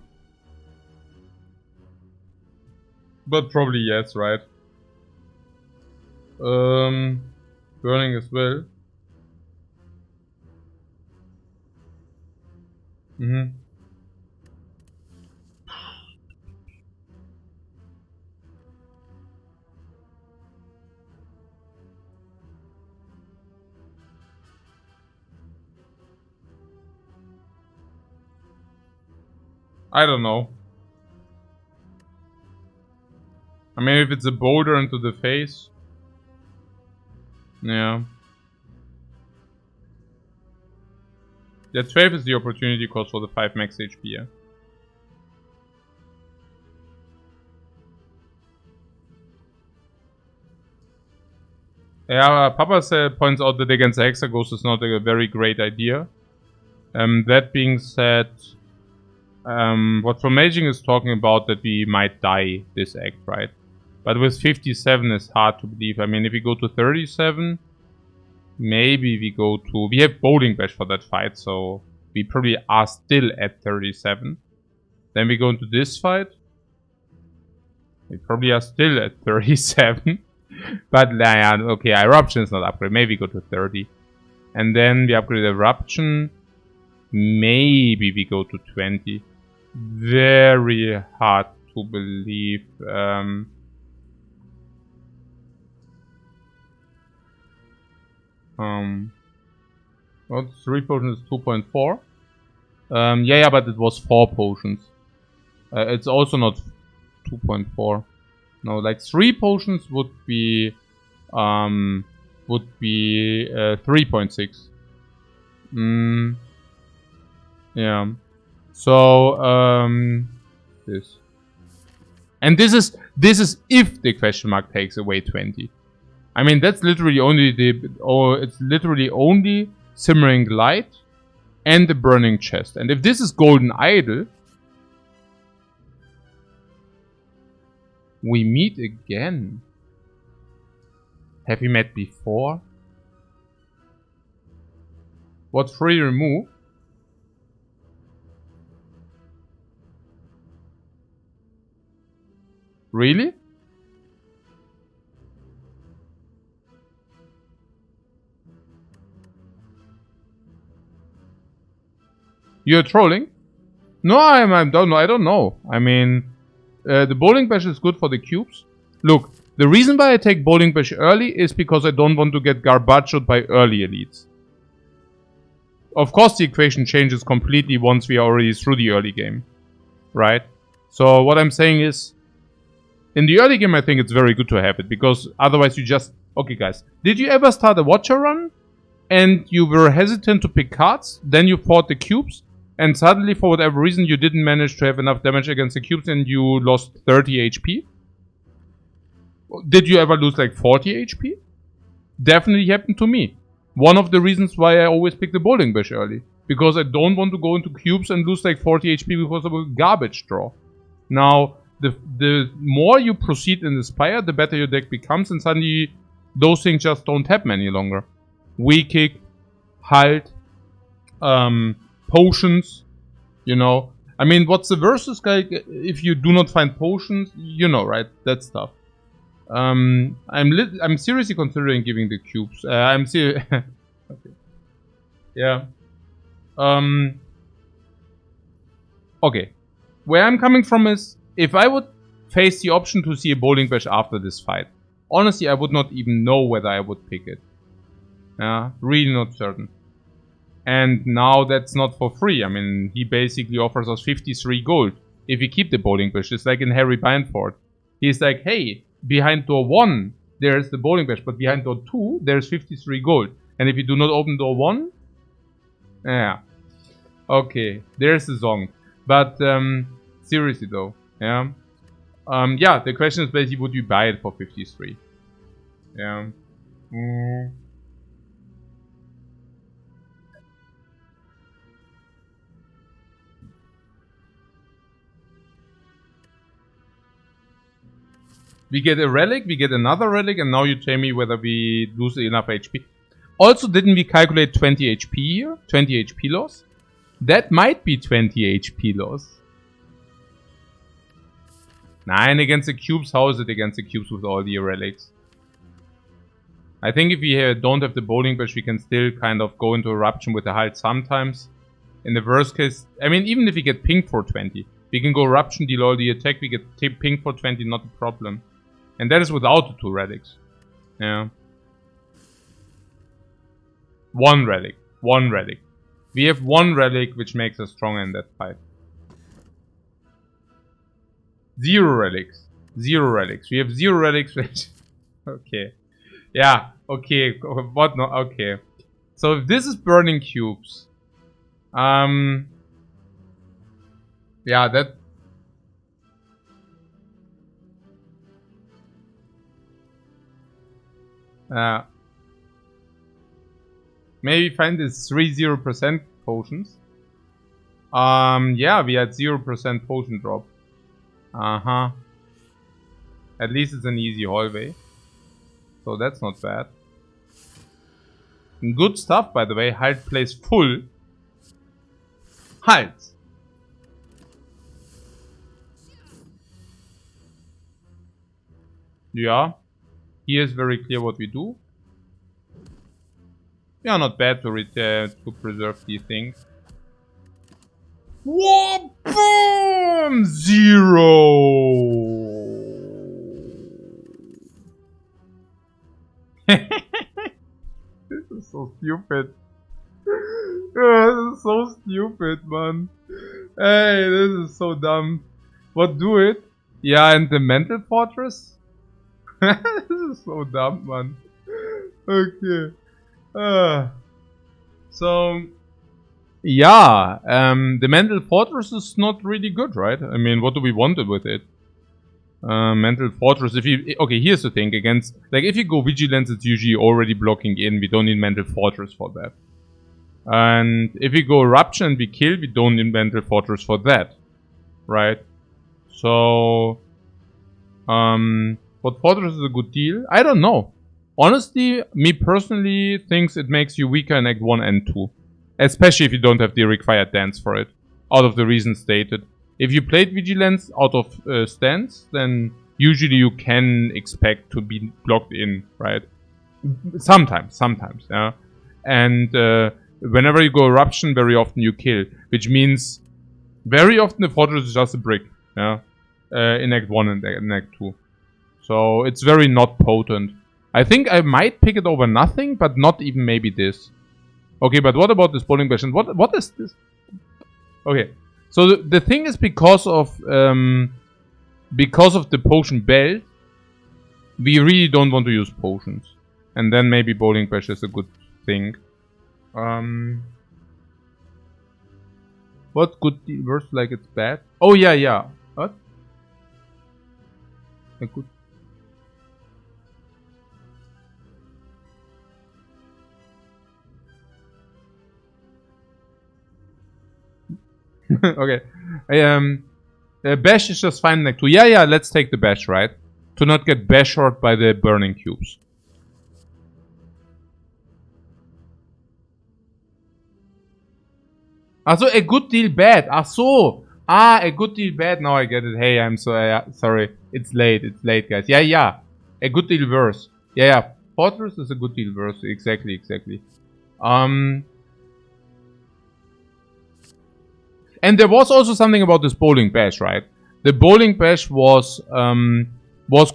But probably yes, right? Burning as well. I don't know. I mean, if it's a boulder into the face. Yeah. Yeah, 12 is the opportunity cost for the 5 max HP, yeah. Yeah, Papa points out that against Hexaghost is not a very great idea. That being said, what Flomaging is talking about that we might die this act, right? But with 57 it's hard to believe. I mean, if we go to 37, maybe we go to... We have Bowling Bash for that fight, so we probably are still at 37. Then we go into this fight. We probably are still at 37. But yeah, okay, Eruption is not upgrade. Maybe go to 30. And then we upgrade Eruption. Maybe we go to 20. Very hard to believe. Well, 3 potions is 2.4. Yeah, but it was 4 potions. It's also not 2.4. No, like 3 potions would be 3.6. Yeah. So this. And this is if the question mark takes away 20. I mean, that's literally only it's literally only Simmering Light and the Burning Chest. And if this is Golden Idol, We meet again. Have we met before? What free remove? Really? You're trolling? No, I don't know. I mean, the bowling bash is good for the cubes. Look, the reason why I take bowling bash early is because I don't want to get garbagged by early elites. Of course, the equation changes completely once we are already through the early game, right? So what I'm saying is, in the early game, I think it's very good to have it, because otherwise you just... Okay, guys, did you ever start a watcher run and you were hesitant to pick cards, then you fought the cubes, and suddenly, for whatever reason, you didn't manage to have enough damage against the cubes and you lost 30 HP? Did you ever lose like 40 HP? Definitely happened to me. One of the reasons why I always pick the bowling bash early. Because I don't want to go into cubes and lose like 40 HP because of a garbage draw. Now, the more you proceed in the Spire, the better your deck becomes, and suddenly those things just don't happen any longer. Weak kick, halt, potions, you know. I mean, what's the versus guy if you do not find potions? You know, right? That stuff. I'm seriously considering giving the cubes. I'm serious. Okay. Yeah. Okay. Where I'm coming from is, if I would face the option to see a bowling bash after this fight, honestly, I would not even know whether I would pick it. Yeah, really not certain. And now that's not for free. I mean, he basically offers us 53 gold if we keep the bowling bash. It's like in Harry Bindford. He's like, hey, behind door 1, there's the bowling bash, but behind door 2, there's 53 gold. And if you do not open door 1, yeah. Okay, there's the song. But, seriously though, yeah. Yeah, the question is basically, would you buy it for 53? Yeah. We get a relic, we get another relic, and now you tell me whether we lose enough HP. Also, didn't we calculate 20 HP here? 20 HP loss? That might be 20 HP loss. Nine against the cubes. How is it against the cubes with all the relics? I think if we don't have the bowling bash, we can still kind of go into eruption with the halt sometimes. In the worst case, I mean, even if we get pinged for 20, we can go eruption, deal all the attack, we get pinged for 20, not a problem. And that is without the 2 relics. Yeah. One relic. One relic. We have 1 relic, which makes us stronger in that fight. 0 relics. 0 relics. We have 0 relics, which... Okay. Yeah, okay. What no? Okay. So if this is burning cubes... Yeah, that... maybe find this 30% potions. Yeah, we had 0% potion drop. Uh-huh. At least it's an easy hallway. So that's not bad. Good stuff, by the way. Halt plays full. Halt! Yeah. Here is very clear what we do. Yeah, not bad to preserve these things. Whoa! Boom! 0! This is so stupid. This is so stupid, man. Hey, this is so dumb. What, do it? Yeah, and the mental fortress? This is so dumb, man. Okay. So, yeah, the mental fortress is not really good, right? I mean, what do we want with it? Mental fortress, if you... Okay, here's the thing, against... Like, if you go vigilance, it's usually already blocking in. We don't need mental fortress for that. And if we go eruption and we kill, we don't need mental fortress for that. Right? So... But Fortress is a good deal. I don't know. Honestly, me personally thinks it makes you weaker in Act 1 and 2. Especially if you don't have the required dance for it. Out of the reasons stated. If you played Vigilance out of stance, then usually you can expect to be blocked in, right? Sometimes, yeah. And whenever you go Eruption, very often you kill. Which means very often the Fortress is just a brick, yeah. In Act 1 and in Act 2. So it's very not potent. I think I might pick it over nothing, but not even maybe this. Okay, but what about this bowling question? What is this? Okay, so the thing is because of the potion belt, we really don't want to use potions, and then maybe bowling bash is a good thing. What good worse like it's bad? Oh yeah. What? A good. Okay. Bash is just fine next to. Yeah, let's take the bash, right? To not get bashed by the burning cubes. Also, a good deal bad. A good deal bad. Now I get it. Hey, I'm so sorry. It's late, guys. Yeah. A good deal worse. Yeah. Fortress is a good deal worse. Exactly. And there was also something about this bowling bash, right? The bowling bash was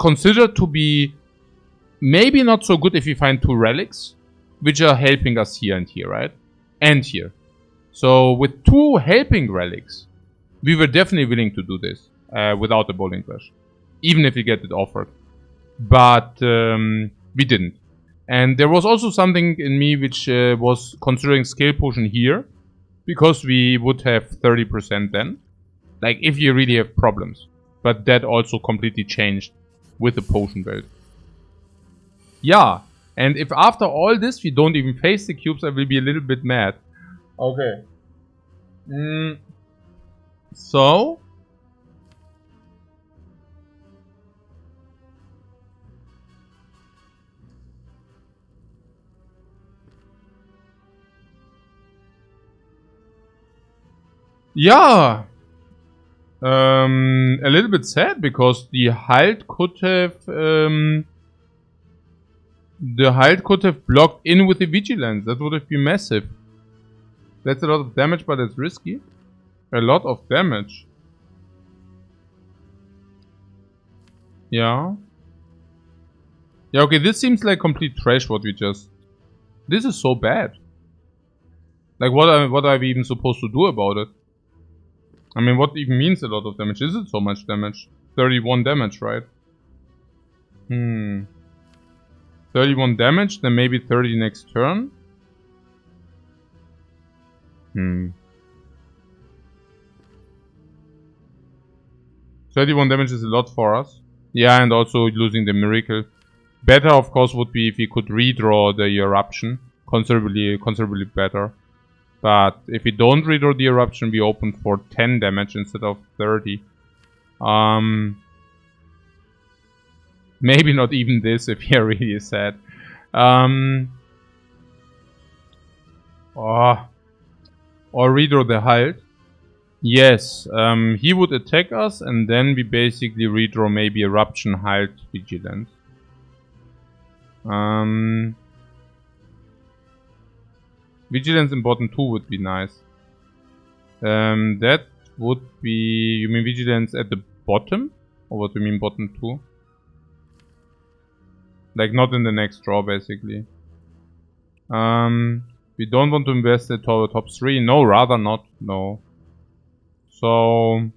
considered to be maybe not so good if you find 2 relics, which are helping us here and here, right? And here. So with 2 helping relics, we were definitely willing to do this without the bowling bash, even if we get it offered. But we didn't. And there was also something in me which was considering scale potion here. Because we would have 30% then. Like, if you really have problems. But that also completely changed with the potion belt. Yeah. And if after all this we don't even face the cubes, I will be a little bit mad. Okay. So. Yeah. A little bit sad because the Halt could have blocked in with the Vigilance. That would have been massive. That's a lot of damage, but it's risky. A lot of damage. Yeah. Yeah, okay, this seems like complete trash what we just... This is so bad. Like, what are we even supposed to do about it? I mean, what even means a lot of damage? Is it so much damage? 31 damage, right? 31 damage, then maybe 30 next turn? 31 damage is a lot for us. Yeah, and also losing the miracle. Better, of course, would be if we could redraw the eruption. Considerably better. But if we don't redraw the eruption, we open for 10 damage instead of 30. Maybe not even this if you're really sad. Or redraw the Halt. Yes, he would attack us and then we basically redraw maybe Eruption, Halt, Vigilance. Vigilance in bottom 2 would be nice. That would be... You mean Vigilance at the bottom? Or what do you mean bottom 2? Like not in the next draw basically. We don't want to invest at top 3. No, rather not. No. So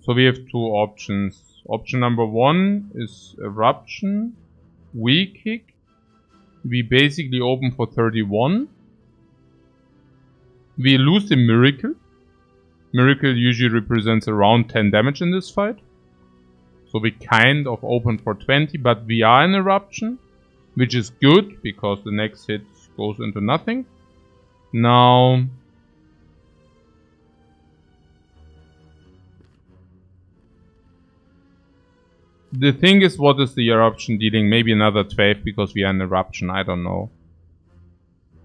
we have 2 options. Option number 1 is Eruption. We kick. We basically open for 31. We lose the Miracle. Miracle usually represents around 10 damage in this fight. So we kind of open for 20, but we are in Eruption. Which is good, because the next hit goes into nothing. Now... The thing is, what is the eruption dealing? Maybe another 12 because we are in eruption, I don't know.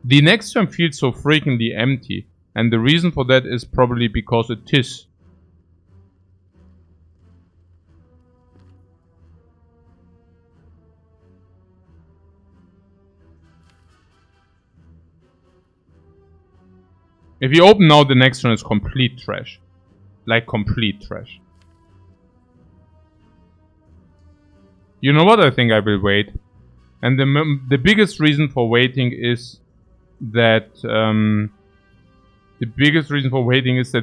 The next turn feels so freakingly empty. And the reason for that is probably because it is. If you open now, the next turn is complete trash. Like complete trash. You know what? I think I will wait. And the biggest reason for waiting is that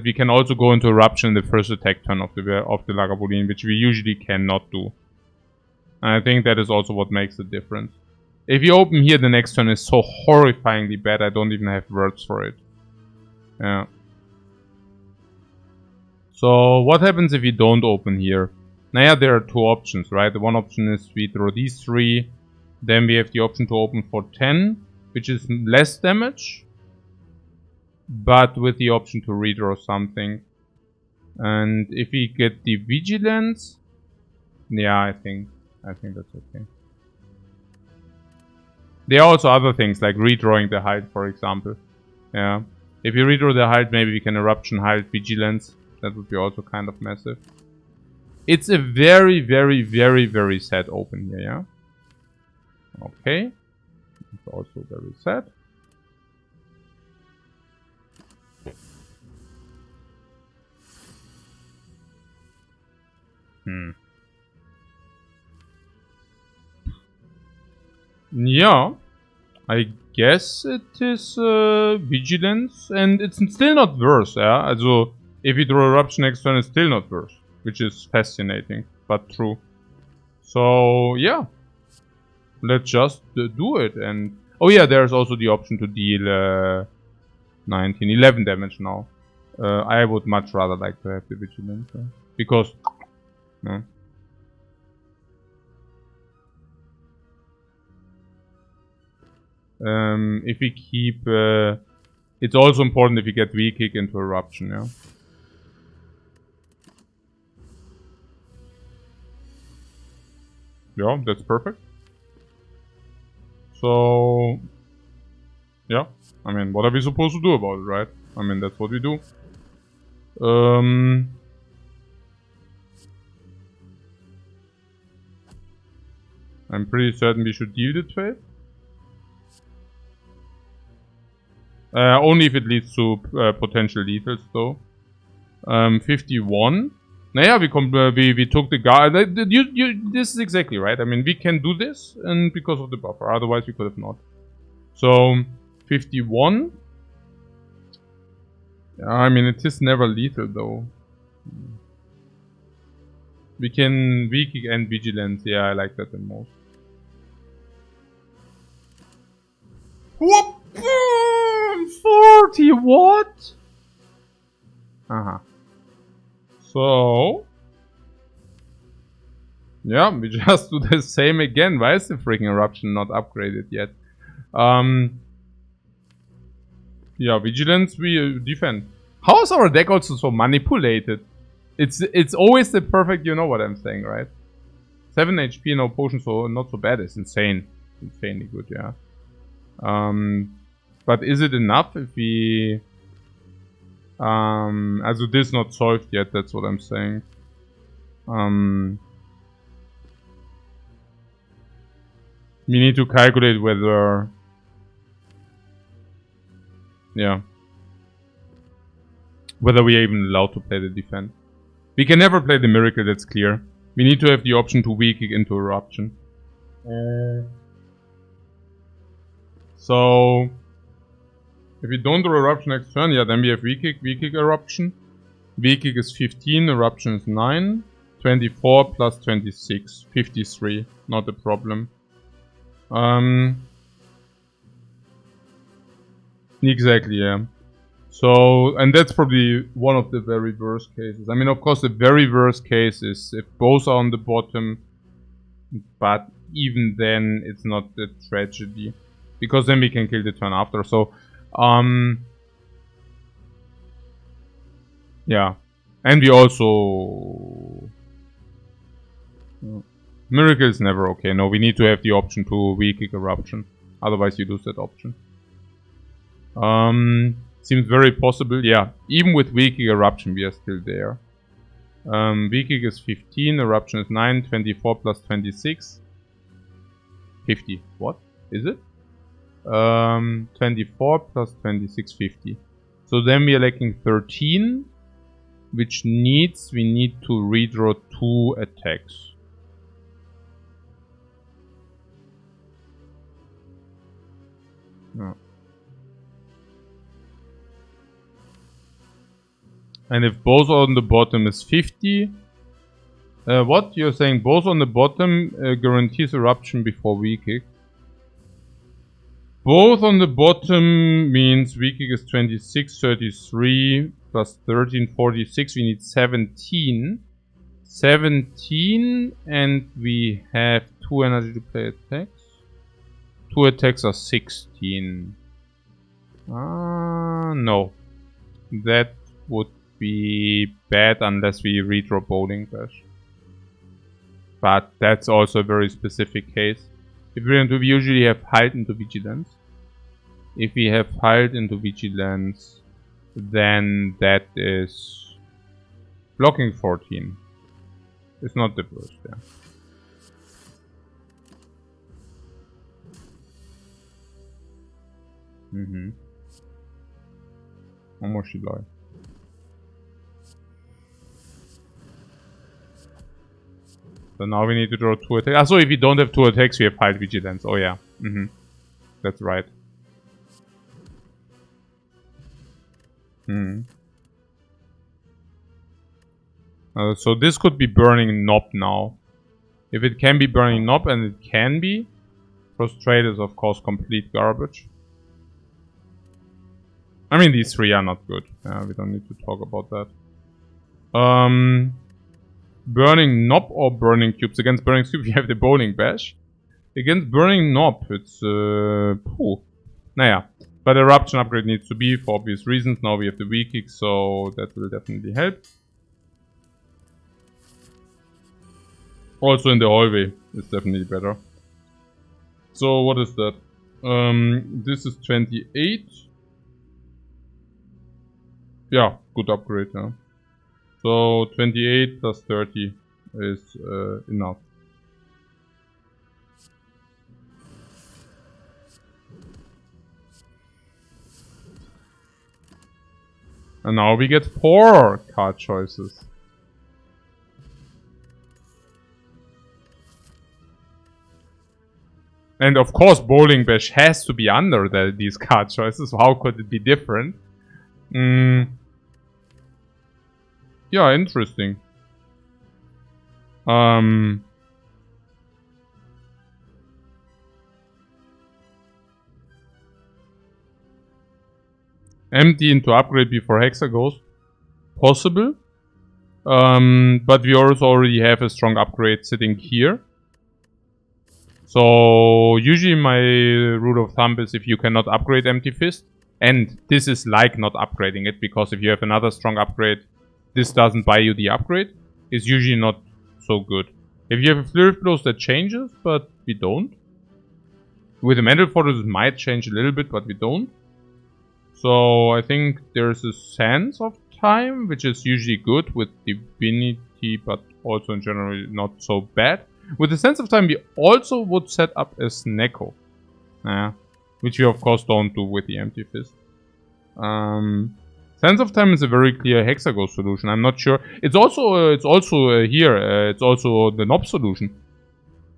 we can also go into eruption in the first attack turn of the Lagavulin, which we usually cannot do. And I think that is also what makes the difference. If you open here, the next turn is so horrifyingly bad, I don't even have words for it. Yeah. So what happens if you don't open here? Now yeah, there are two options, right? The one option is we draw these 3. Then we have the option to open for 10, which is less damage. But with the option to redraw something. And if we get the Vigilance... Yeah, I think that's okay. There are also other things, like redrawing the Hide, for example. Yeah. If you redraw the Hide, maybe we can Eruption, Hide, Vigilance. That would be also kind of massive. It's a very, very, very, very sad open here, yeah? Okay. It's also very sad. Yeah. I guess it is Vigilance, and it's still not worse, yeah? Also, if you draw Eruption next turn, it's still not worse. Which is fascinating, but true. So, yeah. Let's just do it. And oh yeah, there's also the option to deal 11 damage now. I would much rather like to have the Vigilance. Because... No. If we keep... it's also important if we get V-Kick into Eruption, yeah? Yeah, that's perfect. So... Yeah, I mean, what are we supposed to do about it, right? I mean, that's what we do. I'm pretty certain we should deal the 12. Only if it leads to potential lethals, though. 51. Naja, we took the guard. This is exactly right. I mean, we can do this, and because of the buffer. Otherwise, we could have not. So, 51. I mean, it is never lethal, though. We can V-Kick and Vigilance. Yeah, I like that the most. Whoop! 40, what? So... Yeah, we just do the same again. Why is the freaking Eruption not upgraded yet? Yeah, Vigilance, we defend. How is our deck also so manipulated? It's always the perfect, you know what I'm saying, right? 7 HP, no potion, so not so bad. It's insane. Insanely good, yeah. But is it enough if we... also this is not solved yet, that's what I'm saying. We need to calculate whether... Yeah. Whether we are even allowed to play the defense. We can never play the Miracle, that's clear. We need to have the option to V-Kick into Eruption. So... If we don't do Eruption next turn, yeah, then we have V-Kick, Eruption. V-Kick is 15, Eruption is 9. 24 plus 26, 53, not a problem. Exactly, yeah. So, and that's probably one of the very worst cases. I mean, of course, the very worst case is if both are on the bottom. But even then, it's not a tragedy. Because then we can kill the turn after, so... yeah. And we also... Miracle is never okay. No, we need to have the option to weak eruption. Otherwise you lose that option. Seems very possible. Yeah, even with weak eruption we are still there. Weak is 15, eruption is 9, 24 plus 26. 50. What? Is it? 24 plus 26, 50. So then we are lacking 13. Which needs, we need to redraw 2 attacks. No. And if both on the bottom is 50... what? You're saying both on the bottom guarantees eruption before weak kick? Both on the bottom means weak kick is 26, 33... plus 13, 46, we need 17. 17, and we have 2 energy to play attacks. 2 attacks are 16. No. That would be bad unless we redraw Bowling Bash. But that's also a very specific case. If we want to, we usually have Halt into Vigilance. If we have Halt into Vigilance, then that is blocking 14. It's not the worst, yeah. How much should I? So now we need to draw 2 attacks. Ah, so if we don't have 2 attacks, we have Halt Vigilance. Oh yeah. That's right. So this could be Burning Knob now. If it can be Burning Knob, and it can be, Prostrate is of course complete garbage. I mean, these 3 are not good. We don't need to talk about that. Burning Knob or Burning Cubes? Against Burning Cubes we have the Bowling Bash. Against Burning Knob it's... Naja. But Eruption upgrade needs to be for obvious reasons. Now we have the weak kick, so that will definitely help. Also in the hallway is definitely better. So what is that? This is 28. Yeah, good upgrade, yeah. So 28 plus 30 is enough. And now we get 4 card choices. And of course Bowling Bash has to be under these card choices. How could it be different? Yeah, interesting. Empty into upgrade before Hexa goes. Possible. But we also already have a strong upgrade sitting here. So usually my rule of thumb is if you cannot upgrade Empty Fist, and this is like not upgrading it, because if you have another strong upgrade, this doesn't buy you the upgrade, it's usually not so good. If you have a Flurry of Blows, that changes, but we don't. With the Mental Fortress it might change a little bit, but we don't. So I think there's a Sands of Time, which is usually good with Divinity, but also in general not so bad. With the Sands of Time we also would set up a Snecko. Which we of course don't do with the Empty Fist. Sands of Time is a very clear Hexago solution. I'm not sure. It's also here. It's also the Knob solution.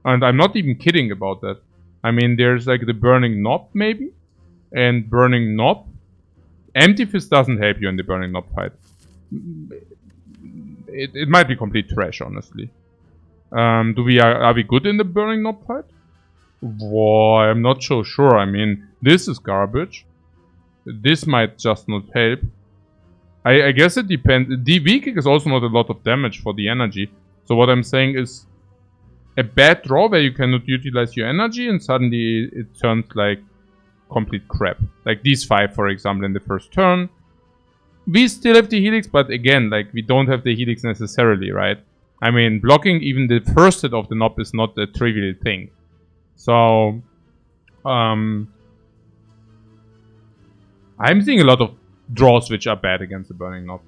And I'm not even kidding about that. I mean, there's like the Burning Knob maybe. And Burning Knob. Empty Fist doesn't help you in the Burning Knob fight. It might be complete trash, honestly. Are we good in the Burning Knob fight? Whoa, I'm not so sure. I mean, this is garbage. This might just not help. I guess it depends. The V-Kick is also not a lot of damage for the energy. So what I'm saying is a bad draw where you cannot utilize your energy and suddenly it turns like complete crap. Like these 5, for example, in the first turn. We still have the Helix, but again, like we don't have the Helix necessarily, right? I mean, blocking even the first hit of the knob is not a trivial thing. So, I'm seeing a lot of draws which are bad against the Burning Knob.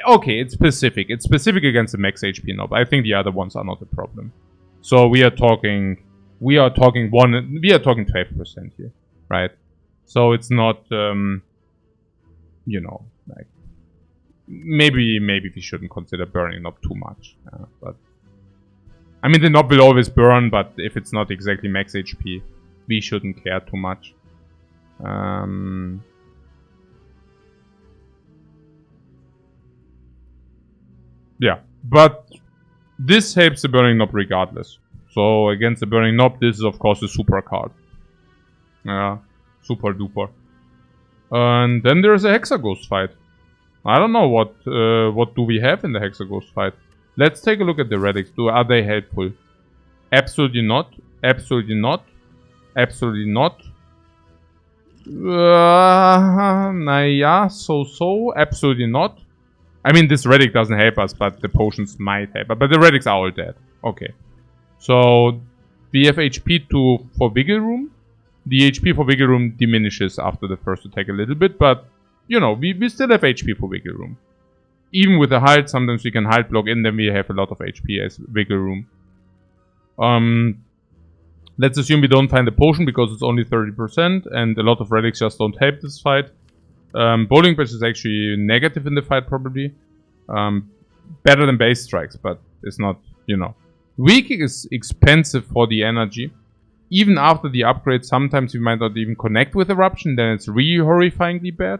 Okay, it's specific. It's specific against the max HP knob. I think the other ones are not a problem. So we are talking 12% here, right? So it's not, you know, like maybe we shouldn't consider burning knob too much. But I mean, the knob will always burn, but if it's not exactly max HP, we shouldn't care too much. Yeah, but this helps the burning knob regardless. So against the burning knob, this is of course a super card. Super duper. And then there's a Hexaghost fight. I don't know what do we have in the Hexaghost fight. Let's take a look at the relics. Are they helpful? Absolutely not. Absolutely not. Absolutely not. Naja, so. Absolutely not. I mean, this relic doesn't help us, but the potions might help. But the relics are all dead. Okay. So, we have HP for Wiggle Room. The HP for Wiggle Room diminishes after the first attack a little bit, but, you know, we still have HP for Wiggle Room. Even with the halt, sometimes we can halt block in, then we have a lot of HP as Wiggle Room. Let's assume we don't find the potion because it's only 30%, and a lot of relics just don't help this fight. Bowling Bash is actually negative in the fight, probably. Better than base strikes, but it's not, you know. Weak Kick is expensive for the energy. Even after the upgrade, sometimes we might not even connect with Eruption, then it's really horrifyingly bad.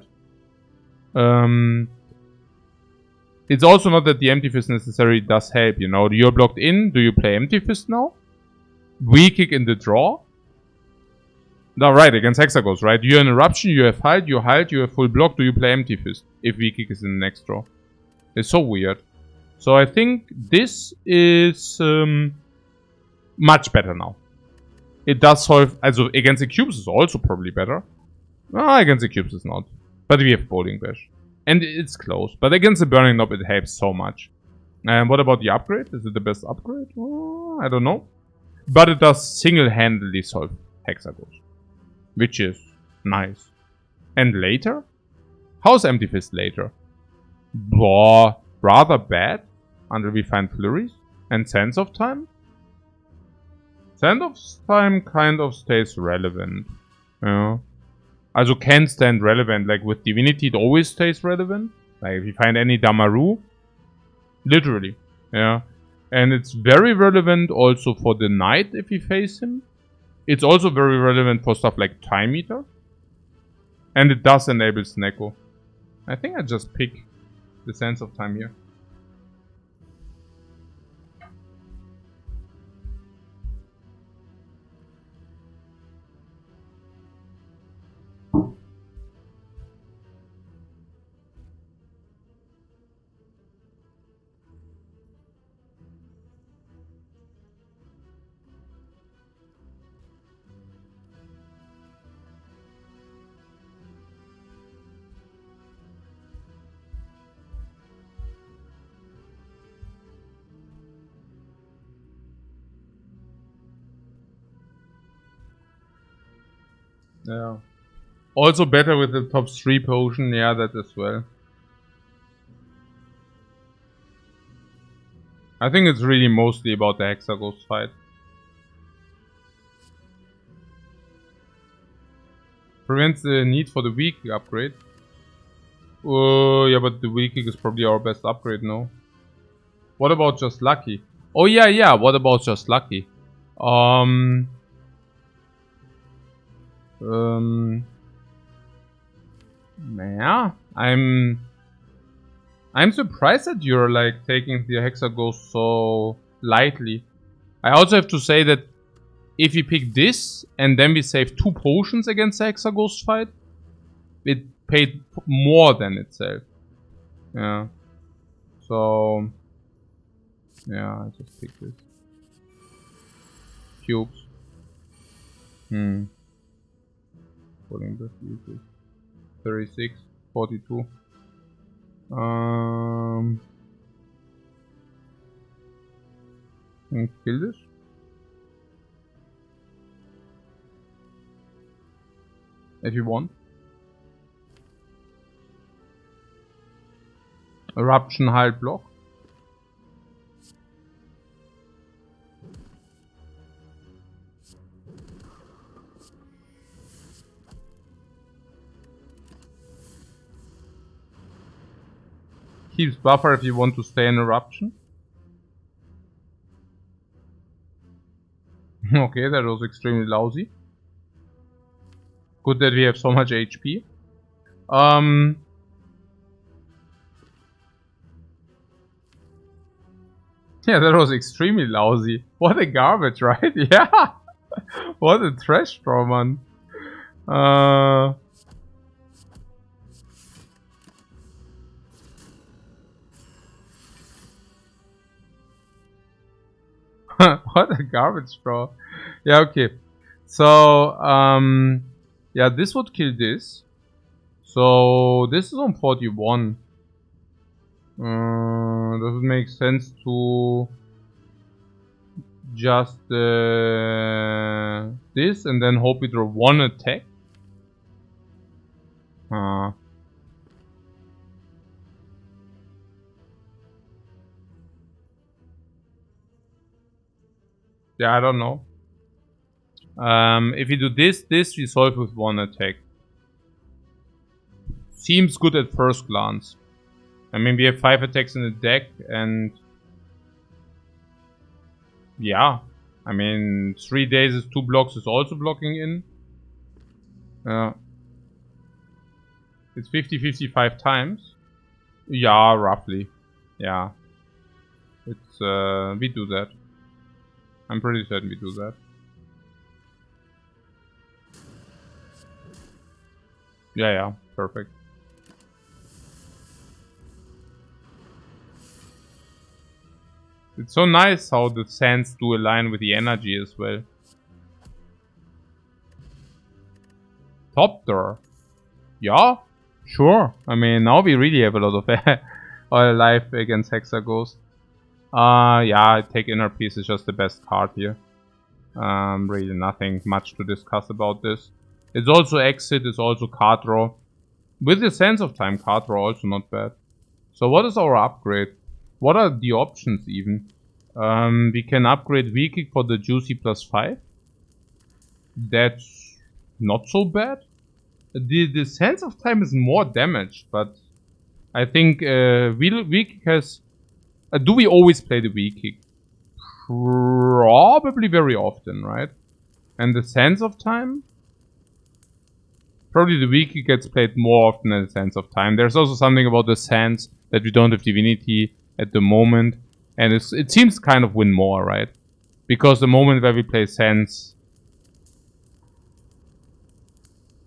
It's also not that the Empty Fist necessarily does help, you know. You're blocked in, do you play Empty Fist now? Weak Kick in the draw? No, right, against Hexaghost, right? You're in Eruption, you have halt, you have full block, do you play Empty Fist? If Weak Kick is in the next draw. It's so weird. So I think this is much better now. It does solve, also against the cubes is also probably better. No, against the cubes is not. But we have Bowling Bash. And it's close. But against the Burning Knob it helps so much. And what about the upgrade? Is it the best upgrade? Oh, I don't know. But it does single-handedly solve Hexaghost. Which is nice. And later? How's Empty Fist later? Boah, rather bad. Until we find Flurries. And Sense of Time? Sense of Time kind of stays relevant. Yeah. Also can stand relevant. Like with Divinity it always stays relevant. Like if you find any Damaru. Literally. Yeah. And it's very relevant also for the Knight if you face him. It's also very relevant for stuff like Time Eater. And it does enable Snecko. I think I just pick the Sense of Time here. Yeah. Also better with the top 3 potion, yeah, that as well. I think it's really mostly about the Hexaghost fight. Prevents the need for the Weak Kick upgrade. Yeah, but the Weak Kick is probably our best upgrade, no? What about just Lucky? Oh yeah, what about just Lucky? Yeah, I'm surprised that you're like taking the Hexaghost so lightly. I also have to say that if we pick this and then we save 2 potions against the Hexaghost fight, it paid more than itself. Yeah. So yeah, I just pick this. Cubes. 36, 42. And kill this. If you want. Eruption Heil block. Keeps buffer if you want to stay in eruption. Okay, that was extremely lousy. Good that we have so much HP. Yeah, that was extremely lousy. What a garbage, right? Yeah. What a trash throw, man. What a garbage throw. Yeah, okay. So, yeah, this would kill this. So, this is on 41. Does it make sense to just this and then hope we draw one attack? Yeah, I don't know. If you do this, we solve with one attack. Seems good at first glance. I mean, we have 5 attacks in the deck, and yeah, I mean, 3 days is 2 blocks is also blocking in. It's 50-55 times. Yeah, roughly. Yeah. It's, we do that. I'm pretty certain we do that. Yeah, perfect. It's so nice how the sands do align with the energy as well. Top door. Yeah, sure. I mean, now we really have a lot of life against Hexa Ghost. Yeah, I take Inner Peace is just the best card here. Really nothing much to discuss about this. It's also exit, it's also card draw. With the Sense of Time card draw also not bad. So what is our upgrade? What are the options even? We can upgrade Weak Kick for the Juicy +5. That's not so bad. The Sense of Time is more damage, but I think Weak Kick has... do we always play the Weak Kick? Probably very often, right? And the Sense of Time? Probably the Weak Kick gets played more often than the Sense of Time. There's also something about the Sense that we don't have Divinity at the moment. And it seems kind of win more, right? Because the moment where we play Sense...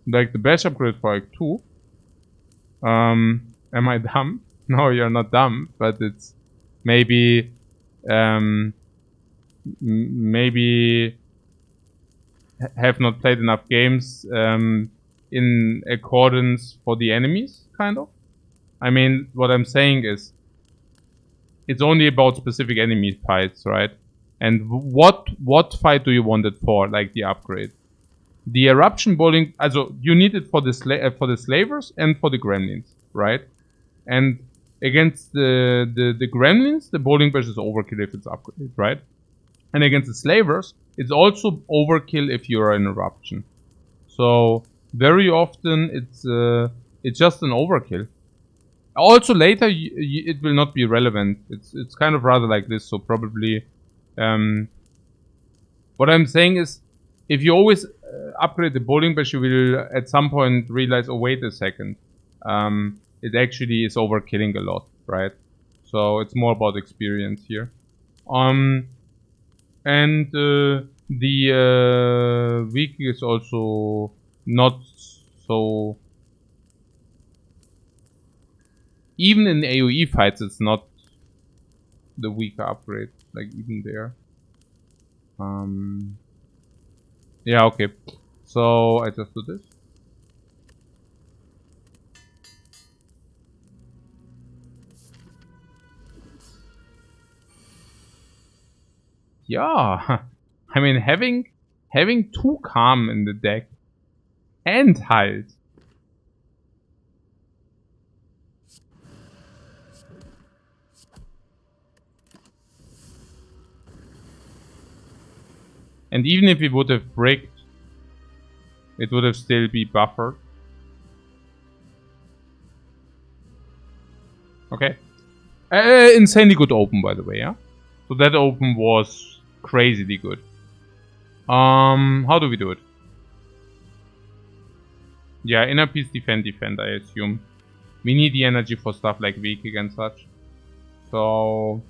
Like the best upgrade for like 2. Am I dumb? No, you're not dumb, but it's maybe maybe have not played enough games in accordance for the enemies, kind of. I mean, what I'm saying is it's only about specific enemy fights, right? And what fight do you want it for, like the upgrade? The eruption bowling, also you need it for the slavers and for the gremlins, right? And against the gremlins, the bowling bash is overkill if it's upgraded, right? And against the slavers, it's also overkill if you're an eruption. So very often it's just an overkill. Also later it will not be relevant. It's kind of rather like this. So probably what I'm saying is, if you always upgrade the bowling bash, you will at some point realize, oh wait a second, it actually is overkilling a lot, right? So it's more about experience here. And the weak is also not so... Even in AoE fights, it's not the weaker upgrade, like even there. Yeah, okay. So I just do this. yeah, I mean having 2 calm in the deck and Halt. And even if we would have bricked, it would have still be buffered. Okay. Insanely good open, by the way, yeah? So that open was crazily good. How do we do it? Yeah, inner piece, defend, I assume. We need the energy for stuff like weak kick and such. So...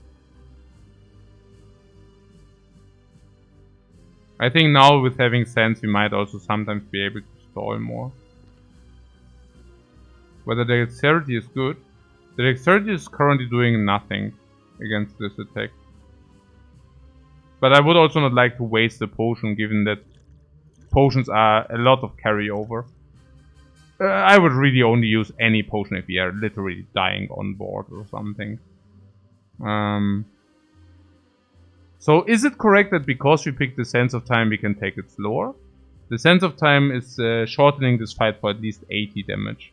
I think now with having sense, we might also sometimes be able to stall more. Whether the dexterity is good. The dexterity is currently doing nothing against this attack. But I would also not like to waste the potion, given that potions are a lot of carryover. I would really only use any potion if we are literally dying on board or something. So is it correct that because we picked the Sense of Time we can take it slower? The Sense of Time is shortening this fight for at least 80 damage.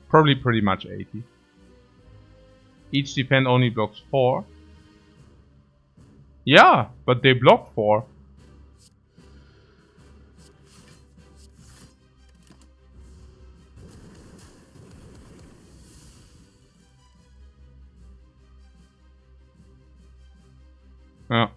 Probably pretty much 80. Each defend only blocks 4. Yeah, but they block 4. Yeah.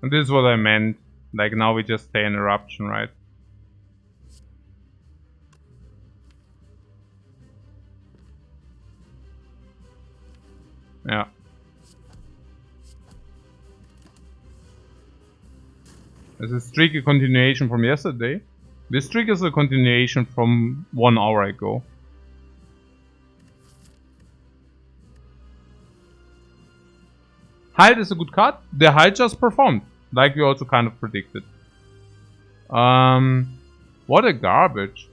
And this is what I meant. Like now we just stay in eruption, right? Yeah. Is this streak a continuation from yesterday? This streak is a continuation from 1 hour ago. Hide is a good card. The Hide just performed, like we also kind of predicted. What a garbage.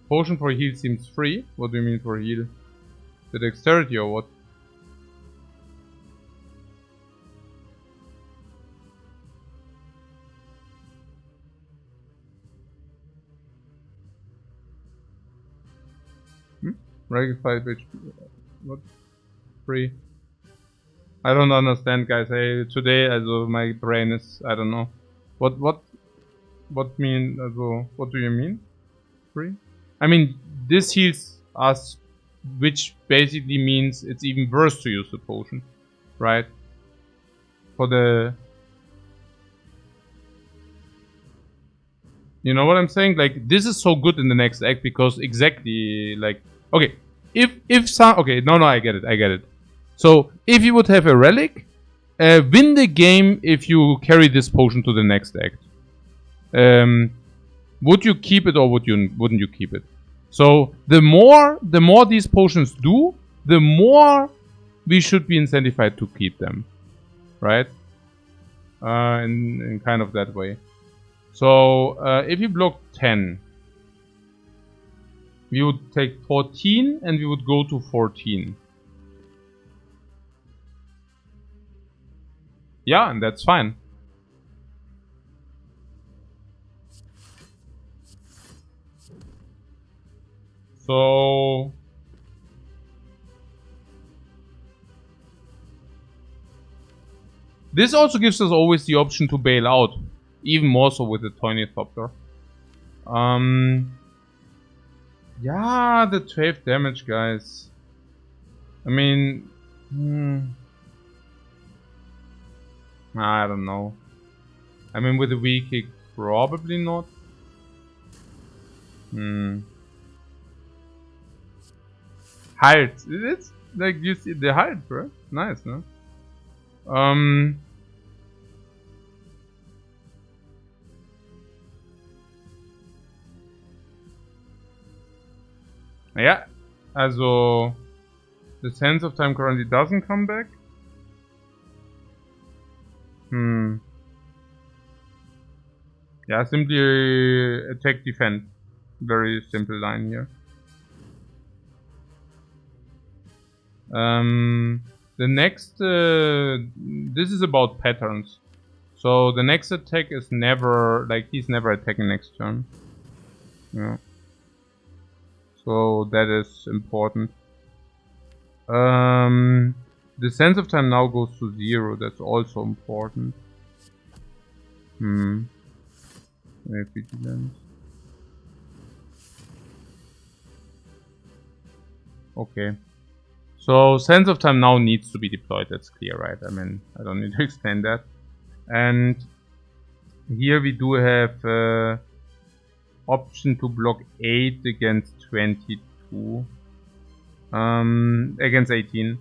Potion for heal seems free. What do you mean for heal? The dexterity or what? Regular 5 HP. What? Free. I don't understand, guys. Today, also my brain is, I don't know. What mean, also, what do you mean? Free? I mean, this heals us, which basically means it's even worse to use the potion, right? For the... You know what I'm saying? Like, this is so good in the next act because exactly, like... Okay, if some... Okay, no, I get it. So, if you would have a relic, win the game if you carry this potion to the next act. Would you keep it or wouldn't you keep it? So the more these potions do, the more we should be incentivized to keep them, right? In kind of that way. So if you block 10, we would take 14 and we would go to 14. Yeah, and that's fine. So this also gives us always the option to bail out, even more so with the Toynithopter. Yeah, the 12 damage, guys. I mean, I don't know. I mean, with a weak kick, probably not. Halt. It's like you see the halt, bro. Nice, no? Yeah. Also, the sense of time currently doesn't come back. Yeah, simply attack, defend. Very simple line here. The next, this is about patterns. So the next attack is never, like, he's never attacking next turn. Yeah. So that is important. The sense of time now goes to 0. That's also important. Vigilance. Okay. So sense of time now needs to be deployed. That's clear, right? I mean, I don't need to explain that. And here we do have option to block 8 against 22. Against 18.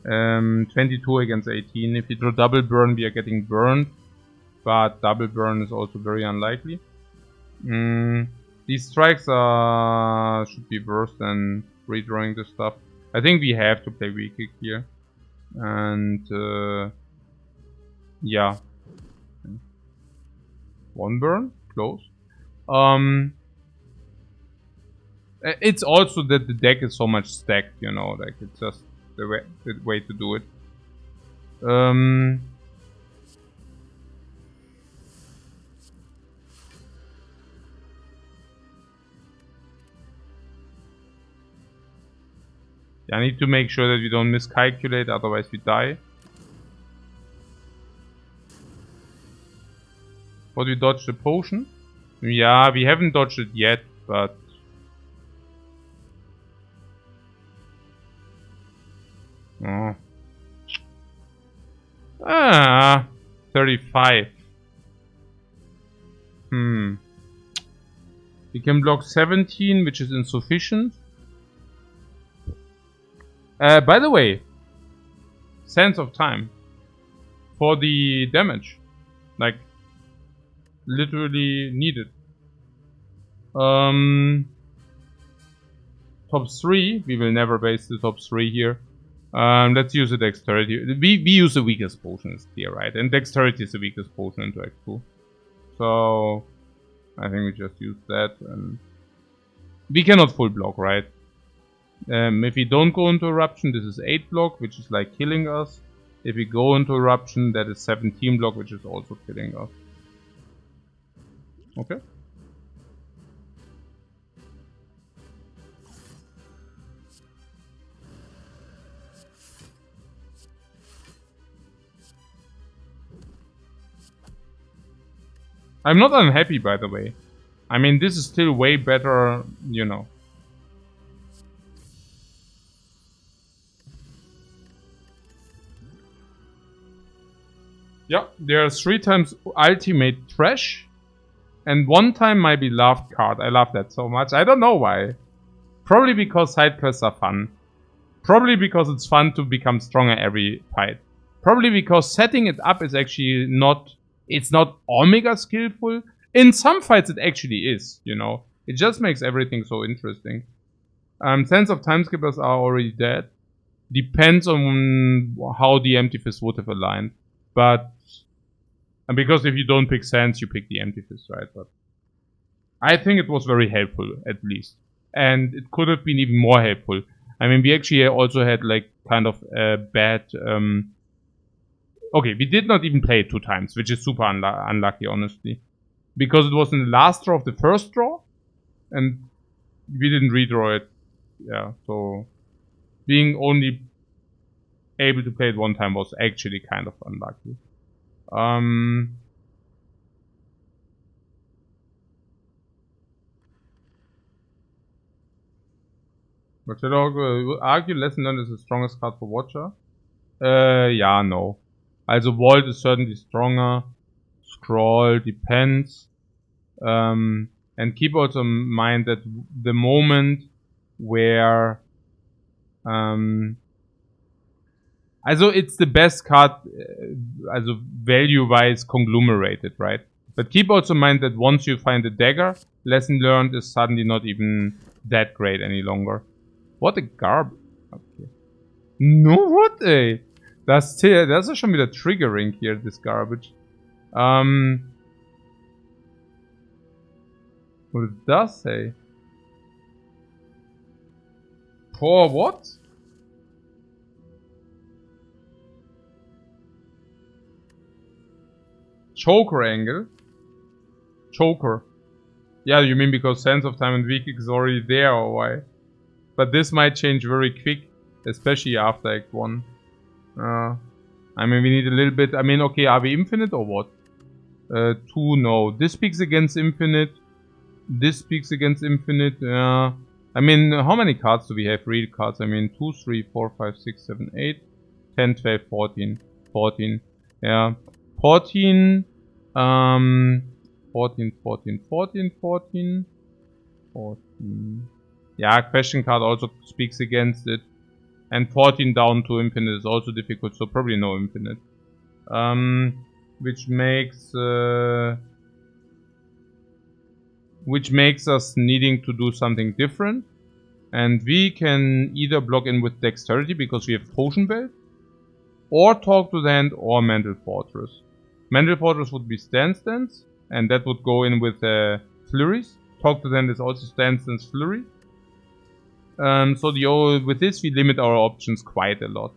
22 against 18. If you draw double burn, we are getting burned. But double burn is also very unlikely. These strikes should be worse than redrawing the stuff. I think we have to play weak kick here. And yeah. One burn? Close. It's also that the deck is so much stacked, you know, like it's just the way to do it. I need to make sure that we don't miscalculate, otherwise we die. But we dodged the potion? Yeah, we haven't dodged it yet, but... Oh. 35. We can block 17, which is insufficient. By the way, sense of time for the damage, like literally needed. Top 3, we will never base the top 3 here. Let's use a dexterity. We use the weakest potion, it's clear, right? And dexterity is the weakest potion into Act 2. So I think we just use that, and we cannot full block, right? If we don't go into eruption, this is 8 block, which is like killing us. If we go into eruption, that is 17 block, which is also killing us. Okay. I'm not unhappy, by the way. I mean, this is still way better, you know. Yeah, there are 3 times ultimate trash. And 1 time my beloved card. I love that so much. I don't know why. Probably because side quests are fun. Probably because it's fun to become stronger every fight. Probably because setting it up is actually not... It's not omega skillful. In some fights it actually is, you know. It just makes everything so interesting. Sense of time skippers are already dead. Depends on how the Empty Fist would have aligned. But... And because if you don't pick Sense, you pick the Empty Fist, right? But I think it was very helpful, at least. And it could have been even more helpful. I mean, we actually also had like kind of a bad... Okay, we did not even play it 2 times, which is super unlucky, honestly. Because it was in the last draw of the first draw, and we didn't redraw it. Yeah, so being only able to play it 1 time was actually kind of unlucky. But should I argue Lesson Learned is the strongest card for Watcher? Yeah, no. Also Vault is certainly stronger. scroll, depends. And keep also in mind that the moment where also it's the best card, also value-wise conglomerated, right? But keep also in mind that once you find a dagger, lesson learned is suddenly not even that great any longer. What a garbage. Okay. No, what a... Das ist schon wieder triggering hier, this garbage. What does that say? For what? Choker angle? Choker. Yeah, you mean because Sense of Time and Weak is already there, or why? But this might change very quick, especially after Act 1. I mean, we need a little bit... I mean, okay, are we infinite or what? 2, no. This speaks against infinite. This speaks against infinite. I mean, how many cards do we have? Real cards. I mean, 2, 3, 4, 5, 6, 7, 8, 10, 12, 14. 14. Yeah. 14. 14, 14, 14, 14. 14. Yeah, question card also speaks against it. And 14 down to infinite is also difficult, so probably no infinite. Which makes us needing to do something different. And we can either block in with dexterity because we have potion belt, or talk to the hand, or mental fortress. Mental fortress would be stance, and that would go in with flurries. Talk to the hand is also stance, flurry. So with this we limit our options quite a lot.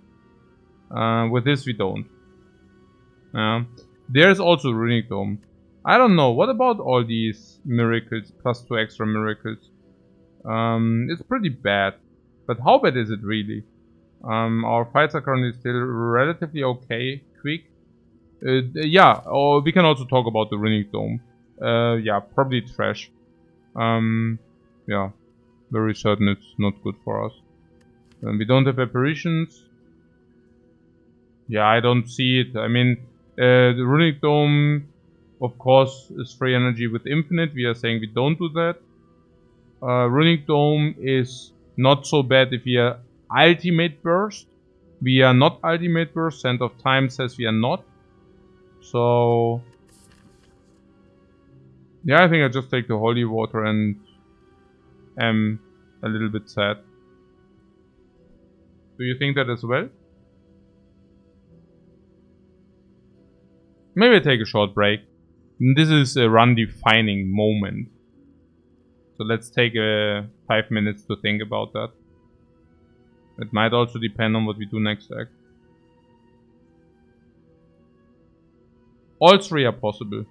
With this we don't. There's also Runic Dome. I don't know, what about all these miracles, plus 2 extra miracles? It's pretty bad. But how bad is it really? Our fights are currently still relatively okay, quick. Yeah, or we can also talk about the Runic Dome. Yeah, probably trash. Yeah, very certain it's not good for us. We don't have apparitions. Yeah, I don't see it. I mean, the Runic Dome, of course, is free energy with infinite. We are saying we don't do that. Runic Dome is not so bad if we are ultimate burst. We are not ultimate burst. Sand of Time says we are not. So yeah, I think I just take the holy water and am a little bit sad. Do you think that as well? Maybe I take a short break. This is a run defining moment. So let's take 5 minutes to think about that. It might also depend on what we do next act. All 3 are possible.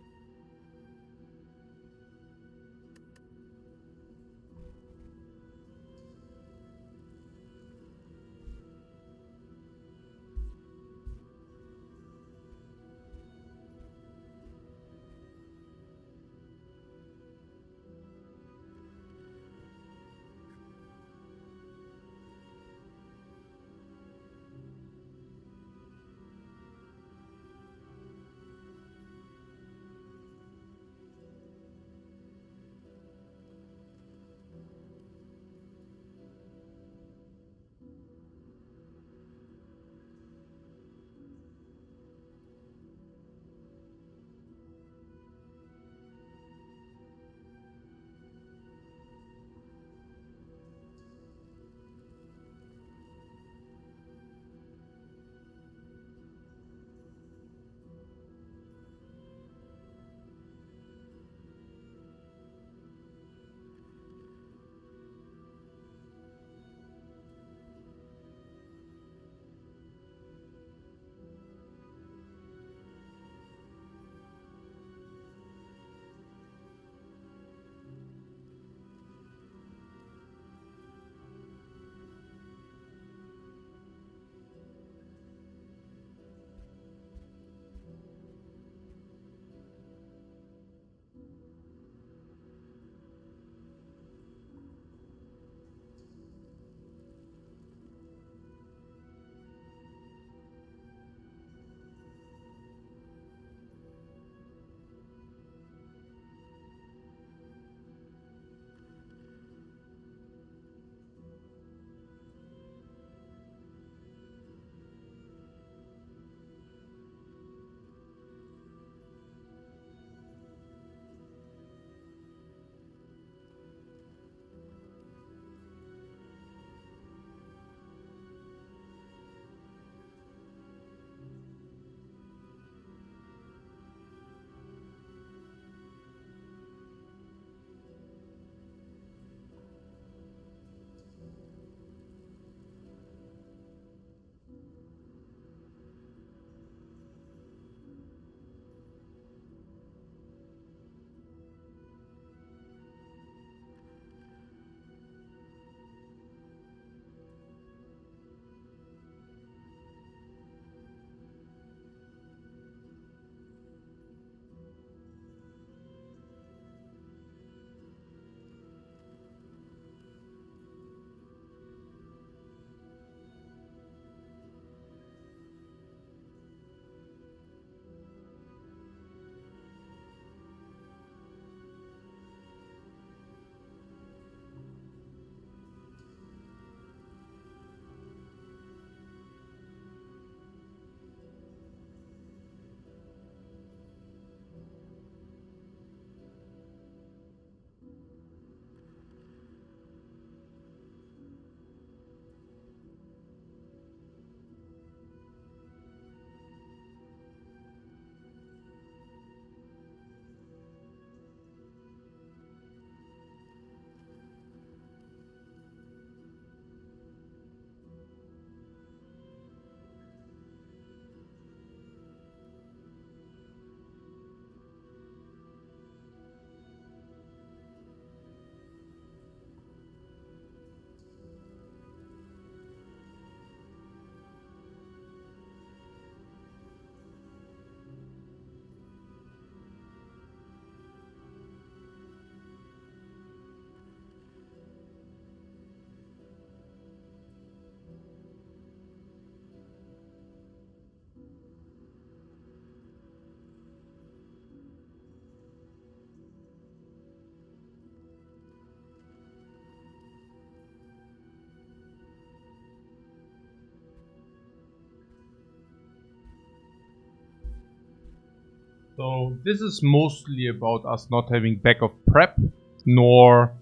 So this is mostly about us not having backup prep nor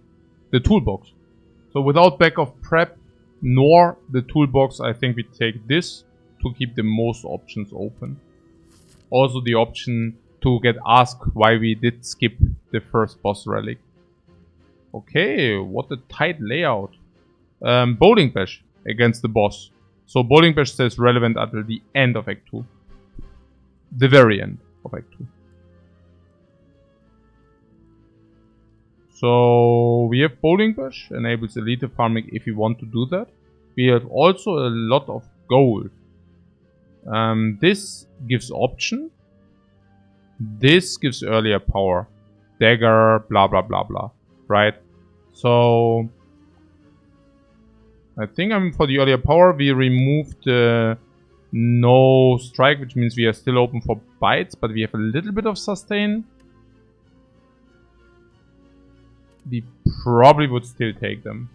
the toolbox. So without backup prep nor the toolbox, I think we take this to keep the most options open. Also the option to get asked why we did skip the first boss relic. Okay, what a tight layout. Bowling Bash against the boss. So Bowling Bash stays relevant until the end of Act 2. The very end of Act 2. So we have Bowling Bash, enables elite farming if we want to do that. We have also a lot of gold. This gives option. This gives earlier power. Dagger, blah blah blah blah. Right? So I think for the earlier power we removed no strike, which means we are still open for bites, but we have a little bit of sustain. We probably would still take them.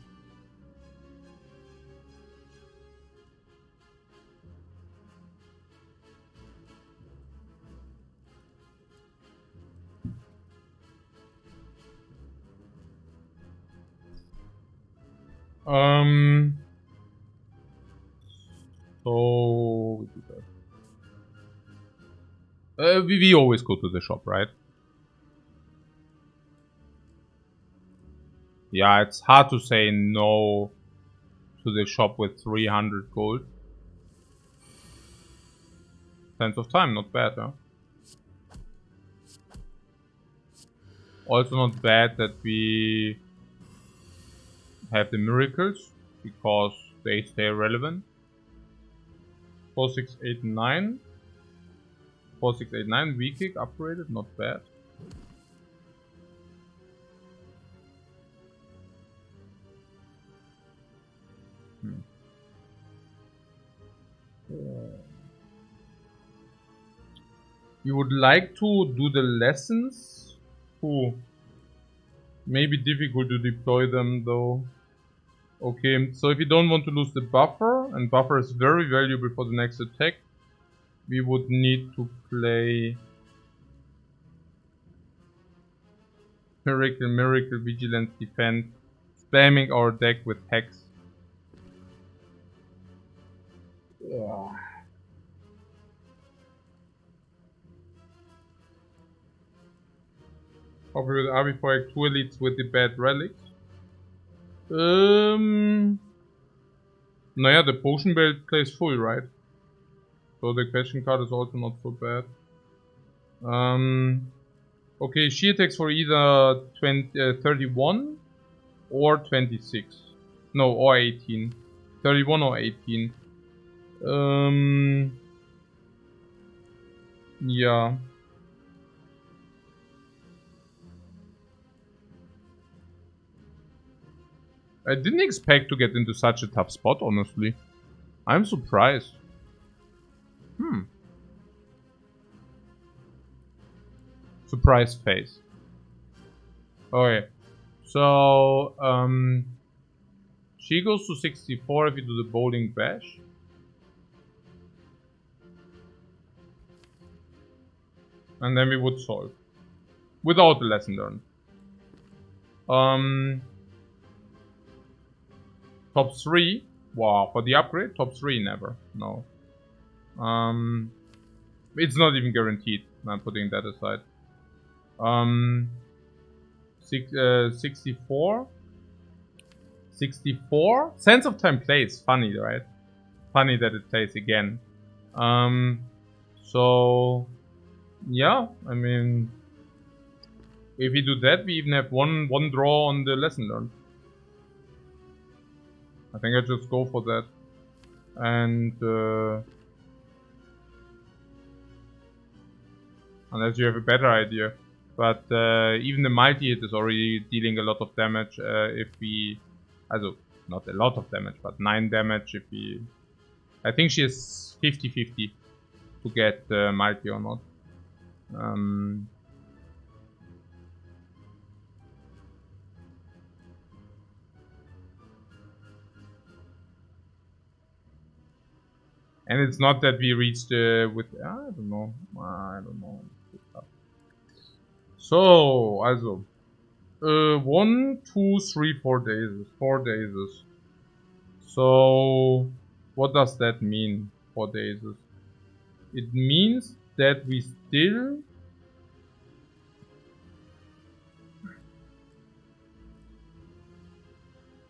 So we do that. We always go to the shop, right? Yeah, it's hard to say no to the shop with 300 gold. Sense of time, not bad, huh? Also not bad that we have the miracles, because they stay relevant. 4689. 4689, weak kick upgraded, not bad. You would like to do the lessons? Maybe difficult to deploy them though. Okay, so if you don't want to lose the buffer, and buffer is very valuable for the next attack, we would need to play Miracle, Miracle, Vigilance, Defense, spamming our deck with Hex. Probably with RB for Act 2 elites with the bad relics. Naja, the potion belt plays full, right? So the question card is also not so bad. Okay, she attacks for either 31 or 26. No, or 18. 31 or 18. Yeah. I didn't expect to get into such a tough spot, honestly. I'm surprised. Surprise face. Okay. So, she goes to 64 if you do the bowling bash. And then we would solve. Without the lesson learned. Top 3. Wow, for the upgrade, top 3 never. No. It's not even guaranteed. I'm putting that aside. 64. 64? Sense of Time plays. Funny, right? Funny that it plays again. So yeah, I mean, if we do that, we even have one draw on the lesson learned. I think I just go for that. And unless you have a better idea. But even the multi-hit is already dealing a lot of damage if we... Also, not a lot of damage, but 9 damage if we... I think she is 50-50 to get multi or not. And it's not that we reached with... I don't know. So, also. 1, 2, 3, 4 days. 4 days. So, what does that mean? 4 days. It means that we still...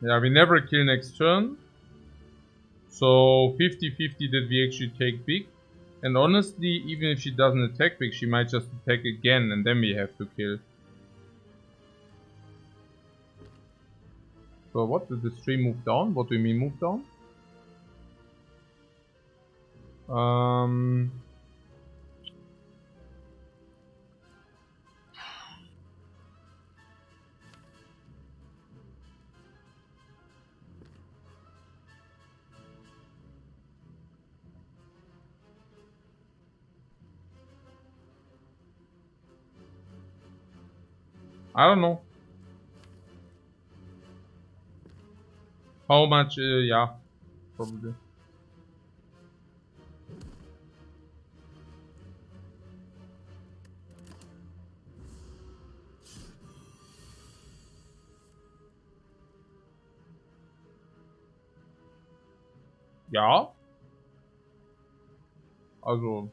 Yeah, we never kill next turn. So 50-50 that we actually take big. And honestly, even if she doesn't attack big, she might just attack again and then we have to kill. So what, did the stream move down? What do you mean move down? I don't know. How much, yeah, probably. Ja. Also.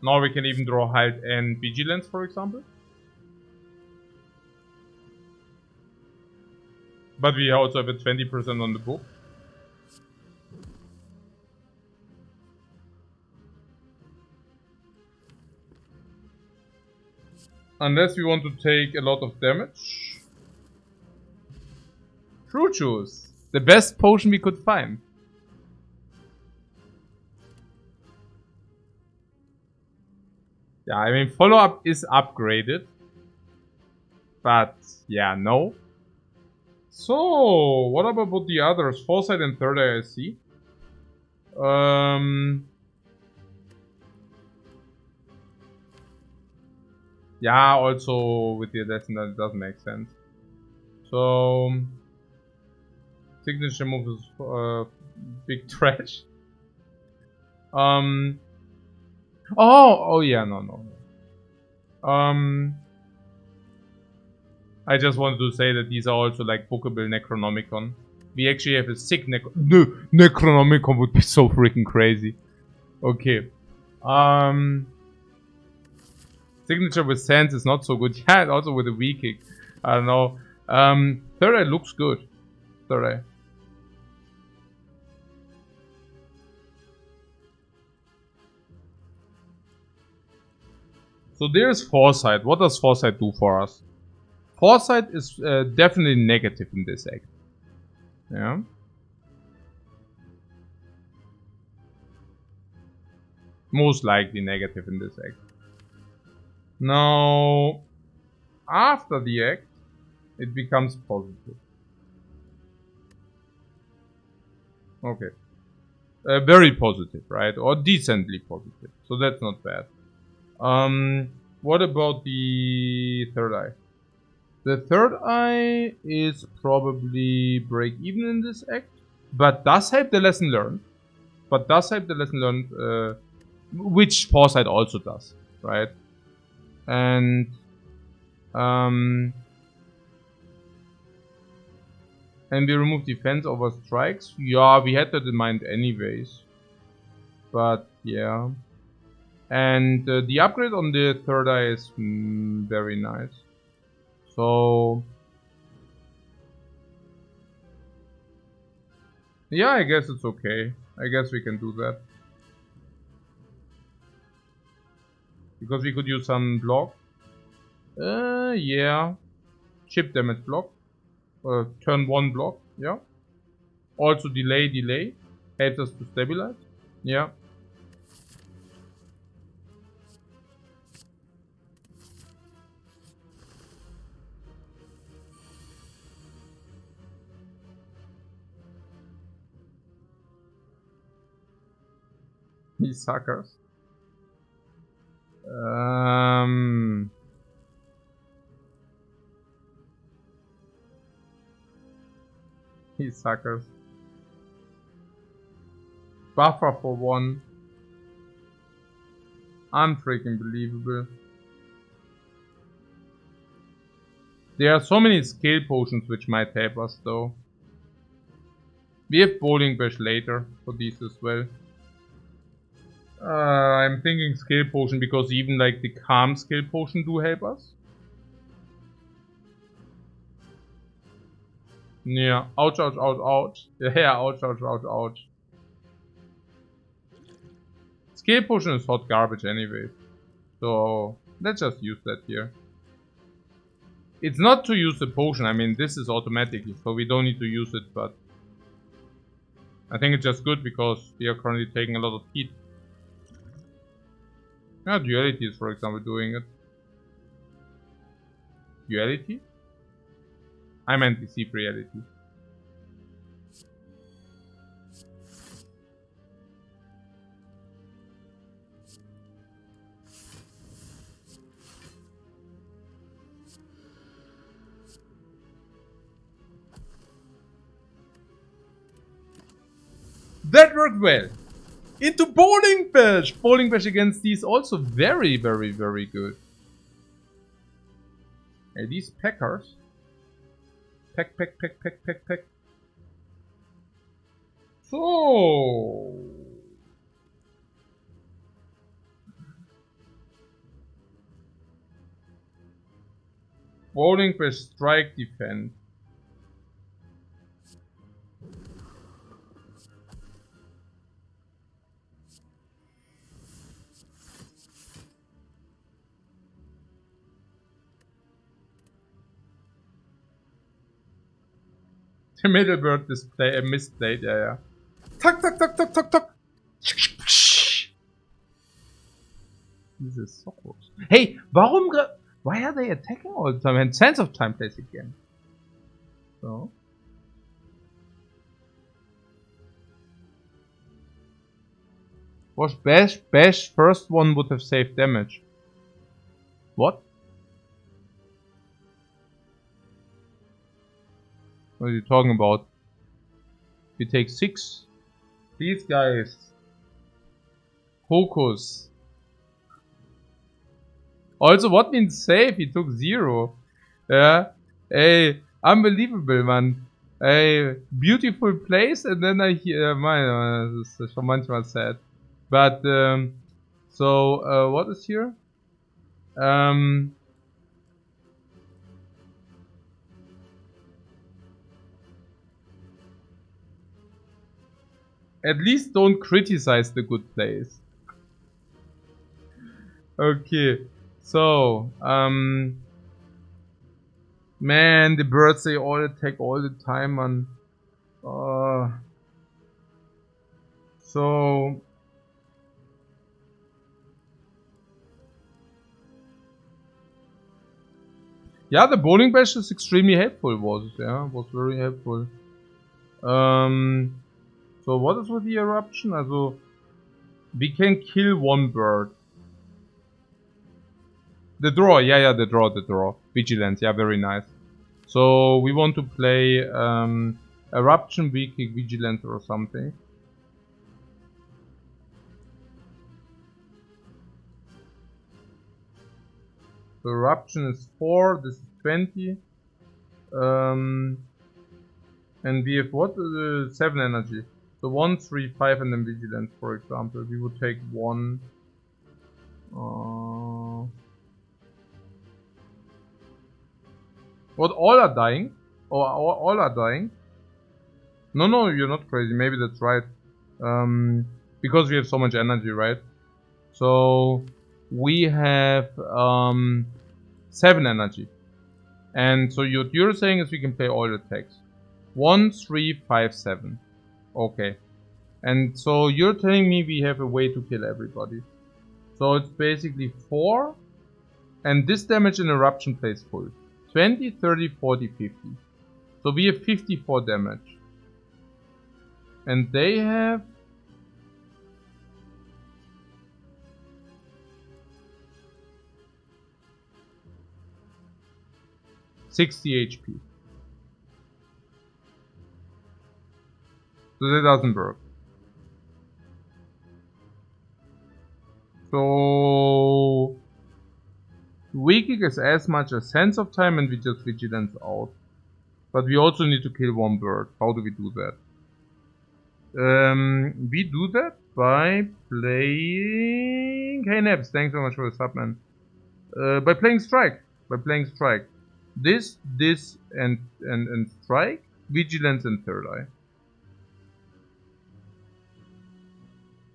Now we can even draw Halt and Vigilance, for example. But we also have a 20% on the book. Unless we want to take a lot of damage. Fruit juice. The best potion we could find. Yeah, I mean, follow-up is upgraded. But, yeah, no. So, what about the others? Foresight and Third Eye, I see. Yeah, also with the Assassin, that doesn't make sense. So, signature move is big trash. Oh yeah, no. I just wanted to say that these are also like bookable Necronomicon. We actually have a sick Necronomicon would be so freaking crazy. Okay. Signature with Sense is not so good. Yeah, also with a weak kick. I don't know. Third Eye looks good. Third Eye. So there's Foresight. What does Foresight do for us? Foresight is definitely negative in this act. Yeah. Most likely negative in this act. Now, after the act, it becomes positive. Okay. Very positive, right? Or decently positive. So that's not bad. What about the Third Eye? The Third Eye is probably break even in this act, but does have the lesson learned. Which Foresight also does, right? And we remove defense over strikes. Yeah, we had that in mind anyways. But yeah. And the upgrade on the Third Eye is very nice. So yeah, I guess it's okay. I guess we can do that. Because we could use some block. Yeah. Chip damage block. Turn 1 block. Yeah. Also delay. Helps us to stabilize. Yeah. He suckers. He suckers. Buffer for 1. Unfreaking believable. There are so many skill potions which might help us though. We have Bowling Bash later for these as well. I'm thinking skill potion because even like the calm skill potion do help us. Yeah, ouch, ouch, ouch, ouch. Yeah, ouch, ouch, ouch, ouch. Skill potion is hot garbage anyway. So let's just use that here. It's not to use the potion, I mean this is automatically, so we don't need to use it, but I think it's just good because we are currently taking a lot of heat. Yeah, duality is for example doing it. Duality? I meant deceive reality. That worked well! Into Bowling Bash! Bowling Bash against these also very, very, very good. Hey, these packers. Peck, peck, peck, peck, peck, peck. So... Bowling Bash strike defend. The middle bird display misplayed, yeah. Tuck, tuck, tuck, tuck, tuck, tuck. This is so close. Hey, why are they attacking all the time? And Sense of Time plays again. So. Was Bash first one would have saved damage. What? What are you talking about? We take 6. These guys. Focus. Also, what means save? He took 0. Yeah. Hey, unbelievable, man. Hey, beautiful place, and then I hear, das ist schon manchmal sad. But, so, what is here? At least don't criticize the good plays. Okay, so, man, the birds, they all attack all the time, man. So... Yeah, the Bowling Bash is extremely helpful, was very helpful. So what is with the eruption? Also, we can kill one bird. The draw, yeah, the draw. Vigilance, yeah, very nice. So we want to play eruption, we kick vigilance or something. So eruption is 4, this is 20. And we have what? 7 energy. So 1, 3, 5 and then vigilance, for example. We would take 1. What, all are dying? Or all are dying? No, you're not crazy. Maybe that's right. Because we have so much energy, right? So we have 7 energy. And so what you're saying is we can play all attacks. 1, 3, 5, 7. Okay. And so you're telling me we have a way to kill everybody. So it's basically 4. And this damage in eruption plays full. 20, 30, 40, 50. So we have 54 damage. And they have... $60 HP. So that doesn't work. So Weak is as much a sense of time and we just vigilance out. But we also need to kill one bird. How do we do that? We do that by playing... Hey Naps, thanks so much for the sub, man. By playing Strike. This, and Strike, Vigilance and Third Eye.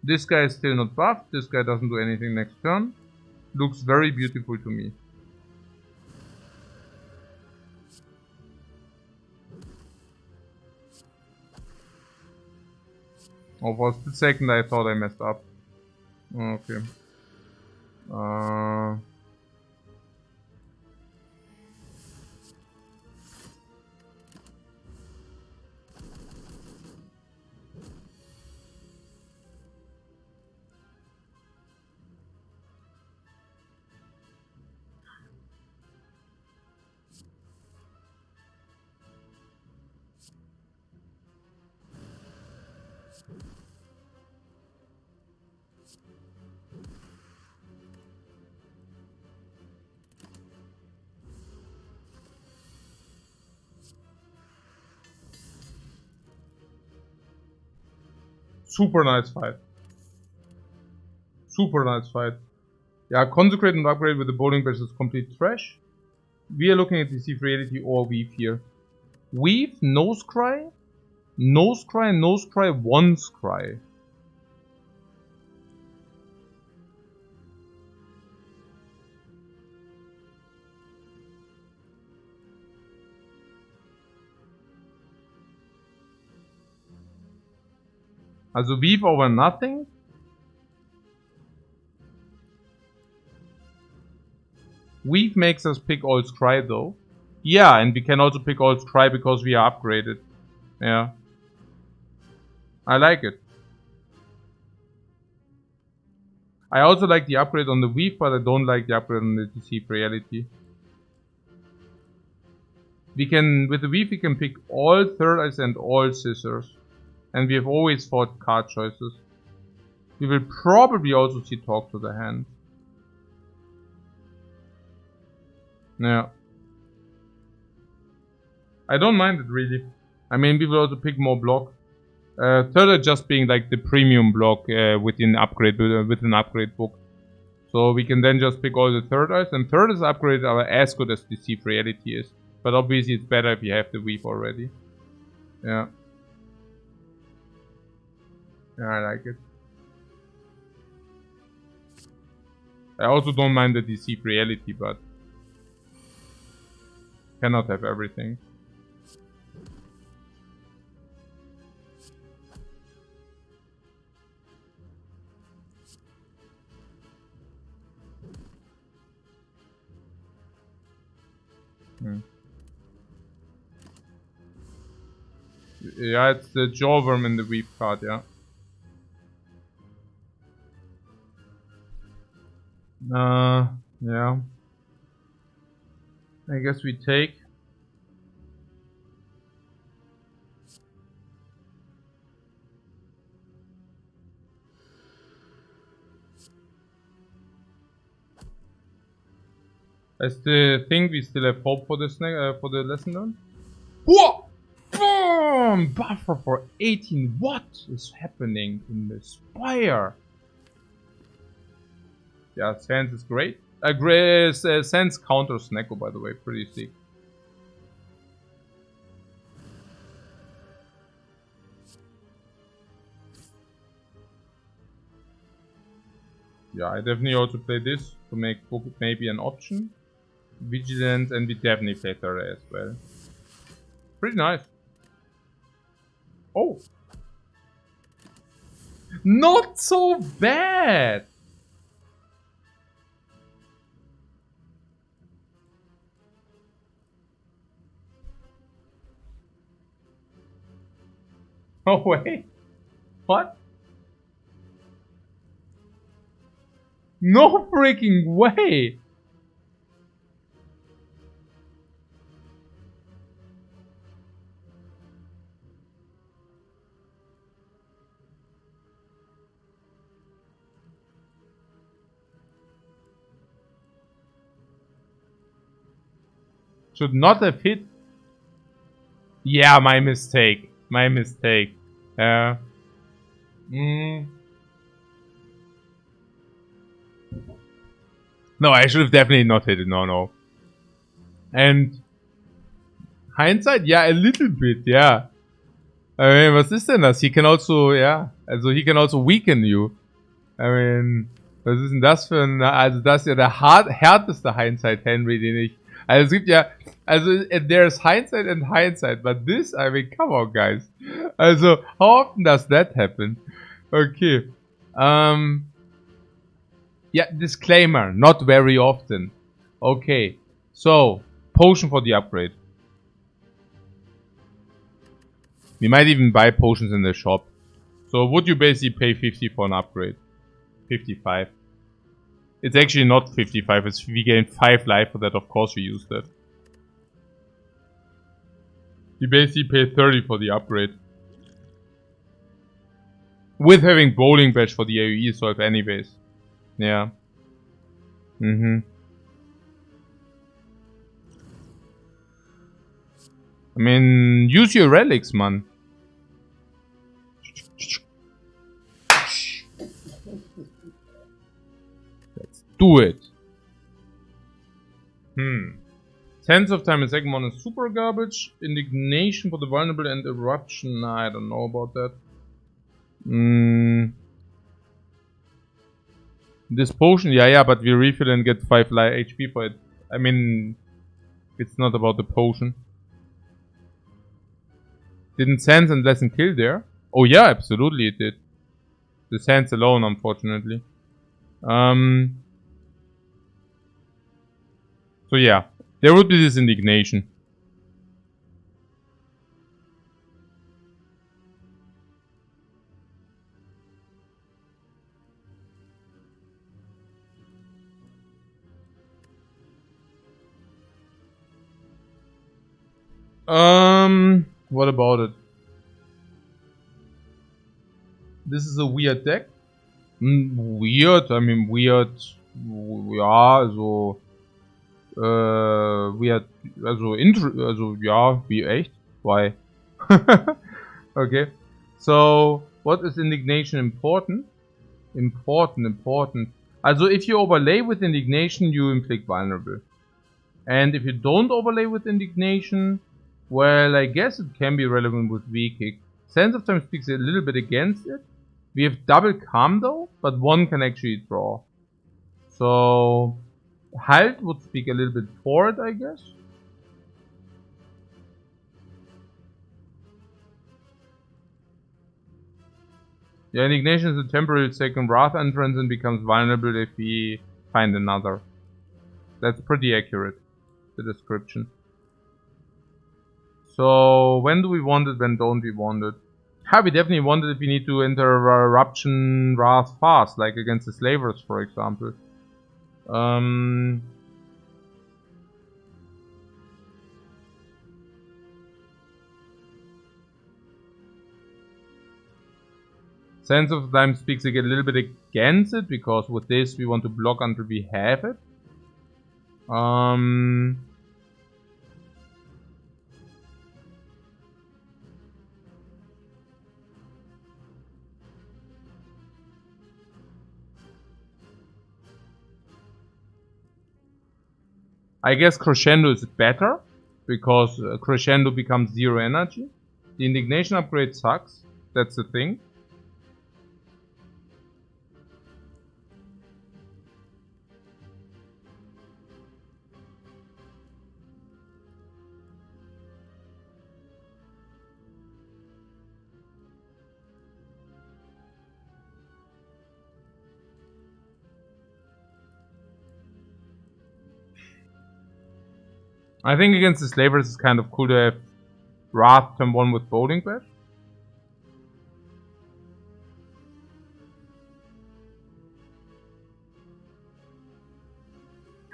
This guy is still not buffed, this guy doesn't do anything next turn. Looks very beautiful to me. Oh, for a split second I thought I messed up. Okay. Super nice fight. Super nice fight. Yeah, Consecrate and Upgrade with the Bowling Base is complete trash. We are looking at Deceive Reality or Weave here. Weave, Nose Cry, Nose Cry, Nose Cry, Once Cry. Also Weave over nothing. Weave makes us pick all Scry though. Yeah, and we can also pick all Scry because we are upgraded. Yeah. I like it. I also like the upgrade on the Weave, but I don't like the upgrade on the Deceive Reality. We can, with the Weave, we can pick all Third Eyes and all Scissors. And we have always fought card choices. We will probably also see Talk to the Hand. Yeah. I don't mind it really. I mean, we will also pick more block. Third Eye just being like the premium block within upgrade book. So we can then just pick all the Third Eyes, and Third Eyes upgrades are as good as Deceive Reality is. But obviously it's better if you have the Weave already. Yeah. Yeah, I like it. I also don't mind the Deceive Reality, but cannot have everything. Yeah, it's the Jawworm in the Weave card, yeah. Yeah. I guess we take. I still think we still have hope for this for the lesson learned. Whoa! Boom! Buffer for 18. What is happening in the Spire? Yeah, Sans is great. Sans counters Neko, by the way, pretty sick. Yeah, I definitely also play this to make book maybe an option. Vigilance, and we definitely play Third Eye as well. Pretty nice. Oh! Not so bad! Oh wait. What? No freaking way! Should not have hit. Yeah, my mistake. My mistake. No, I should have definitely not hit it. No. And hindsight, yeah, a little bit, yeah. I mean, was ist denn das? He can also, ja, also he can also weaken you. I mean, was ist denn das für ein, also das ist ja der härteste Hindsight Henry, den ich, also es gibt ja, also there's hindsight and hindsight, but this, I mean, come on guys. Also, how often does that happen? Okay. Yeah, disclaimer, not very often. Okay, so, potion for the upgrade. We might even buy potions in the shop. So would you basically pay 50 for an upgrade? 55. It's actually not 55, it's we gain 5 life for that, of course we use that. You basically pay 30 for the upgrade. With having bowling badge for the AoE solve anyways. Yeah. I mean, use your relics, man. Let's do it. Sense of time and second one is super garbage. Indignation for the vulnerable and eruption. I don't know about that. This potion, yeah, but we refill and get 5 HP for it. I mean, it's not about the potion. Didn't sense and lesson kill there? Oh yeah, absolutely it did. The sense alone, unfortunately. So yeah, there would be this indignation. What about it? This is a weird deck. Weird, I mean weird. Ja, so. Weird. Also, ja, wie echt? Why? Okay. So, what is indignation important? Important. Also, if you overlay with indignation, you inflict vulnerable. And if you don't overlay with indignation, well, I guess it can be relevant with V-Kick. Sense of Time speaks a little bit against it. We have double calm though, but one can actually draw. So, Halt would speak a little bit for it, I guess. Yeah, indignation is a temporary second wrath entrance and becomes vulnerable if we find another. That's pretty accurate, the description. So, when do we want it, when don't we want it? We definitely want it if we need to enter Eruption Wrath fast, like against the Slavers, for example. Sense of Time speaks a little bit against it, because with this we want to block until we have it. I guess Crescendo is better, because Crescendo becomes 0 energy. The Indignation upgrade sucks, that's the thing. I think against the Slavers it's kind of cool to have Wrath turn 1 with Bowling Badge.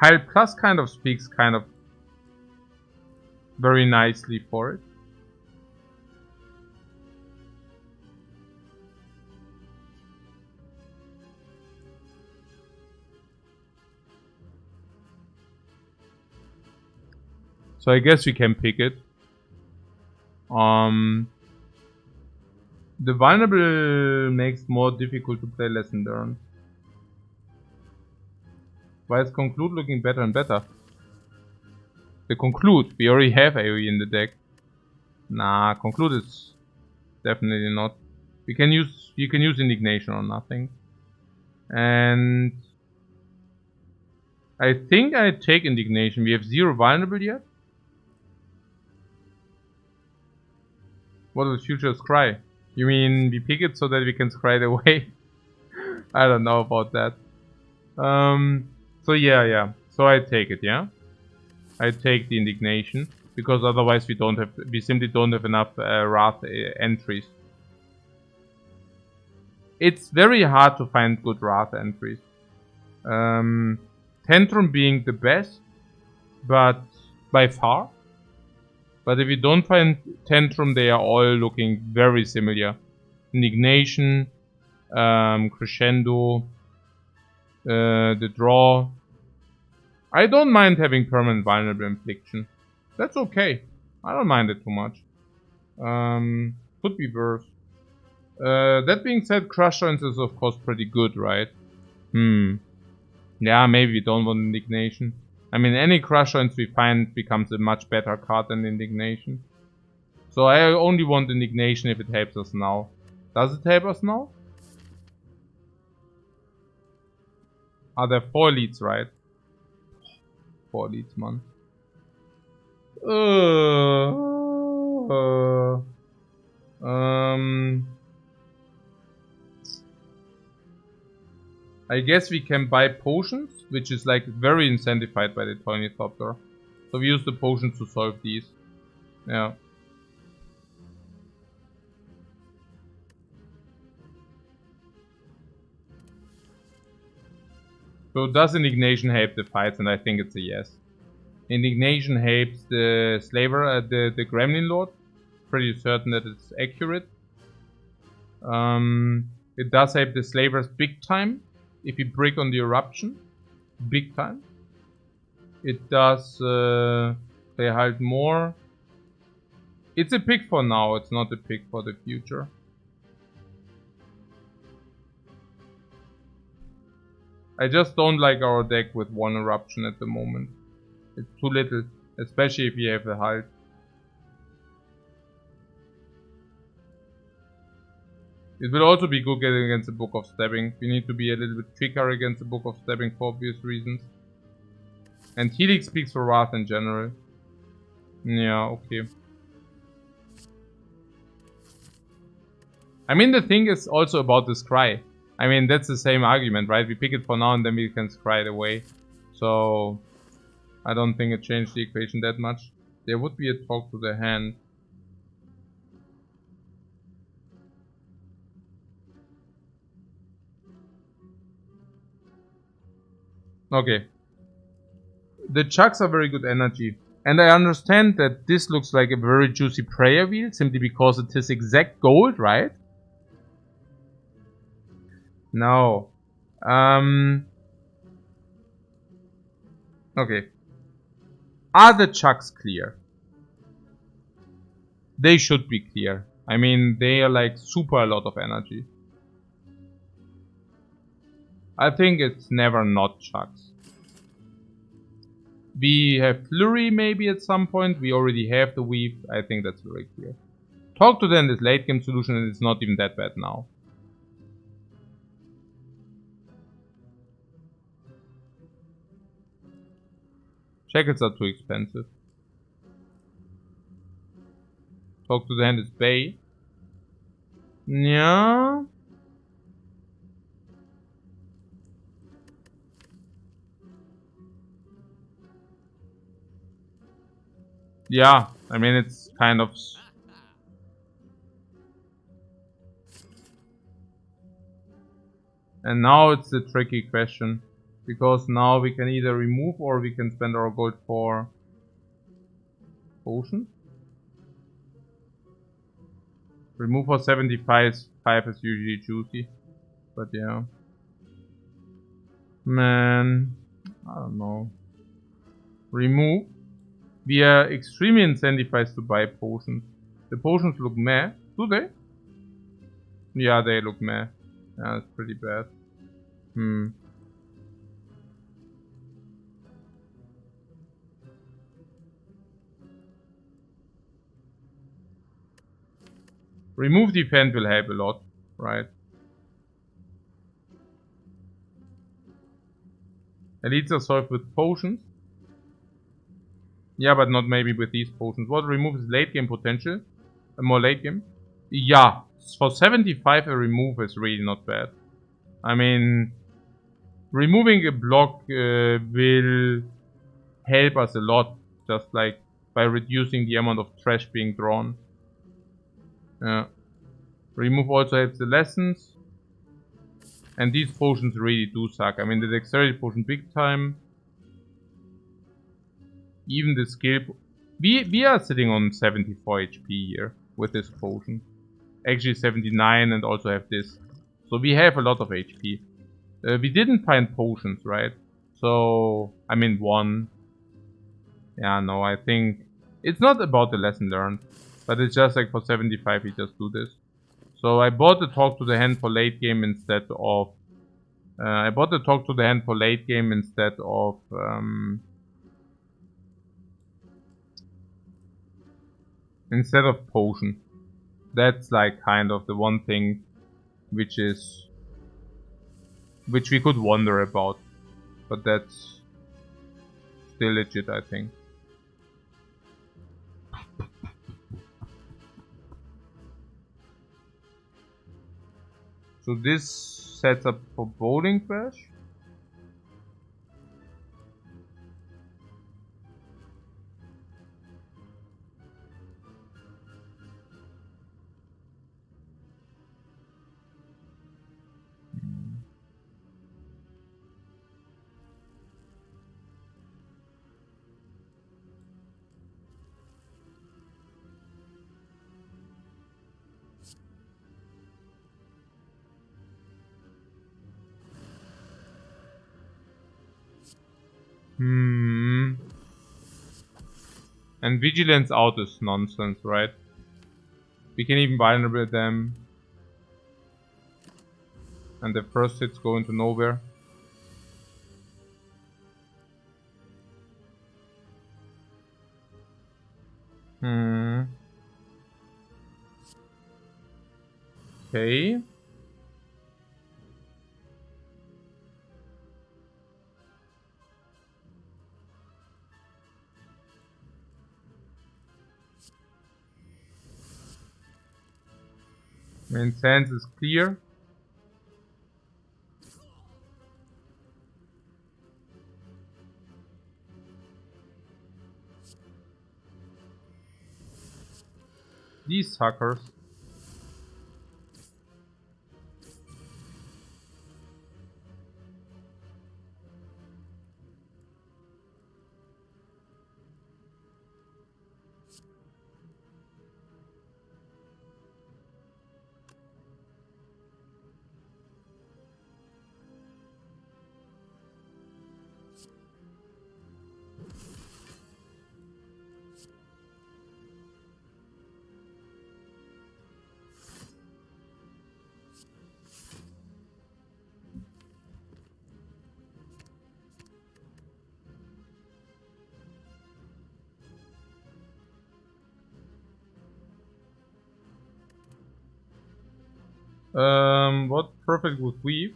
Heil Plus kind of speaks kind of very nicely for it. So I guess we can pick it. The vulnerable makes more difficult to play lesson learned. Why is conclude looking better and better? The conclude, we already have AoE in the deck. Nah, conclude is definitely not. You can use indignation or nothing. And I think I take indignation. We have 0 vulnerable yet. What does future scry? You mean we pick it so that we can scry it away? I don't know about that. So yeah. So I take it, yeah. I take the indignation because otherwise we simply don't have enough wrath entries. It's very hard to find good wrath entries. Tantrum being the best, but by far. But if you don't find Tantrum, they are all looking very similar. Indignation, Crescendo, the draw. I don't mind having permanent vulnerable infliction. That's okay. I don't mind it too much. Could be worse. That being said, Crush Joints is of course pretty good, right? Yeah, maybe we don't want Indignation. I mean, any Crush Joints we find becomes a much better card than Indignation. So I only want Indignation if it helps us now. Does it help us now? Are there 4 leads, right? 4 leads, man. I guess we can buy potions, which is like very incentivized by the Ornithopter. So we use the potions to solve these. Yeah. So does Indignation help the fights? And I think it's a yes. Indignation helps the Slaver, the Gremlin Lord. Pretty certain that it's accurate. It does help the Slavers big time. If you break on the Eruption. Big time. It does they halt more. It's a pick for now, it's not a pick for the future. I just don't like our deck with 1 Eruption at the moment. It's too little, especially if you have a halt. It will also be good getting against the Book of Stabbing. We need to be a little bit trickier against the Book of Stabbing for obvious reasons. And Helix speaks for Wrath in general. Yeah, okay. I mean, the thing is also about the scry. I mean, that's the same argument, right? We pick it for now and then we can scry it away. So, I don't think it changed the equation that much. There would be a talk to the hand. Okay. The chucks are very good energy. And I understand that this looks like a very juicy prayer wheel, simply because it is exact gold, right? No. Okay. Are the chucks clear? They should be clear. I mean, they are like super a lot of energy. I think it's never not chucks. We have Flurry maybe at some point. We already have the Weave. I think that's very clear. Talk to them is late game solution and it's not even that bad now. Jackets are too expensive. Talk to the hand is Bay. Yeah. Yeah, I mean it's kind of... And now it's a tricky question. Because now we can either remove or we can spend our gold for... Potion? Remove for 75 is usually juicy. But yeah. Man, I don't know. Remove. We are extremely incentivized to buy potions. The potions look meh. Do they? Yeah, they look meh. Yeah, it's pretty bad. Remove defense will help a lot, right? Elites are solved with potions. Yeah, but not maybe with these potions. What removes late game potential? More late game? Yeah, for 75 a remove is really not bad. I mean, removing a block will help us a lot, just like by reducing the amount of trash being drawn. Remove also helps the lessons. And these potions really do suck. I mean, the dexterity potion big time. Even the skill... We are sitting on 74 HP here with this potion. Actually 79 and also have this. So we have a lot of HP. We didn't find potions, right? So, I mean, one. Yeah, no, I think it's not about the lesson learned, but it's just like for 75 we just do this. So I bought the talk to the hand for late game instead of instead of potion. That's like kind of the one thing which we could wonder about, but that's still legit, I think. So this sets up for bowling crash. And vigilance out is nonsense, right? We can even vulnerable them. And the first hits go into nowhere. Okay. Main sense is clear. These suckers. What perfect would weave?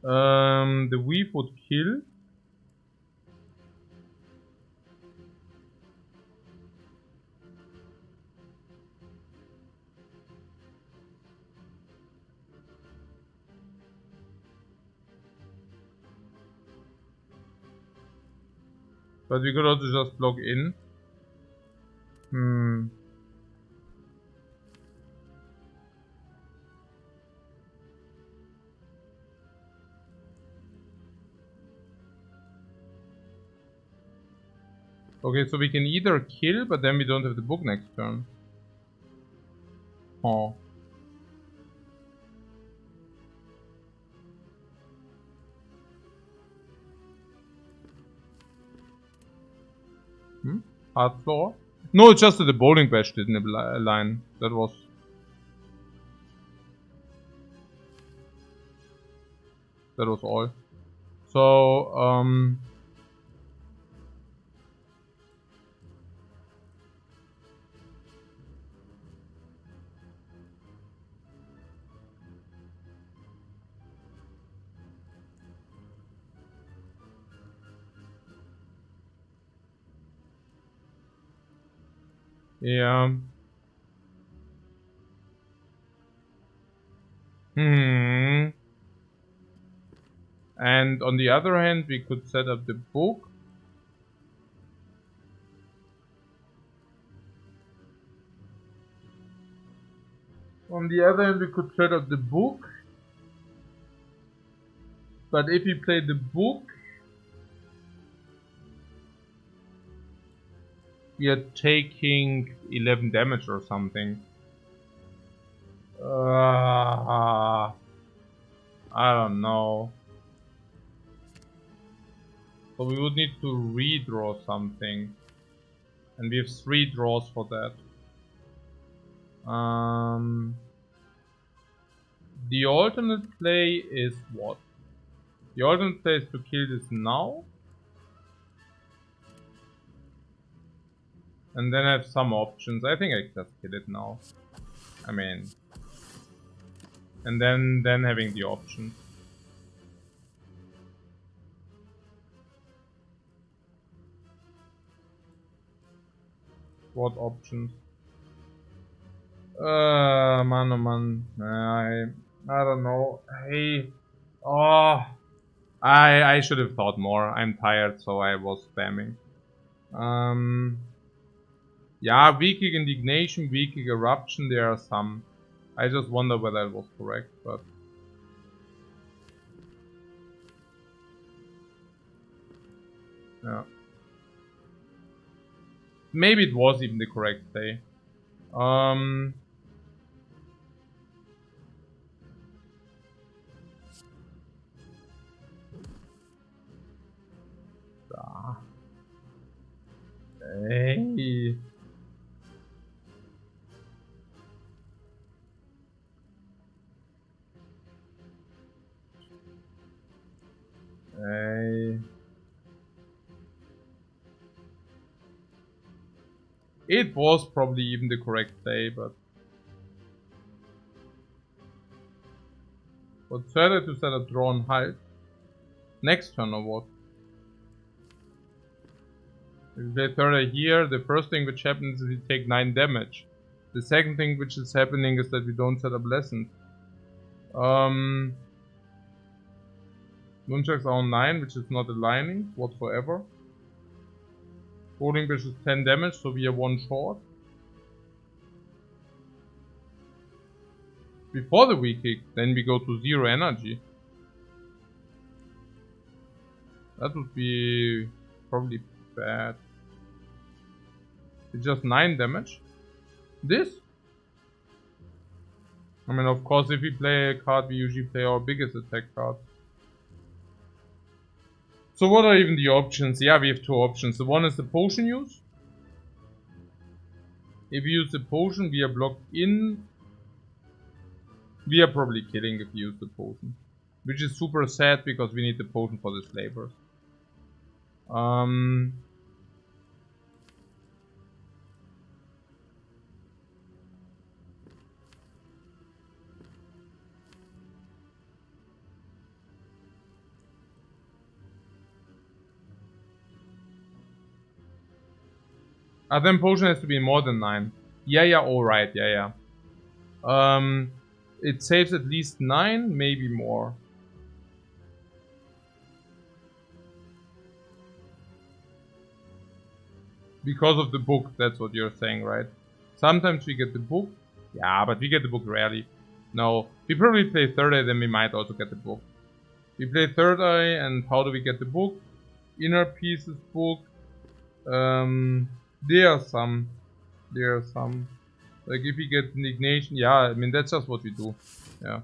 The weave would kill. But we could also just block in. Okay, so we can either kill, but then we don't have the book next turn. Oh. Hard floor? No, it's just that the bowling bash didn't align. That was all. So, yeah. And on the other hand, we could set up the book. On the other hand, we could set up the book. But if we play the book, we are taking 11 damage or something. I don't know. So we would need to redraw something. And we have 3 draws for that. The alternate play is what? The alternate play is to kill this now. And then I have some options. I think I just kill it now. I mean... And then having the options. What options? Man, oh man. I don't know. Hey. Oh. I should have thought more. I'm tired, so I was spamming. Yeah, weak kick indignation, weak kick eruption, there are some. I just wonder whether it was correct, but... Yeah. Maybe it was even the correct play. Hey. Hey. It was probably even the correct play, but... What's better to set up drawn halt? Next turn or what? If we play third here, the first thing which happens is we take 9 damage. The second thing which is happening is that we don't set up lessons. Nunchucks are on 9, which is not aligning whatsoever. Bowling Bish is 10 damage, so we are 1 short. Before the weak kick, then we go to 0 energy. That would be probably bad. It's just 9 damage. This? I mean, of course, if we play a card, we usually play our biggest attack card. So what are even the options? Yeah, we have 2 options. The one is the potion use. If we use the potion, we are blocked in. We are probably killing if we use the potion. Which is super sad because we need the potion for the slavers. Then potion has to be more than 9. Yeah, alright, yeah. It saves at least 9, maybe more. Because of the book, that's what you're saying, right? Sometimes we get the book. Yeah, but we get the book rarely. No, we probably play third eye, then we might also get the book. We play third eye, and how do we get the book? Inner pieces book. There are some. Like if we get indignation, yeah, I mean that's just what we do. Yeah.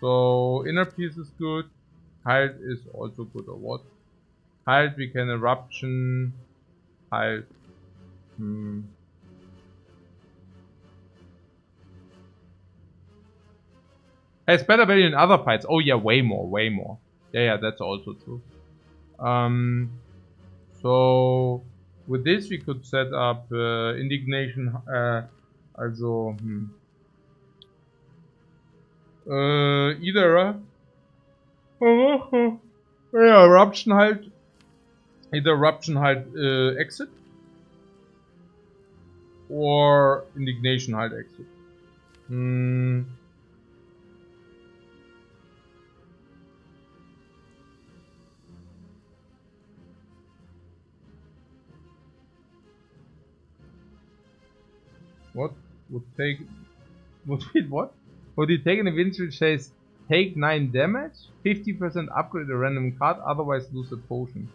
So inner piece is good. Halt is also good, or what? Halt we can eruption. Halt. Has better value in other fights. Oh yeah, way more, way more. Yeah, that's also true. So with this we could set up indignation. Also either ja, Eruption halt. Either Eruption halt exit or indignation halt exit. What would take? Would he take an eventual chase? Take 9 damage, 50% upgrade a random card, otherwise lose a potion.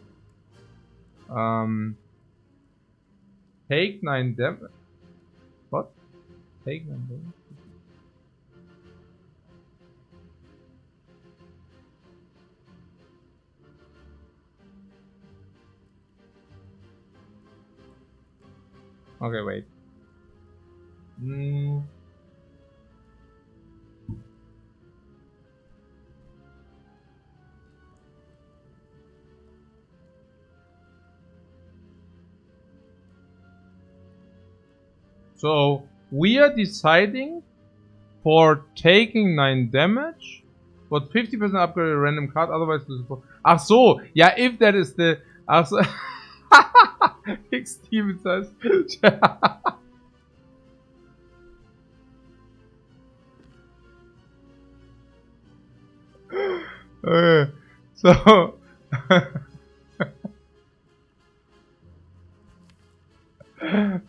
Take 9 damage. What? Take 9 damage. Okay, wait. So we are deciding for taking 9 damage, but 50% upgrade a random card, otherwise lose a potion. Ach so, yeah, if that is the. Ach so. X Steven says. Okay, so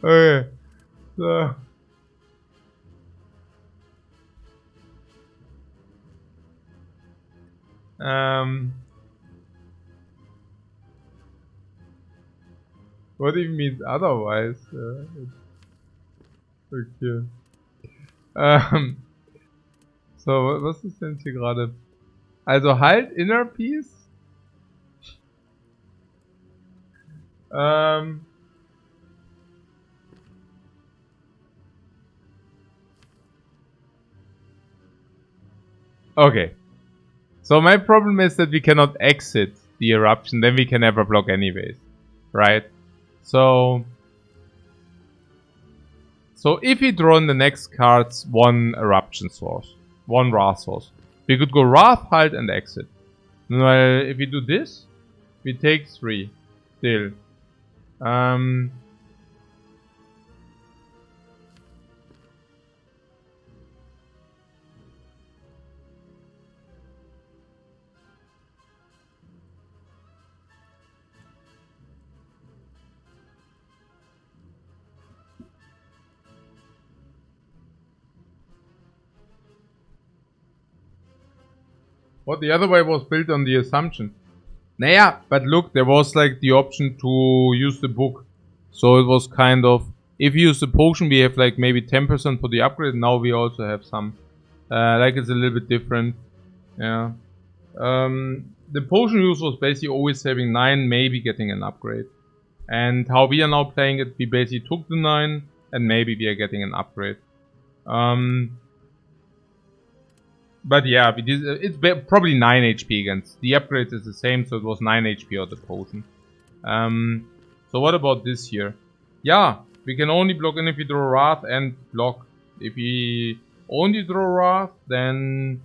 okay, so what even means otherwise? Okay. So was ist denn hier gerade? Also halt Inner Peace. Okay. So my problem is that we cannot exit the eruption, then we can never block anyways. Right? So if we draw in the next cards one eruption source, one Wrath source, we could go Wrath, halt and exit. Now, if we do this, we take 3 still. What, the other way was built on the assumption. Naja, but look, there was like the option to use the book. So it was kind of, if you use the potion, we have like maybe 10% for the upgrade. Now we also have some. Like it's a little bit different. Yeah. The potion use was basically always saving 9, maybe getting an upgrade. And how we are now playing it, we basically took the 9 and maybe we are getting an upgrade. But yeah, it's probably 9 HP against. The upgrade is the same, so it was 9 HP of the potion. So what about this here? Yeah, we can only block in if we draw Wrath and block. If we only draw Wrath, then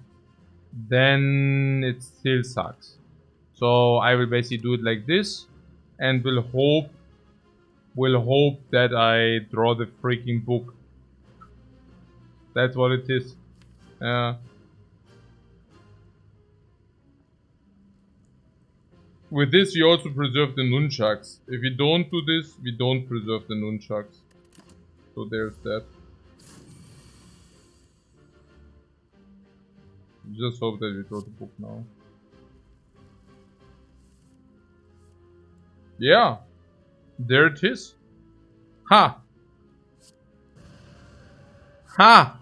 it still sucks. So I will basically do it like this, and will hope that I draw the freaking book. That's what it is. With this, we also preserve the nunchucks. If we don't do this, we don't preserve the nunchucks. So there's that. Just hope that we draw the book now. Yeah, there it is. Ha! Ha!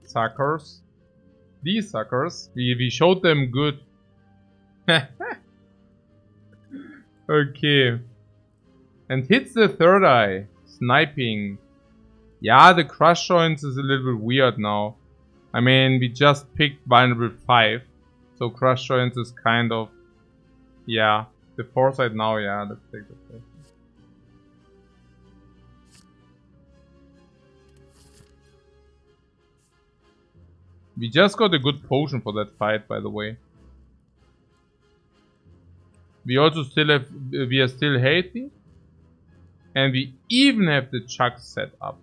Suckers. These suckers. We showed them good. Okay. And hits the third eye. Sniping. Yeah, the crush joints is a little bit weird now. I mean, we just picked vulnerable 5. So crush joints is kind of... Yeah. The foresight now, yeah, let's take the foresight. We just got a good potion for that fight, by the way. We also still have... We are still healthy. And we even have the chucks set up.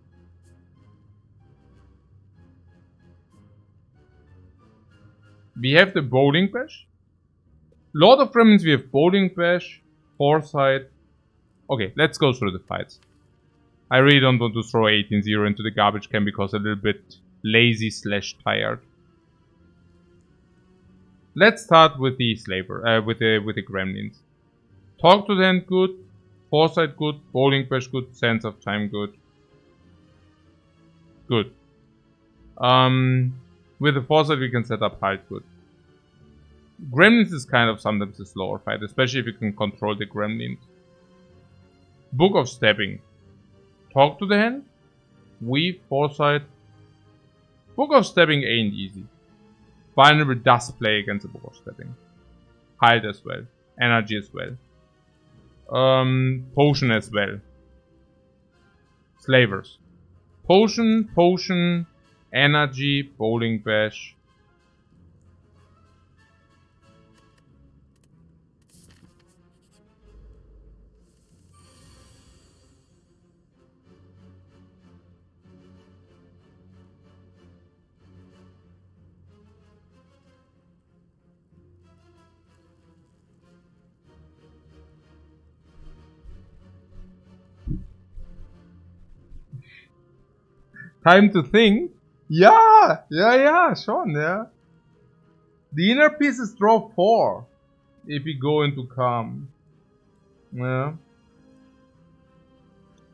We have the bowling bash. Lord of Gremlins, we have bowling bash, foresight. Okay, let's go through the fights. I really don't want to throw 18-0 into the garbage can because I'm a little bit lazy / tired. Let's start with the slaver, with the gremlins. Talk to the hand, good. Foresight, good. Bowling bash, good. Sense of time, good. Good. With the foresight, we can set up hard, good. Gremlins is kind of sometimes a slower fight, especially if you can control the gremlins. Book of Stabbing. Talk to the hand. Weave, foresight. Book of Stabbing ain't easy. Vulnerable does play against the Book of Stabbing. Hide as well. Energy as well. Potion as well. Slavers. Potion, energy, bowling bash. Time to think. Yeah, Sean, yeah. The inner pieces draw 4 if we go into calm. Yeah.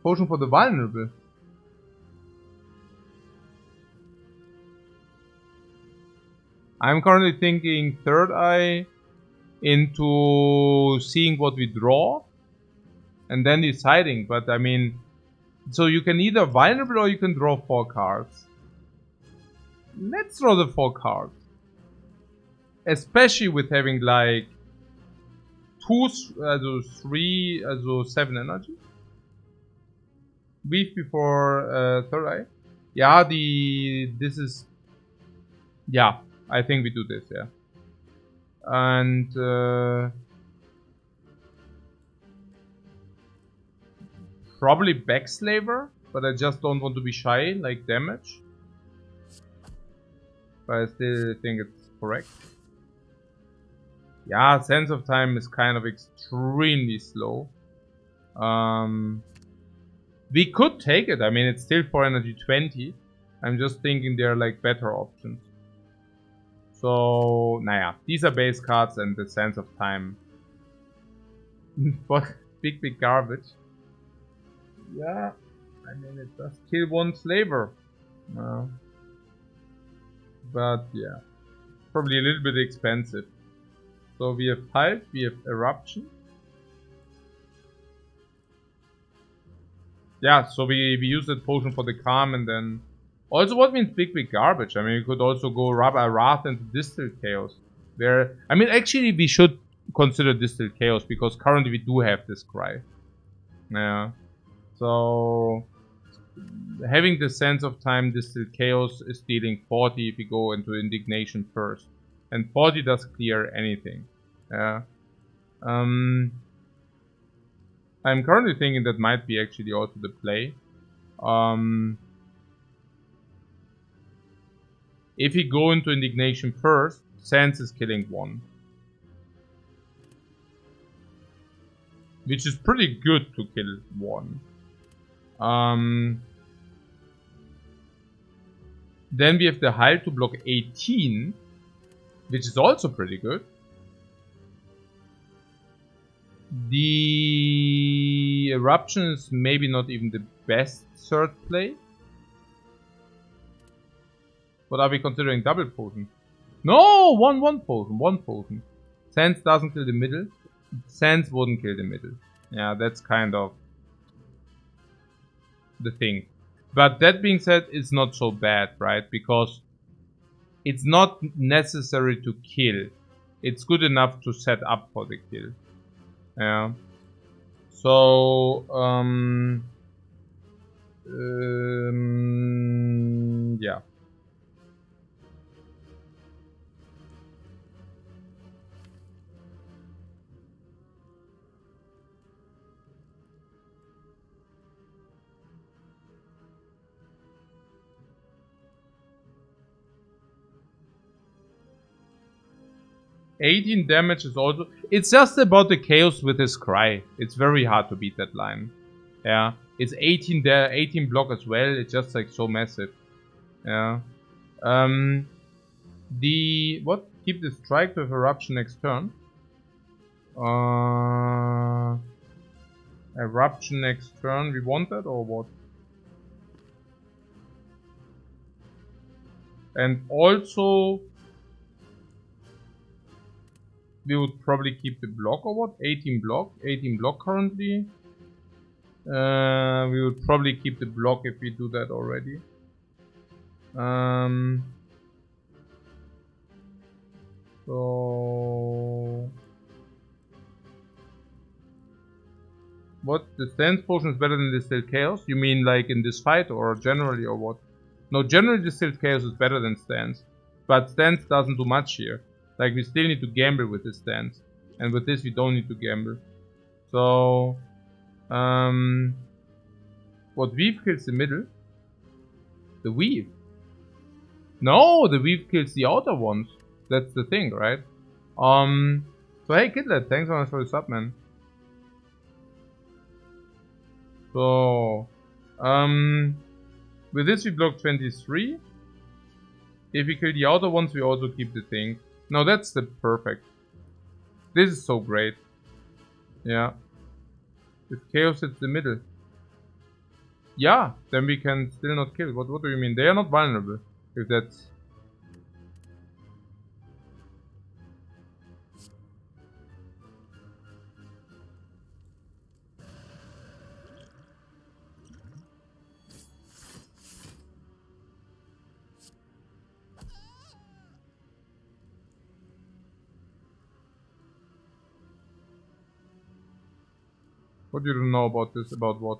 Potion for the vulnerable. I'm currently thinking third eye into seeing what we draw and then deciding, but I mean, so you can either vulnerable or you can draw 4 cards. Let's draw the 4 cards. Especially with having like 7 energy. Weave before third eye. Yeah, this is... Yeah, I think we do this, yeah. And... probably Backslaver, but I just don't want to be shy, like damage. But I still think it's correct. Yeah, Sense of Time is kind of extremely slow. We could take it, I mean it's still 4 energy 20. I'm just thinking there are like better options. So, naja, these are base cards and the Sense of Time. But big garbage. Yeah, I mean it does kill 1 slaver. But yeah, probably a little bit expensive. So we have Halt, we have Eruption. Yeah, so we use that potion for the calm and then... Also what means big garbage? I mean you could also go Wrath into Distilled Chaos. Where, I mean actually we should consider Distilled Chaos because currently we do have this cry. Yeah. So having the Sense of Time Distilled Chaos is dealing 40 if we go into Indignation first. And 40 does clear anything. Yeah. I'm currently thinking that might be actually also the play. If we go into Indignation first, Sense is killing 1. Which is pretty good to kill 1. Then we have the Halt to block 18, which is also pretty good. The Eruption is maybe not even the best third play. What are we considering? Double potion? No! One potion. Sense doesn't kill the middle. Sands wouldn't kill the middle. Yeah, that's kind of the thing. But that being said, it's not so bad, right? Because it's not necessary to kill. It's good enough to set up for the kill. Yeah. So, yeah. $18 damage is also... It's just about the chaos with his cry. It's very hard to beat that line. Yeah. It's 18 there, 18 block as well. It's just like so massive. Yeah. What? Keep the strike with eruption next turn. Eruption next turn. We want that or what? And also... We would probably keep the block or what? 18 block. 18 block currently. We would probably keep the block if we do that already. So... What? The stance potion is better than distilled chaos? You mean like in this fight or generally or what? No, generally distilled chaos is better than stance. But stance doesn't do much here. Like we still need to gamble with this stance. And with this we don't need to gamble. So... What weave kills the middle? The weave? No, the weave kills the outer ones. That's the thing, right? So hey Kidlet, thanks so much for the sub, man. So, with this we block 23. If we kill the outer ones, we also keep the thing. No, that's the perfect. This is so great. Yeah. If chaos hits the middle. Yeah, then we can still not kill. What do you mean? They are not vulnerable. If that's... What do you know about this? About what?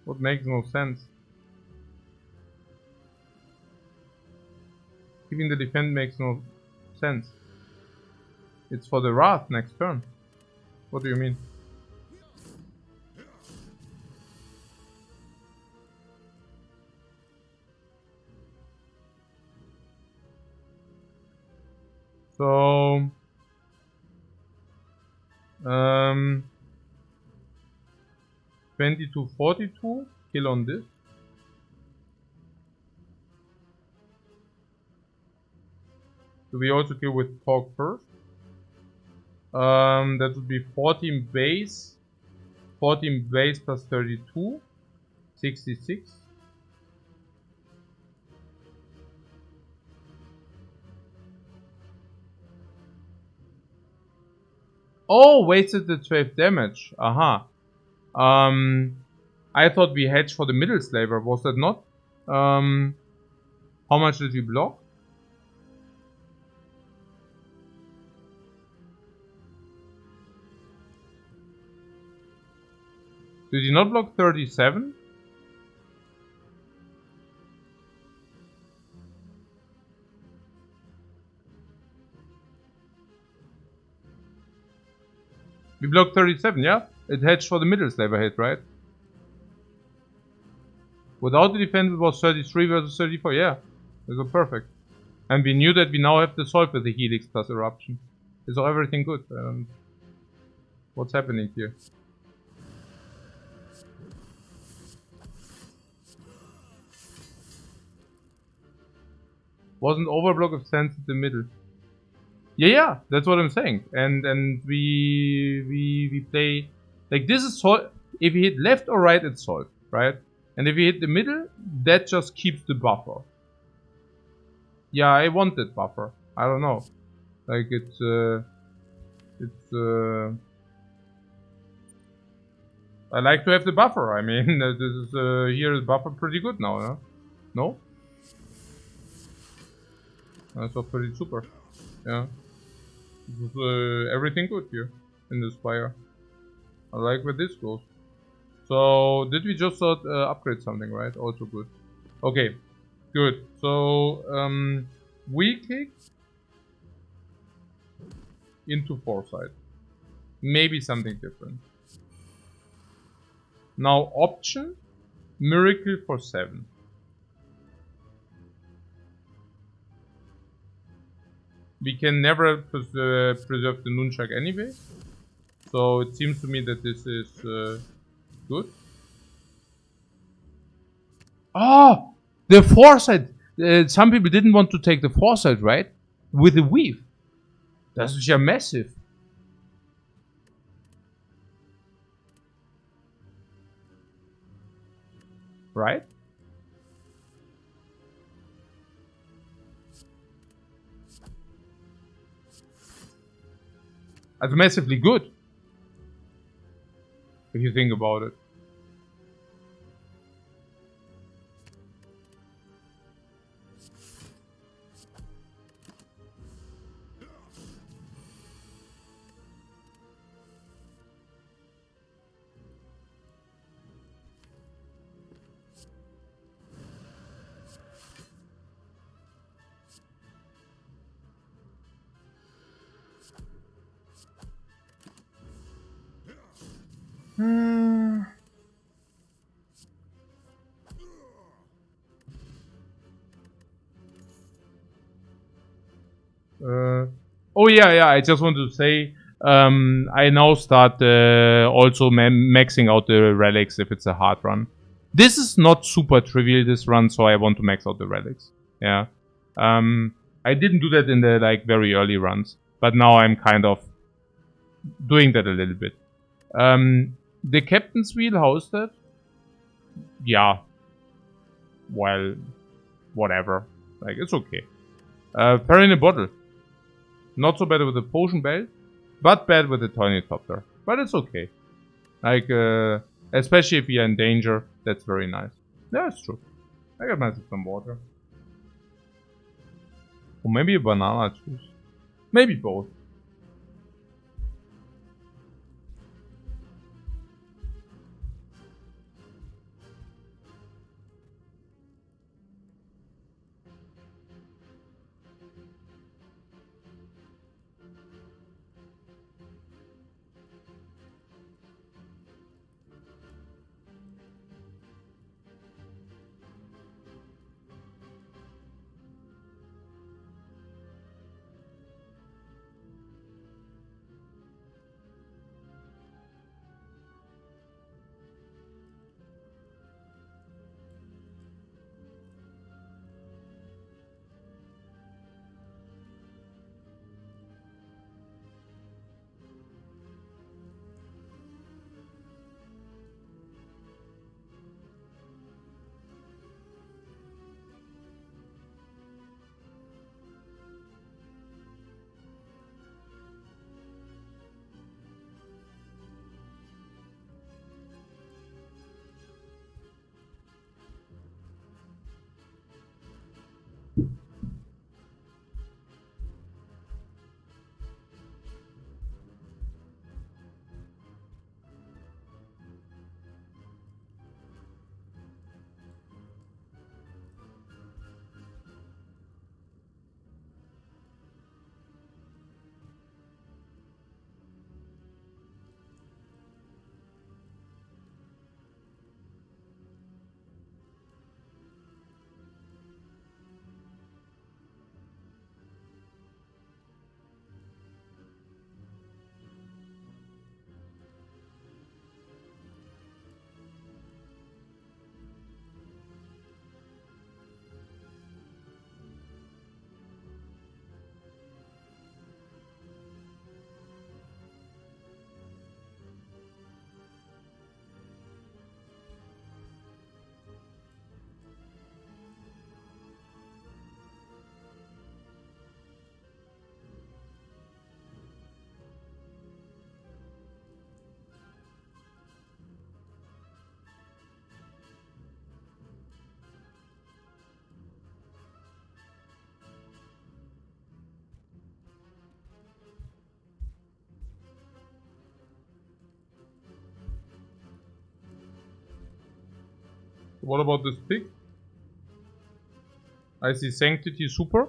What makes no sense? Keeping the defense makes no sense. It's for the Wrath next turn. What do you mean? So... 22-42, kill on this. Do we also kill with Pork first? That would be 14 base. 14 base plus 32. 66. Oh, wasted the 12 damage. Aha. I thought we hedged for the middle slaver. Was that not? How much did we block? Did you not block 37? We blocked 37, yeah? It hedged for the middle slaver hit, right? Without the defense it was 33 versus 34, yeah. It was perfect. And we knew that we now have the solve with the Helix plus Eruption. Is everything good? What's happening here? Wasn't overblock of sense in the middle. Yeah, that's what I'm saying. And we play like this is so. If you hit left or right, it's solved, right? And if you hit the middle, that just keeps the buffer. Yeah, I want that buffer. I don't know. Like I like to have the buffer. I mean, this is here is buffer pretty good now, yeah? No? That's all pretty super. Yeah. This is everything good here in the Spire. I like where this goes. So, did we just upgrade something, right? Also good. Okay, good. So, we kick into foresight. Maybe something different. Now, option, miracle for 7. We can never preserve the nunchuck anyway. So it seems to me that this is good. Oh, the foresight. Some people didn't want to take the foresight, right? With the weave. Das ist ja massive. Right? That's massively good. If you think about it. Oh yeah, I just want to say, I now start also maxing out the relics if it's a hard run. This is not super trivial, this run, so I want to max out the relics. Yeah. I didn't do that in the like very early runs, but now I'm kind of doing that a little bit. The Captain's Wheel, how's that? Yeah. Well, whatever. Like, it's okay. Fairy in a Bottle. Not so bad with the Potion Belt, but bad with the Tornitopter. But it's okay. Like, especially if you're in danger, that's very nice. Yeah, it's true. I got myself some water. Or maybe a banana juice. Maybe both. What about this pick? I see Sanctity Super.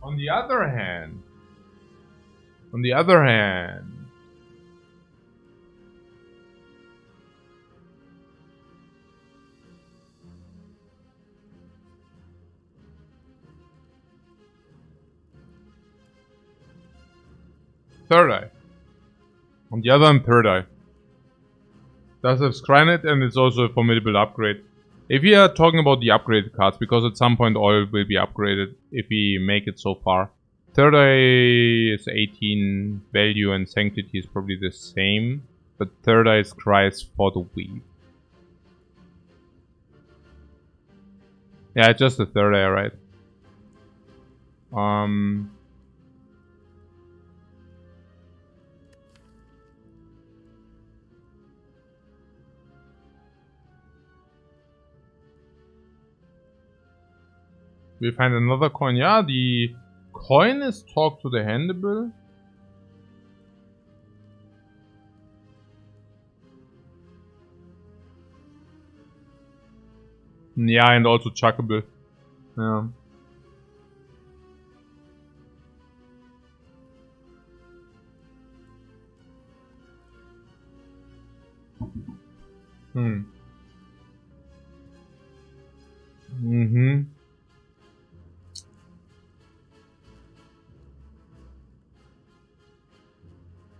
On the other hand, Third Eye. On the other hand, Third Eye. Does have Scrynet and it's also a formidable upgrade. If we are talking about the upgraded cards, because at some point oil will be upgraded if we make it so far. Third Eye is 18 value and Sanctity is probably the same. But Third Eye scries for the weave. Yeah, just the Third Eye, right? We find another coin. Yeah, the coin is talk to the handable. Yeah, and also chuckable. Yeah.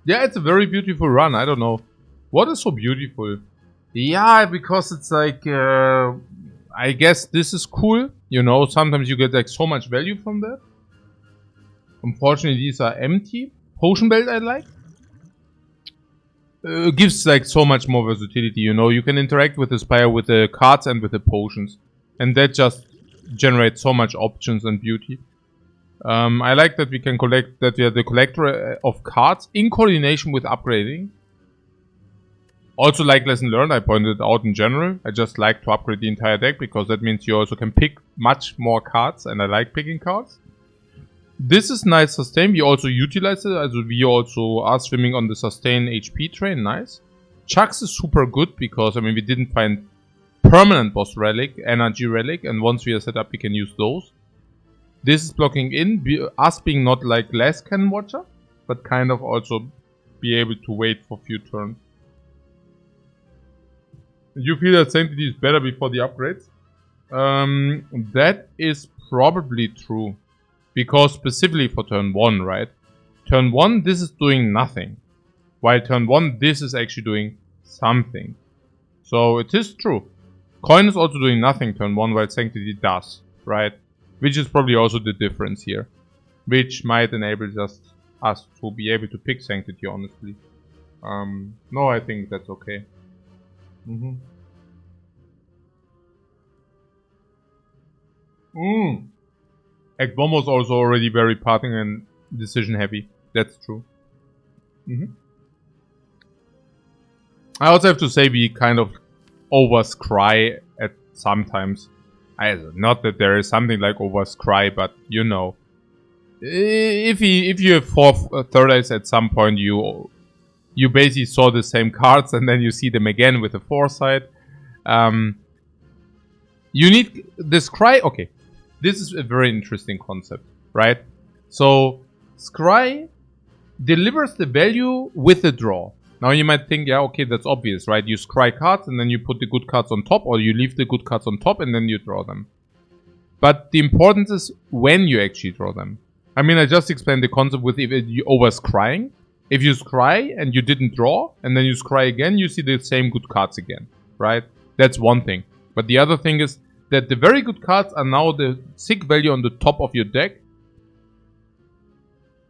Yeah, it's a very beautiful run. I don't know. What is so beautiful? Yeah, because it's like, I guess this is cool. You know, sometimes you get like so much value from that. Unfortunately, these are empty. Potion belt I like. Gives like so much more versatility, you know. You can interact with the Spire with the cards and with the potions. And that just generates so much options and beauty. I like that we can collect, that we are the collector of cards in coordination with upgrading. Also like lesson learned, I pointed out in general. I just like to upgrade the entire deck because that means you also can pick much more cards and I like picking cards. This is nice sustain, we also utilize it, also we also are swimming on the sustain HP train, nice. Chucks is super good because, I mean, we didn't find permanent boss relic, energy relic, and once we are set up we can use those. This is blocking in, us being not like last cannon watcher, but kind of also be able to wait for a few turns. You feel that Sanctity is better before the upgrades? That is probably true. Because specifically for turn 1, right? Turn 1, this is doing nothing. While turn 1, this is actually doing something. So it is true. Coin is also doing nothing turn 1, while Sanctity does, right? Which is probably also the difference here. Which might enable just us to be able to pick Sanctity, honestly. No, I think that's okay. Act 1 was also already very parting and decision heavy. That's true. I also have to say we kind of overscry at sometimes. Not that there is something like overscry, but you know. If you have 4 third eyes at some point, you basically saw the same cards and then you see them again with the foresight. You need this scry. Okay, this is a very interesting concept, right? So scry delivers the value with the draw. Now you might think, yeah, okay, that's obvious, right? You scry cards and then you put the good cards on top, or you leave the good cards on top and then you draw them. But the importance is when you actually draw them. I mean, I just explained the concept with if you over scrying. If you scry and you didn't draw, and then you scry again, you see the same good cards again, right? That's one thing. But the other thing is that the very good cards are now the sick value on the top of your deck.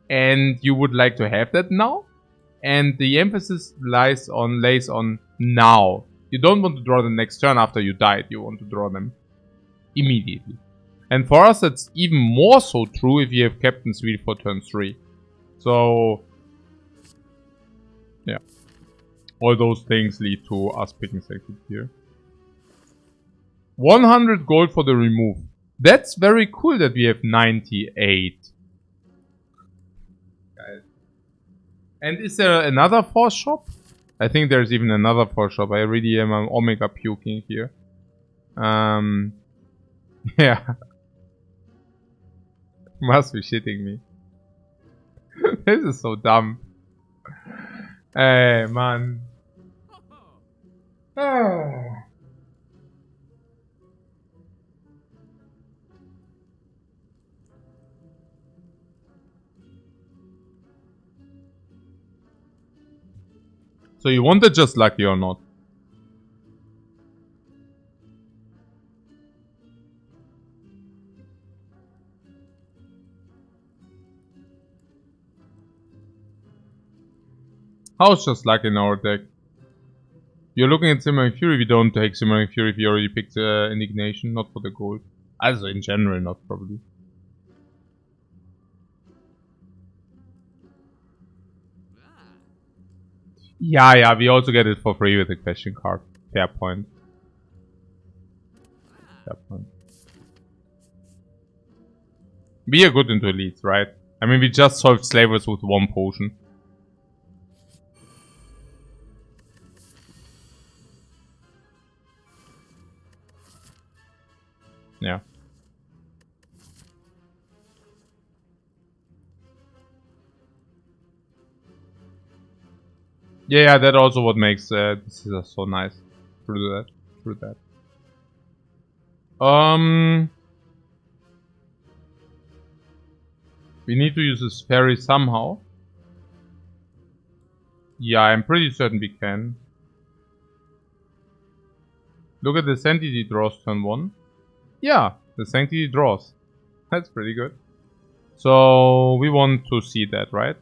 And you would like to have that now. And the emphasis lays on now. You don't want to draw the next turn after you died. You want to draw them immediately. And for us, that's even more so true if you have Captain's Wheel for turn 3. So Yeah. All those things lead to us picking Sacred here. 100 gold for the remove. That's very cool that we have 98. Guys. And is there another force shop? I think there's even another force shop. I really am omega puking here. Yeah. Must be shitting me. This is so dumb. Hey, man. Oh. So you wanted just lucky or not? How's just lucky in our deck? You're looking at Simmering Fury. We don't take Simmering Fury if you already picked Indignation, not for the gold. Also in general, not probably. Yeah, we also get it for free with the question card. Fair point. Fair point. We are good into elites, right? I mean, we just solved slavers with 1 potion. Yeah. Yeah, that also what makes this is so nice. Through that. We need to use this fairy somehow. Yeah, I'm pretty certain we can. Look at the Sanctity draws turn 1. Yeah, the Sanctity draws. That's pretty good. So we want to see that, right?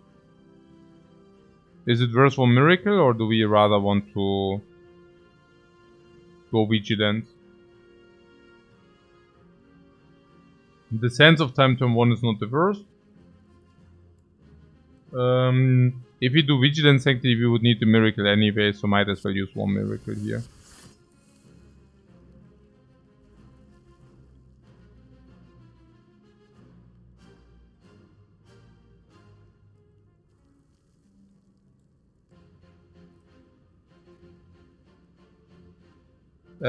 Is it worth for Miracle, or do we rather want to go Vigilant? The Sense of Time turn 1 is not the worst. If we do Vigilant Sanctity, we would need the Miracle anyway, so might as well use 1 Miracle here.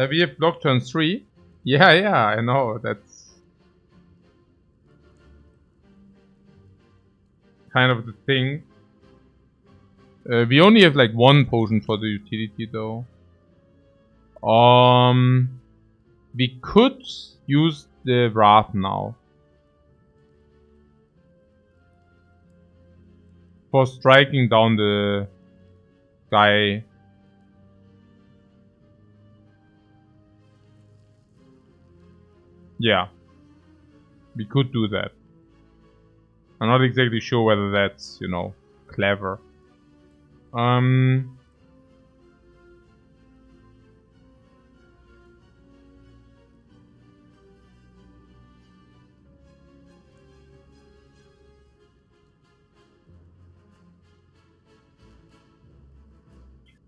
We have block turn 3. Yeah, I know, that's kind of the thing. We only have like 1 potion for the utility though. We could use the Wrath now. For striking down the guy. Yeah. We could do that. I'm not exactly sure whether that's, you know, clever.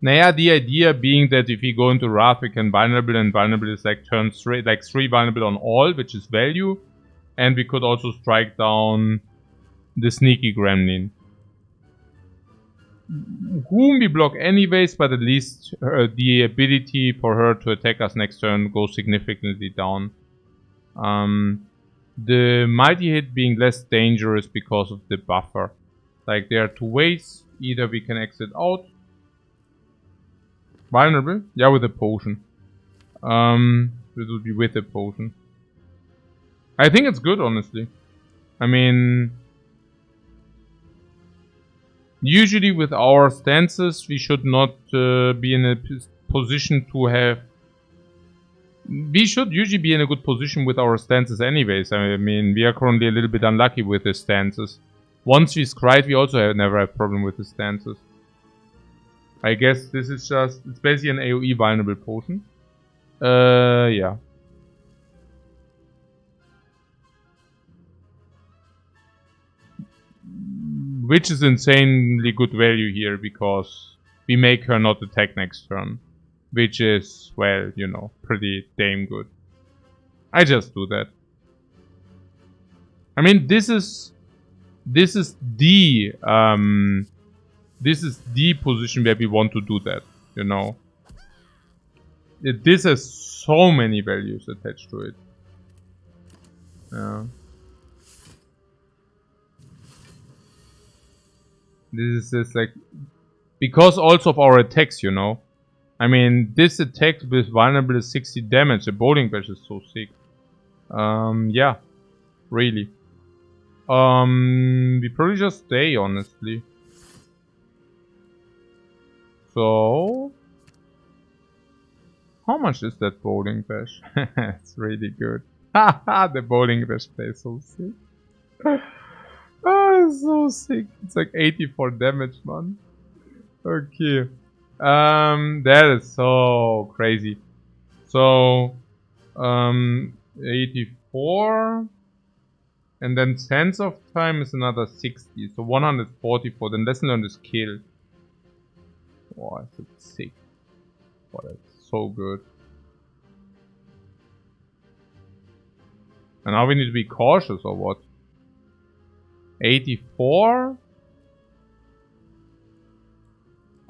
Naja, the idea being that if we go into Wrath, we can vulnerable, and vulnerable is like turn 3, like 3 vulnerable on all, which is value. And we could also strike down the sneaky gremlin, whom we block anyways, but at least the ability for her to attack us next turn goes significantly down. The mighty hit being less dangerous because of the buffer. Like, there are 2 ways. Either we can exit out. Vulnerable? Yeah, with a potion. This would be with a potion. I think it's good, honestly. I mean, usually with our stances, we should not be in a position to have... We should usually be in a good position with our stances anyways. I mean, we are currently a little bit unlucky with the stances. Once we scry, we also never have problem with the stances. I guess this is just... It's basically an AoE vulnerable potion. Yeah. Which is insanely good value here, because we make her not attack next turn. Which is, well, you know, pretty damn good. I just do that. I mean, this is the position where we want to do that, you know. This has so many values attached to it. Yeah. This is just like, because also of our attacks, you know. I mean, this attack with vulnerable is 60 damage. The bowling bash is so sick. Yeah, really. We probably just stay, honestly. So, how much is that bowling bash? It's really good. Haha, the bowling bash plays so sick. Oh, it's so sick. It's like 84 damage, man. Okay. That is so crazy. So, 84. And then Sense of Time is another 60. So 144. Then Lesson Learned is killed. Wow, that's sick. Wow, that's so good. And now we need to be cautious or what? 84?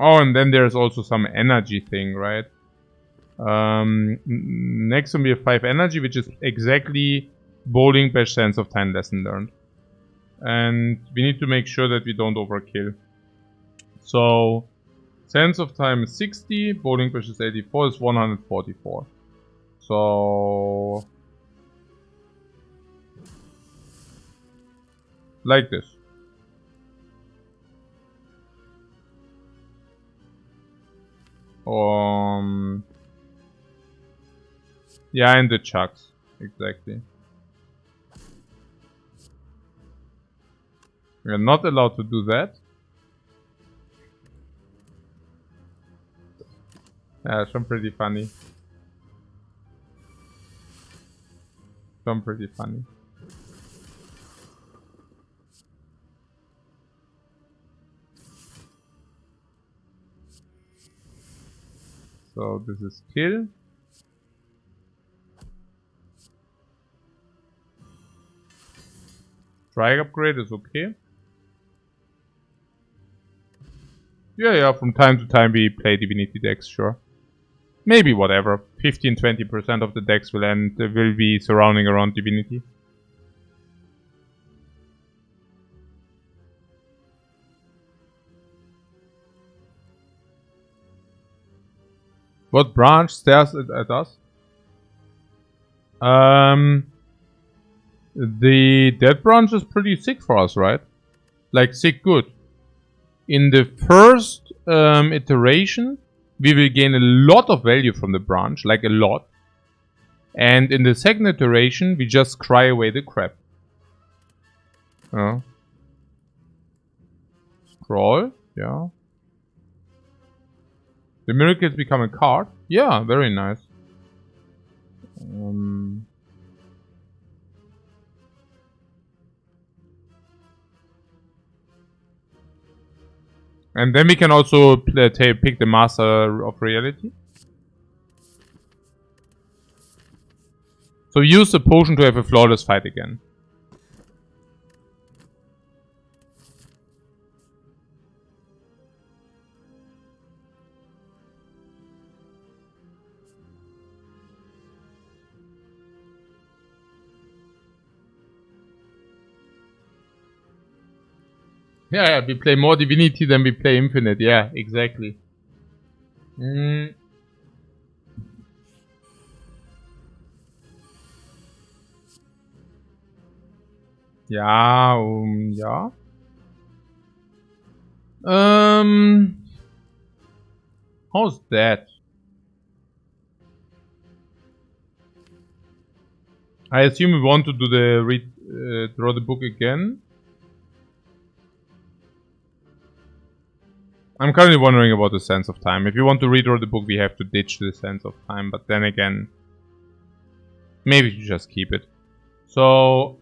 Oh, and then there's also some energy thing, right? Next one we have 5 energy, which is exactly Bowling Bash, Sense of Time, Lesson Learned. And we need to make sure that we don't overkill. So, Sense of Time is 60, Bowling Bash is 84, is 144. So, like this. Yeah, and the chucks, exactly. We are not allowed to do that. Yeah, some pretty funny. Some pretty funny. So this is kill. Strike upgrade is okay. Yeah, from time to time we play Divinity decks, sure. Maybe whatever. 15-20% of the decks will be surrounding around Divinity. What branch stares at us? The Dead branch is pretty sick for us, right? Like, sick good. In the first iteration, we will gain a lot of value from the branch, like a lot. And in the second iteration, we just cry away the crap. Scroll, yeah. The miracles become a card. Yeah, very nice. And then we can also pick the Master of Reality. So use the potion to have a flawless fight again. Yeah, we play more Divinity than we play Infinite. Yeah, exactly. Yeah, yeah. How's that? I assume we want to do the draw the book again. I'm currently wondering about the Sense of Time. If you want to redraw the book, we have to ditch the Sense of Time. But then again, maybe you just keep it. So,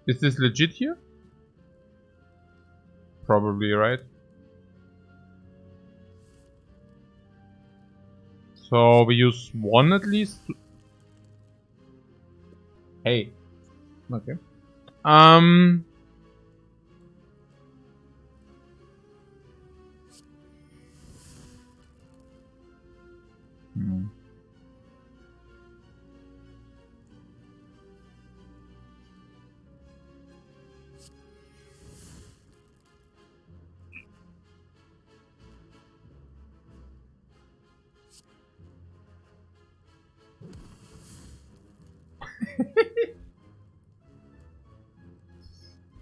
is this legit here? Probably, right? So we use one at least. Hey. Okay. Hmm.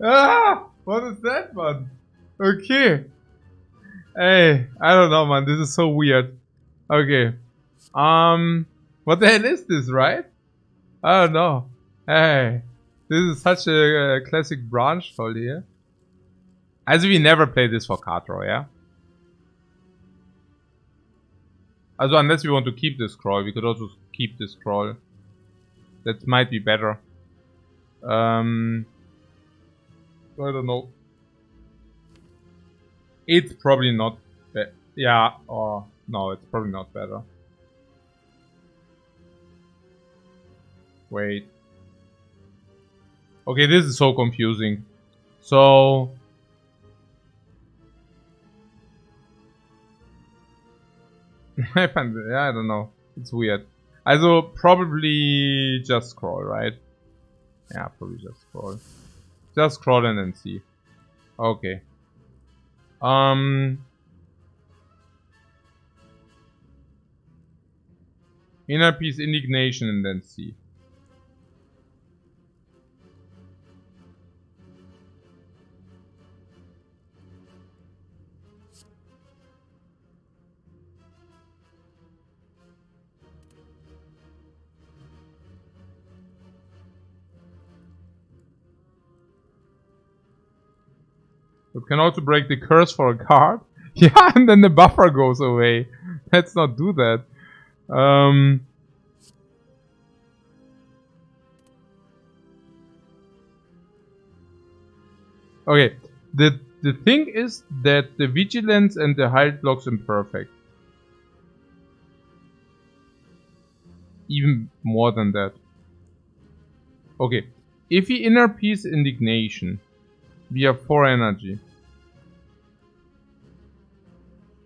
Ah! What is that, man? Okay. Hey, I don't know, man. This is so weird. Okay. What the hell is this, right? I don't know. Hey, this is such a classic branch hold here. Also, we never play this for card draw, yeah? Also, unless we want to keep this scroll, we could also keep this scroll. That might be better. I don't know. It's probably not better. Yeah, or no, it's probably not better. Wait. Okay, this is so confusing. So I find, yeah, I don't know. It's weird. Also probably just scroll, right? Yeah, probably just scroll. Just scroll and then see. Okay. Inner peace, indignation, and then see. You can also break the curse for a card. Yeah, and then the buffer goes away. Let's not do that. Okay. The thing is that the vigilance and the height blocks imperfect. Even more than that. Okay. If he inner peace indignation, we have 4 energy.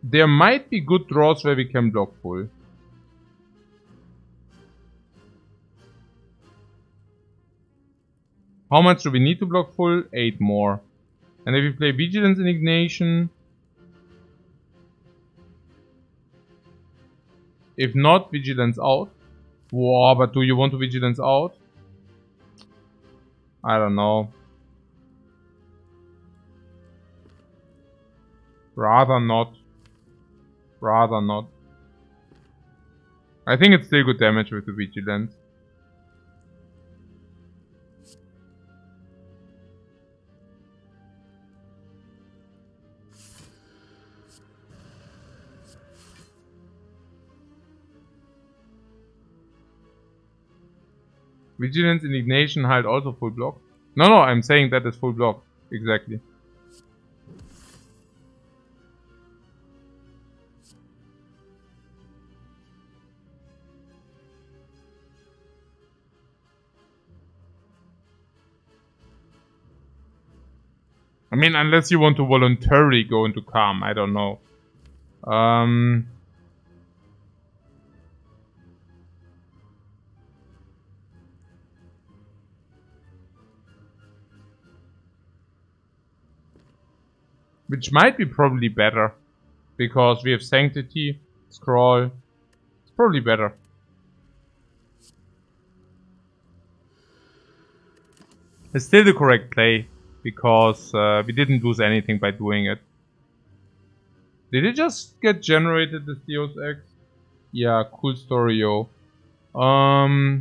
There might be good draws where we can block full. How much do we need to block full? 8 more. And if we play vigilance indignation, if not, vigilance out. Whoa, but do you want to vigilance out? I don't know. Rather not. Rather not. I think it's still good damage with the vigilance. Vigilance, indignation, halt also full block. No, I'm saying that is full block. Exactly. I mean, unless you want to voluntarily go into calm, I don't know. Which might be probably better. Because we have sanctity, scroll. It's probably better. It's still the correct play. Because we didn't lose anything by doing it. Did it just get generated, this Deus Ex? Yeah, cool story, yo. Oh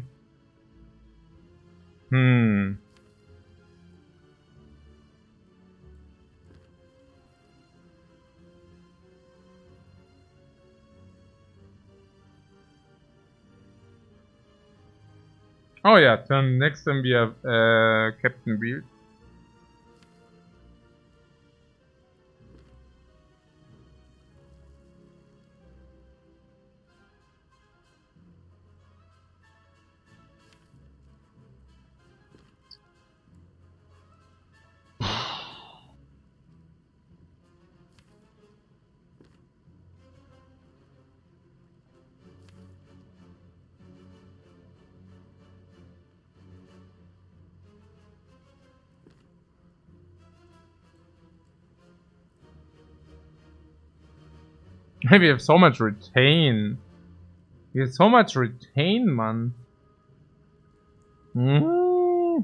yeah, next time we have Captain Wheel. We have so much retain. We have so much retain, man. Yeah,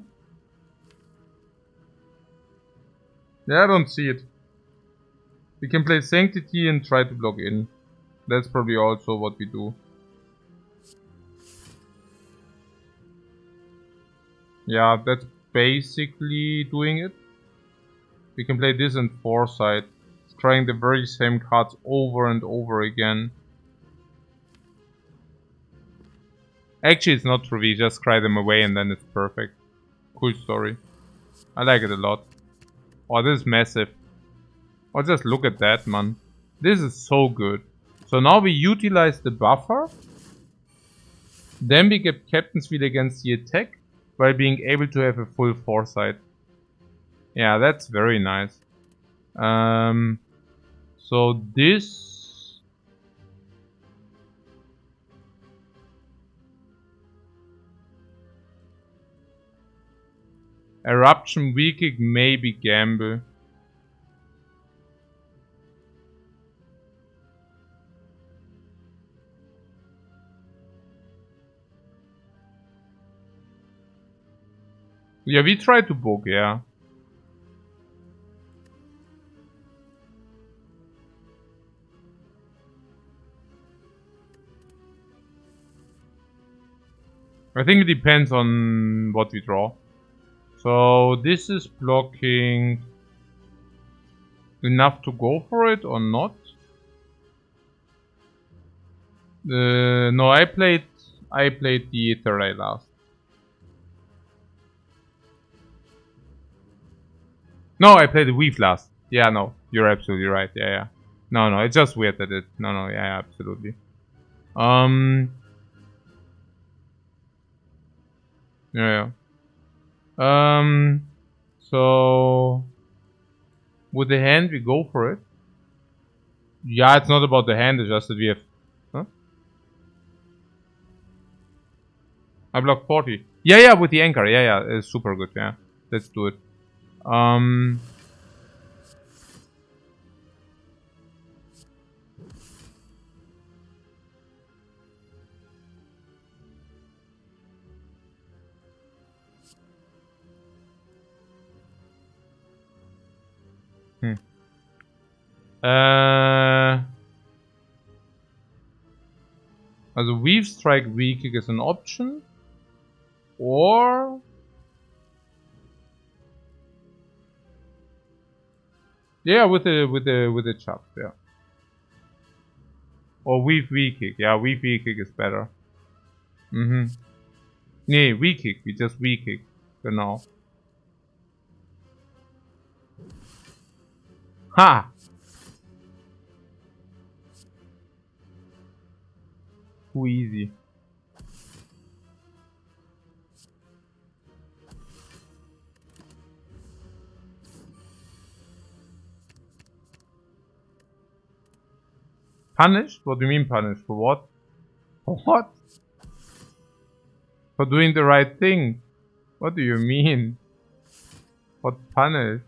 I don't see it. We can play Sanctity and try to block in. That's probably also what we do. Yeah, that's basically doing it. We can play this in Foresight. Trying the very same cards over and over again. Actually, it's not true. We just cry them away and then it's perfect. Cool story. I like it a lot. Oh, this is massive. Oh, just look at that, man. This is so good. So now we utilize the buffer. Then we get Captain's Wheel against the attack while being able to have a full Foresight. Yeah, that's very nice. So this... Eruption, Weak, maybe Gamble. Yeah, we try to book, yeah. I think it depends on what we draw. So this is blocking enough to go for it or not? No, I played the third eye last. No, I played the Weave last. Yeah, no, you're absolutely right. Yeah. No, it's just weird that it. No, yeah, absolutely. Yeah. So with the hand, we go for it. Yeah, it's not about the hand. It's just that we have. Huh? I block 40. Yeah, with the anchor. Yeah, it's super good. Yeah, let's do it. Also Weave Strike Weak is an option. Or... Yeah, with the chop, yeah. Or Weave Weak Kick. Yeah, Weave Weak Kick is better. Nee, Weak Kick. We just Weak Kick. Genau. Ha! Too easy. Punished? What do you mean punished? For what? For what? For doing the right thing. What do you mean? What punished?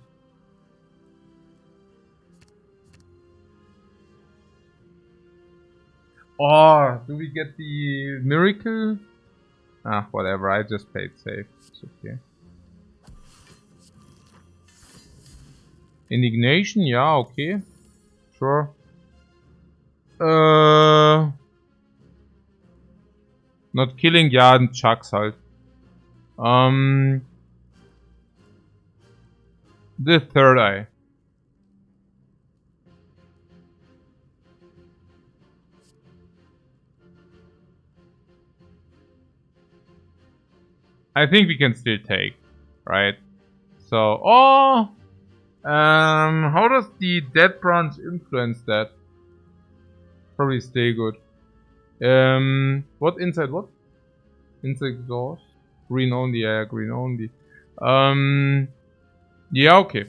Oh, do we get the miracle? Ah, whatever. I just played safe. It's okay. Indignation? Yeah, okay. Sure. Not killing, ja, ein Chucks halt. The third eye. I think we can still take, right? So, how does the Dead Branch influence that? Probably stay good. What inside what? Inside exhaust? Green only, yeah, green only. Yeah, okay.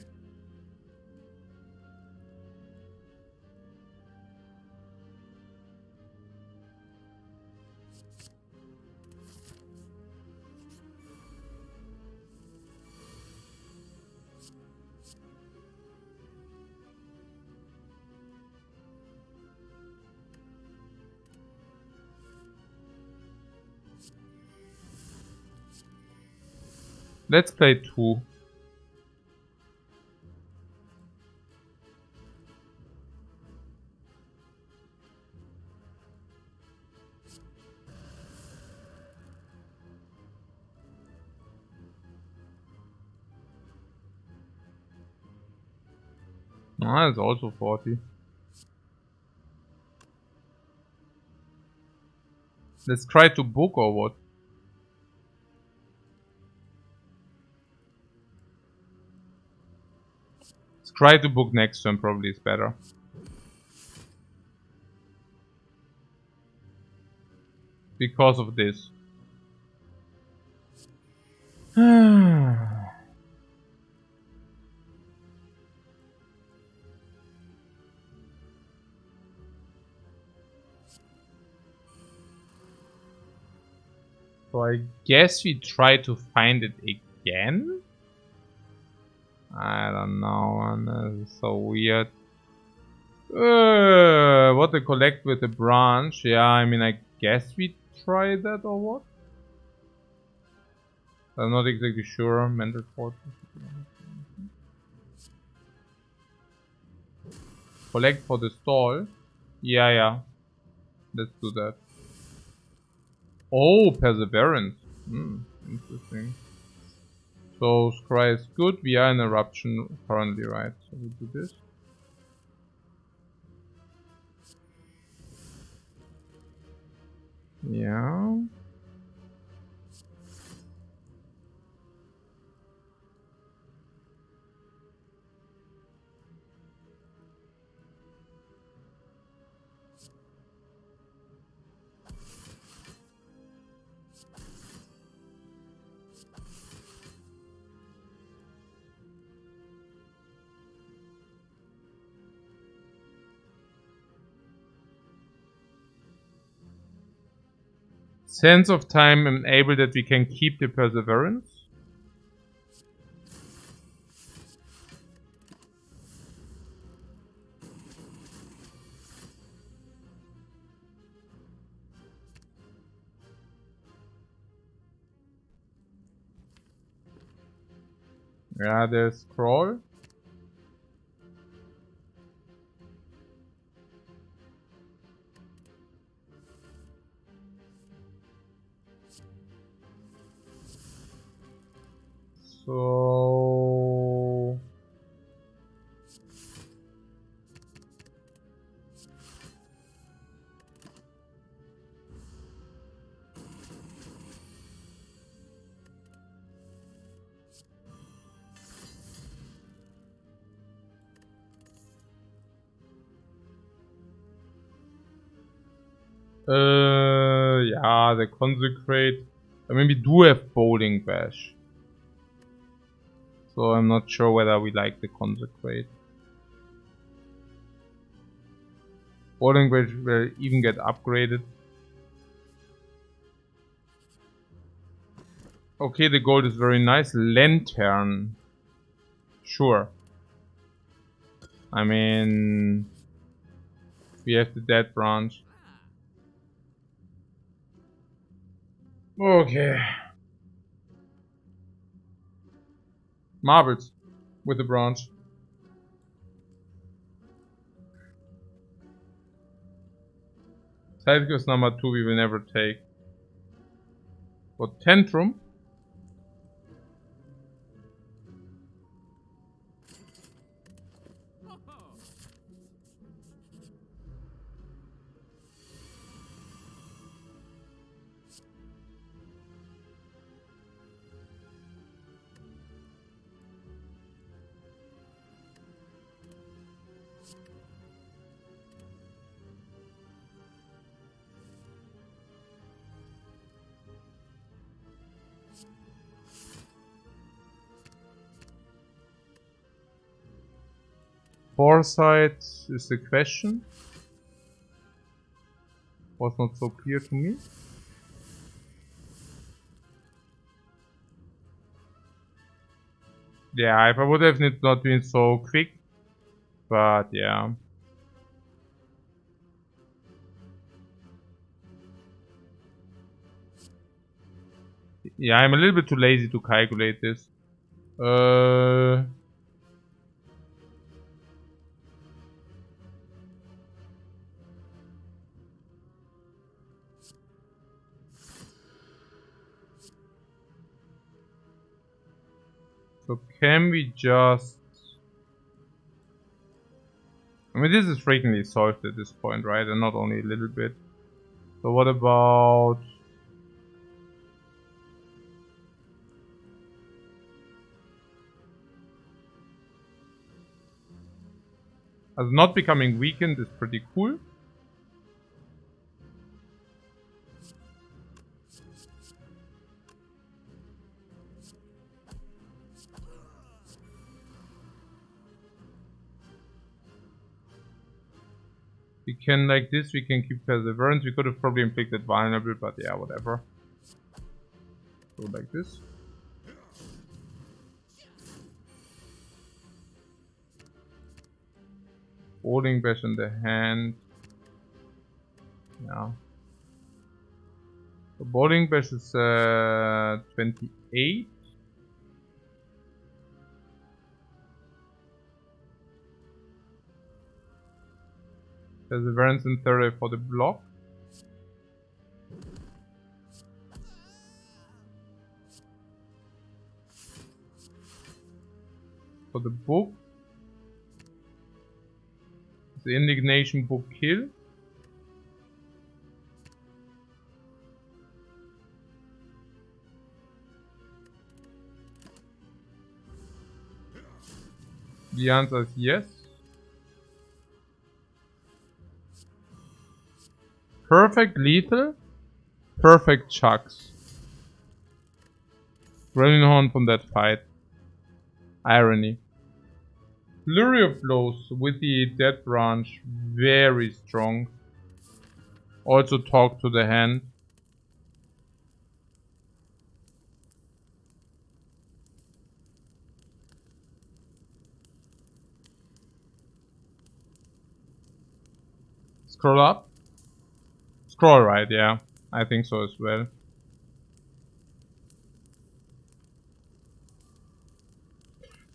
Let's play 2. Ah, it's also 40. Let's try to book or what? Let's try to book next turn, probably is better. Because of this. So I guess we try to find it again? I don't know, man. This is so weird. What to collect with the branch? Yeah, I mean, I guess we try that or what? I'm not exactly sure. Mental fortress. Collect for the stall. Yeah. Let's do that. Oh, perseverance. Interesting. So scry is good. We are in eruption currently, right? So we do this. Yeah. Sense of time enable that we can keep the perseverance. Yeah, there's scroll. So yeah, the consecrate. I mean, we do have bowling bash. So I'm not sure whether we like the consecrate. Bowling bash will even get upgraded. Okay, the gold is very nice. Lantern. Sure. I mean, we have the dead branch. Okay. Marbles with the branch. Side quest number 2 we will never take. For Tantrum. Foresight is the question. Was not so clear to me. Yeah, if I would have not been so quick. But yeah. The Yeah, I'm a little bit too lazy to calculate this. So can we just... I mean, this is frequently solved at this point, right? And not only a little bit. So what about... As not becoming weakened is pretty cool. We can, like this, we can keep Perseverance. We could have probably inflicted Vulnerable, but yeah, whatever. So like this. Bowling Bash in the hand. Yeah. So Bowling Bash is 28. Perseverance in 30 for the block. For the book. The Indignation book kill. The answer is yes. Perfect lethal. Perfect chucks. Horn from that fight. Irony. Flurry of blows with the dead branch. Very strong. Also talk to the hand. Scroll up. Scroll right, yeah. I think so as well.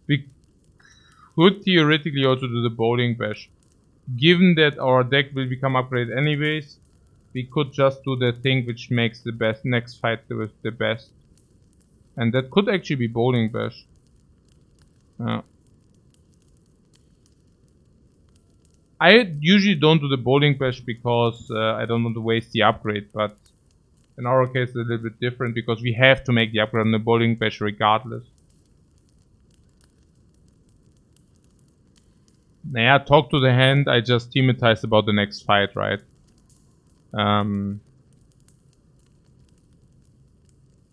We could theoretically also do the Bowling Bash. Given that our deck will become upgraded anyways, we could just do the thing which makes the best next fight with the best. And that could actually be Bowling Bash. I usually don't do the Bowling Bash because I don't want to waste the upgrade, but in our case it's a little bit different because we have to make the upgrade on the Bowling Bash regardless. Naja, talk to the hand, I just thematize about the next fight, right? Doesn't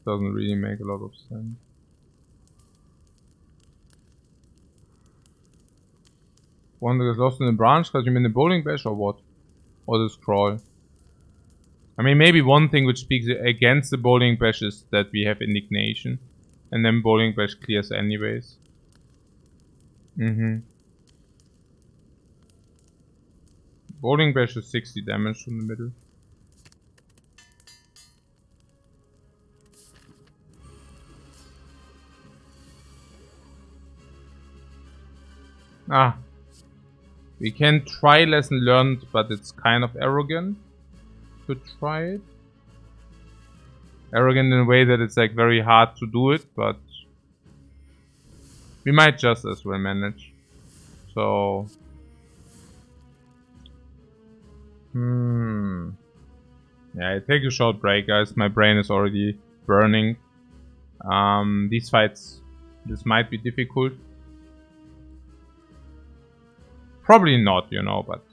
really make a lot of sense. One that is lost in the branch, because you mean the Bowling Bash or what? Or the scroll? I mean, maybe one thing which speaks against the Bowling Bash is that we have Indignation. And then Bowling Bash clears anyways. Bowling Bash is 60 damage from the middle. Ah. We can try Lesson Learned, but it's kind of arrogant to try it. Arrogant in a way that it's like very hard to do it, but we might just as well manage. So... Yeah, take a short break, guys. My brain is already burning. These fights, this might be difficult. Probably not, you know, but...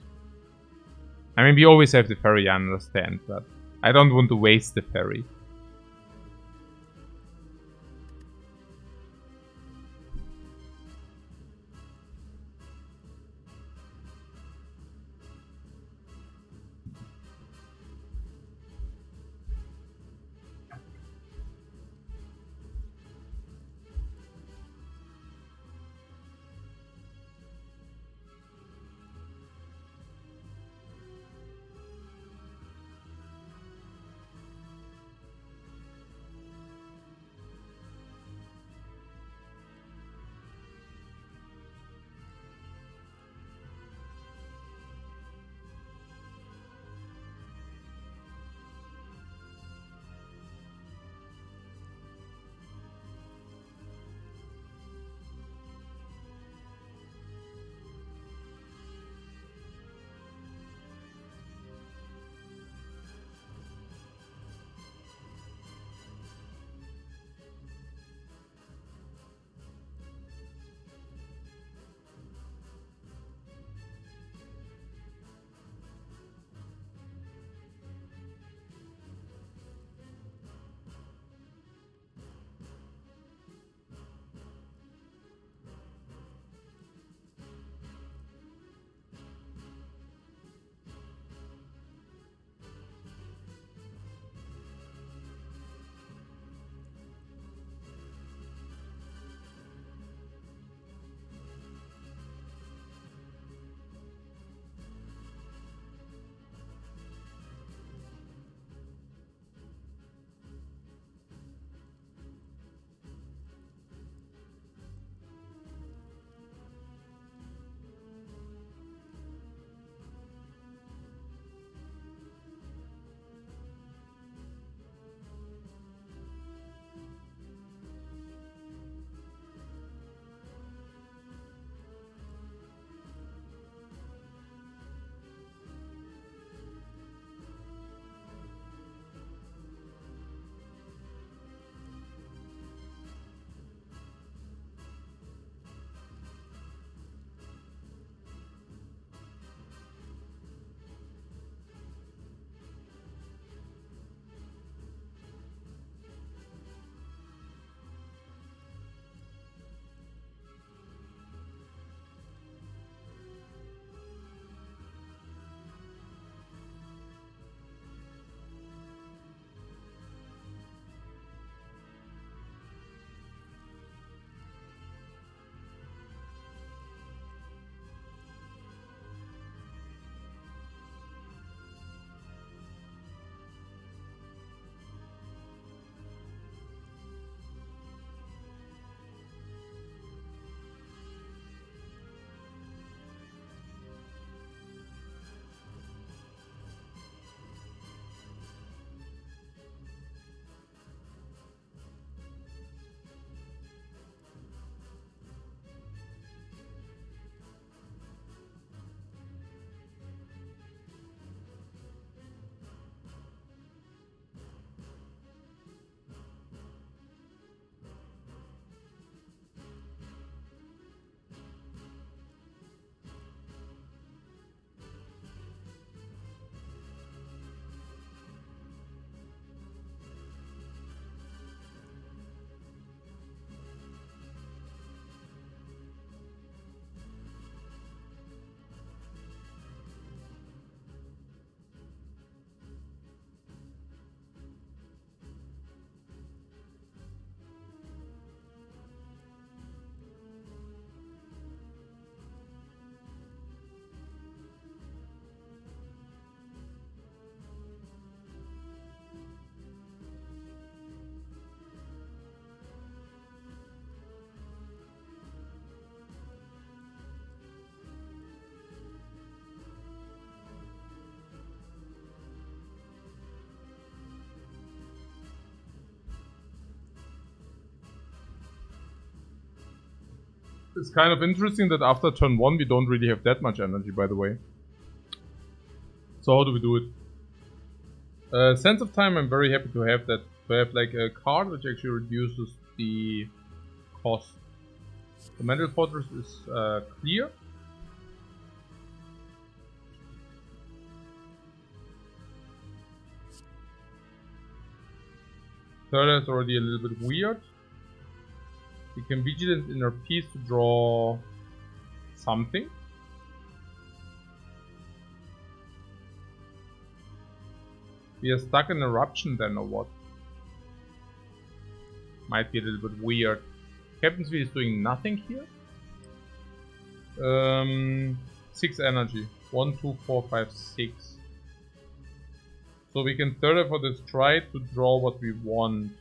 I mean, we always have the ferry, I understand, but I don't want to waste the ferry. It's kind of interesting that after turn 1 we don't really have that much energy, by the way. So how do we do it? Sense of Time, I'm very happy to have that. To have like a card which actually reduces the cost. The Mental Fortress is clear. Third is already a little bit weird. We can Vigilant Inner Peace to draw something. We are stuck in Eruption then, or what? Might be a little bit weird. Captain's Wheel is doing nothing here. 6 energy. 1, 2, 4, 5, 6. So we can third for this try to draw what we want.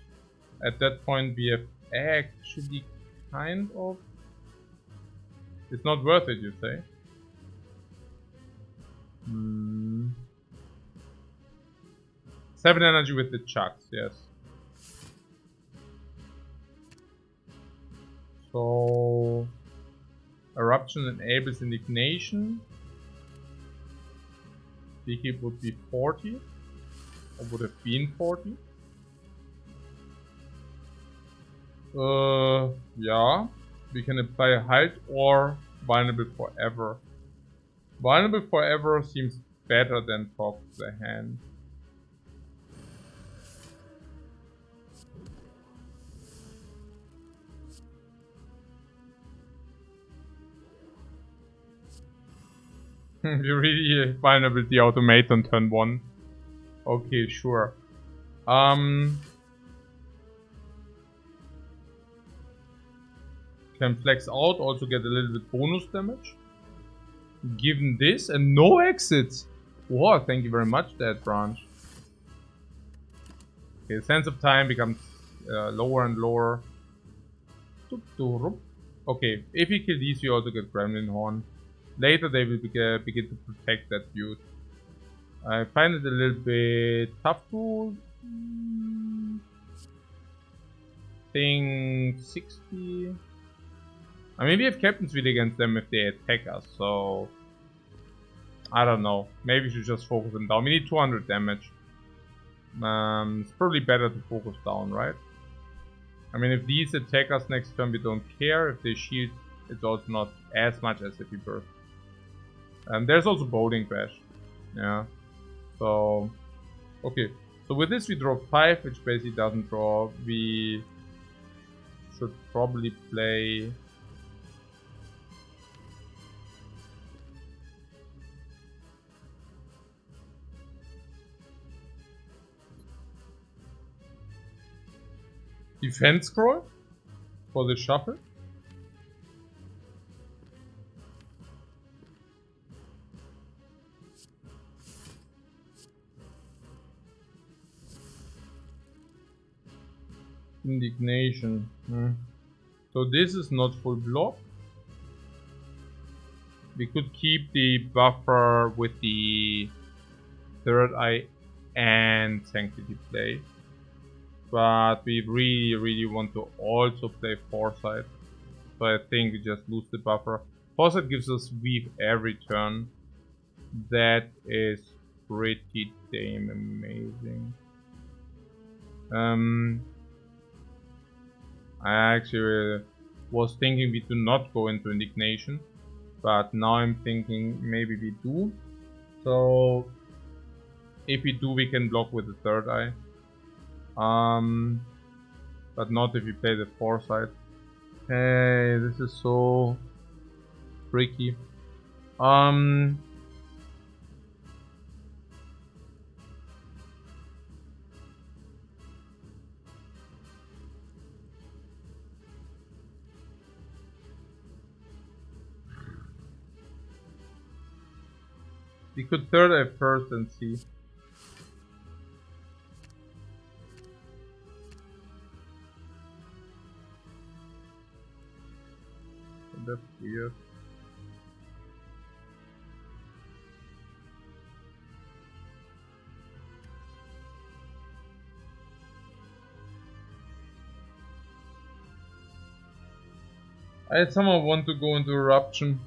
At that point we have actually kind of... It's not worth it, you say? 7 energy with the chucks, yes. So... Eruption enables Indignation. Beekeep would be 40. Or would have been 40. Yeah. We can apply Halt or Vulnerable Forever. Vulnerable Forever seems better than Talk to the Hand. You really vulnerable the automate on turn 1. Okay, sure. Can flex out, also get a little bit bonus damage. Given this and no exits. Wow, thank you very much, that branch. Okay, Sense of Time becomes lower and lower. Okay, if we kill these, we also get Gremlin Horn. Later they will begin to protect that dude. I find it a little bit tough to think 60. I mean, we have Captain's Wheel against them if they attack us, so I don't know. Maybe we should just focus them down. We need 200 damage. It's probably better to focus down, right? I mean, if these attack us next turn, we don't care. If they shield, it's also not as much as if we burst. There's also Bowling Bash. Yeah. So, okay. So with this we draw 5, which basically doesn't draw. We should probably play... Defense Scroll for the shuffle. Indignation. So this is not full block. We could keep the buffer with the Third Eye and Sanctity play. But we really want to also play Foresight. So I think we just lose the buffer. Foresight gives us Weave every turn. That is pretty damn amazing. I actually was thinking we do not go into Indignation, but now I'm thinking maybe we do. So if we do, we can block with the Third Eye. But not if we play the Foresight. Hey, this is so tricky. We could Third Eye first and see. That's weird. I somehow want to go into Eruption.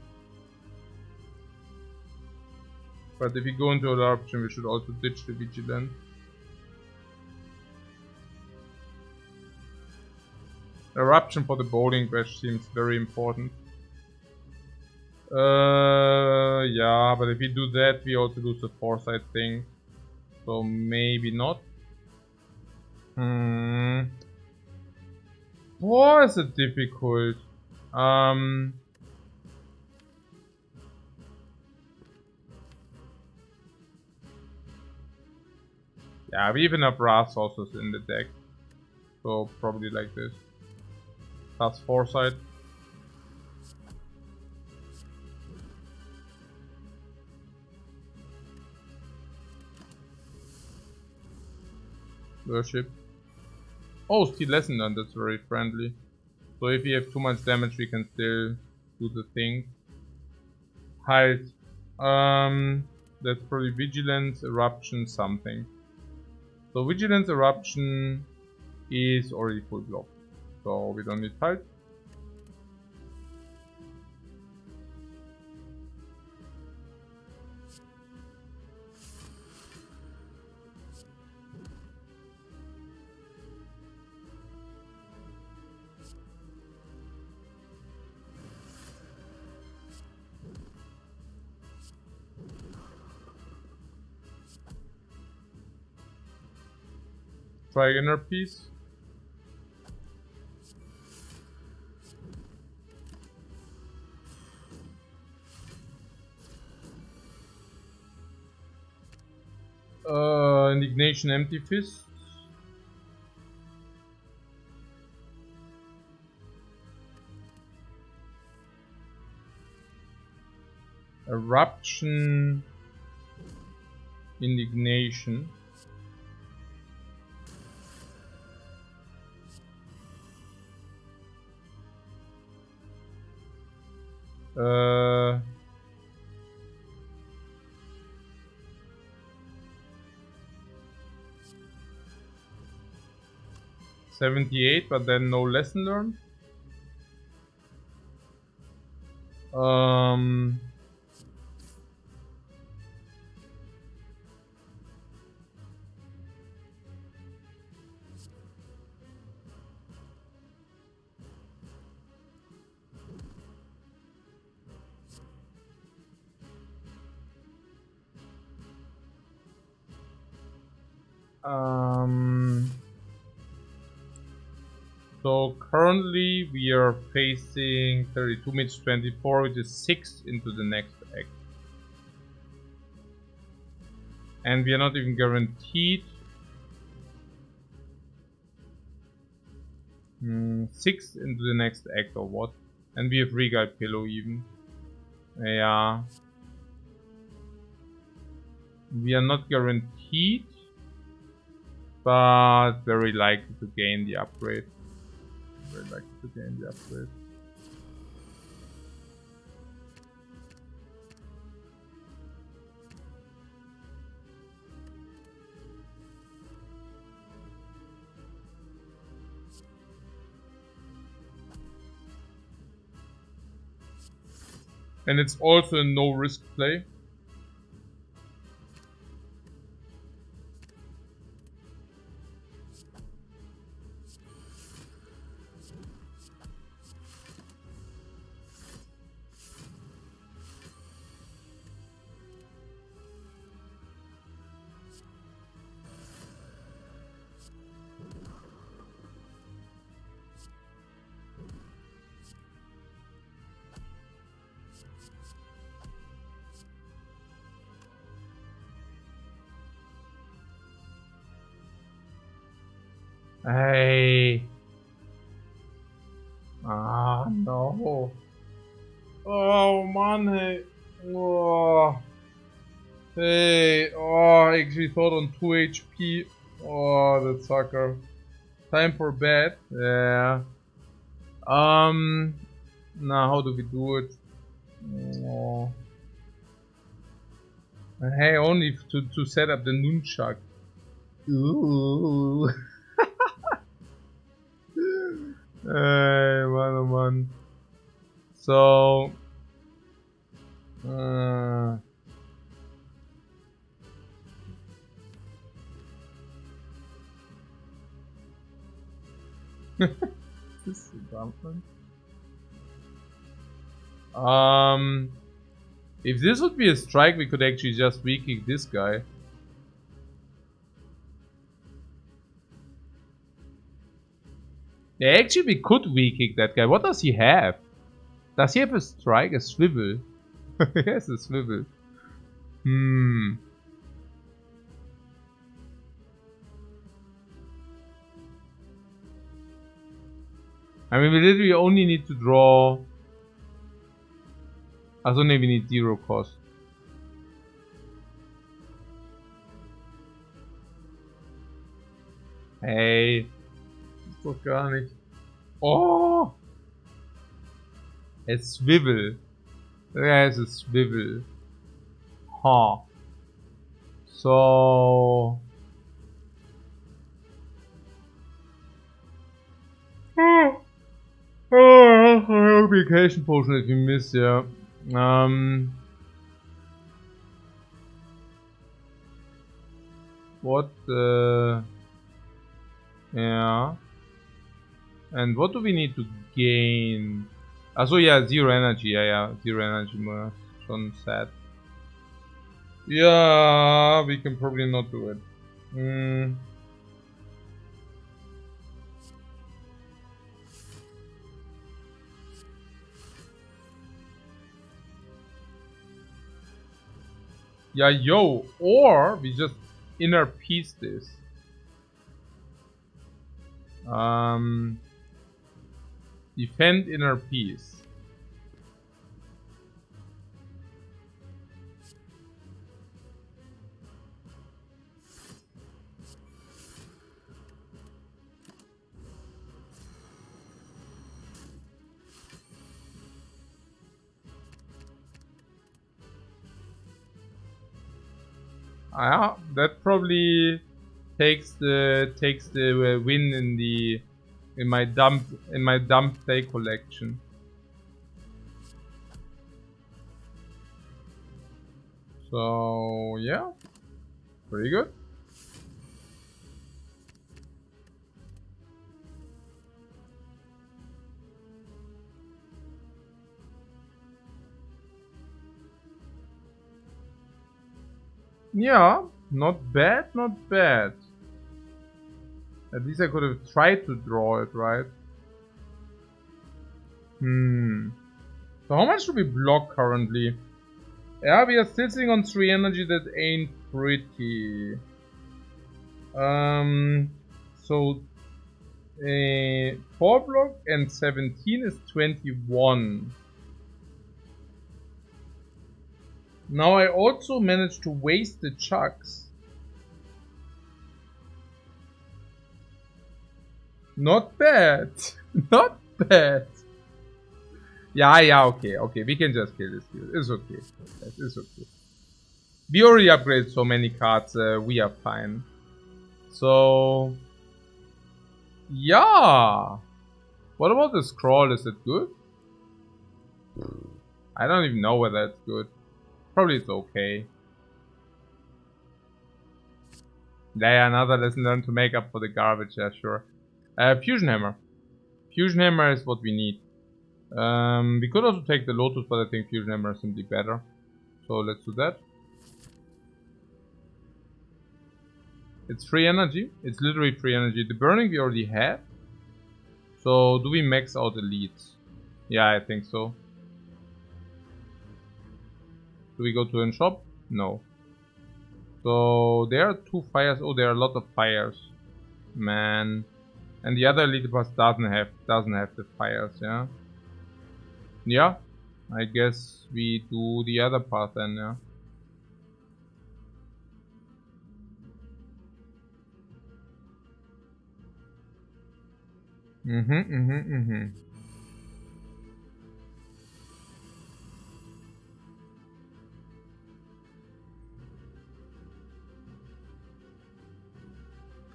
But if we go into Eruption, we should also ditch the Vigilance. Eruption for the bowling bash seems very important. Yeah, but if we do that, we also lose the foresight thing. So maybe not. Boy, is it difficult. Yeah, we even have brass saucers in the deck. So probably like this. Plus foresight. Worship. Oh, Steel Lesson, and that's very friendly. So if we have too much damage, we can still do the thing. Hide. That's probably Vigilance, Eruption, something. So Vigilance, Eruption is already full block. So we don't need Hide. Try Inner Peace. Indignation, Empty Fist. Eruption. Indignation. Uh, 78, but then no lesson learned. So currently we are facing 32 minutes 24, which is 6 into the next act. And we are not even guaranteed 6 into the next act or what? And we have Regal Pillow even. Yeah. We are not guaranteed, but very likely to gain the upgrade. Very likely to gain the upgrade. And it's also a no risk play. Hey. Ah, no. Oh, man, hey. Oh. Hey. Oh, I actually thought on 2 HP. Oh, that sucker. Time for bed. Yeah. Now how do we do it? Oh. Hey, only to set up the nunchuck. Ooh. Hey, man, oh man. So this is something. If this would be a strike, we could actually just weak kick this guy. Yeah, actually we could weak kick that guy. What does he have? Does he have a strike? A swivel? He has a swivel. I mean, we literally only need to draw. I don't even need 0 cost. Hey. Das ist doch gar nicht. Oh! A swivel. There's a swivel. Huh. So. Vacation potion if you miss, yeah. What yeah. And what do we need to gain? Also yeah, 0 energy, yeah, 0 energy more. Schon sad. Yeah, we can probably not do it. Yeah, yo, or we just inner peace this. Defend inner peace. Yeah, that probably takes the win in my dump play collection. So yeah, pretty good. Yeah, not bad, not bad. At least I could have tried to draw it, right? So how much do we block currently? Yeah, we are still sitting on 3 energy, that ain't pretty. So 4 block and 17 is 21. Now I also managed to waste the chucks. Not bad. Not bad. Yeah, okay. We can just kill this dude. It's okay. It's okay. We already upgraded so many cards. We are fine. So yeah. What about the scroll? Is it good? I don't even know whether it's good. Probably it's okay. Yeah, another lesson learned to make up for the garbage. Yeah, sure. Fusion hammer. Fusion hammer is what we need. We could also take the Lotus, but I think Fusion hammer is simply better. So let's do that. It's free energy. It's literally free energy. The burning we already have. So do we max out elites? Yeah, I think so. Do we go to a shop? No. So there are 2 fires. Oh, there are a lot of fires. Man. And the other elite pass doesn't have the fires, yeah. Yeah. I guess we do the other path then, yeah.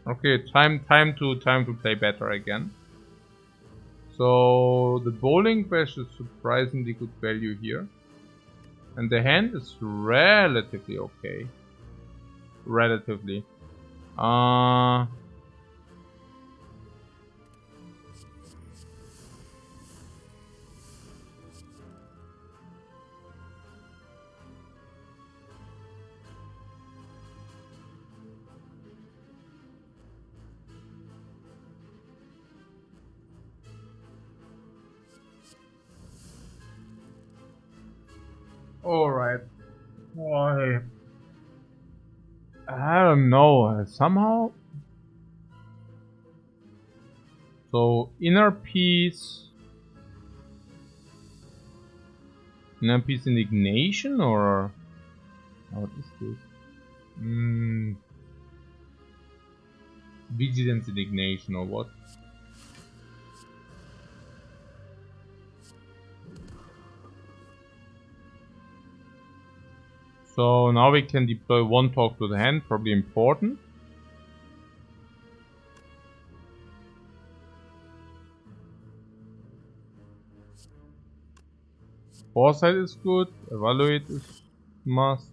Okay, time to play better again. So the bowling bash is surprisingly good value here. And the hand is relatively okay. Relatively. Alright. I don't know. Somehow. So inner peace. Inner peace indignation or what is this? Vigilance indignation or what? So now we can deploy one talk to the hand, probably important. Foresight is good, evaluate is must.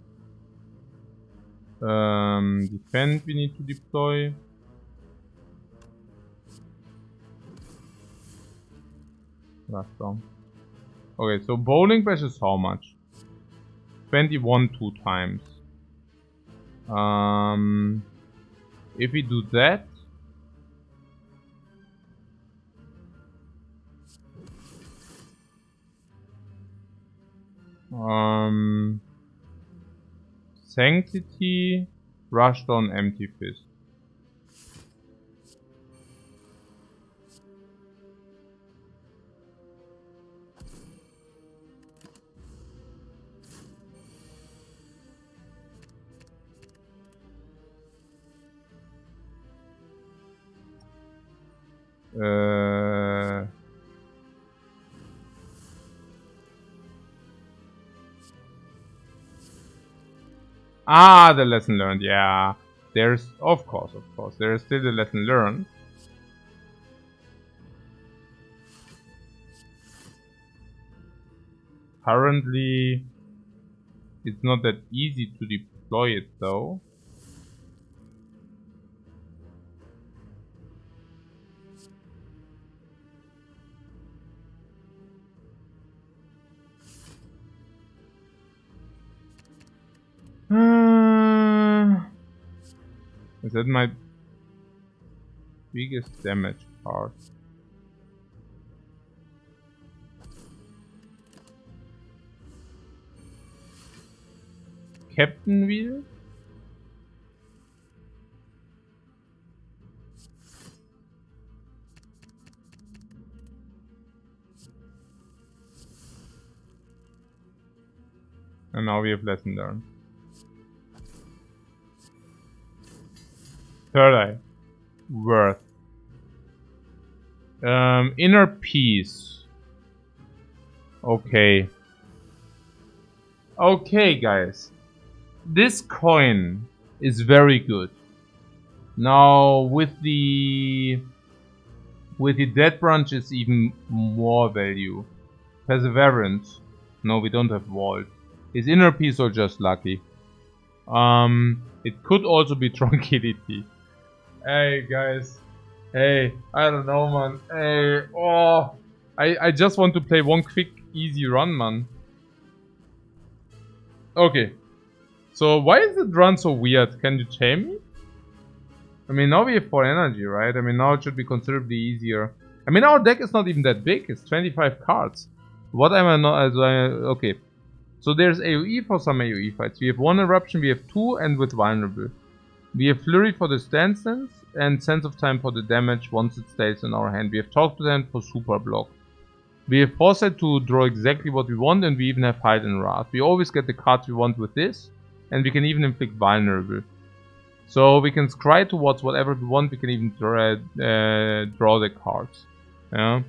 Defend we need to deploy. Last round. Okay, so bowling bash is how much? 21 2 times. If we do that, Sanctity, Rush Down, Empty Fist. The lesson learned, yeah. There's, of course, there is still the lesson learned. Currently, it's not that easy to deploy it though. Is that my biggest damage card? Captain Wheel? And now we have lesson learned. Third eye. Worth. Inner peace. Okay. Okay, guys. This coin is very good. Now with the dead branch is even more value. Perseverance. No, we don't have vault. Is inner peace or just lucky? It could also be tranquility. Hey guys. Hey, I don't know, man. Hey, oh, I just want to play one quick, easy run, man. Okay. So why is it run so weird? Can you tell me? I mean, now we have 4 energy, right? I mean, now it should be considerably easier. I mean, our deck is not even that big. It's 25 cards. What am I not? Okay. So there's AoE for some AoE fights. We have 1 Eruption, we have 2, and with Vulnerable. We have Flurry for the Stand Sense, and Sense of Time for the damage once it stays in our hand. We have Talk to the Hand for Super Block. We have Foresight to draw exactly what we want, and we even have Hide and Wrath. We always get the cards we want with this, and we can even inflict Vulnerable. So we can scry towards whatever we want, we can even draw the cards. Yeah.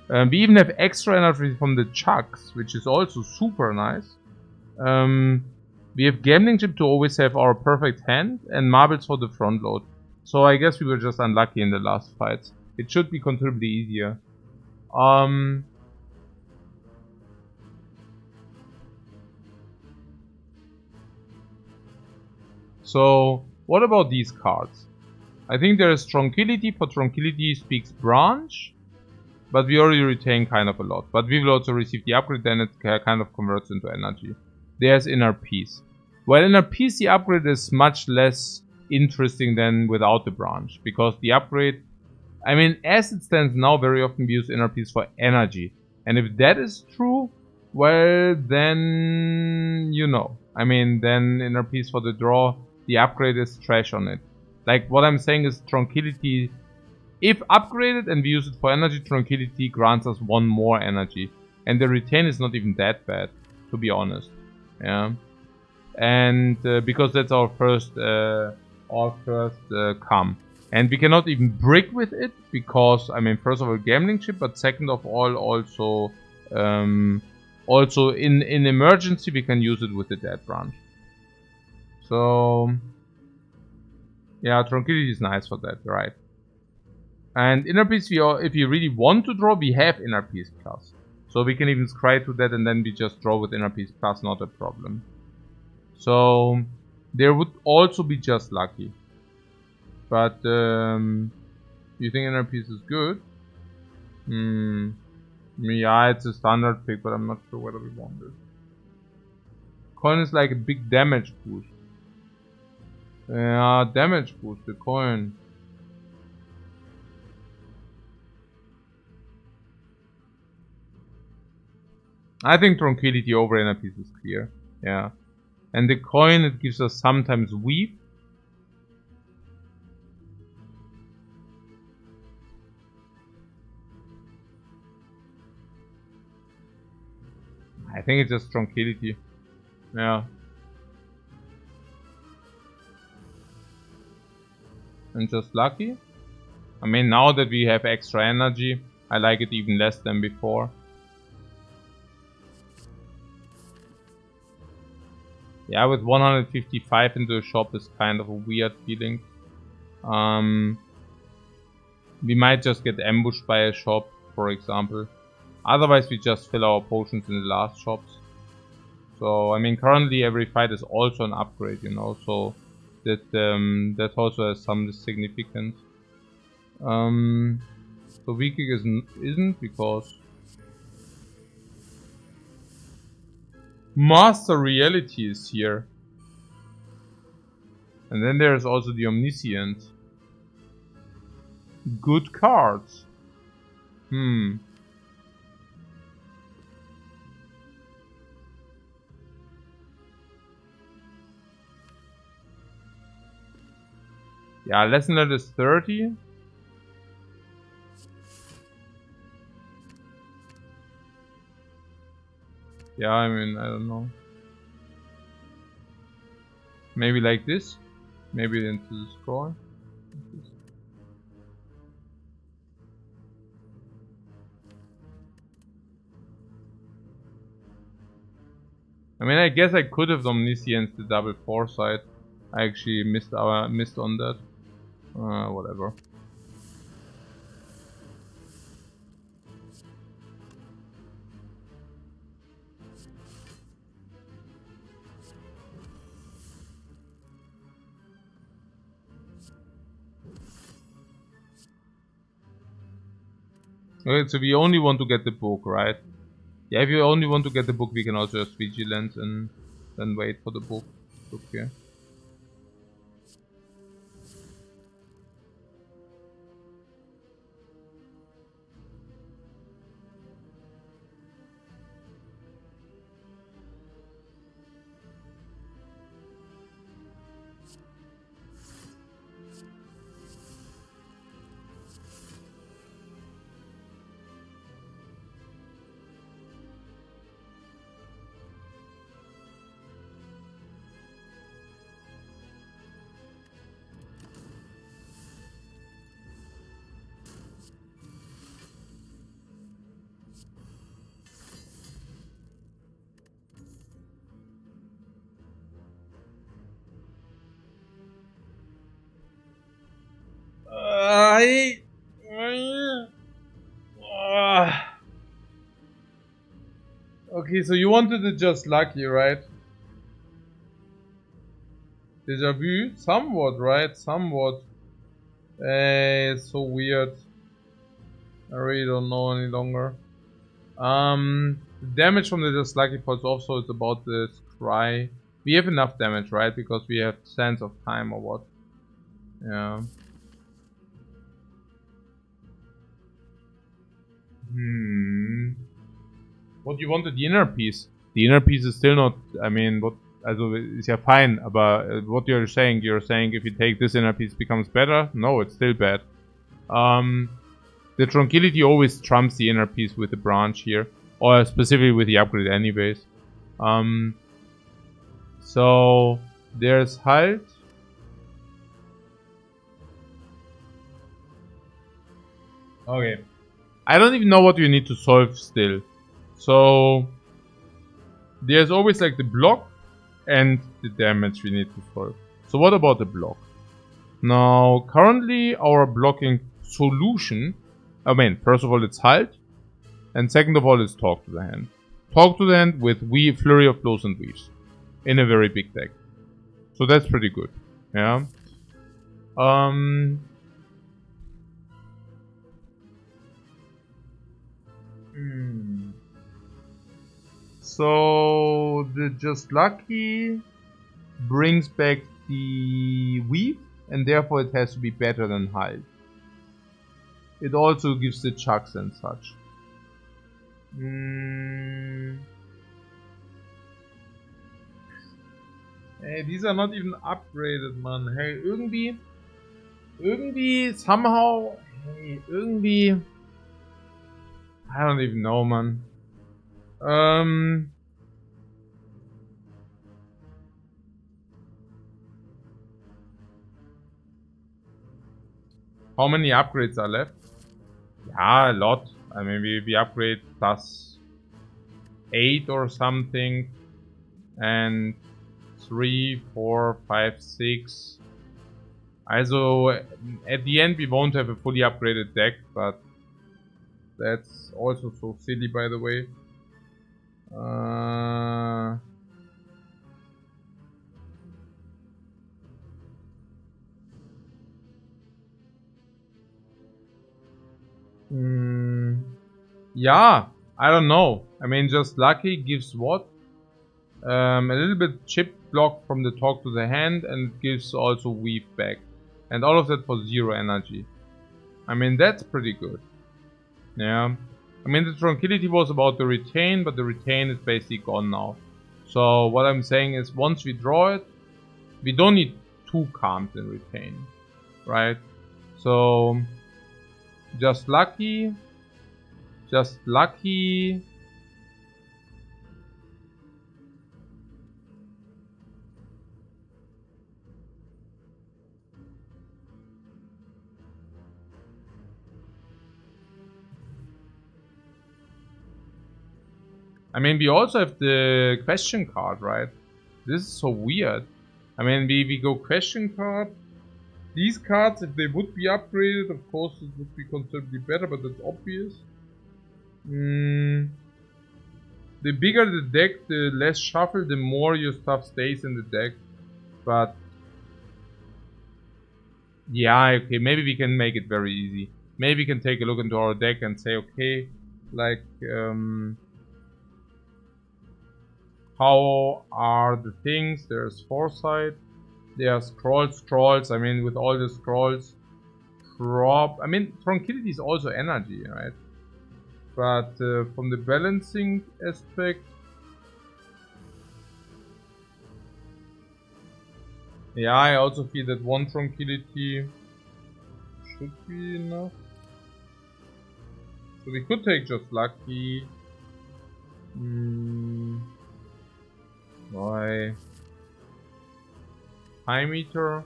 We even have extra energy from the chucks, which is also super nice. We have Gambling Chip to always have our perfect hand, and Marbles for the front load. So I guess we were just unlucky in the last fights. It should be considerably easier. So, what about these cards? I think there is Tranquility. For Tranquility speaks Branch, but we already retain kind of a lot. But we will also receive the upgrade, then it kind of converts into energy. There's Inner Peace. Well, Inner Peace, the upgrade is much less interesting than without the Branch, because the upgrade, I mean, as it stands now, very often we use Inner Peace for energy. And if that is true, well, then, you know. I mean, then Inner Peace for the draw, the upgrade is trash on it. Like, what I'm saying is Tranquility, if upgraded and we use it for energy, Tranquility grants us 1 more energy. And the retain is not even that bad, to be honest. Yeah. And because that's our first come. And we cannot even brick with it, because, I mean, first of all, gambling chip, but second of all, also in emergency, we can use it with the dead branch. So, yeah, Tranquility is nice for that, right? And Inner Peace, if you really want to draw, we have Inner Peace Plus. So we can even scry to that and then we just draw with Inner Peace Plus, not a problem. So, there would also be Just Lucky. But, do you think Inner Peace is good? Yeah, it's a standard pick, but I'm not sure whether we want it. Coin is like a big damage boost. Yeah, damage boost, the coin. I think Tranquility over Inner Peace is clear. Yeah. And the coin, it gives us sometimes weave. I think it's just Tranquility. Yeah. And Just Lucky. I mean, now that we have extra energy, I like it even less than before. Yeah, with 155 into the shop is kind of a weird feeling. We might just get ambushed by a shop, for example. Otherwise, we just fill our potions in the last shops. So, I mean, currently every fight is also an upgrade, you know, so that also has some significance. So weak kick isn't because Master Reality is here. And then there's also the Omniscient. Good cards. Yeah, lesson level is 30. Yeah, I mean, I don't know. Maybe like this. Maybe into the scroll. I mean, I guess I could have Omniscience the double foresight. I actually missed on that. Whatever. Okay, so we only want to get the book, right? Yeah, if you only want to get the book, we can also just Vigilance and then wait for the book. Okay. Okay, so you wanted it just lucky, right? Deja vu? Somewhat, right? Somewhat. It's so weird. I really don't know any longer. Damage from the just lucky points also is about the scry. We have enough damage, right? Because we have Sands of Time or what? Yeah. What do you wanted? The inner piece? The inner piece is still not. I mean, what? Also ist ja fine, aber what you're saying if you take this inner piece, it becomes better? No, it's still bad. The tranquility always trumps the inner piece with the branch here, or specifically with the upgrade, anyways. So there's halt. Okay. I don't even know what you need to solve still. So there's always like the block and the damage we need to solve. So what about the block? Now, currently our blocking solution, first of all it's halt, and second of all is talk to the hand. Talk to the hand with flurry of blows and weaves in a very big deck. So that's pretty good. Yeah. So the just lucky brings back the weave, and therefore it has to be better than halt. It also gives the chucks and such. Hey, these are not even upgraded, man. Hey, irgendwie, somehow, hey, irgendwie, I don't even know, man. How many upgrades are left? Yeah, a lot. I mean, we upgrade +8 or something, and 3, 4, 5, 6. Also, at the end we won't have a fully upgraded deck, but that's also so silly, by the way. Yeah, I don't know. I mean, just lucky gives what? A little bit chip block from the talk to the hand, and it gives also weave back. And all of that for 0 energy. I mean, that's pretty good. Yeah. I mean, the tranquility was about the retain, but the retain is basically gone now. So what I'm saying is, once we draw it, we don't need 2 calms in retain, right? So just lucky. I mean, we also have the question card, right? This is so weird. I mean, we go question card. These cards, if they would be upgraded, of course it would be considerably better, but that's obvious. The bigger the deck, the less shuffle, the more your stuff stays in the deck. But yeah, okay, maybe we can make it very easy. Maybe we can take a look into our deck and say, okay, like, how are the things? There's foresight, there's scrolls. I mean, with all the scrolls, I mean, tranquility is also energy, right? But from the balancing aspect, yeah, I also feel that 1 tranquility should be enough. So we could take just lucky. Why? Time meter.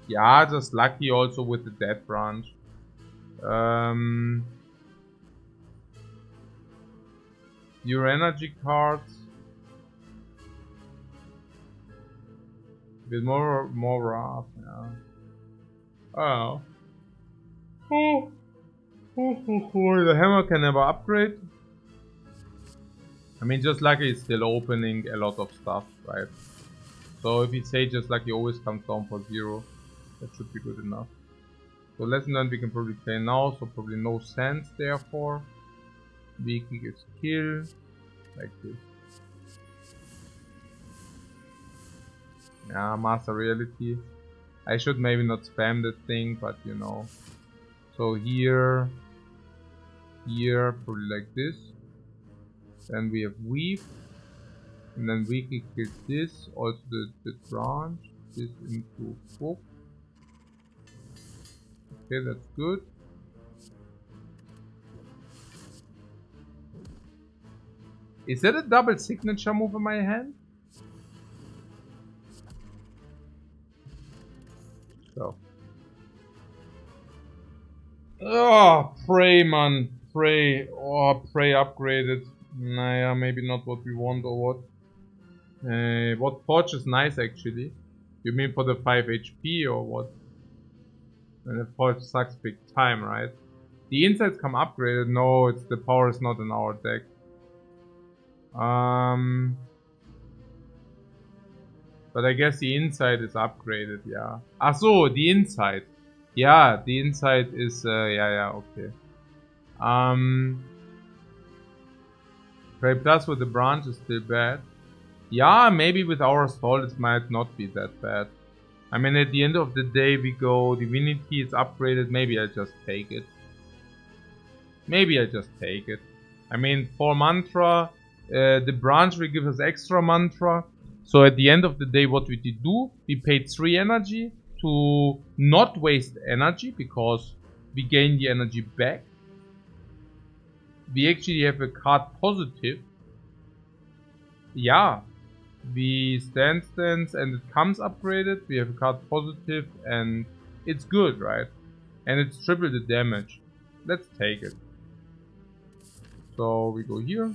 Yeah, just lucky also with the dead branch. Your energy cards with more wrath, yeah. Oh. Oh, the hammer can never upgrade. I mean, just lucky it's still opening a lot of stuff, right? So if you say just lucky always comes down for 0, that should be good enough. So lesson learned we can probably play now, so probably no sense therefore. Weekly gets killed, like this. Yeah, Master Reality. I should maybe not spam that thing, but you know. So here, probably like this. Then we have Weave. And then Weekly kills this, also the branch. This into book. Okay, that's good. Is that a double signature move in my hand? So. Oh, Prey, man. Prey. Oh, Prey upgraded. Nah, yeah, maybe not what we want or what. What Forge is nice actually. You mean for the 5 HP or what? And the Forge sucks big time, right? The insights come upgraded. No, it's the power is not in our deck. But I guess the insight is upgraded, yeah. Ah, so, the insight. Yeah, the insight is, yeah, okay. Prey Plus with the branch is still bad. Yeah, maybe with our stall it might not be that bad. I mean, at the end of the day, we go Divinity is upgraded. Maybe I just take it. I mean, for mantra, the branch will give us extra mantra. So at the end of the day, what we did do, we paid 3 energy to not waste energy because we gain the energy back. We actually have a card positive. Yeah. We stance and it comes upgraded. We have a card positive and it's good, right? And it's triple the damage. Let's take it. So we go here.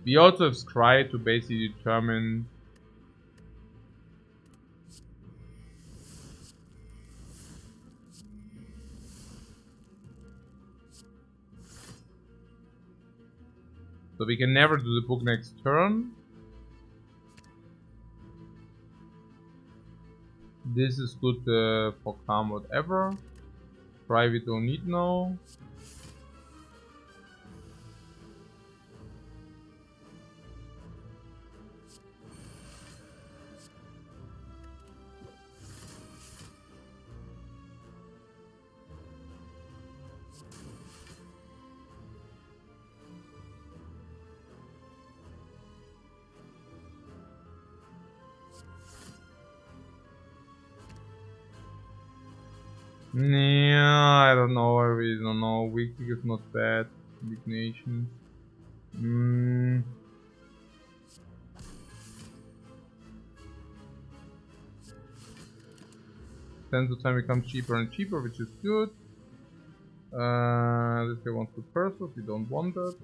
We also have Scry to basically determine so we can never do the book next turn. This is good for calm whatever. Scry we don't need now. Yeah, I don't know. I really don't know. Weakly is not bad. Indignation. Sense of time becomes cheaper and cheaper, which is good. This guy wants to curse us. We don't want that.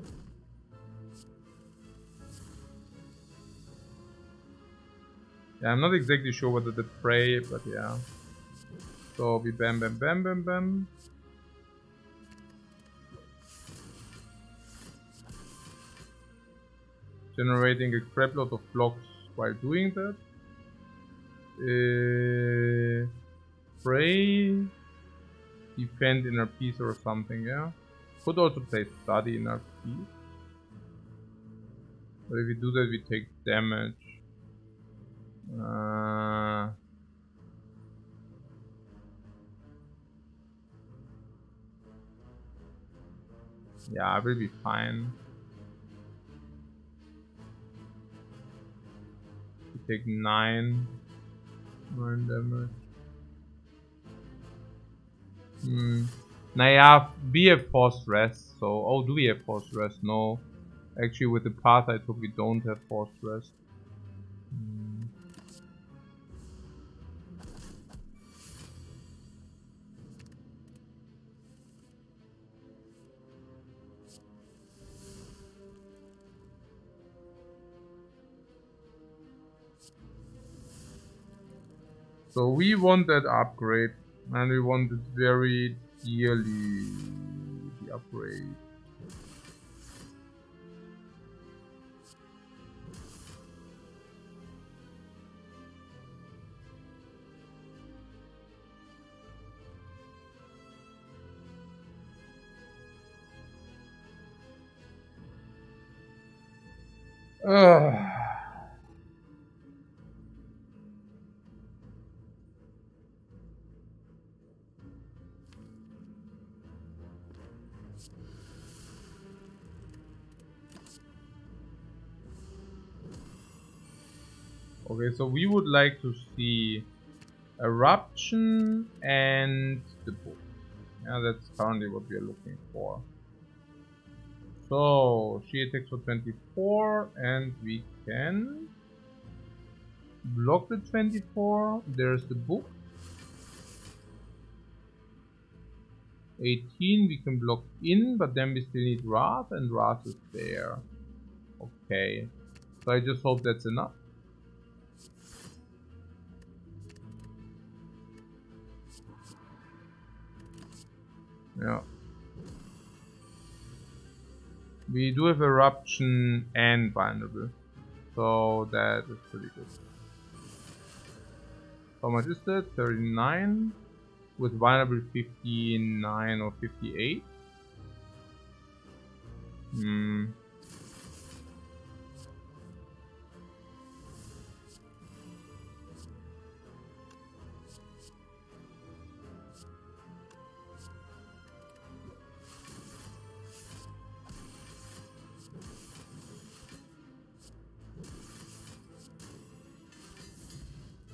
Yeah, I'm not exactly sure whether the prey, but yeah. So we bam. Generating a crap lot of blocks while doing that. Prey. Defend inner peace or something, yeah. Could also play study inner peace. But if we do that, we take damage. Yeah, I will be fine. We take 9 damage. Naja, we have forced rest, so... Oh, do we have forced rest? No. Actually, with the path I took, we don't have forced rest. So we want that upgrade, and we want it very dearly, the upgrade. Okay, so we would like to see Eruption and the book. Yeah, that's currently what we are looking for. So she attacks for 24 and we can block the 24. There's the book. 18 we can block in, but then we still need Wrath, and Wrath is there. Okay. So I just hope that's enough. Yeah. We do have Eruption and Vulnerable. So that is pretty good. How much is that? 39? With Vulnerable 59 or 58? Hmm.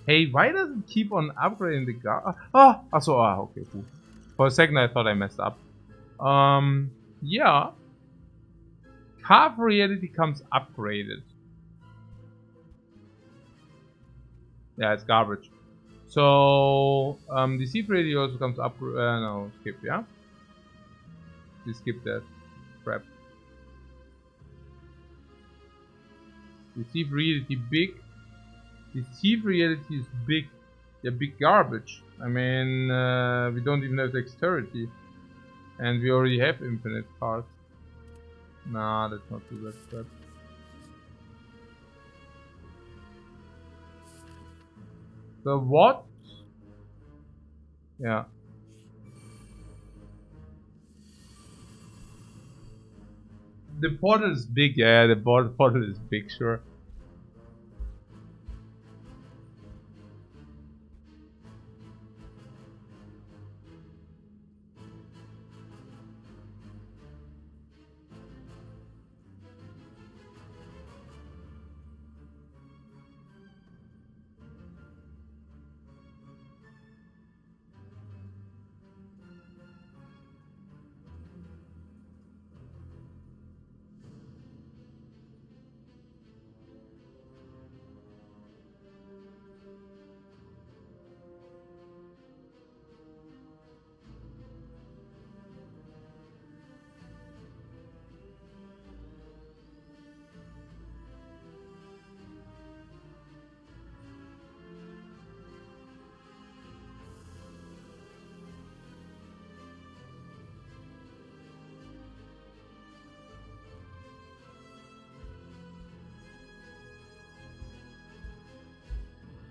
Hey, why does it keep on upgrading the guard? Okay, cool. For a second I thought I messed up. Yeah. Half reality comes upgraded. Yeah, it's garbage. So, deceive reality also comes upgraded. No, skip, yeah? We skip that. Crap. Deceive reality big. Deceive reality is big. Yeah, big garbage. I mean, we don't even have dexterity. And we already have infinite cards. Nah, let's not do that crap. The what? Yeah. The portal is big, yeah, the portal is big, sure.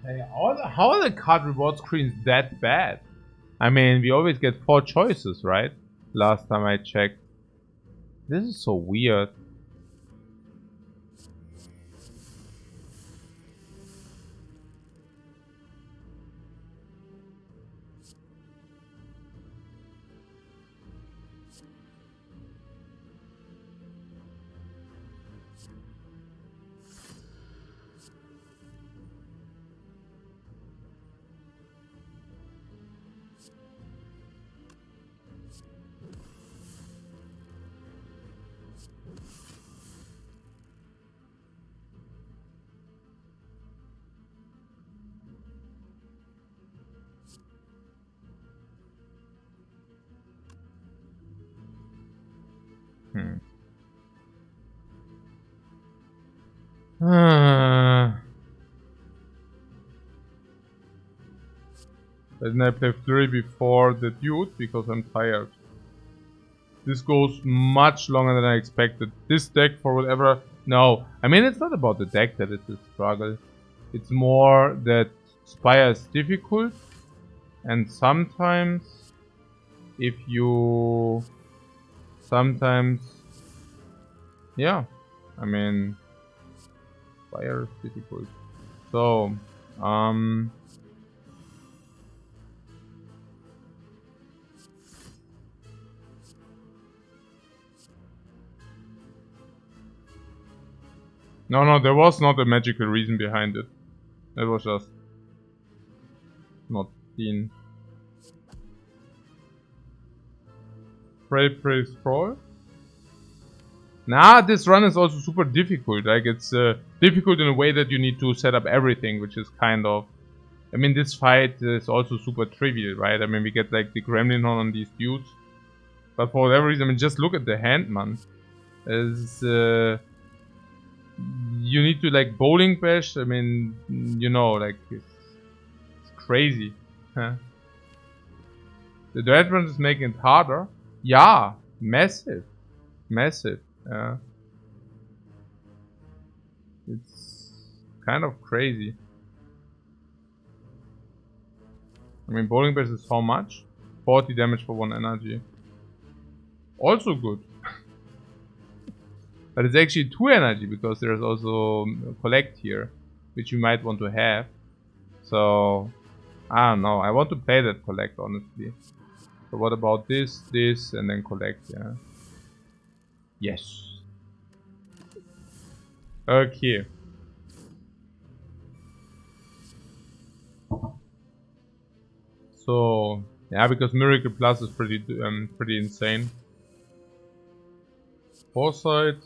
Hey, how are the card reward screens that bad? I mean, we always get 4 choices, right? Last time I checked. This is so weird. Hmm. Then I play Flurry before the Dude because I'm tired. This goes much longer than I expected. This deck, for whatever... No, I mean, it's not about the deck that it's a struggle. It's more that Spire is difficult. And sometimes, if you... Sometimes... Yeah, I mean... Spire is difficult. So, No, there was not a magical reason behind it. It was just not seen. Pray, Sprawl. Nah, this run is also super difficult. Like, it's difficult in a way that you need to set up everything, which is kind of... I mean, this fight is also super trivial, right? I mean, we get like the Gremlin on these dudes. But for whatever reason, I mean, just look at the hand, man. It's, you need to like bowling bash. I mean, you know, like it's crazy. Huh? The Dreadrun is making it harder. Yeah, massive. Yeah. It's kind of crazy. I mean, bowling bash is how much? 40 damage for 1 energy. Also good. But it's actually 2 energy because there's also collect here, which you might want to have. So, I don't know. I want to play that collect, honestly. So what about this, and then collect, yeah. Yes. Okay. So, yeah, because Miracle Plus is pretty insane. Foresight.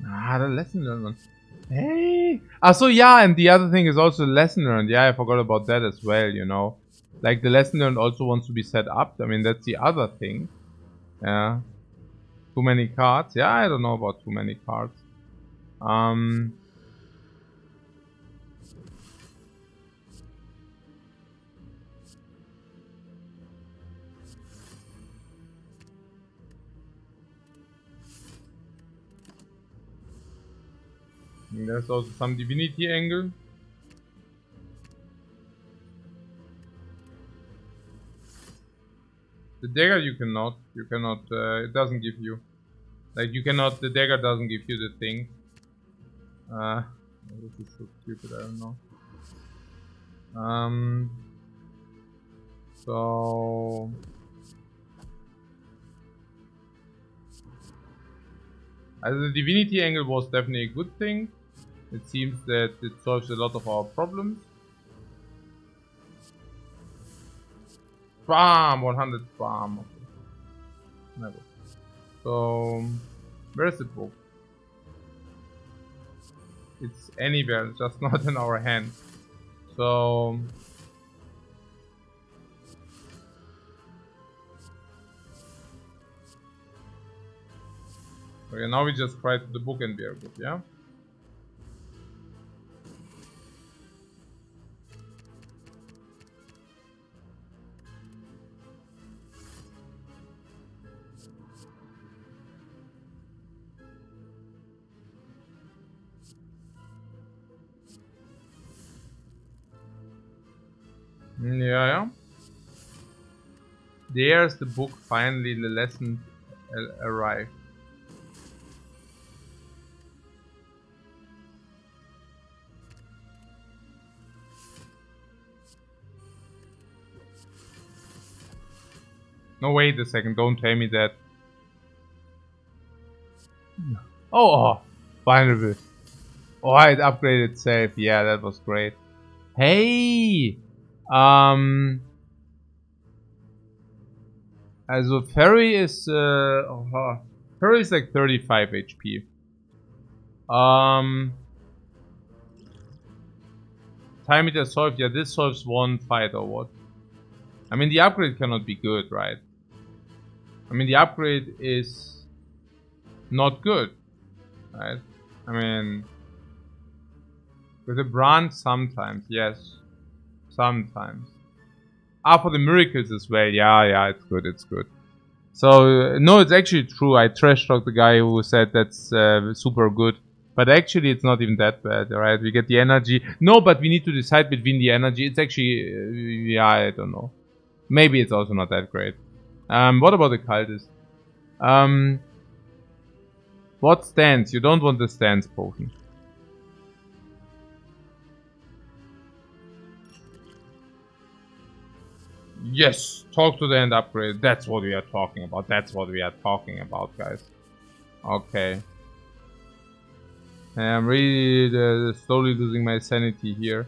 Ah, the lesson learned. Hey! So yeah, and the other thing is also lesson learned. Yeah, I forgot about that as well, you know. Like, the lesson learned also wants to be set up. I mean, that's the other thing. Yeah. Too many cards. Yeah, I don't know about too many cards. There's also some divinity angle. The dagger you cannot, it doesn't give you. Like, you cannot, the dagger doesn't give you the thing. This is so stupid, I don't know. So... the divinity angle was definitely a good thing. It seems that it solves a lot of our problems. Bam! 100 bam. Okay. Never. So, where's the book? It's anywhere, just not in our hand. So... Okay, now we just cry to the book and we are good, yeah? Yeah. There's the book, finally the lesson arrived. No, wait a second, don't tell me that. Oh, finally. Oh, it upgraded itself. Yeah, that was great. Hey! Also Fairy is Fairy is like 35 HP. Time meter solved. Yeah, this solves one fight or what? I mean, the upgrade cannot be good, right? I mean, the upgrade is not good, right? I mean, with a branch sometimes, yes, sometimes. Ah, for the miracles as well. Yeah, it's good, it's good. So, no, it's actually true. I trash talked the guy who said that's super good. But actually, it's not even that bad, right? We get the energy. No, but we need to decide between the energy. It's actually, yeah, I don't know. Maybe it's also not that great. What about the cultist? What stance? You don't want the stance potion. Yes, talk to the end upgrade. That's what we are talking about. That's what we are talking about, guys. Okay. I'm really slowly losing my sanity here.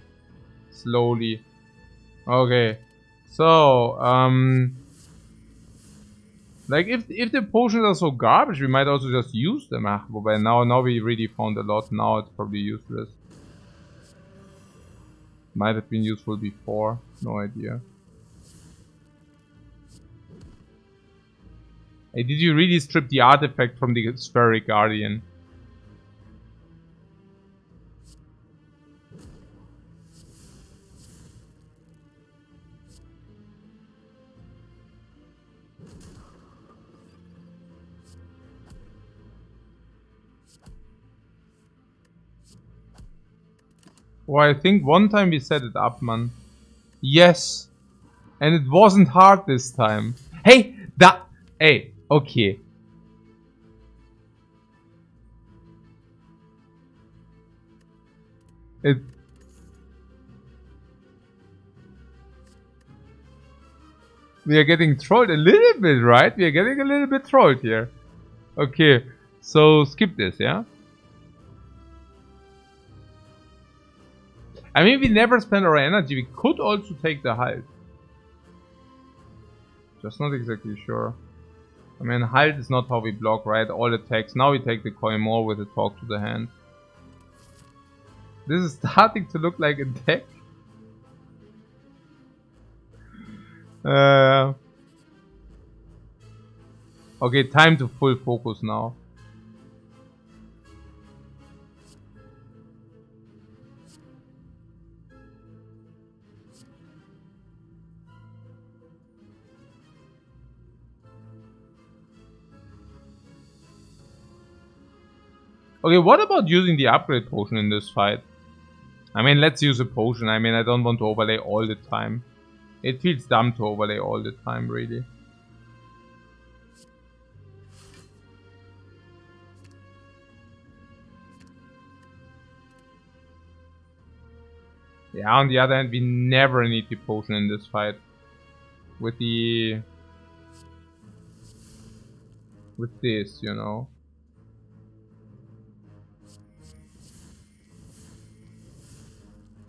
Slowly. Okay. So, like if the potions are so garbage, we might also just use them. But now we really found a lot. Now it's probably useless. Might have been useful before. No idea. Hey, did you really strip the artifact from the Spheric Guardian? Well, I think one time we set it up, man. Yes. And it wasn't hard this time. Hey, hey, okay. It We are getting trolled a little bit, right? We are getting a little bit trolled here. Okay, so skip this, yeah? I mean, we never spend our energy. We could also take the Halt. Just not exactly sure. I mean, Halt is not how we block, right? All attacks. Now we take the coin more with a talk to the hand. This is starting to look like a deck. Okay, time to full focus now. Okay, what about using the upgrade potion in this fight? I mean, let's use a potion. I mean, I don't want to overlay all the time. It feels dumb to overlay all the time, really. Yeah, on the other hand, we never need the potion in this fight. With this, you know.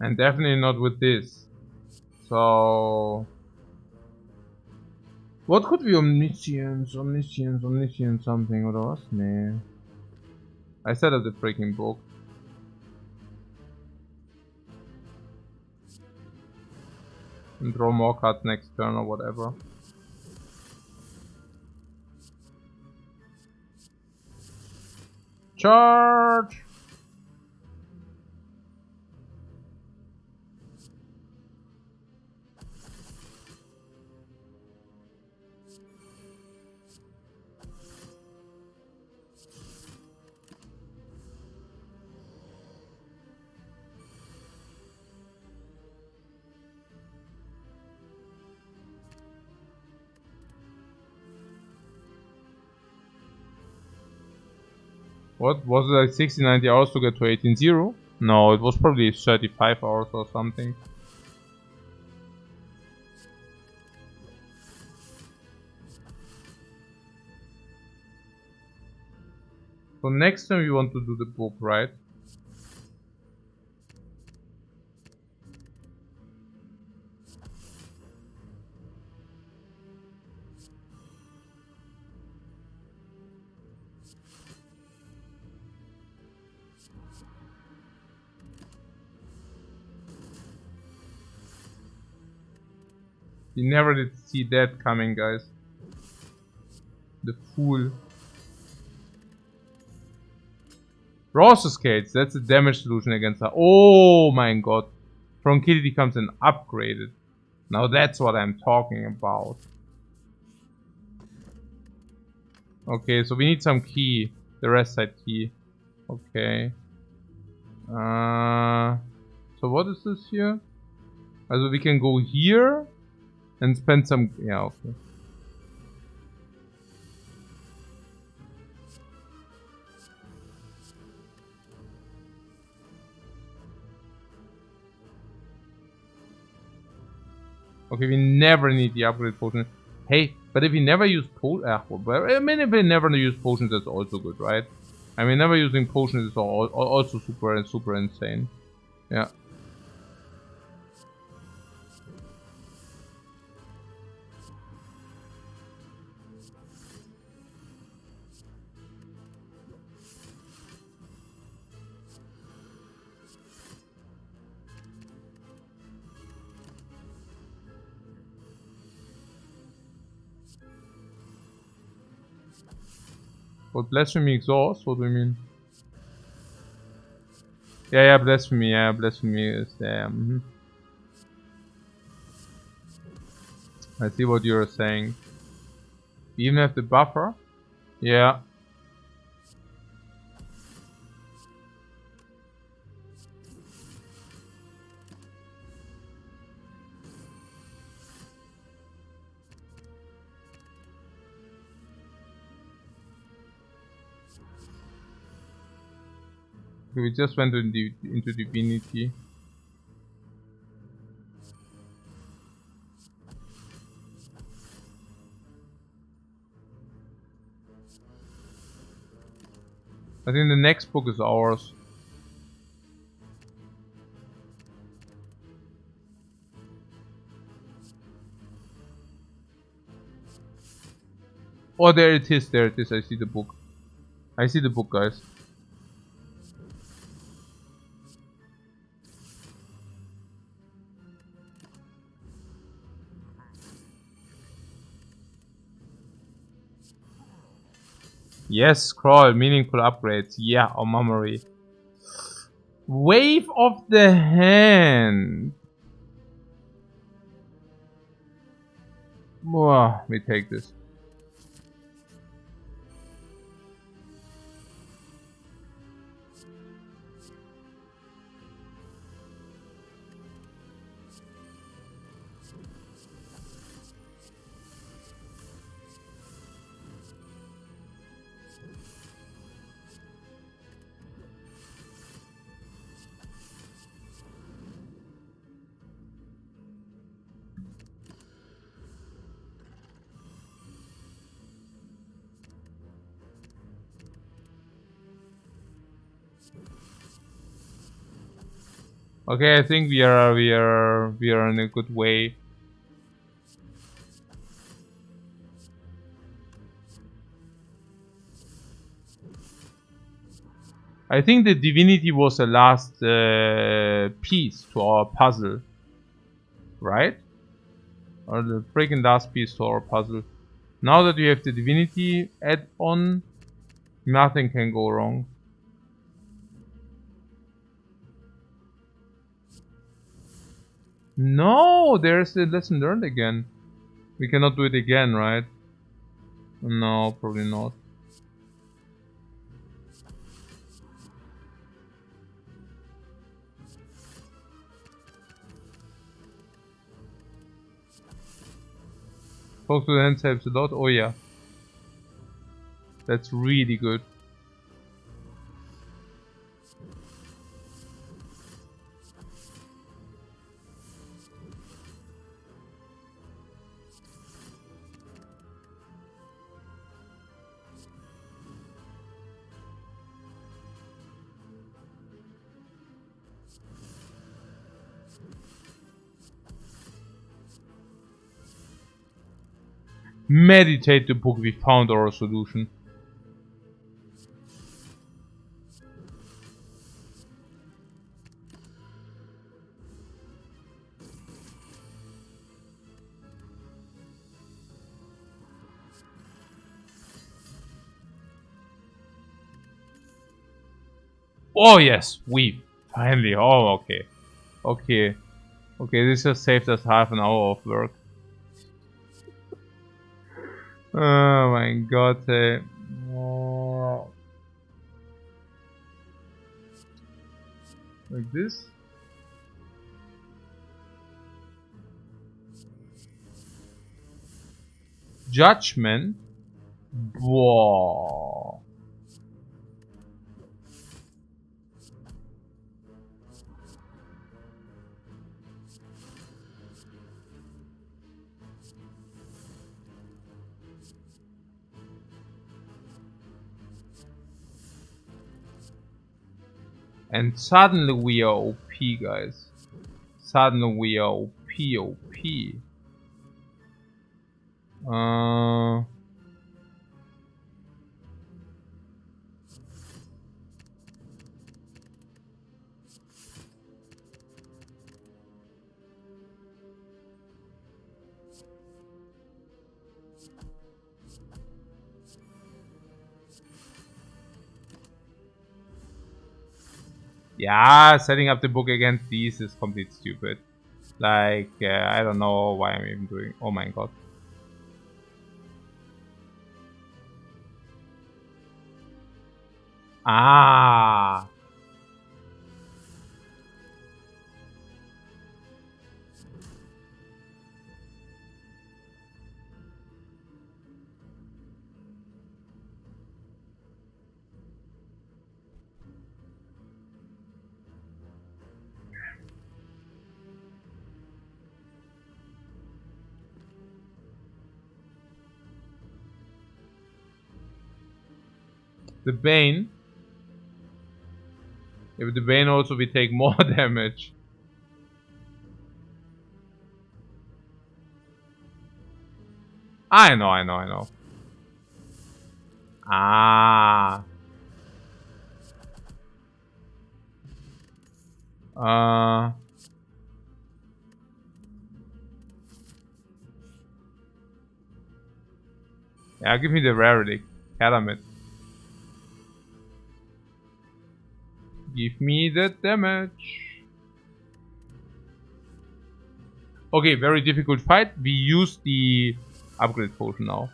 And definitely not with this. So... What could be omniscience something or was? Nee. I set up the freaking book. And draw more cards next turn or whatever. Charge! What was it, like 60, 90 hours to get to 18-0? No, it was probably 35 hours or something. So next time we want to do the book, right? You never did see that coming, guys. The fool. Rorschach Skates, that's a damage solution against her. Oh my god. Tranquility comes in upgraded. Now that's what I'm talking about. Okay, so we need some key. The rest side key. Okay. So what is this here? Also we can go here and spend some... Yeah, okay. Okay, we never need the upgrade potion. Hey, but if we never use potions... I mean, if we never use potions, that's also good, right? I mean, never using potions is also super insane. Yeah. What, blasphemy exhaust? What do you mean? Yeah, blasphemy. Yeah, blasphemy is there. I see what you're saying. We even have the buffer. Yeah. Okay, we just went into divinity. I think the next book is ours. Oh, there it is, there it is. I see the book. I see the book, guys. Yes, scroll, meaningful upgrades. Yeah, or memory. Wave of the hand. Whoa, we take this. Okay, I think we are in a good way. I think the divinity was the last piece to our puzzle, right? Or the freaking last piece to our puzzle. Now that we have the divinity add-on, nothing can go wrong. No, there's the lesson learned again. We cannot do it again, right? No, probably not. Talk to the hand helps a lot. Oh yeah. That's really good. Meditate the book, we found our solution. Oh yes, we finally. Oh, okay. Okay. Okay, this just saved us half an hour of work. Oh my god. Oh. Like this? Judgment? Whoa. And suddenly we are OP, guys. Suddenly we are OP. Yeah, setting up the book against these is complete stupid. Like, I don't know why I'm even doing. Oh my god. Ah. The Bane. If the Bane also we take more damage. I know. Ah. Yeah, give me the rarity. Catamite. Give me the damage. Okay, very difficult fight. We use the upgrade potion now.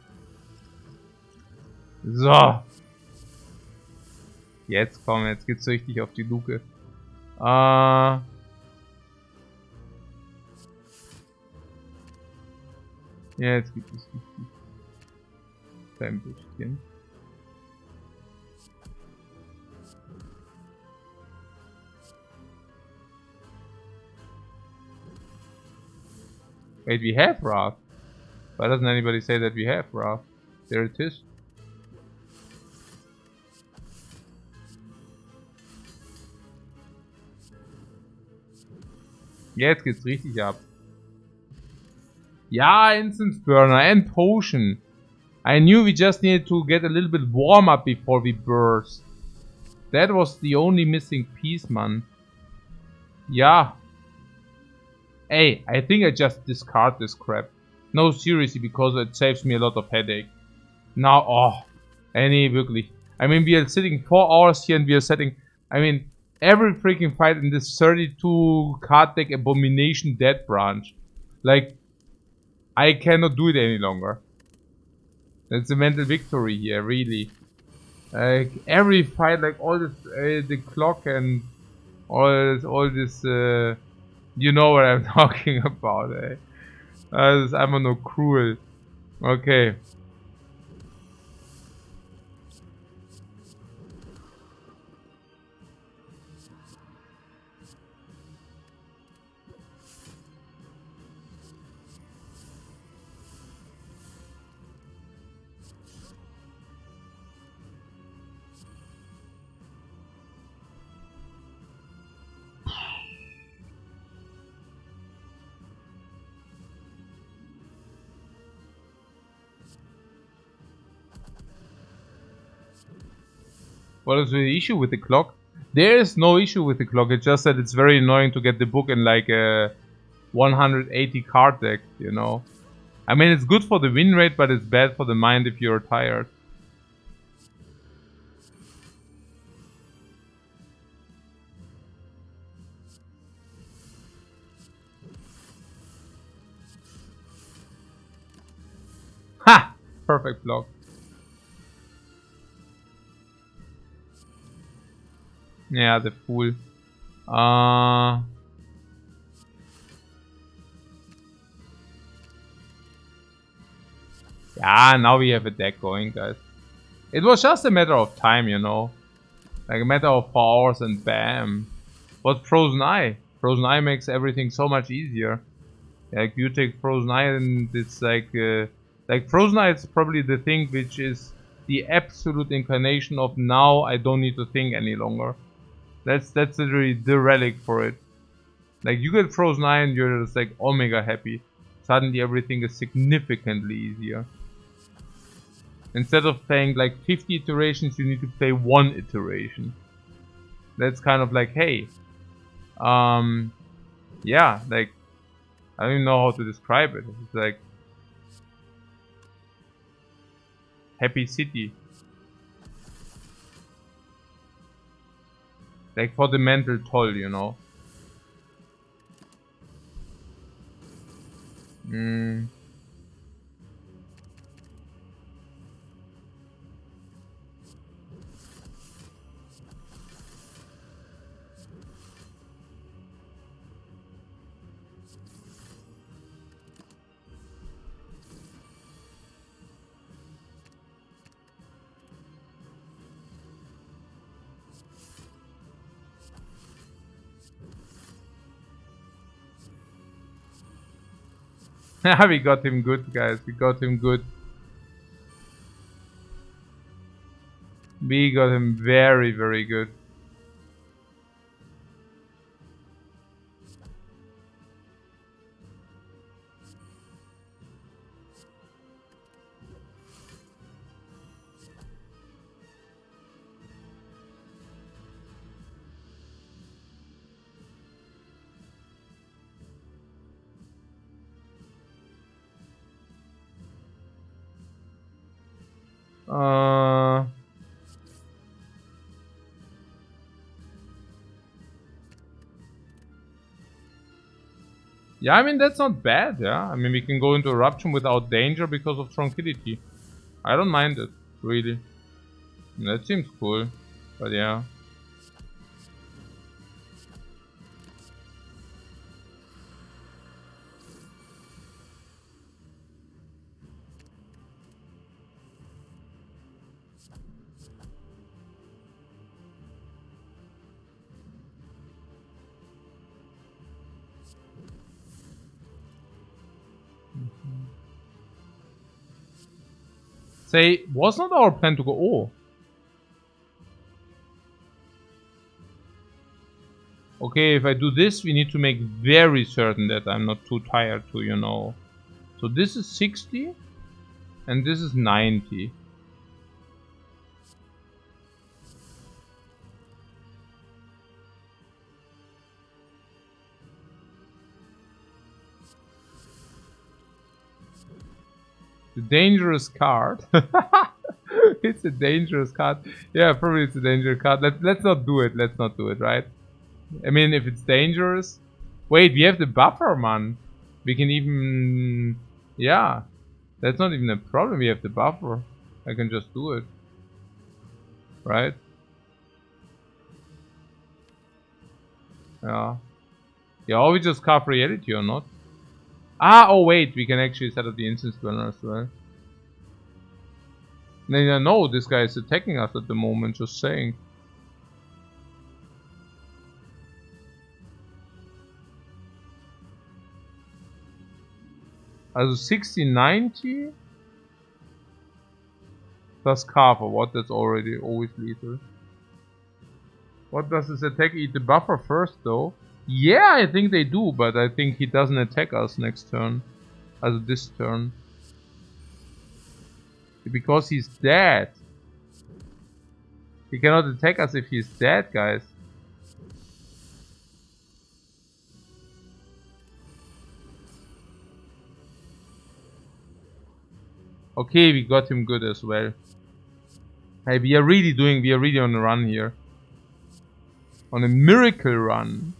So. Jetzt komm, jetzt geht's richtig auf die Luke. Ja, jetzt gibt es richtig. Klein bisschen. Wait, we have Wrath. Why doesn't anybody say that we have Wrath? There it is. Jetzt geht's richtig ab. Ja, Instance Burner and Potion. I knew we just needed to get a little bit warm up before we burst. That was the only missing piece, man. Yeah. Hey, I think I just discard this crap. No, seriously, because it saves me a lot of headache. Now, oh. Wirklich. I mean, we are sitting 4 hours here and we are setting... I mean, every freaking fight in this 32 card deck Abomination Dead branch. Like, I cannot do it any longer. That's a mental victory here, really. Like, every fight, like all this, the clock and all this, you know what I'm talking about, eh? I'm no cruel. Okay. What is the issue with the clock? There is no issue with the clock. It's just that it's very annoying to get the book in like a 180 card deck, you know. I mean, it's good for the win rate, but it's bad for the mind if you're tired. Perfect block. Yeah, the fool. Yeah, now we have a deck going, guys. It was just a matter of time, you know. Like a matter of 4 hours and bam. But Frozen Eye. Frozen Eye makes everything so much easier. Like you take Frozen Eye and it's like Frozen Eye is probably the thing which is the absolute incarnation of now I don't need to think any longer. That's literally the relic for it. Like you get Frozen Eye and you're just like omega happy. Suddenly everything is significantly easier. Instead of playing like 50 iterations, you need to play 1 iteration. That's kind of like, hey, yeah, like, I don't even know how to describe it. It's like, happy city. Like for the mental toll, you know. We got him good, guys. We got him good. We got him very, very good. Yeah, I mean, that's not bad, yeah. I mean, we can go into Eruption without danger because of Tranquility. I don't mind it, really. That seems cool, but yeah. Say, was not our plan to go... Oh. Okay, if I do this, we need to make very certain that I'm not too tired to, you know. So this is 60, and this is 90. The dangerous card. It's a dangerous card. Yeah, probably it's a dangerous card. Let's not do it. Let's not do it, right? I mean, if it's dangerous... Wait, we have the buffer, man. We can even... Yeah. That's not even a problem. We have the buffer. I can just do it. Right? Yeah. Yeah, or we just carve reality or not. Ah, oh wait, we can actually set up the instance dweller as well. No, this guy is attacking us at the moment, just saying. Also 60, 90 plus cover. What? That's already always lethal. What does this attack eat the buffer first though? Yeah, I think they do, but I think he doesn't attack us next turn. Also this turn. Because he's dead. He cannot attack us if he's dead, guys. Okay, we got him good as well. Hey, we are really on a run here. On a miracle run.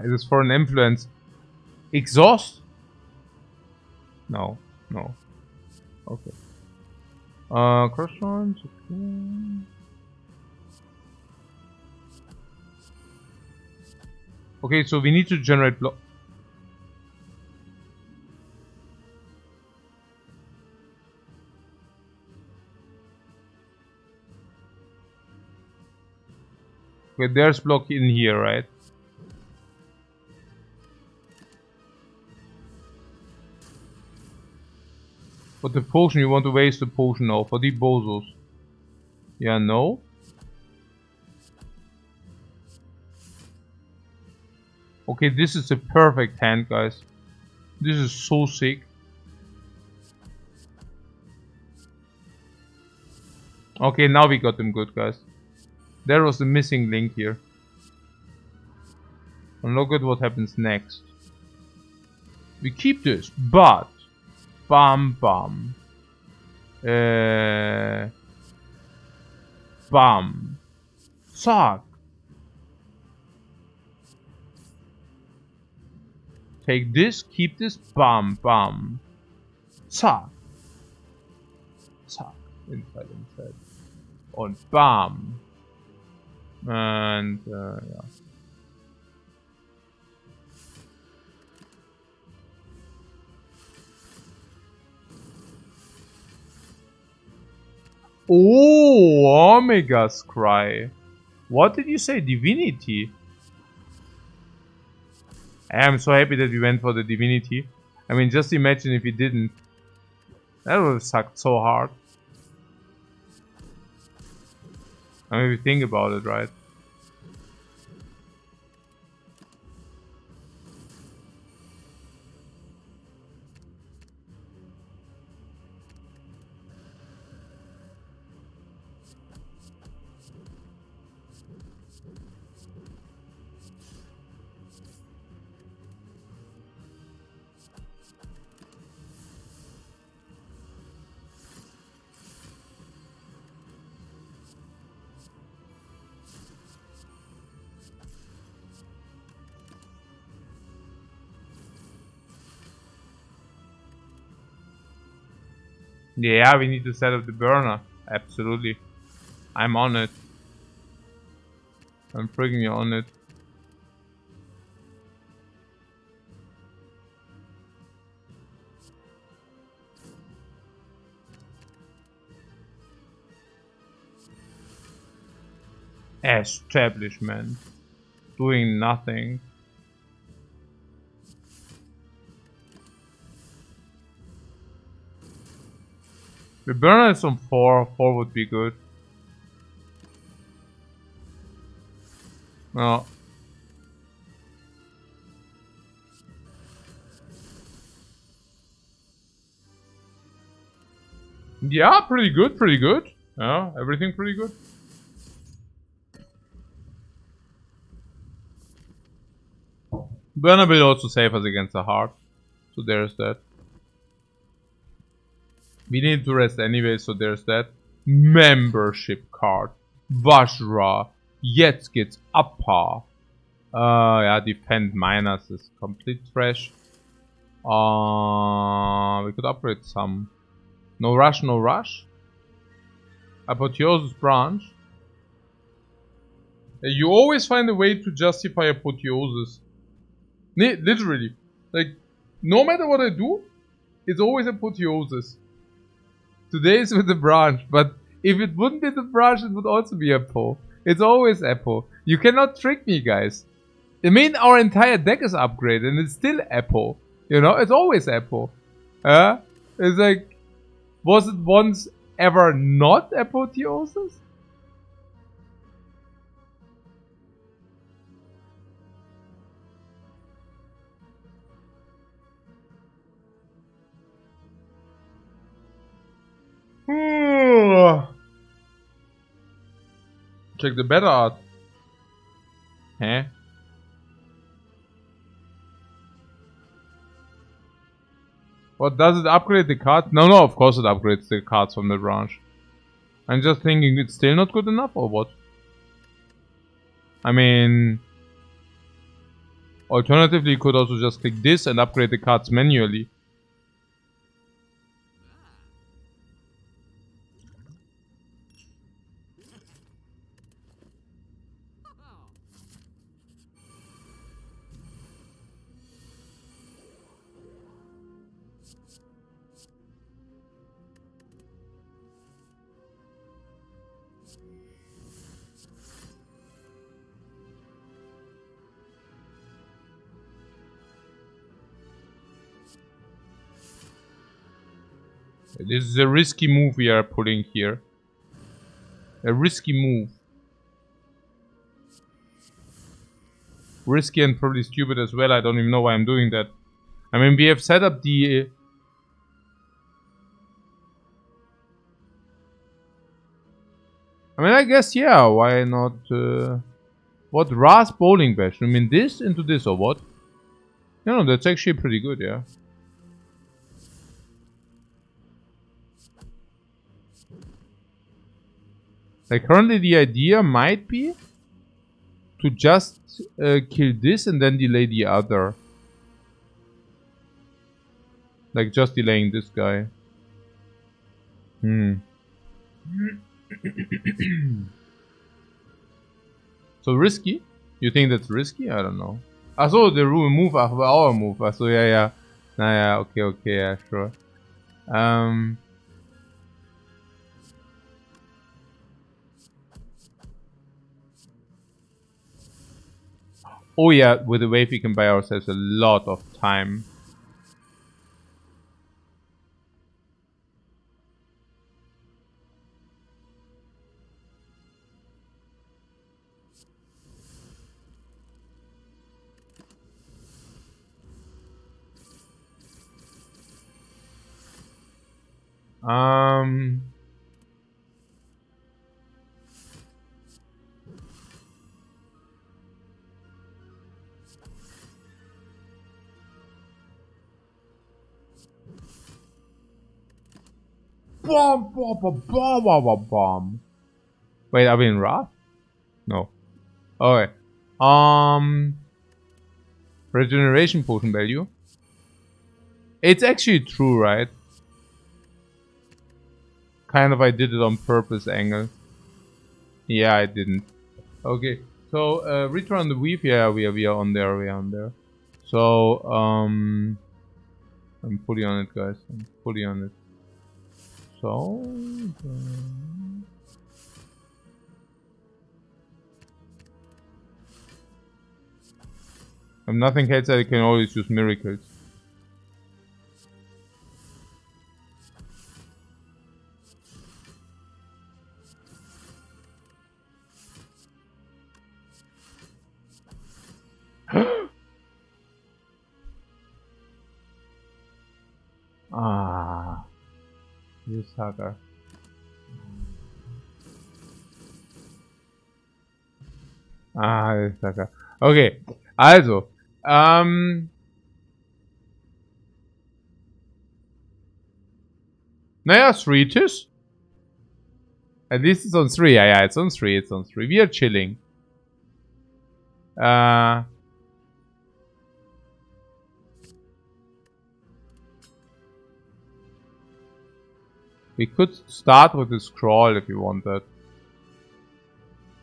It is for an influence. Exhaust? No. No. Okay. Crossroads. Okay. Okay, so we need to generate block. Okay, there's block in here, right? But the potion, you want to waste the potion now for the bozos. Yeah, no? Okay, this is a perfect hand, guys. This is so sick. Okay, now we got them good, guys. There was the missing link here. And look at what happens next. We keep this, but... Bam, bam. Bam. Suck. Take this, keep this, bam, bam. Zack. Zack. Inside. Und bam. And, yeah. Oh, Omega's Cry. What did you say? Divinity? I am so happy that we went for the Divinity. I mean, just imagine if we didn't. That would have sucked so hard. I mean, if you think about it, right? Yeah, we need to set up the burner. Absolutely. I'm on it. I'm freaking on it. Establishment. Doing nothing. The burner is on 4. 4 would be good. No. Yeah, pretty good, pretty good. Yeah, everything pretty good. Burner will also save us against the heart. So there's that. We need to rest anyway, so there's that. Membership card. Vajra. Jetzt Appa. Yeah, defend minus is complete trash. We could upgrade some. No rush, no rush. Apotheosis branch. You always find a way to justify apotheosis. Literally. Like, no matter what I do, it's always apotheosis. Today is with the branch, but if it wouldn't be the branch, it would also be Apo. It's always Apo. You cannot trick me, guys. I mean, our entire deck is upgraded and it's still Apo. You know, it's always Apo. It's like, was it once ever not apotheosis? Check the better art. Huh? What, does it upgrade the card? No, of course it upgrades the cards from the branch. I'm just thinking it's still not good enough or what? I mean... Alternatively, you could also just click this and upgrade the cards manually. This is a risky move we are pulling here. A risky move. Risky and probably stupid as well. I don't even know why I'm doing that. I mean, we have set up the... I mean, I guess, yeah, why not... What? Ras Bowling Bash? I mean, this into this or what? You know, that's actually pretty good, yeah. Like, currently the idea might be to just kill this and then delay the other. Like, just delaying this guy. So risky? You think that's risky? I don't know. I saw the move after our move. So yeah. Nah, yeah, okay, yeah, sure. Oh yeah, with the wave we can buy ourselves a lot of time. Bomb. Wait, are we in Wrath? No. Okay. Regeneration potion value. It's actually true, right? Kind of, I did it on purpose angle. Yeah, I didn't. Okay, so return the weave. Yeah, we are on there. We are on there. So I'm fully on it, guys. I'm fully on it. So if nothing else, I can always use miracles. This sucker. This sucker. Okay, also, naja, 3 it is. At least it's on 3. Yeah, it's on 3. It's on 3. We are chilling. We could start with the scroll if you want that.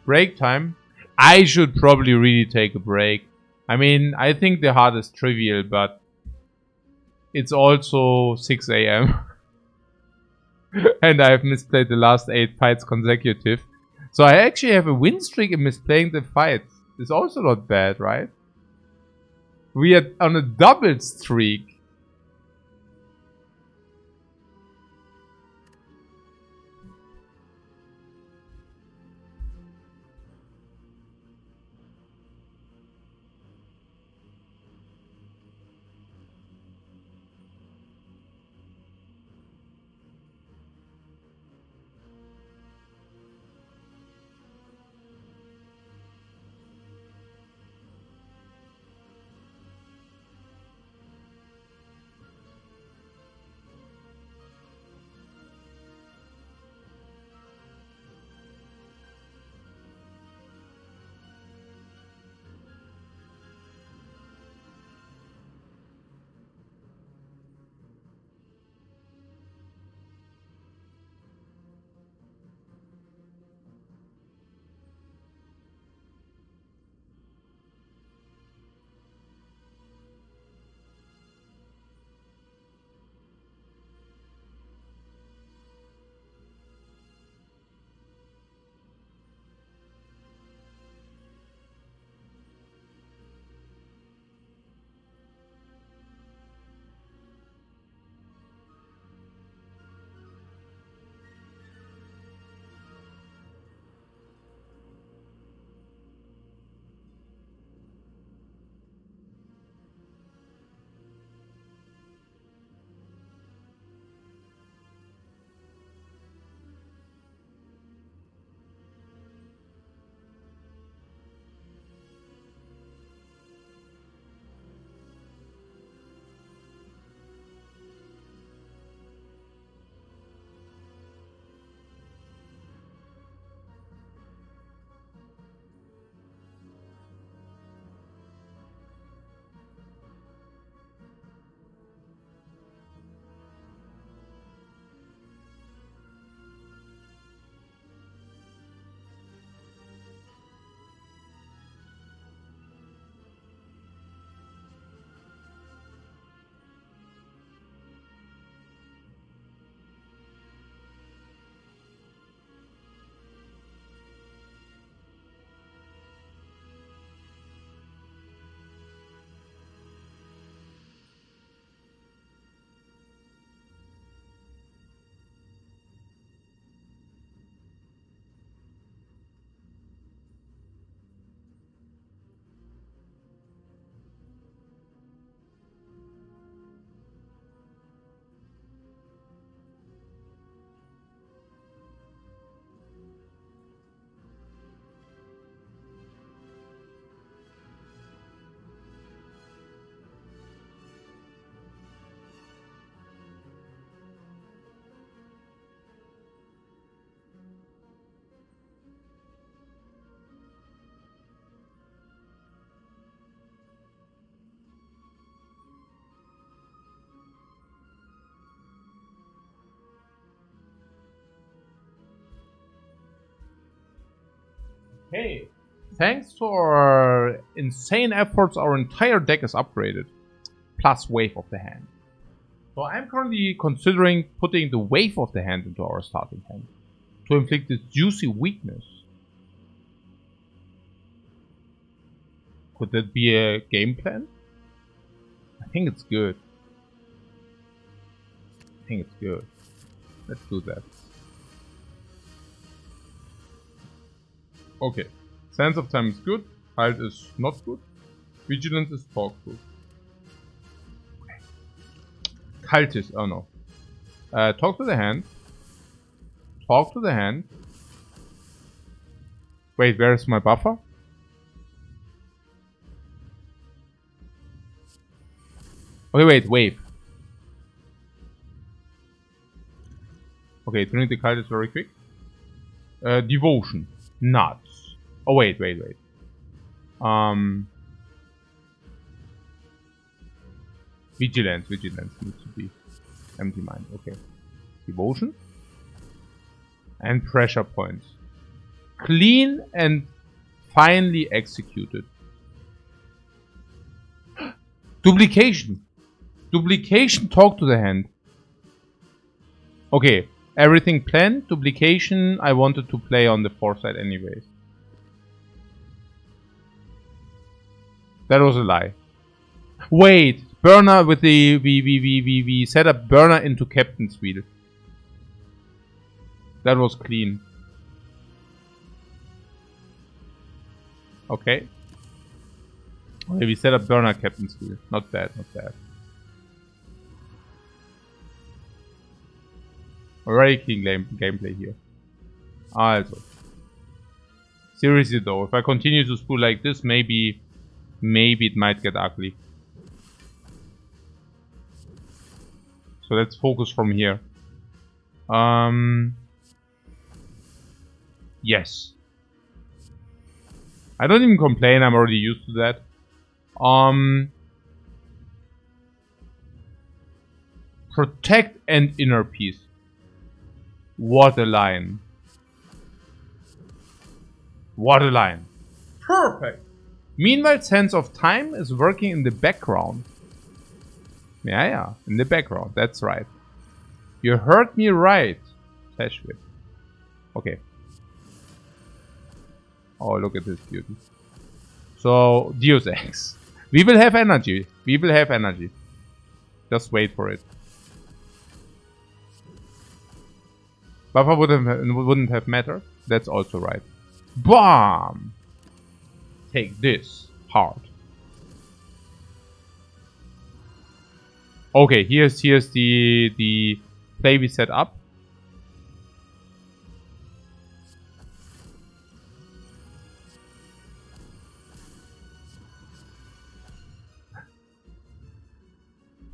Break time. I should probably really take a break. I mean, I think the heart is trivial, but it's also 6 AM. And I've misplayed the last 8 fights consecutive. So I actually have a win streak in misplaying the fights. It's also not bad, right? We are on a double streak. Hey, thanks to our insane efforts, our entire deck is upgraded. Plus Wave of the Hand. So I'm currently considering putting the Wave of the Hand into our starting hand to inflict this juicy weakness. Could that be a game plan? I think it's good. Let's do that. Okay. Sense of Time is good. Halt is not good. Vigilance is talk good. Okay. Cultist, oh no. Talk to the hand. Talk to the hand. Wait, where is my buffer? Okay, wait, wave. Okay, turning the cultist very quick. Devotion. Nuts. Oh, wait. Vigilance needs to be empty mind. Okay. Devotion. And pressure points. Clean and finely executed. Duplication. Duplication, talk to the hand. Okay. Everything planned. Duplication, I wanted to play on the foresight anyways. That was a lie. Wait, burner with the we set up burner into captain's wheel. That was clean. Okay. Okay, we set up burner captain's wheel. Not bad, not bad. Already clean gameplay here. Also. Seriously though, if I continue to spool like this, maybe it might get ugly. So let's focus from here. Yes. I don't even complain, I'm already used to that. Protect and inner peace. What a line. What a line. Perfect. Meanwhile, Sense of Time is working in the background. Yeah, in the background. That's right. You heard me right. Flash whip. Okay. Oh, look at this beauty. So, Deus Ex. We will have energy. Just wait for it. Buffer wouldn't have mattered. That's also right. BAM! Take this. Hard. Okay, here's the play we set up.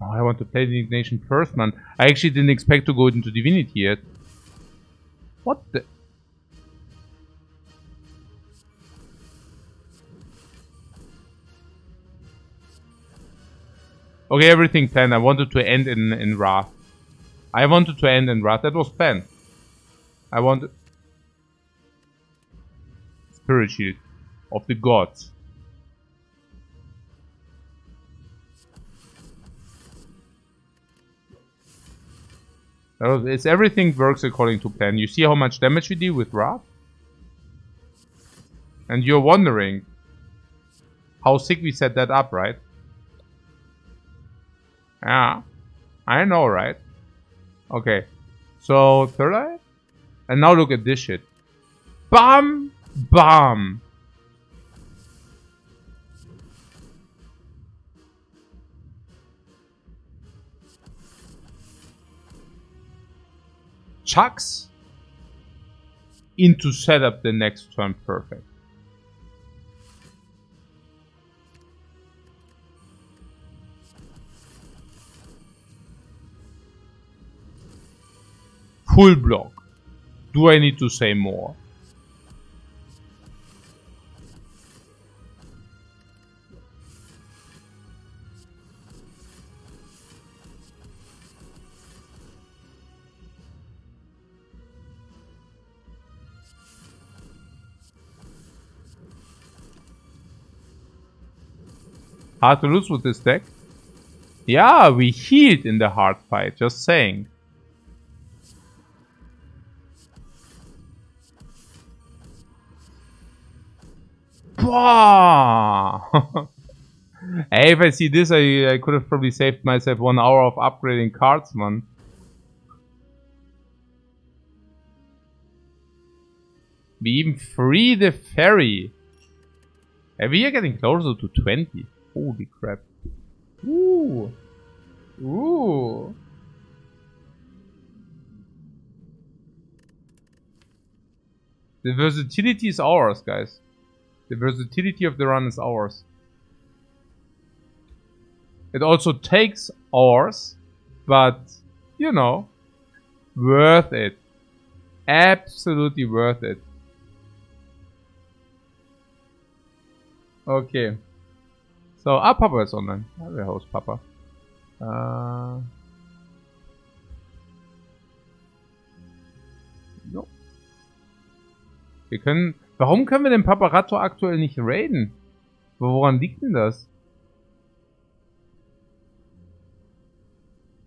Oh, I want to play the Ignition first, man. I actually didn't expect to go into Divinity yet. What the? Okay, everything planned. I wanted to end in Wrath. That was planned. I wanted... Spirit Shield of the Gods. It's everything works according to plan. You see how much damage we deal with Wrath? And you're wondering how sick we set that up, right? Yeah, I know, right? Okay, so third eye? And now look at this shit. Bam! Bam! Chucks into setup the next turn perfect. Full block. Do I need to say more? Hard to lose with this deck. Yeah, we healed in the hard fight, just saying. Wow. Hey, if I see this, I could have probably saved myself 1 hour of upgrading cards, man. We even free the ferry. And we are getting closer to 20. Holy crap. Ooh. Ooh. The versatility is ours, guys. The versatility of the run is ours. It also takes hours, but, you know, worth it. Absolutely worth it. Okay. So, Papa ist online. I will host Papa. Jo. Wir können... Warum können wir den Paparazzo aktuell nicht raiden? Woran liegt denn das?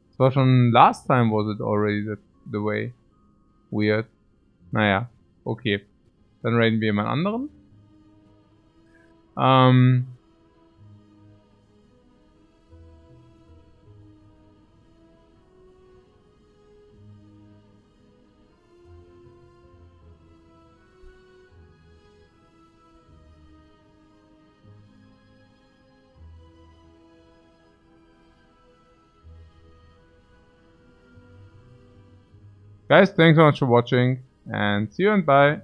Das war schon... Last time was it already the way. Weird. Naja, okay. Dann raiden wir jemand anderen. Guys, thanks so much for watching and see you and bye.